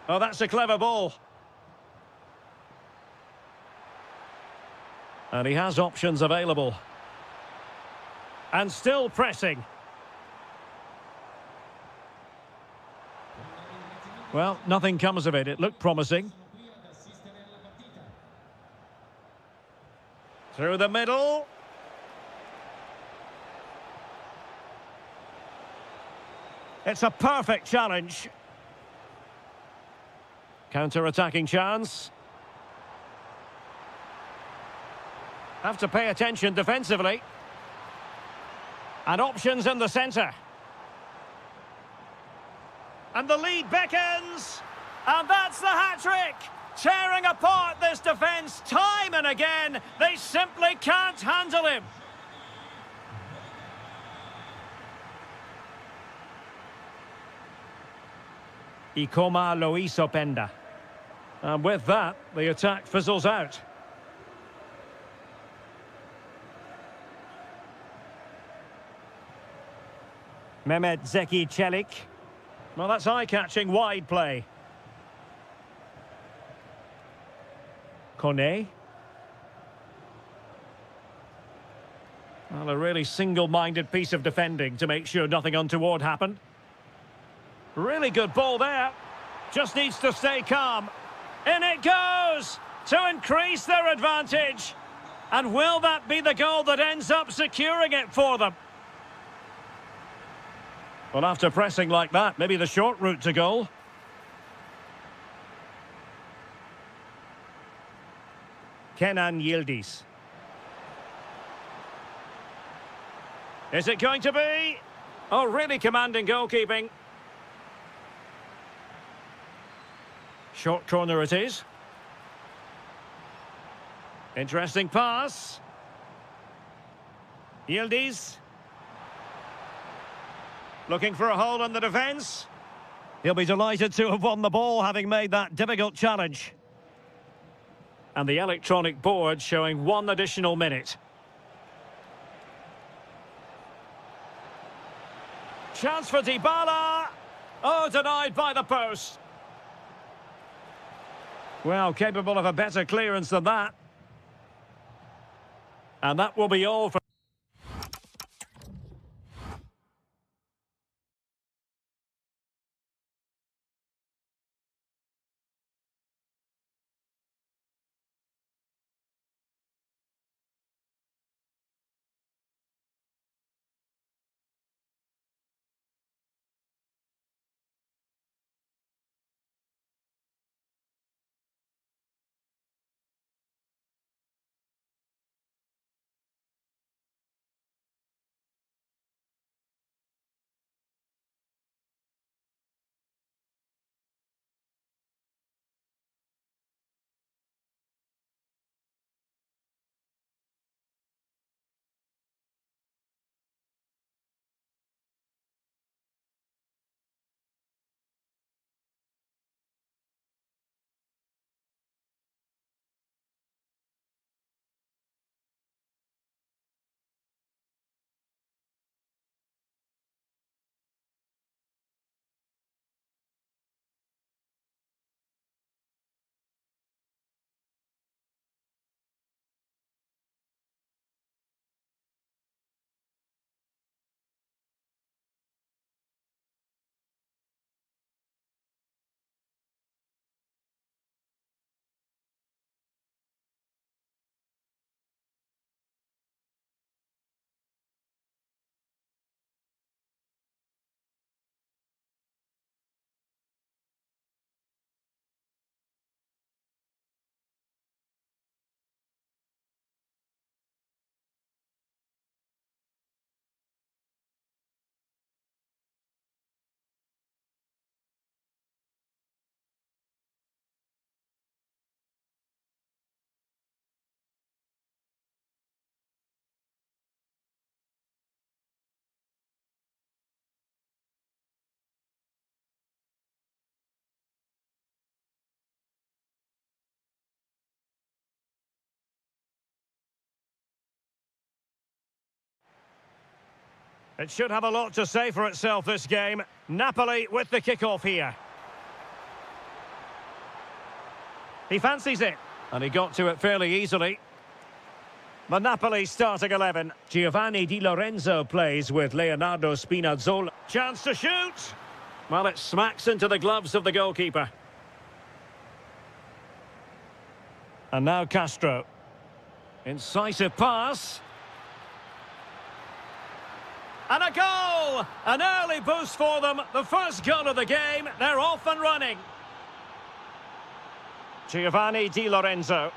Oh, that's a clever ball. And he has options available. And still pressing. Well, nothing comes of it. It looked promising. Through the middle. It's a perfect challenge. Counter-attacking chance. Have to pay attention defensively. And options in the centre. And the lead beckons. And that's the hat-trick. Tearing apart this defence time and again. They simply can't handle him. Ikoma Loisopenda. And with that, the attack fizzles out. Mehmet Zeki Çelik. Well, that's eye-catching wide play. Kone. Well, a really single-minded piece of defending to make sure nothing untoward happened. Really good ball there. Just needs to stay calm. In it goes to increase their advantage. And will that be the goal that ends up securing it for them? Well, after pressing like that, maybe the short route to goal. Kenan Yildiz. Is it going to be? Oh, really commanding goalkeeping. Short corner it is. Interesting pass. Yildiz. Looking for a hole in the defence. He'll be delighted to have won the ball, having made that difficult challenge. And the electronic board showing 1 additional minute. Chance for Dybala. Oh, denied by the post. Well, capable of a better clearance than that. And that will be all for... It should have a lot to say for itself, this game. Napoli with the kick-off here. He fancies it, and he got to it fairly easily. The Napoli starting 11. Giovanni Di Lorenzo plays with Leonardo Spinazzola. Chance to shoot! Well, it smacks into the gloves of the goalkeeper. And now Castro. Incisive pass. And a goal! An early boost for them. The first goal of the game. They're off and running. Giovanni Di Lorenzo.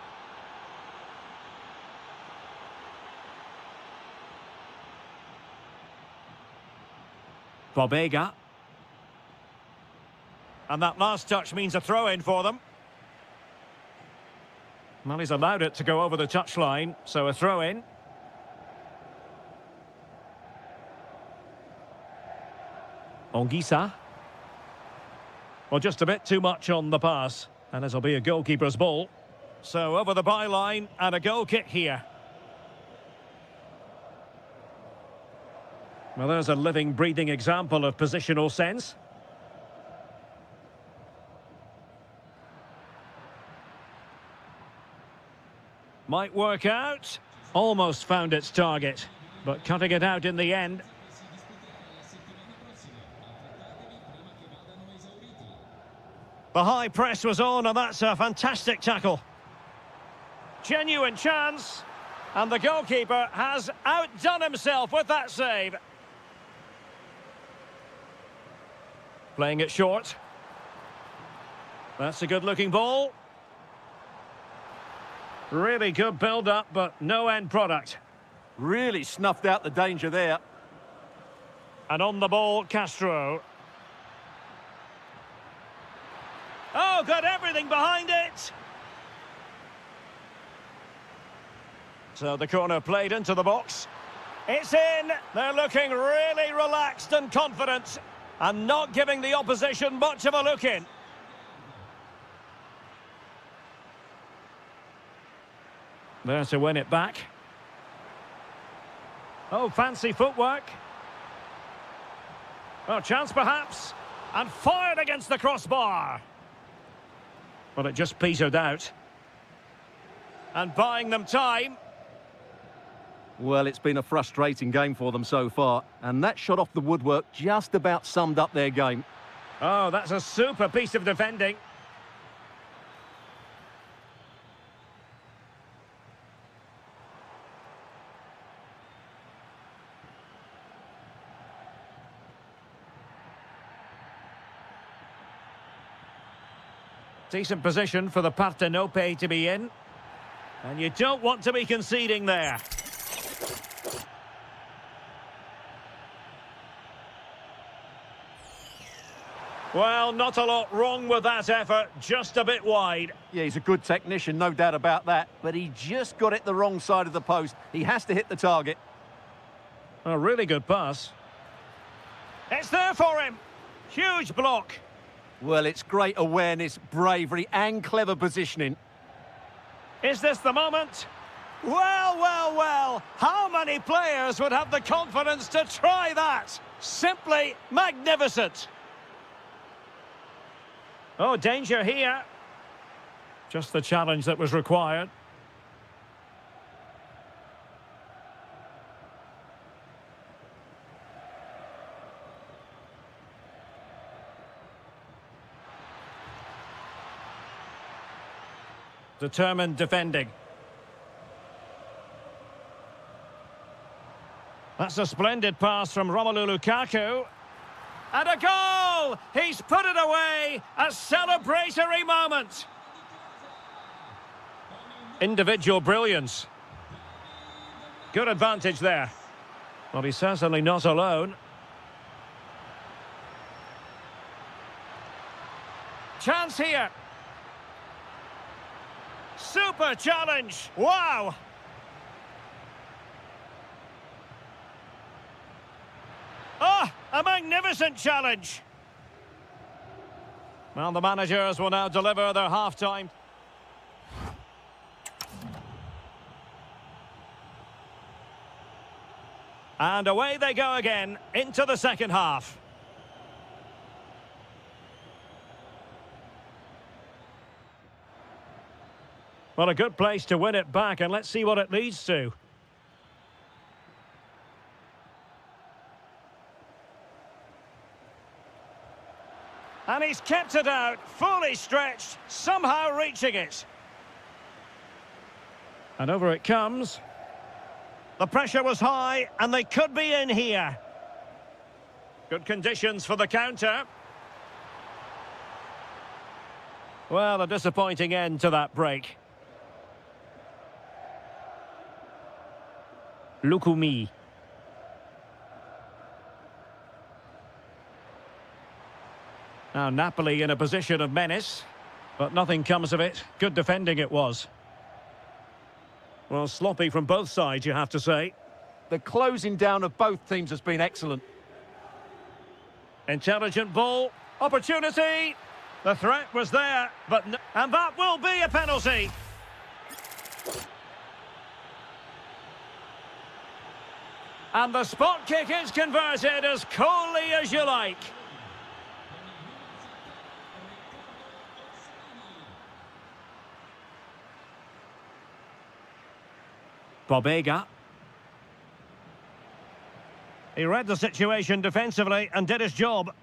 Bobega. And that last touch means a throw-in for them. Well, he's allowed it to go over the touchline, so a throw-in. Ongisa. Well, just a bit too much on the pass, and it'll be a goalkeeper's ball. So over the byline, and a goal kick here. Well, there's a living, breathing example of positional sense. Might work out. Almost found its target, but cutting it out in the end. The high press was on, and that's a fantastic tackle. Genuine chance, and the goalkeeper has outdone himself with that save. Playing it short. That's a good-looking ball. Really good build-up, but no end product. Really snuffed out the danger there. And on the ball, Castro. Oh, got everything behind it! So the corner played into the box. It's in! They're looking really relaxed and confident, and not giving the opposition much of a look in. There to win it back. Oh, fancy footwork. Well, chance perhaps. And fired against the crossbar. Well, it just petered out. And buying them time. Well, it's been a frustrating game for them so far. And that shot off the woodwork just about summed up their game. Oh, that's a super piece of defending. Decent position for the Partenope to be in. And you don't want to be conceding there. Well, not a lot wrong with that effort, just a bit wide. Yeah, he's a good technician, no doubt about that. But he just got it the wrong side of the post. He has to hit the target. A really good pass. It's there for him. Huge block. Well, it's great awareness, bravery and clever positioning. Is this the moment? Well, well, well. How many players would have the confidence to try that? Simply magnificent. Oh, danger here. Just the challenge that was required. Determined defending. That's a splendid pass from Romelu Lukaku. And a goal! He's put it away! A celebratory moment! Individual brilliance. Good advantage there. Well, he's certainly not alone. Chance here. Super challenge! Wow! Oh, a magnificent challenge! Well, the managers will now deliver their half-time. And away they go again into the second half. Well, a good place to win it back, and let's see what it leads to. And he's kept it out, fully stretched, somehow reaching it. And over it comes. The pressure was high, and they could be in here. Good conditions for the counter. Well, a disappointing end to that break. Lukumi. Now Napoli in a position of menace, but nothing comes of it. Good defending it was. Well, sloppy from both sides, you have to say. The closing down of both teams has been excellent. Intelligent ball. Opportunity. The threat was there, but... And that will be a penalty. And the spot kick is converted as coolly as you like. Bobega. He read the situation defensively and did his job.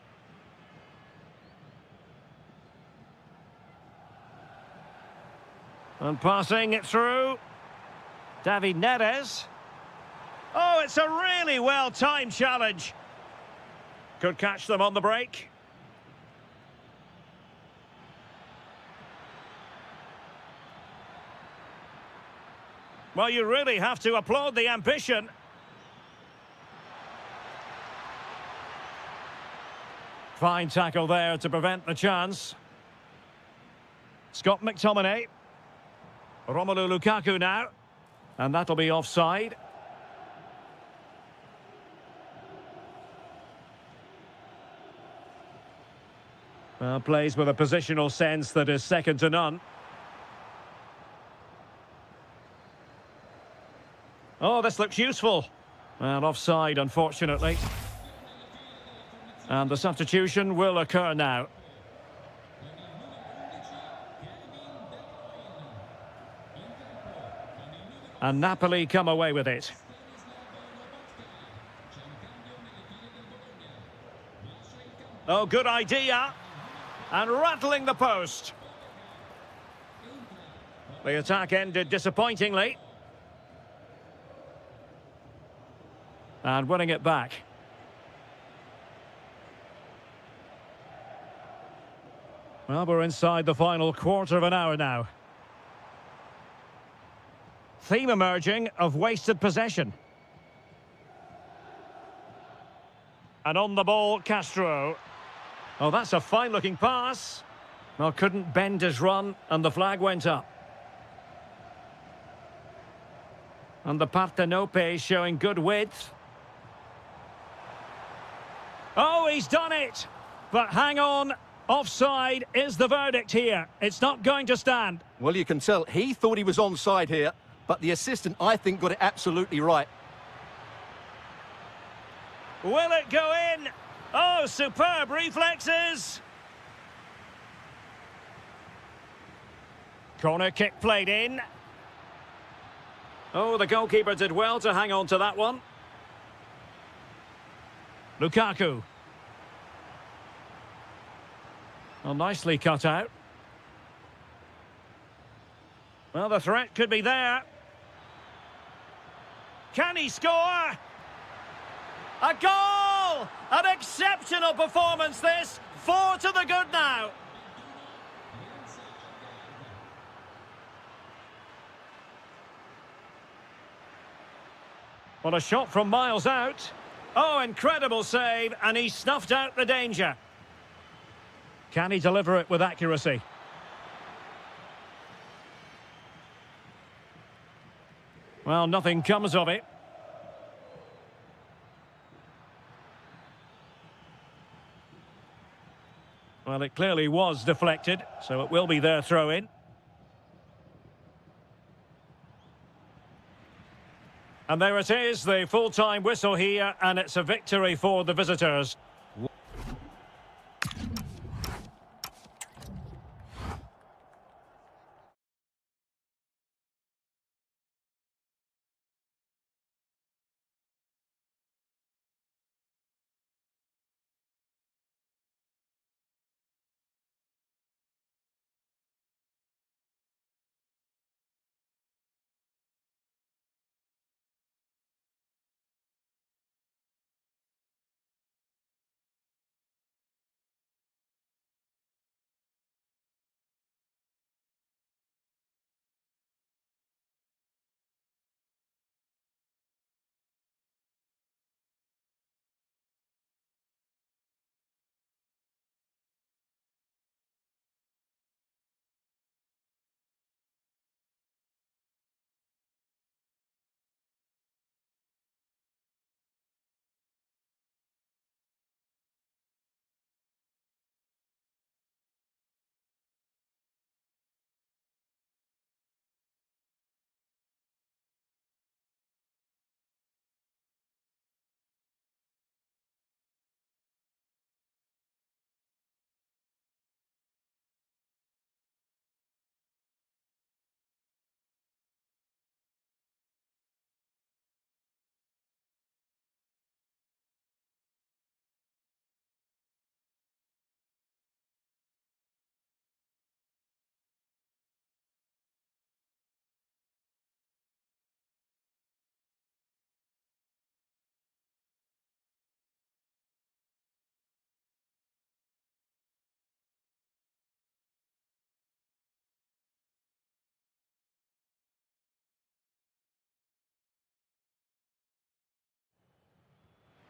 And passing it through. David Neres. Oh, it's a really well-timed challenge. Could catch them on the break. Well, you really have to applaud the ambition. Fine tackle there to prevent the chance. Scott McTominay. Romelu Lukaku now. And that'll be offside. Well, plays with a positional sense that is second to none. Oh, this looks useful. And offside, unfortunately. And the substitution will occur now. And Napoli come away with it. Oh, good idea. And rattling the post. The attack ended disappointingly. And winning it back. Well, we're inside the final quarter of an hour now. Theme emerging of wasted possession. And on the ball, Castro. Oh, that's a fine-looking pass. Well, couldn't bend his run, and the flag went up. And the Partenope showing good width. Oh, he's done it! But hang on, offside is the verdict here. It's not going to stand. Well, you can tell he thought he was onside here, but the assistant, I think, got it absolutely right. Will it go in? Oh, superb reflexes! Corner kick played in. Oh, the goalkeeper did well to hang on to that one. Lukaku. Well, nicely cut out. Well, the threat could be there. Can he score? A goal! An exceptional performance this. 4 to the good now. Well, a shot from miles out. Oh, incredible save, and he snuffed out the danger. Can he deliver it with accuracy? Well, nothing comes of it. Well, it clearly was deflected, so it will be their throw-in. And there it is, the full-time whistle here, and it's a victory for the visitors.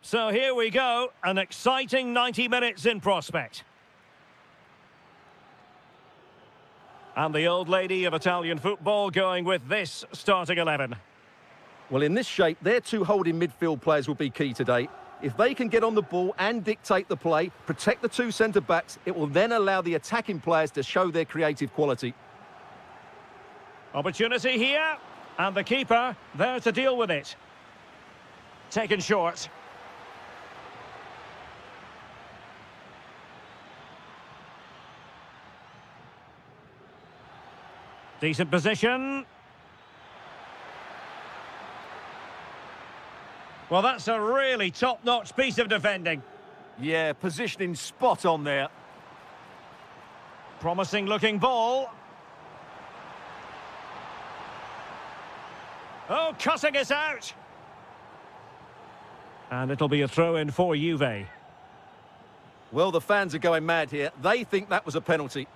So here we go, an exciting 90 minutes in prospect. And the old lady of Italian football going with this starting 11. Well, in this shape, their two holding midfield players will be key today. If they can get on the ball and dictate the play, protect the two centre-backs, it will then allow the attacking players to show their creative quality. Opportunity here, and the keeper there to deal with it. Taken short. Decent position. Well, that's a really top-notch piece of defending. Yeah, positioning spot on there. Promising-looking ball. Oh, cutting it out. And it'll be a throw-in for Juve. Well, the fans are going mad here. They think that was a penalty.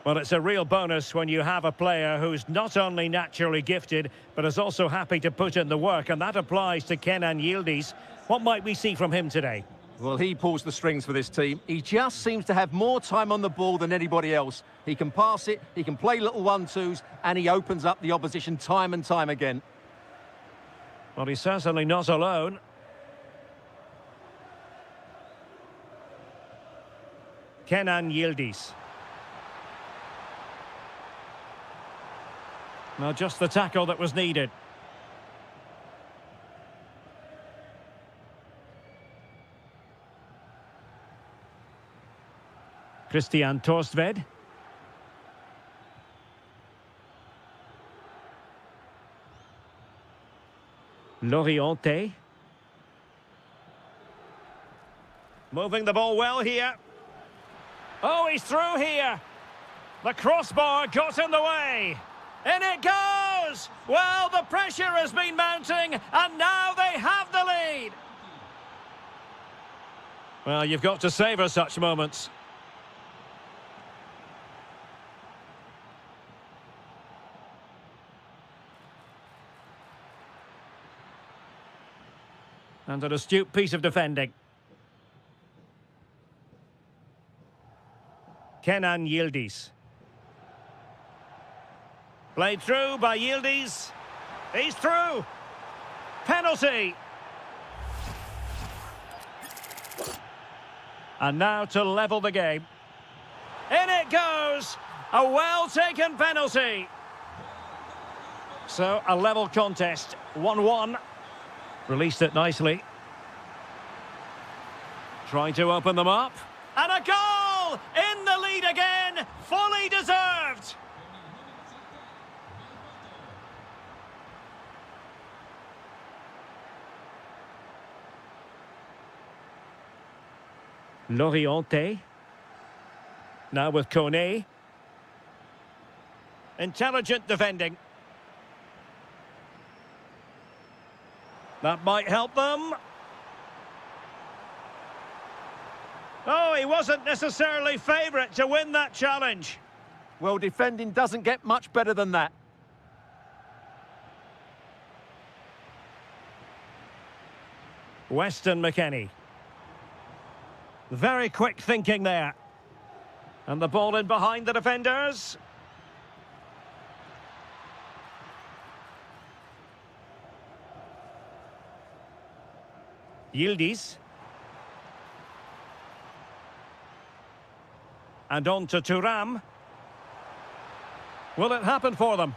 Well, it's a real bonus when you have a player who's not only naturally gifted, but is also happy to put in the work, and that applies to Kenan Yildiz. What might we see from him today? Well, he pulls the strings for this team. He just seems to have more time on the ball than anybody else. He can pass it, he can play little 1-2s, and he opens up the opposition time and time again. Well, he's certainly not alone. Kenan Yildiz. Well, just the tackle that was needed. Christian Torstved. Loriente. Moving the ball well here. Oh, he's through here. The crossbar got in the way. In it goes! Well, the pressure has been mounting, and now they have the lead. Well, you've got to savour such moments. And an astute piece of defending. Kenan Yildiz. Played through by Yildiz. He's through. Penalty. And now to level the game. In it goes. A well-taken penalty. So, a level contest, 1-1. Released it nicely. Trying to open them up. And a goal! In the lead again! Fully deserved! Loriente. Now with Kone. Intelligent defending. That might help them. Oh, he wasn't necessarily favourite to win that challenge. Well, defending doesn't get much better than that. Weston McKennie. Very quick thinking there. And the ball in behind the defenders. Yildiz. And on to Thuram. Will it happen for them?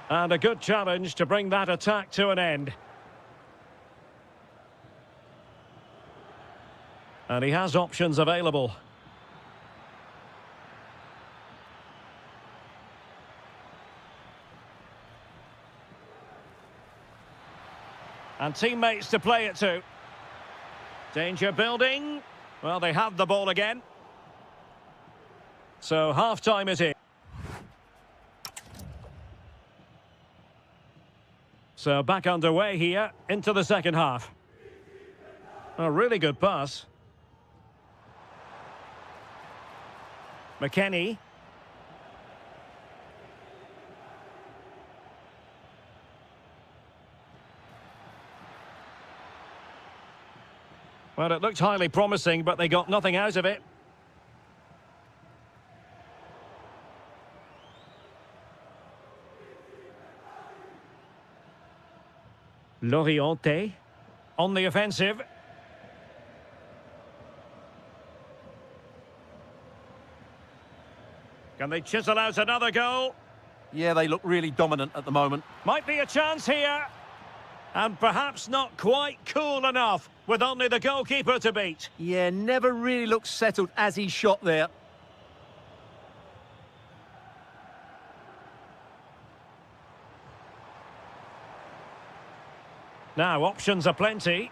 And a good challenge to bring that attack to an end. And he has options available. And teammates to play it to. Danger building. Well, they have the ball again. So half-time is in. So back underway here into the second half. A really good pass. McKennie. Well, it looked highly promising, but they got nothing out of it. Loriente on the offensive. Can they chisel out another goal? Yeah, they look really dominant at the moment. Might be a chance here. And perhaps not quite cool enough with only the goalkeeper to beat. Yeah, never really looked settled as he shot there. Now, options are plenty.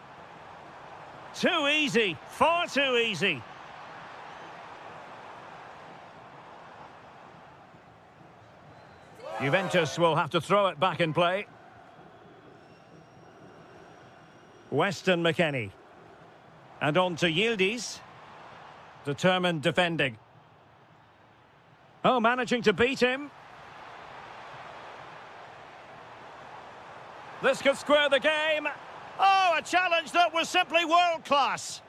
Too easy, far too easy. Juventus will have to throw it back in play. Weston McKennie. And on to Yildiz. Determined defending. Oh, managing to beat him. This could square the game. Oh, a challenge that was simply world-class.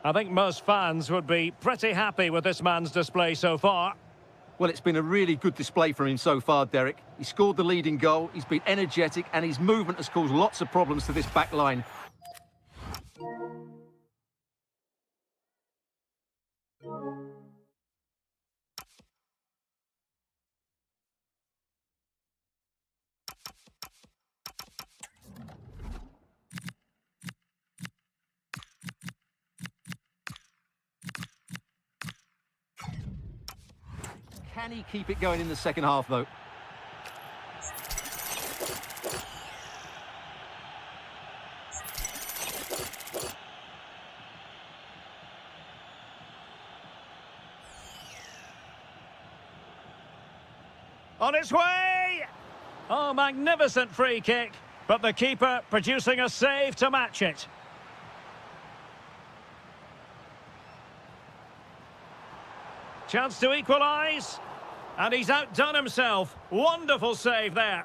I think most fans would be pretty happy with this man's display so far. Well, it's been a really good display from him so far, Derek. He scored the leading goal, he's been energetic, and his movement has caused lots of problems to this back line. Can he keep it going in the second half, though? On its way! Oh, magnificent free kick. But the keeper producing a save to match it. Chance to equalise. And he's outdone himself. Wonderful save there.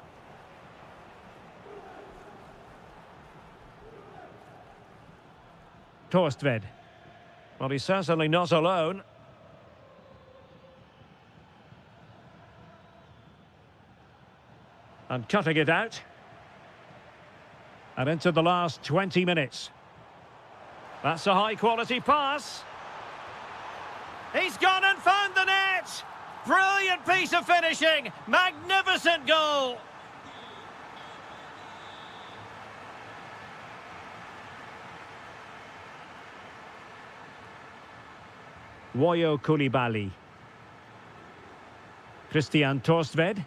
Torstved. Well, he's certainly not alone. And cutting it out. And into the last 20 minutes. That's a high-quality pass. He's gone and found the net! Brilliant piece of finishing! Magnificent goal! Woyo Koulibaly. Christian Torstved.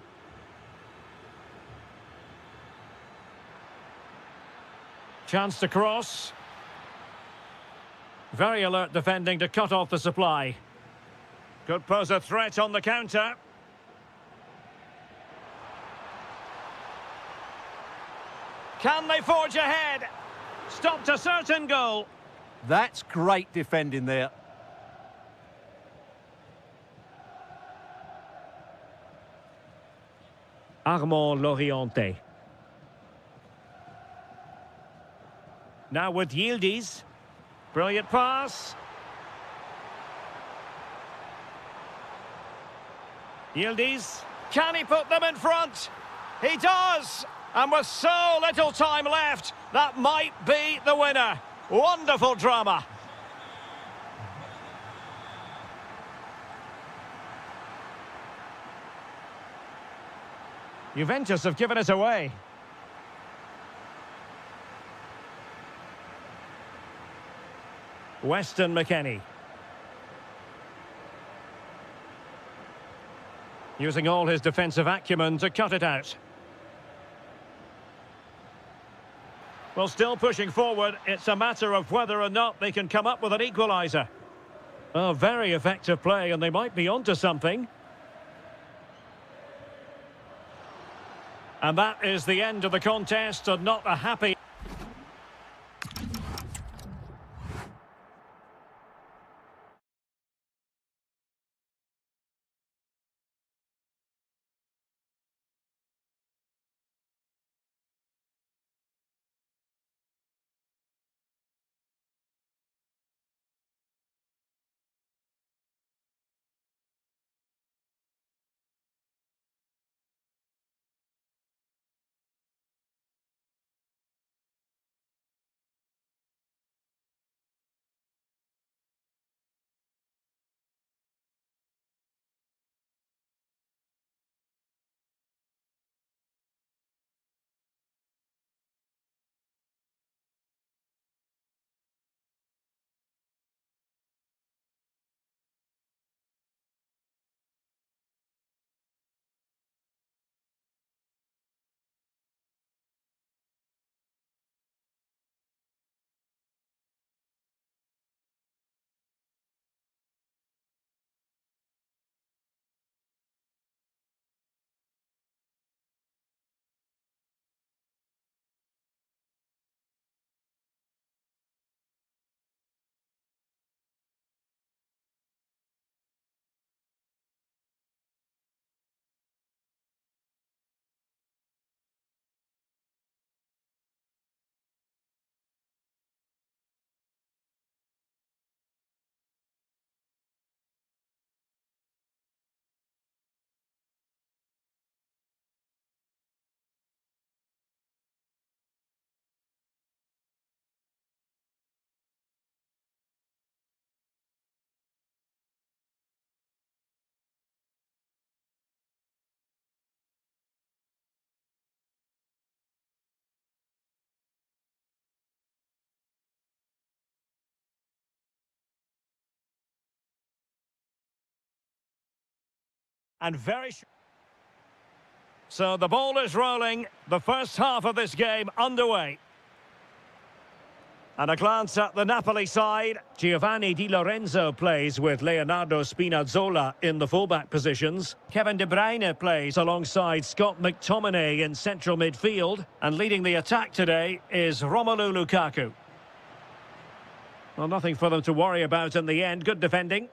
Chance to cross. Very alert defending to cut off the supply. Could pose a threat on the counter. Can they forge ahead? Stopped a certain goal. That's great defending there. Armand Lorienté. Now with Yildiz. Brilliant pass. Yildiz. Can he put them in front? He does! And with so little time left, that might be the winner. Wonderful drama. Juventus have given it away. Weston McKennie. Using all his defensive acumen to cut it out. Well, still pushing forward. It's a matter of whether or not they can come up with an equaliser. Oh, very effective play, and they might be onto something. And that is the end of the contest, and not a happy... And very... So the ball is rolling. The first half of this game underway. And a glance at the Napoli side. Giovanni Di Lorenzo plays with Leonardo Spinazzola in the fullback positions. Kevin De Bruyne plays alongside Scott McTominay in central midfield. And leading the attack today is Romelu Lukaku. Well, nothing for them to worry about in the end. Good defending.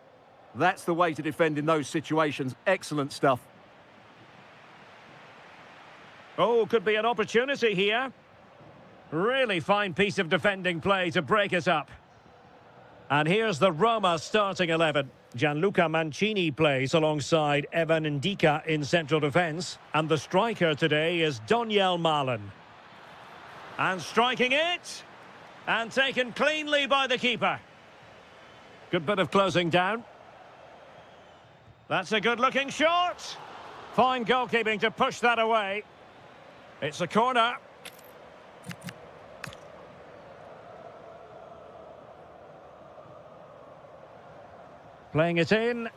That's the way to defend in those situations. Excellent stuff. Oh, could be an opportunity here. Really fine piece of defending play to break it up. And here's the Roma starting 11. Gianluca Mancini plays alongside Evan Ndika in central defence. And the striker today is Doniel Malen. And striking it. And taken cleanly by the keeper. Good bit of closing down. That's a good-looking shot. Fine goalkeeping to push that away. It's a corner. Playing it in.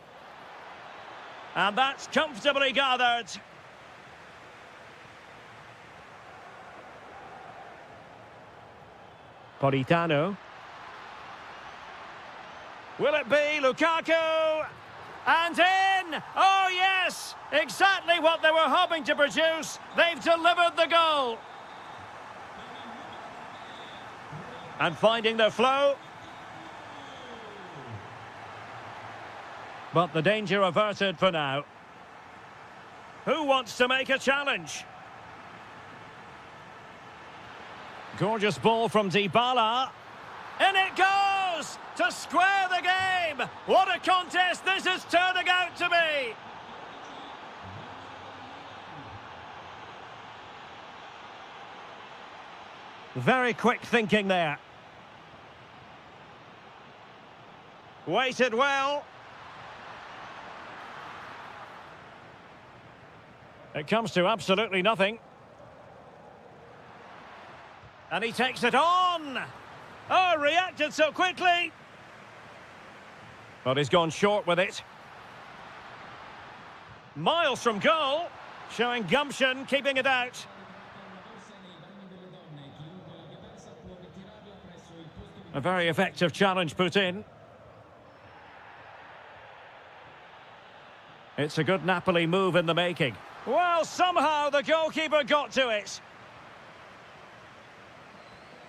And that's comfortably gathered. Politano. Will it be Lukaku? And in! Oh, yes! Exactly what they were hoping to produce. They've delivered the goal. And finding their flow. But the danger averted for now. Who wants to make a challenge? Gorgeous ball from Dybala. In it goes! To square the game! What a contest this is turning out to be! Very quick thinking there. Waited well. It comes to absolutely nothing. And he takes it on! Oh, reacted so quickly! But he's gone short with it. Miles from goal, showing gumption, keeping it out. A very effective challenge put in. It's a good Napoli move in the making. Well, somehow the goalkeeper got to it.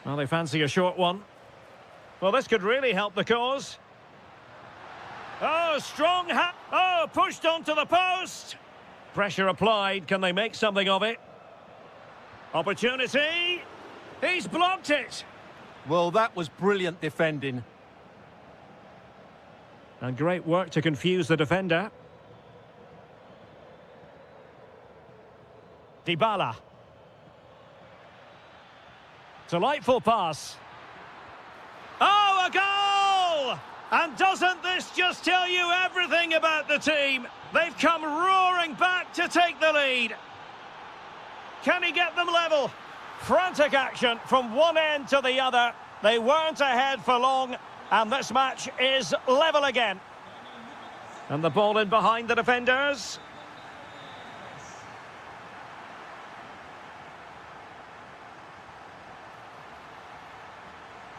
Well, they fancy a short one. Well, this could really help the cause. Oh, strong oh, pushed onto the post. Pressure applied. Can they make something of it? Opportunity. He's blocked it. Well, that was brilliant defending. And great work to confuse the defender. Dybala. Delightful pass. Oh, a goal! And doesn't this just tell you everything about the team? They've come roaring back to take the lead. Can he get them level? Frantic action from one end to the other. They weren't ahead for long, and this match is level again. And the ball in behind the defenders.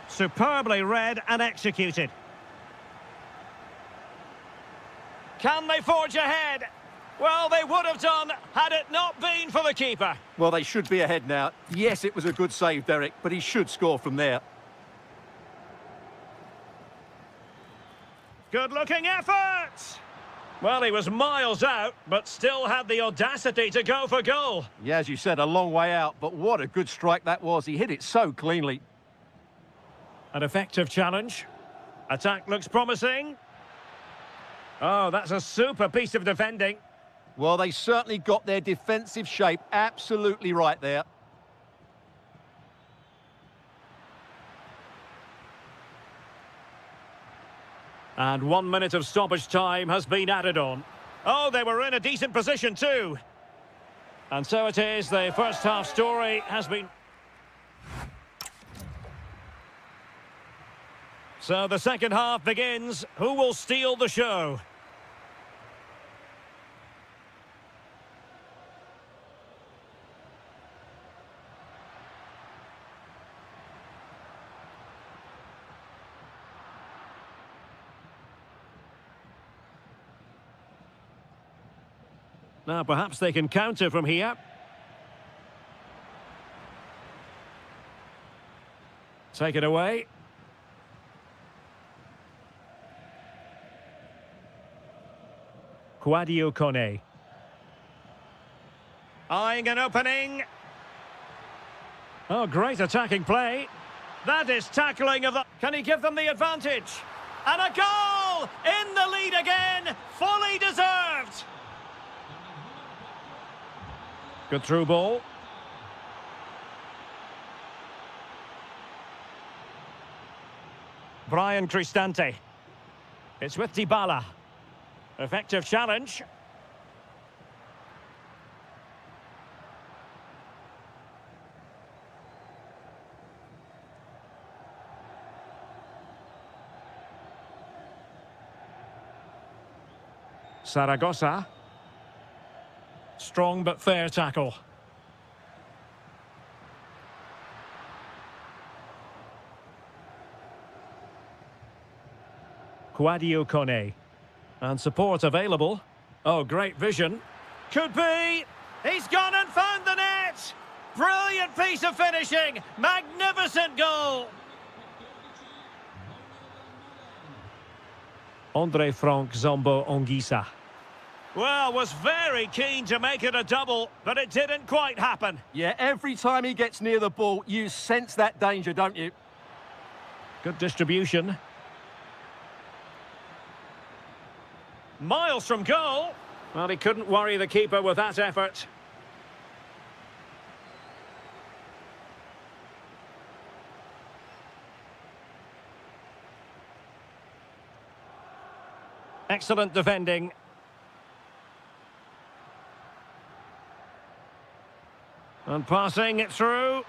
Superbly read and executed. Can they forge ahead? Well, they would have done had it not been for the keeper. Well, they should be ahead now. Yes, it was a good save, Derek, but he should score from there. Good-looking effort! Well, he was miles out, but still had the audacity to go for goal. Yeah, as you said, a long way out, but what a good strike that was. He hit it so cleanly. An effective challenge. Attack looks promising. Oh, that's a super piece of defending. Well, they certainly got their defensive shape absolutely right there. And 1 minute of stoppage time has been added on. Oh, they were in a decent position too. And so it is, the first half story has been... So the second half begins. Who will steal the show? Now perhaps they can counter from here. Take it away. Quadio Kone. Eyeing an opening. Oh, great attacking play. That is tackling of the... Can he give them the advantage? And a goal! In the lead again! Fully deserved! Good through ball. Brian Cristante. It's with Dybala. Effective challenge. Saragossa. Strong but fair tackle. Quadio Kone. And support available. Oh, great vision. Could be. He's gone and found the net. Brilliant piece of finishing. Magnificent goal. Andre Frank Zombo Ongisa. Well, was very keen to make it a double, but it didn't quite happen. Yeah, every time he gets near the ball, you sense that danger, don't you? Good distribution. Miles from goal. Well, he couldn't worry the keeper with that effort. Excellent defending. And passing it through.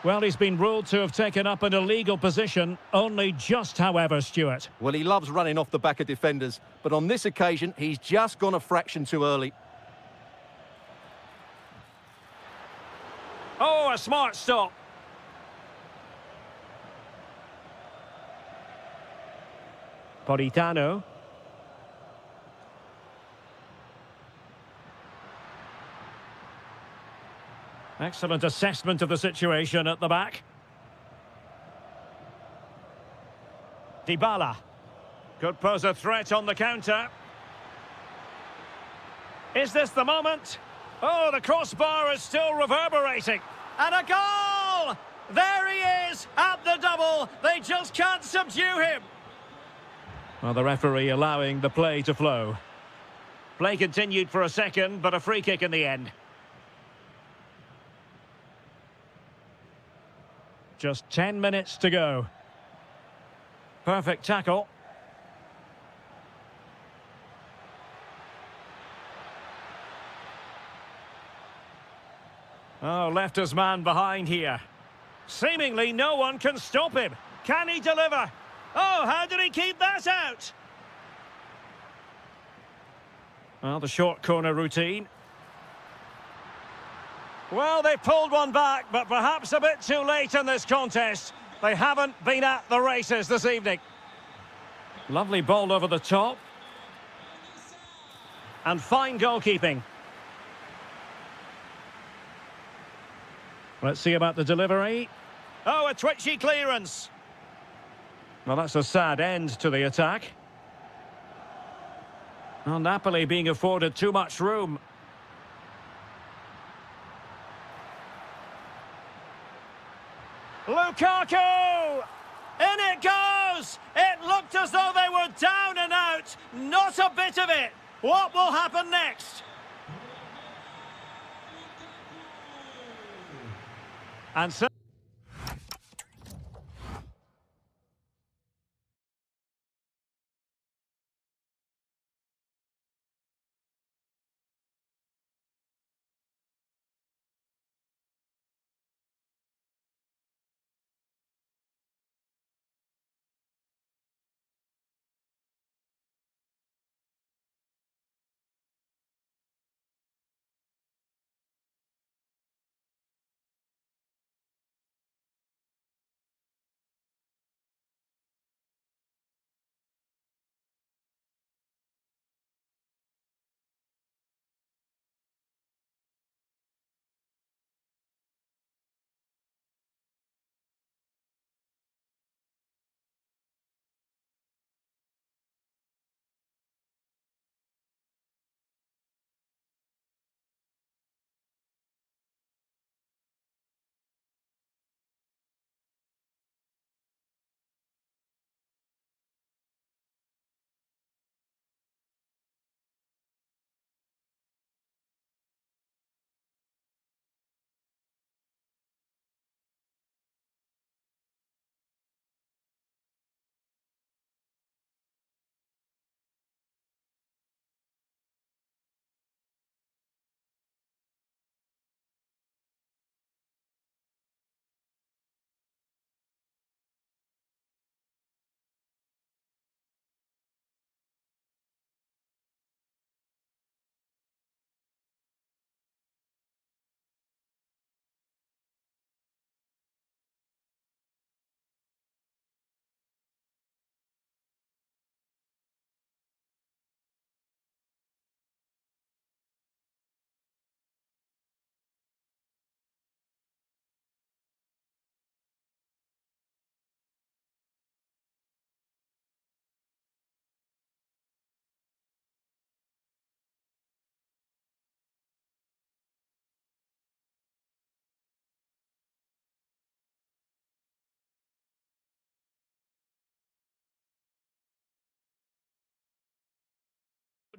Well, he's been ruled to have taken up an illegal position. Only just, however, Stuart. Well, he loves running off the back of defenders, but on this occasion, he's just gone a fraction too early. Oh, a smart stop. Politano. Excellent assessment of the situation at the back. Dybala. Could pose a threat on the counter. Is this the moment? Oh, the crossbar is still reverberating. And a goal! There he is at the double. They just can't subdue him. Well, the referee allowing the play to flow. Play continued for a second, but a free kick in the end. Just 10 minutes to go. Perfect tackle. Oh, left his man behind here. Seemingly no one can stop him. Can he deliver? Oh, how did he keep that out? Well, the short corner routine. Well, they pulled one back, but perhaps a bit too late in this contest. They haven't been at the races this evening. Lovely ball over the top. And fine goalkeeping. Let's see about the delivery. Oh, a twitchy clearance. Well, that's a sad end to the attack. Well, Napoli being afforded too much room. Lukaku! In it goes! It looked as though they were down and out. Not a bit of it. What will happen next? And so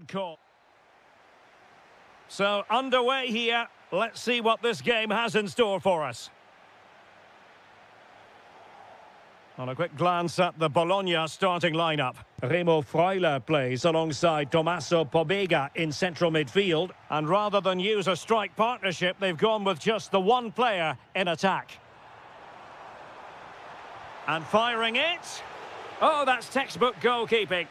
Call. So, underway here. Let's see what this game has in store for us. On a quick glance at the Bologna starting lineup. Remo Freuler plays alongside Tommaso Pobega in central midfield. And rather than use a strike partnership, they've gone with just the one player in attack. And firing it. Oh, that's textbook goalkeeping.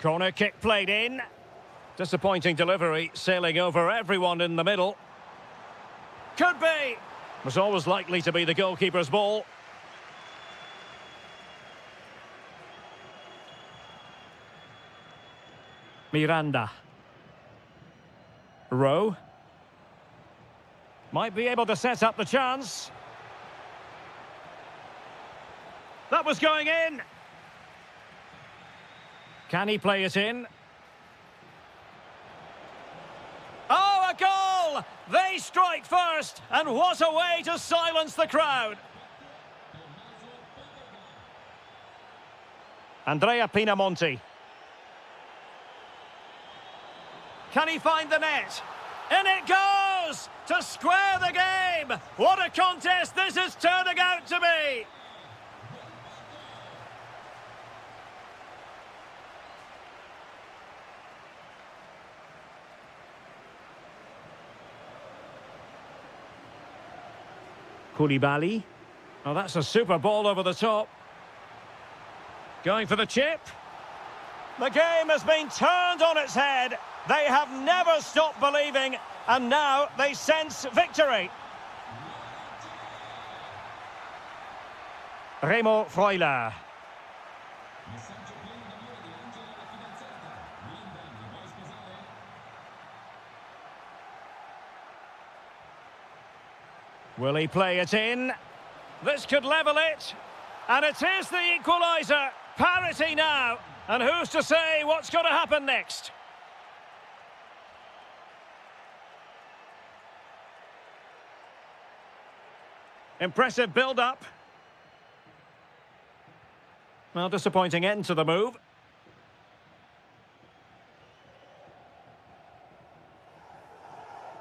Corner kick played in. Disappointing delivery, sailing over everyone in the middle. Could be. Was always likely to be the goalkeeper's ball. Miranda. Rowe. Might be able to set up the chance. That was going in. Can he play it in? Oh, a goal! They strike first, and what a way to silence the crowd. Andrea Pinamonti. Can he find the net? In it goes! To square the game! What a contest this is turning out to be! Koulibaly. Oh, that's a super ball over the top. Going for the chip. The game has been turned on its head. They have never stopped believing, and now they sense victory. Remo Freuler. Will he play it in? This could level it. And it is the equaliser. Parity now. And who's to say what's going to happen next? Impressive build-up. Well, disappointing end to the move.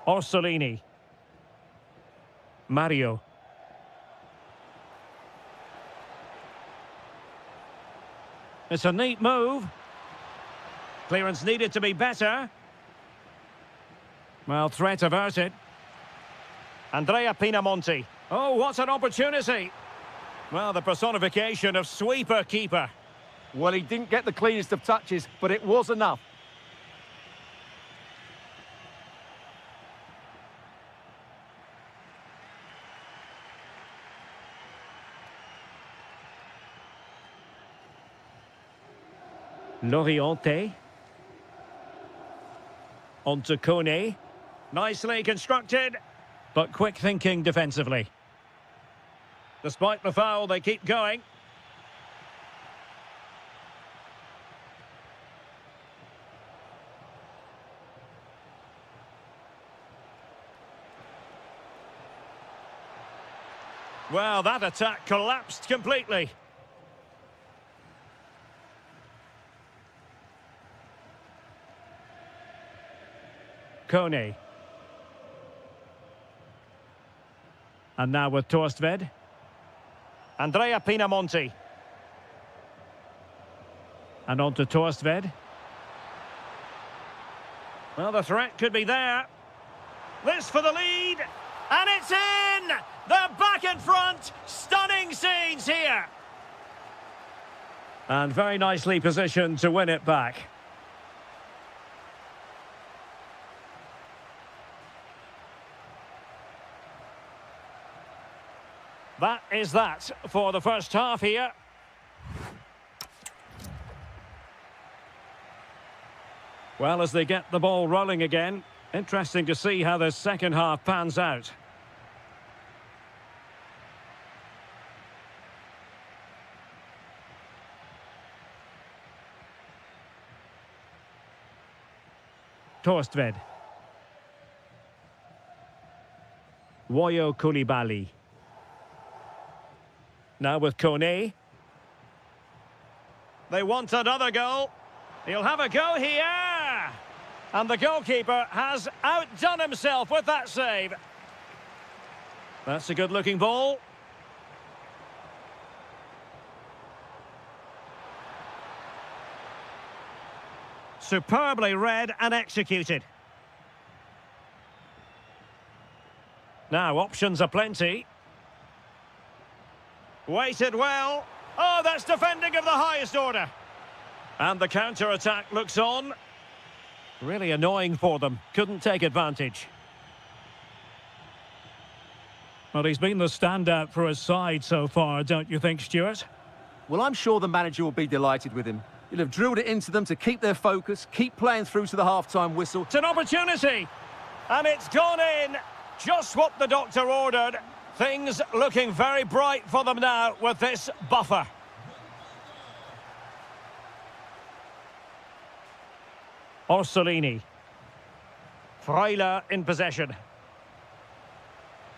Orsolini. Mario. It's a neat move. Clearance needed to be better. Well, threat averted. Andrea Pinamonti. Oh, what an opportunity. Well, the personification of sweeper-keeper. Well, he didn't get the cleanest of touches, but it was enough. Loriente. On to Kone. Nicely constructed, but quick thinking defensively. Despite the foul, they keep going. Well, that attack collapsed completely. Kone. And now with Torstved. Andrea Pinamonti. And on to Torstved. Well, the threat could be there. This for the lead. And it's in! They're back in front. Stunning scenes here. And very nicely positioned to win it back. That is that for the first half here. Well, as they get the ball rolling again, interesting to see how the second half pans out. Torstved. Woyo Koulibaly. Now with Kone. They want another goal. He'll have a go here. And the goalkeeper has outdone himself with that save. That's a good-looking ball. Superbly read and executed. Now, options are plenty. Weighted well. Oh, that's defending of the highest order. And the counter-attack looks on. Really annoying for them. Couldn't take advantage. Well, he's been the standout for his side so far, don't you think, Stuart? Well, I'm sure the manager will be delighted with him. He'll have drilled it into them to keep their focus, keep playing through to the half-time whistle. It's an opportunity. And it's gone in. Just what the doctor ordered. Things looking very bright for them now with this buffer. Orsolini. Freuler in possession.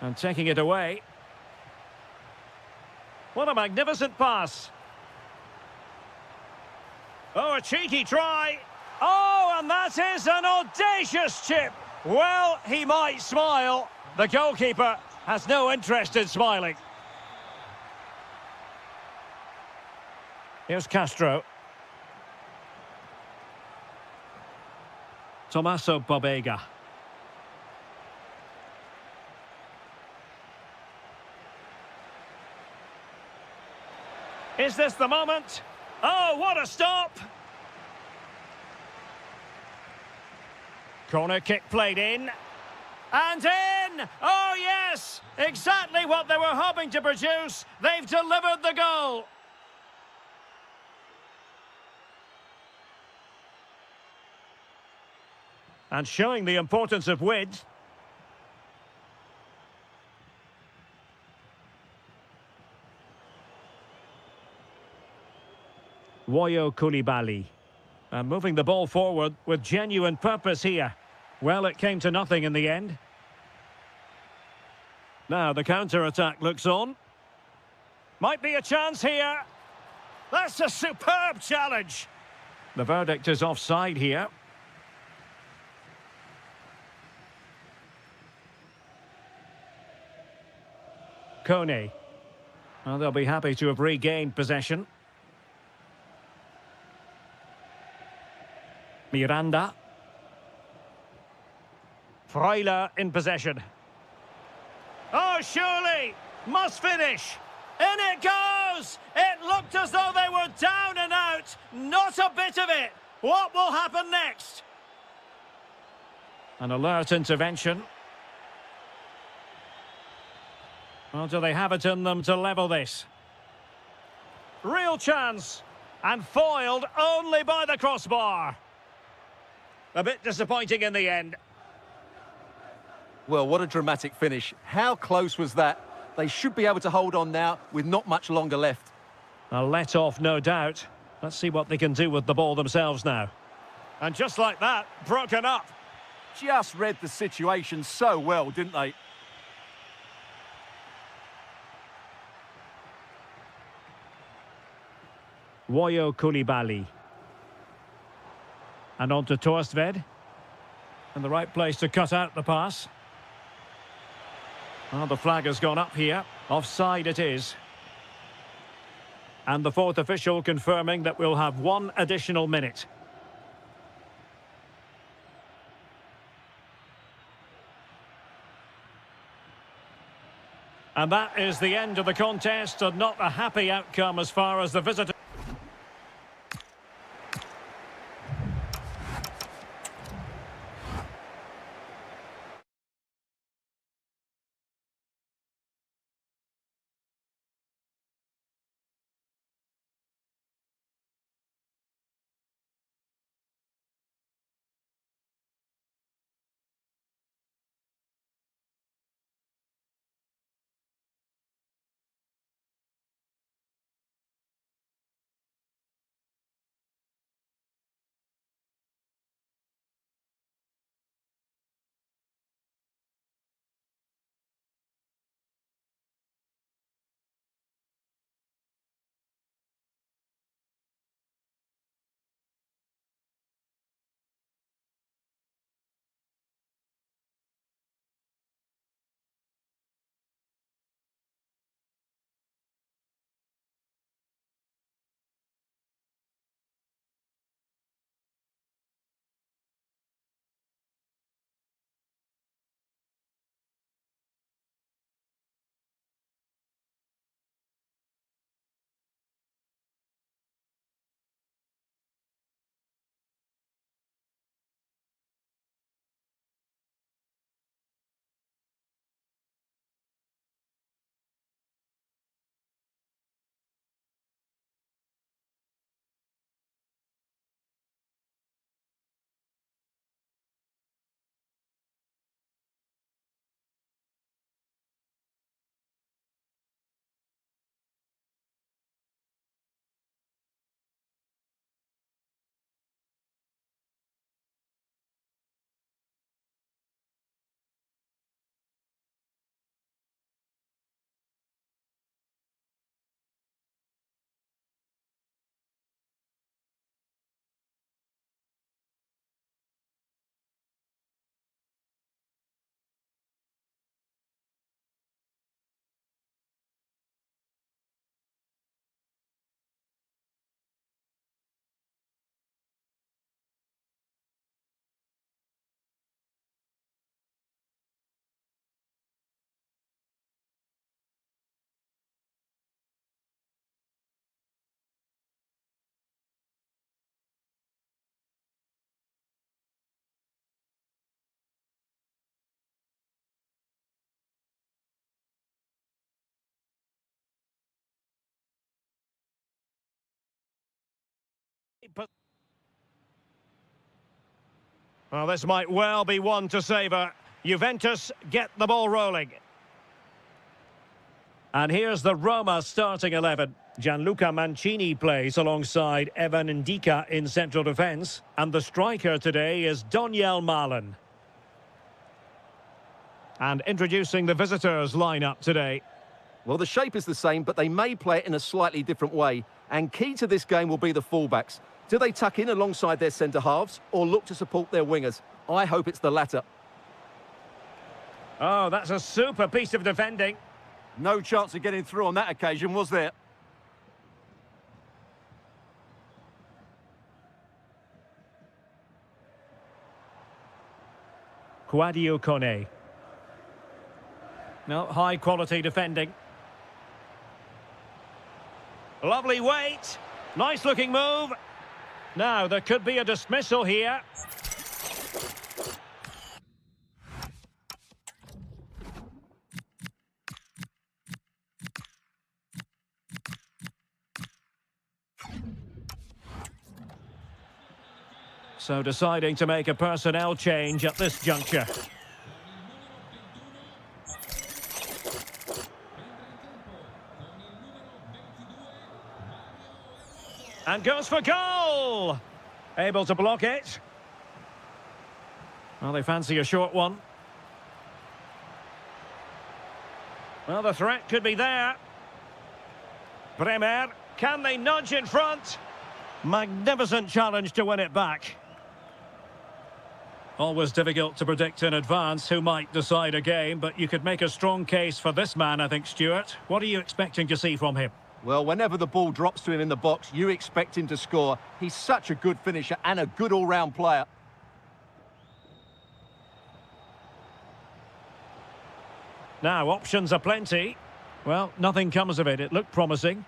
And taking it away. What a magnificent pass. Oh, a cheeky try. Oh, and that is an audacious chip. Well, he might smile. The goalkeeper has no interest in smiling. Here's Castro. Tommaso Bobega. Is this the moment? Oh, what a stop! Corner kick played in. And in! Oh, yes! Exactly what they were hoping to produce. They've delivered the goal. And showing the importance of width. Woyo Koulibaly. And moving the ball forward with genuine purpose here. Well, it came to nothing in the end. Now the counter-attack looks on. Might be a chance here. That's a superb challenge. The verdict is offside here. Kone. Well, they'll be happy to have regained possession. Miranda. Freuler in possession. Oh, surely! Must finish! In it goes! It looked as though they were down and out. Not a bit of it. What will happen next? An alert intervention. Well, do they have it in them to level this? Real chance. And foiled only by the crossbar. A bit disappointing in the end. Well, what a dramatic finish. How close was that? They should be able to hold on now with not much longer left. A let-off, no doubt. Let's see what they can do with the ball themselves now. And just like that, broken up. Just read the situation so well, didn't they? Woyo Koulibaly. And on to Torstved. In the right place to cut out the pass. Well, the flag has gone up here. Offside it is. And the fourth official confirming that we'll have one additional minute. And that is the end of the contest, and not a happy outcome as far as the visitor. Well, this might well be one to savour. Juventus get the ball rolling. And here's the Roma starting 11. Gianluca Mancini plays alongside Evan Ndika in central defence. And the striker today is Doniel Malen. And introducing the visitors lineup today. Well, the shape is the same, but they may play it in a slightly different way. And key to this game will be the fullbacks. Do they tuck in alongside their centre-halves or look to support their wingers? I hope it's the latter. Oh, that's a super piece of defending. No chance of getting through on that occasion, was there? Quadio Kone. No, high-quality defending. Lovely weight. Nice-looking move. Now, there could be a dismissal here. So deciding to make a personnel change at this juncture. And goes for goal! Able to block it. Well, they fancy a short one. Well, the threat could be there. Bremer, can they nudge in front? Magnificent challenge to win it back. Always difficult to predict in advance who might decide a game, but you could make a strong case for this man, I think, Stuart. What are you expecting to see from him? Well, whenever the ball drops to him in the box, you expect him to score. He's such a good finisher and a good all-round player. Now, options are plenty. Well, nothing comes of it. It looked promising.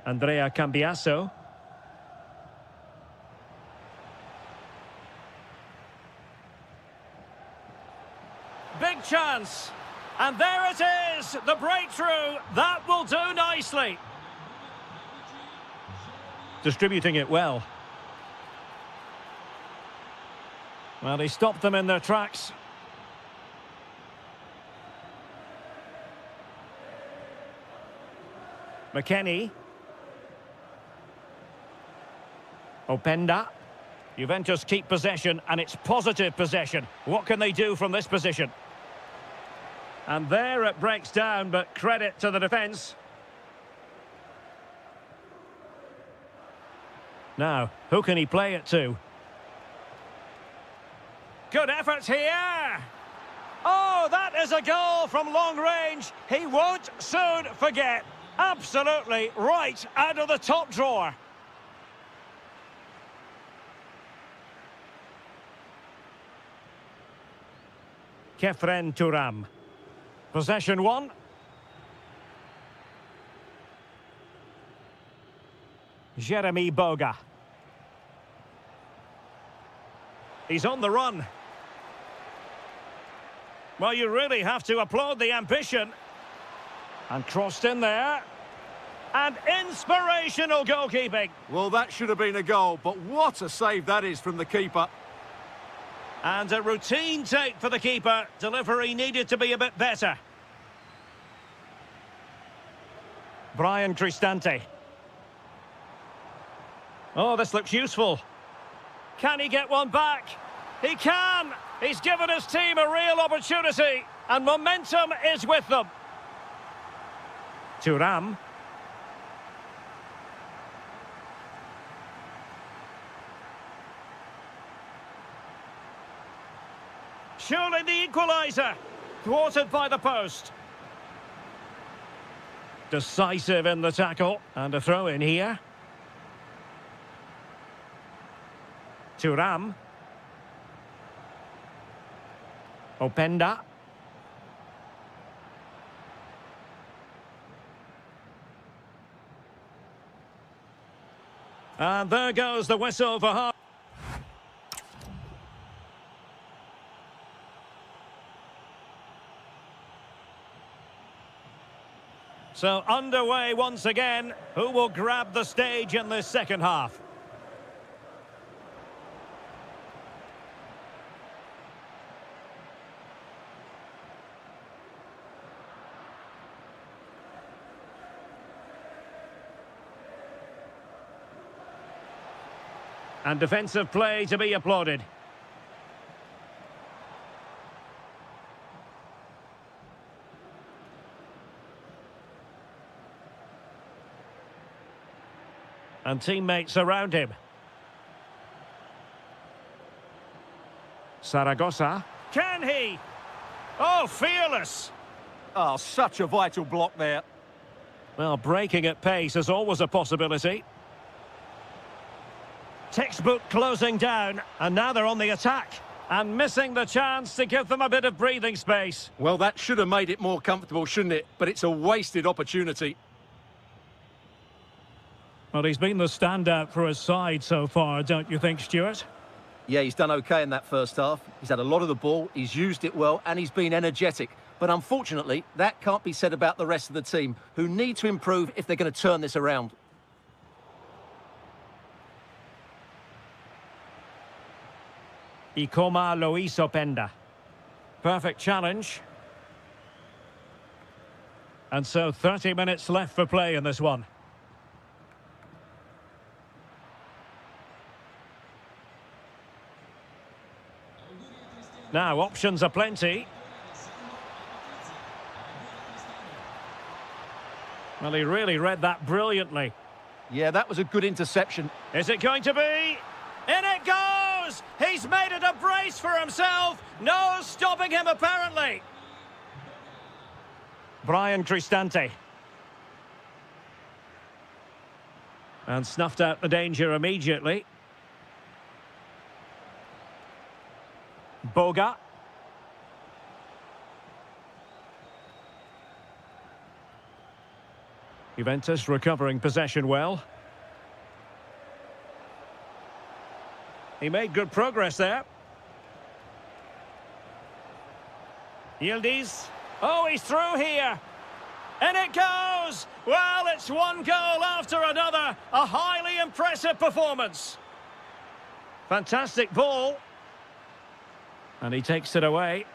Andrea Cambiasso. Big chance. And there it is, the breakthrough. That will do nicely. Distributing it well. Well, he stopped them in their tracks. McKennie. Openda. Juventus keep possession, and it's positive possession. What can they do from this position? And there it breaks down, but credit to the defence. Now, who can he play it to? Good effort here! Oh, that is a goal from long range. He won't soon forget. Absolutely right out of the top drawer. Kefren Turam. Possession one. Jeremy Boga. He's on the run. Well, you really have to applaud the ambition. And crossed in there. And inspirational goalkeeping. Well, that should have been a goal, but what a save that is from the keeper. And a routine take for the keeper. Delivery needed to be a bit better. Brian Cristante. Oh, this looks useful. Can he get one back? He can! He's given his team a real opportunity. And momentum is with them. Thuram. Surely the equaliser. Thwarted by the post. Decisive in the tackle. And a throw in here. Thuram. Openda. And there goes the whistle for half. So underway once again. Who will grab the stage in this second half? And defensive play to be applauded. And teammates around him. Saragossa. Can he? Oh, fearless. Oh, such a vital block there. Well, breaking at pace is always a possibility. Textbook closing down, and now they're on the attack. And missing the chance to give them a bit of breathing space. Well, that should have made it more comfortable, shouldn't it? But it's a wasted opportunity. Well, he's been the standout for his side so far, don't you think, Stuart? Yeah, he's done okay in that first half. He's had a lot of the ball, he's used it well, and he's been energetic. But unfortunately, that can't be said about the rest of the team, who need to improve if they're going to turn this around. Ikoma Luis Openda. Perfect challenge. And so 30 minutes left for play in this one. Now, options are plenty. Well, he really read that brilliantly. Yeah, that was a good interception. Is it going to be? In it goes! He's made it a brace for himself. No stopping him, apparently. Brian Cristante. And snuffed out the danger immediately. Boga. Juventus recovering possession well. He made good progress there. Yildiz. Oh, he's through here. And it goes! Well, it's one goal after another. A highly impressive performance. Fantastic ball. And he takes it away.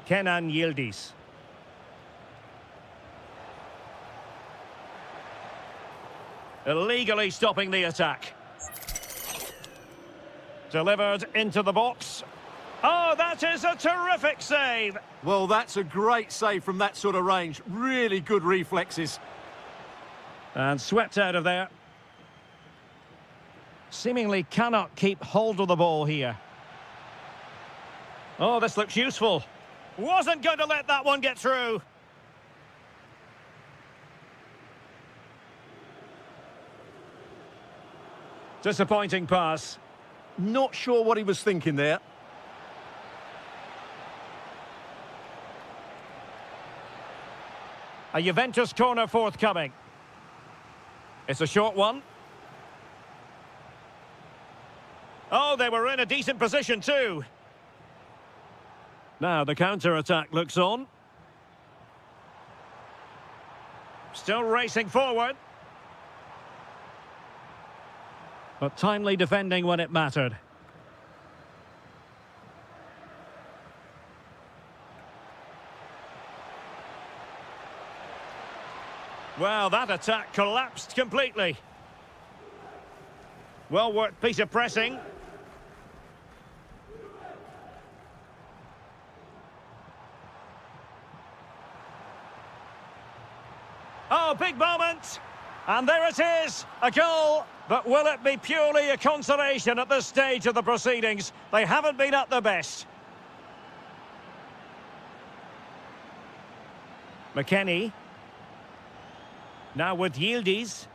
Kenan Yildiz. Illegally stopping the attack. Delivered into the box. Oh, that is a terrific save. Well, that's a great save from that sort of range. Really good reflexes. And swept out of there. Seemingly cannot keep hold of the ball here. Oh, this looks useful. Wasn't going to let that one get through. Disappointing pass. Not sure what he was thinking there. A Juventus corner forthcoming. It's a short one. Oh, they were in a decent position too. Now the counter-attack looks on. Still racing forward. But timely defending when it mattered. Well, that attack collapsed completely. Well worked piece of pressing. Oh, big moment. And there it is, a goal. But will it be purely a consolation at this stage of the proceedings? They haven't been at their best. McKennie. Now with Yildiz.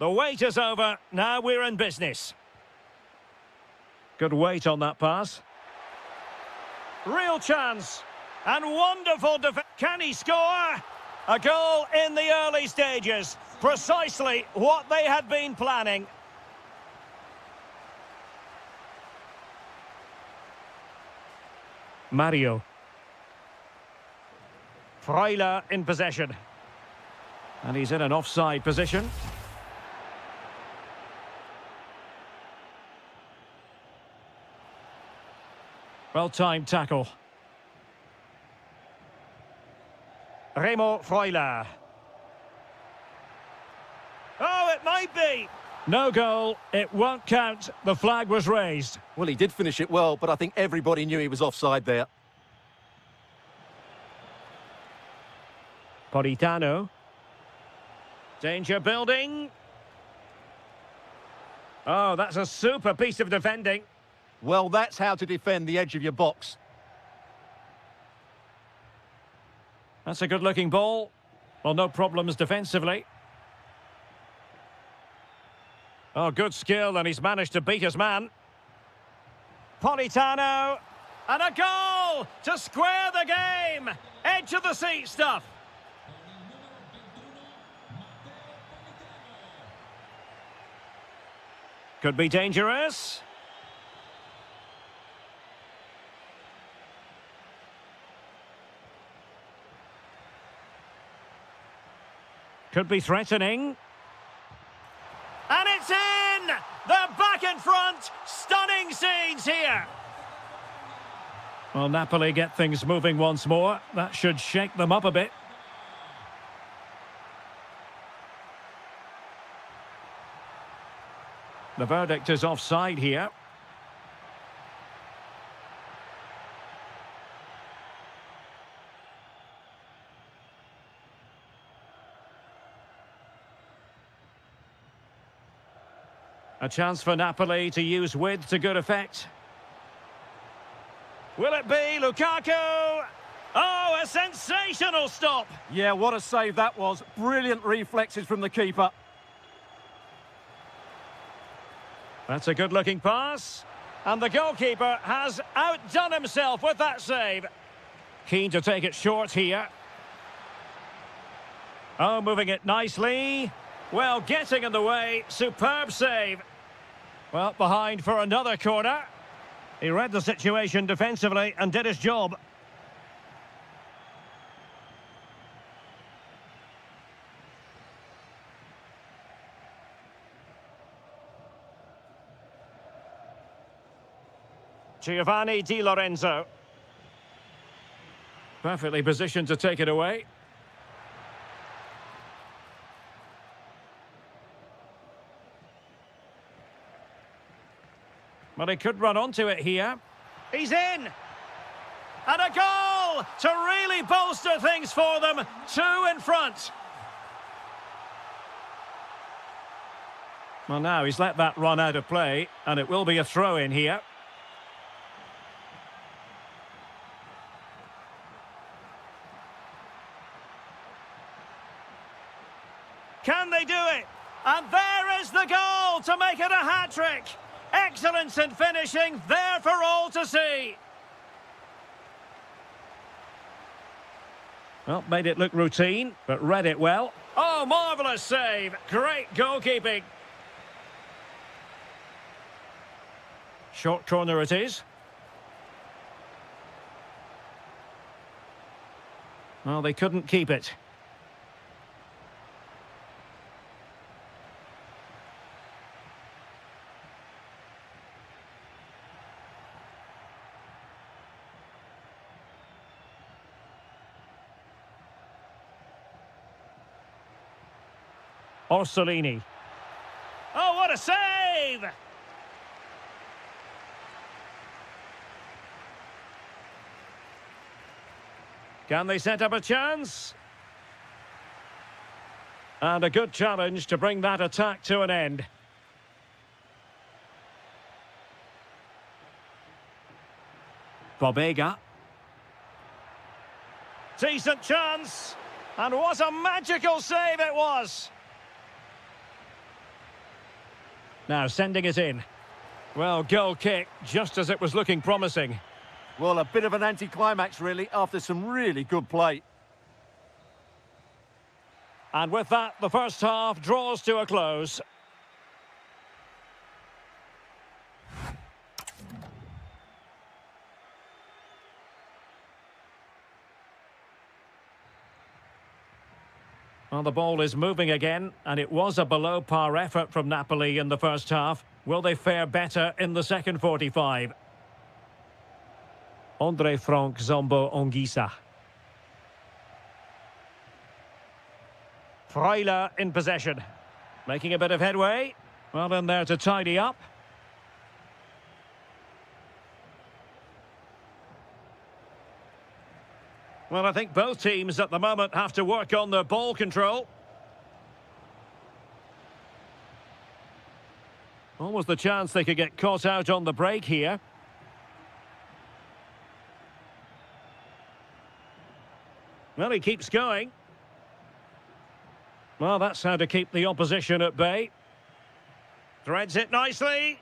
The wait is over. Now we're in business. Good weight on that pass. Real chance. And wonderful defense. Can he score? A goal in the early stages. Precisely what they had been planning. Mario. Freuler in possession. And he's in an offside position. Well-timed tackle. Remo Freuler. Oh, it might be. No goal. It won't count. The flag was raised. Well, he did finish it well, but I think everybody knew he was offside there. Politano. Danger building. Oh, that's a super piece of defending. Well, that's how to defend the edge of your box. That's a good-looking ball. Well, no problems defensively. Oh, good skill, and he's managed to beat his man. Politano. And a goal to square the game. Edge of the seat stuff. Could be dangerous. Could be threatening. And it's in! They're back in front! Stunning scenes here! Well, Napoli get things moving once more. That should shake them up a bit. The verdict is offside here. A chance for Napoli to use width to good effect. Will it be Lukaku? Oh, a sensational stop! Yeah, what a save that was. Brilliant reflexes from the keeper. That's a good-looking pass. And the goalkeeper has outdone himself with that save. Keen to take it short here. Oh, moving it nicely. Well, getting in the way. Superb save. Well, behind for another corner. He read the situation defensively and did his job. Giovanni Di Lorenzo. Perfectly positioned to take it away. Well, he could run onto it here. He's in! And a goal to really bolster things for them. 2 in front. Well, now he's let that run out of play, and it will be a throw-in here. Can they do it? And there is the goal to make it a hat-trick. Excellence in finishing, there for all to see. Well, made it look routine, but read it well. Oh, marvellous save. Great goalkeeping. Short corner it is. Well, they couldn't keep it. Orsolini. Oh, what a save! Can they set up a chance? And a good challenge to bring that attack to an end. Bobega. Decent chance. And what a magical save it was. Now sending it in. Well, goal kick, just as it was looking promising. Well, a bit of an anticlimax, really, after some really good play. And with that, the first half draws to a close. Well, the ball is moving again, and it was a below-par effort from Napoli in the first half. Will they fare better in the second 45? Andre Frank Zombo Ongisa. Freuler in possession. Making a bit of headway. Well in there to tidy up. Well, I think both teams at the moment have to work on their ball control. Almost the chance they could get caught out on the break here. Well, he keeps going. Well, that's how to keep the opposition at bay. Threads it nicely.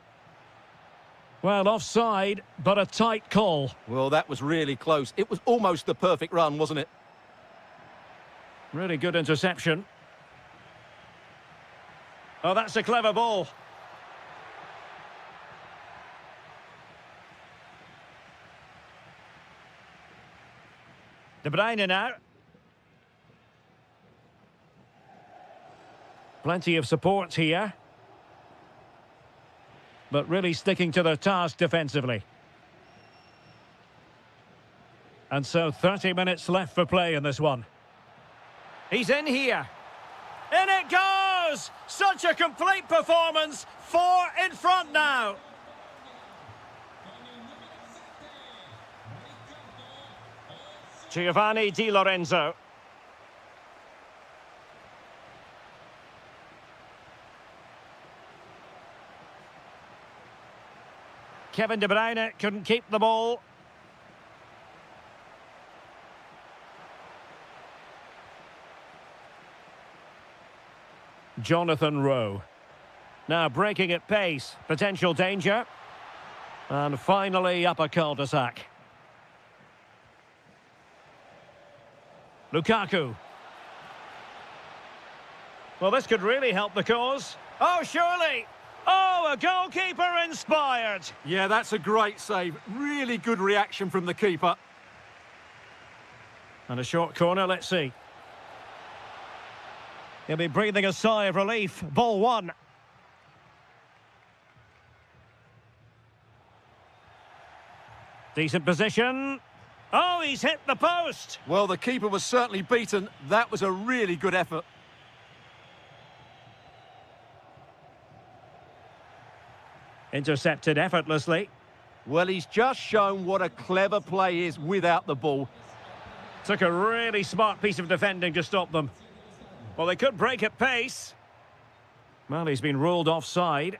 Well, offside, but a tight call. Well, that was really close. It was almost the perfect run, wasn't it? Really good interception. Oh, that's a clever ball. De Bruyne now. Plenty of support here. But really sticking to their task defensively. And so 30 minutes left for play in this one. He's in here. In it goes! Such a complete performance. 4 in front now. Giovanni Di Lorenzo. Kevin De Bruyne couldn't keep the ball. Jonathan Rowe. Now breaking at pace. Potential danger. And finally up a cul-de-sac. Lukaku. Well, this could really help the cause. Oh, surely! Oh, a goalkeeper inspired! Yeah, that's a great save. Really good reaction from the keeper. And a short corner, let's see. He'll be breathing a sigh of relief. Ball one. Decent position. Oh, he's hit the post! Well, the keeper was certainly beaten. That was a really good effort. Intercepted effortlessly. Well, he's just shown what a clever play is without the ball. Took a really smart piece of defending to stop them. Well, they could break at pace. Well, he's been ruled offside.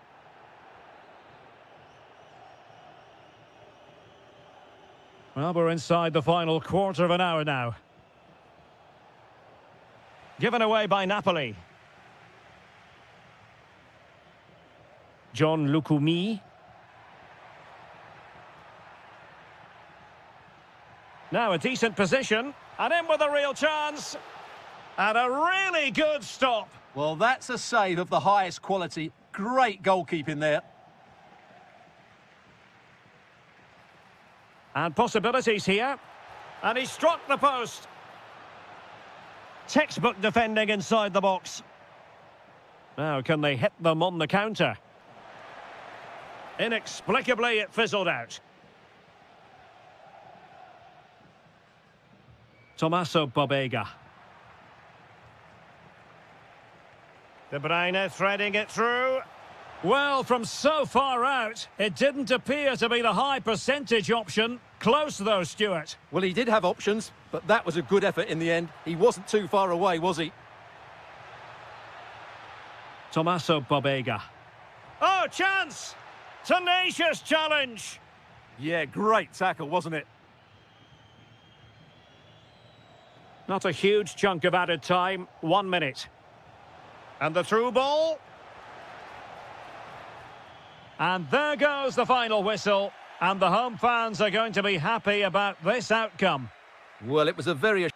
Well, we're inside the final quarter of an hour now. Given away by Napoli. John Lukumi. Now a decent position. And in with a real chance. And a really good stop. Well, that's a save of the highest quality. Great goalkeeping there. And possibilities here. And he struck the post. Textbook defending inside the box. Now, can they hit them on the counter? Inexplicably, it fizzled out. Tommaso Bobega. De Bruyne threading it through. Well, from so far out, it didn't appear to be the high percentage option. Close though, Stuart. Well, he did have options, but that was a good effort in the end. He wasn't too far away, was he? Tommaso Bobega. Oh, chance! Tenacious challenge! Yeah, great tackle, wasn't it? Not a huge chunk of added time. 1 minute. And the through ball. And there goes the final whistle. And the home fans are going to be happy about this outcome. Well, it was a very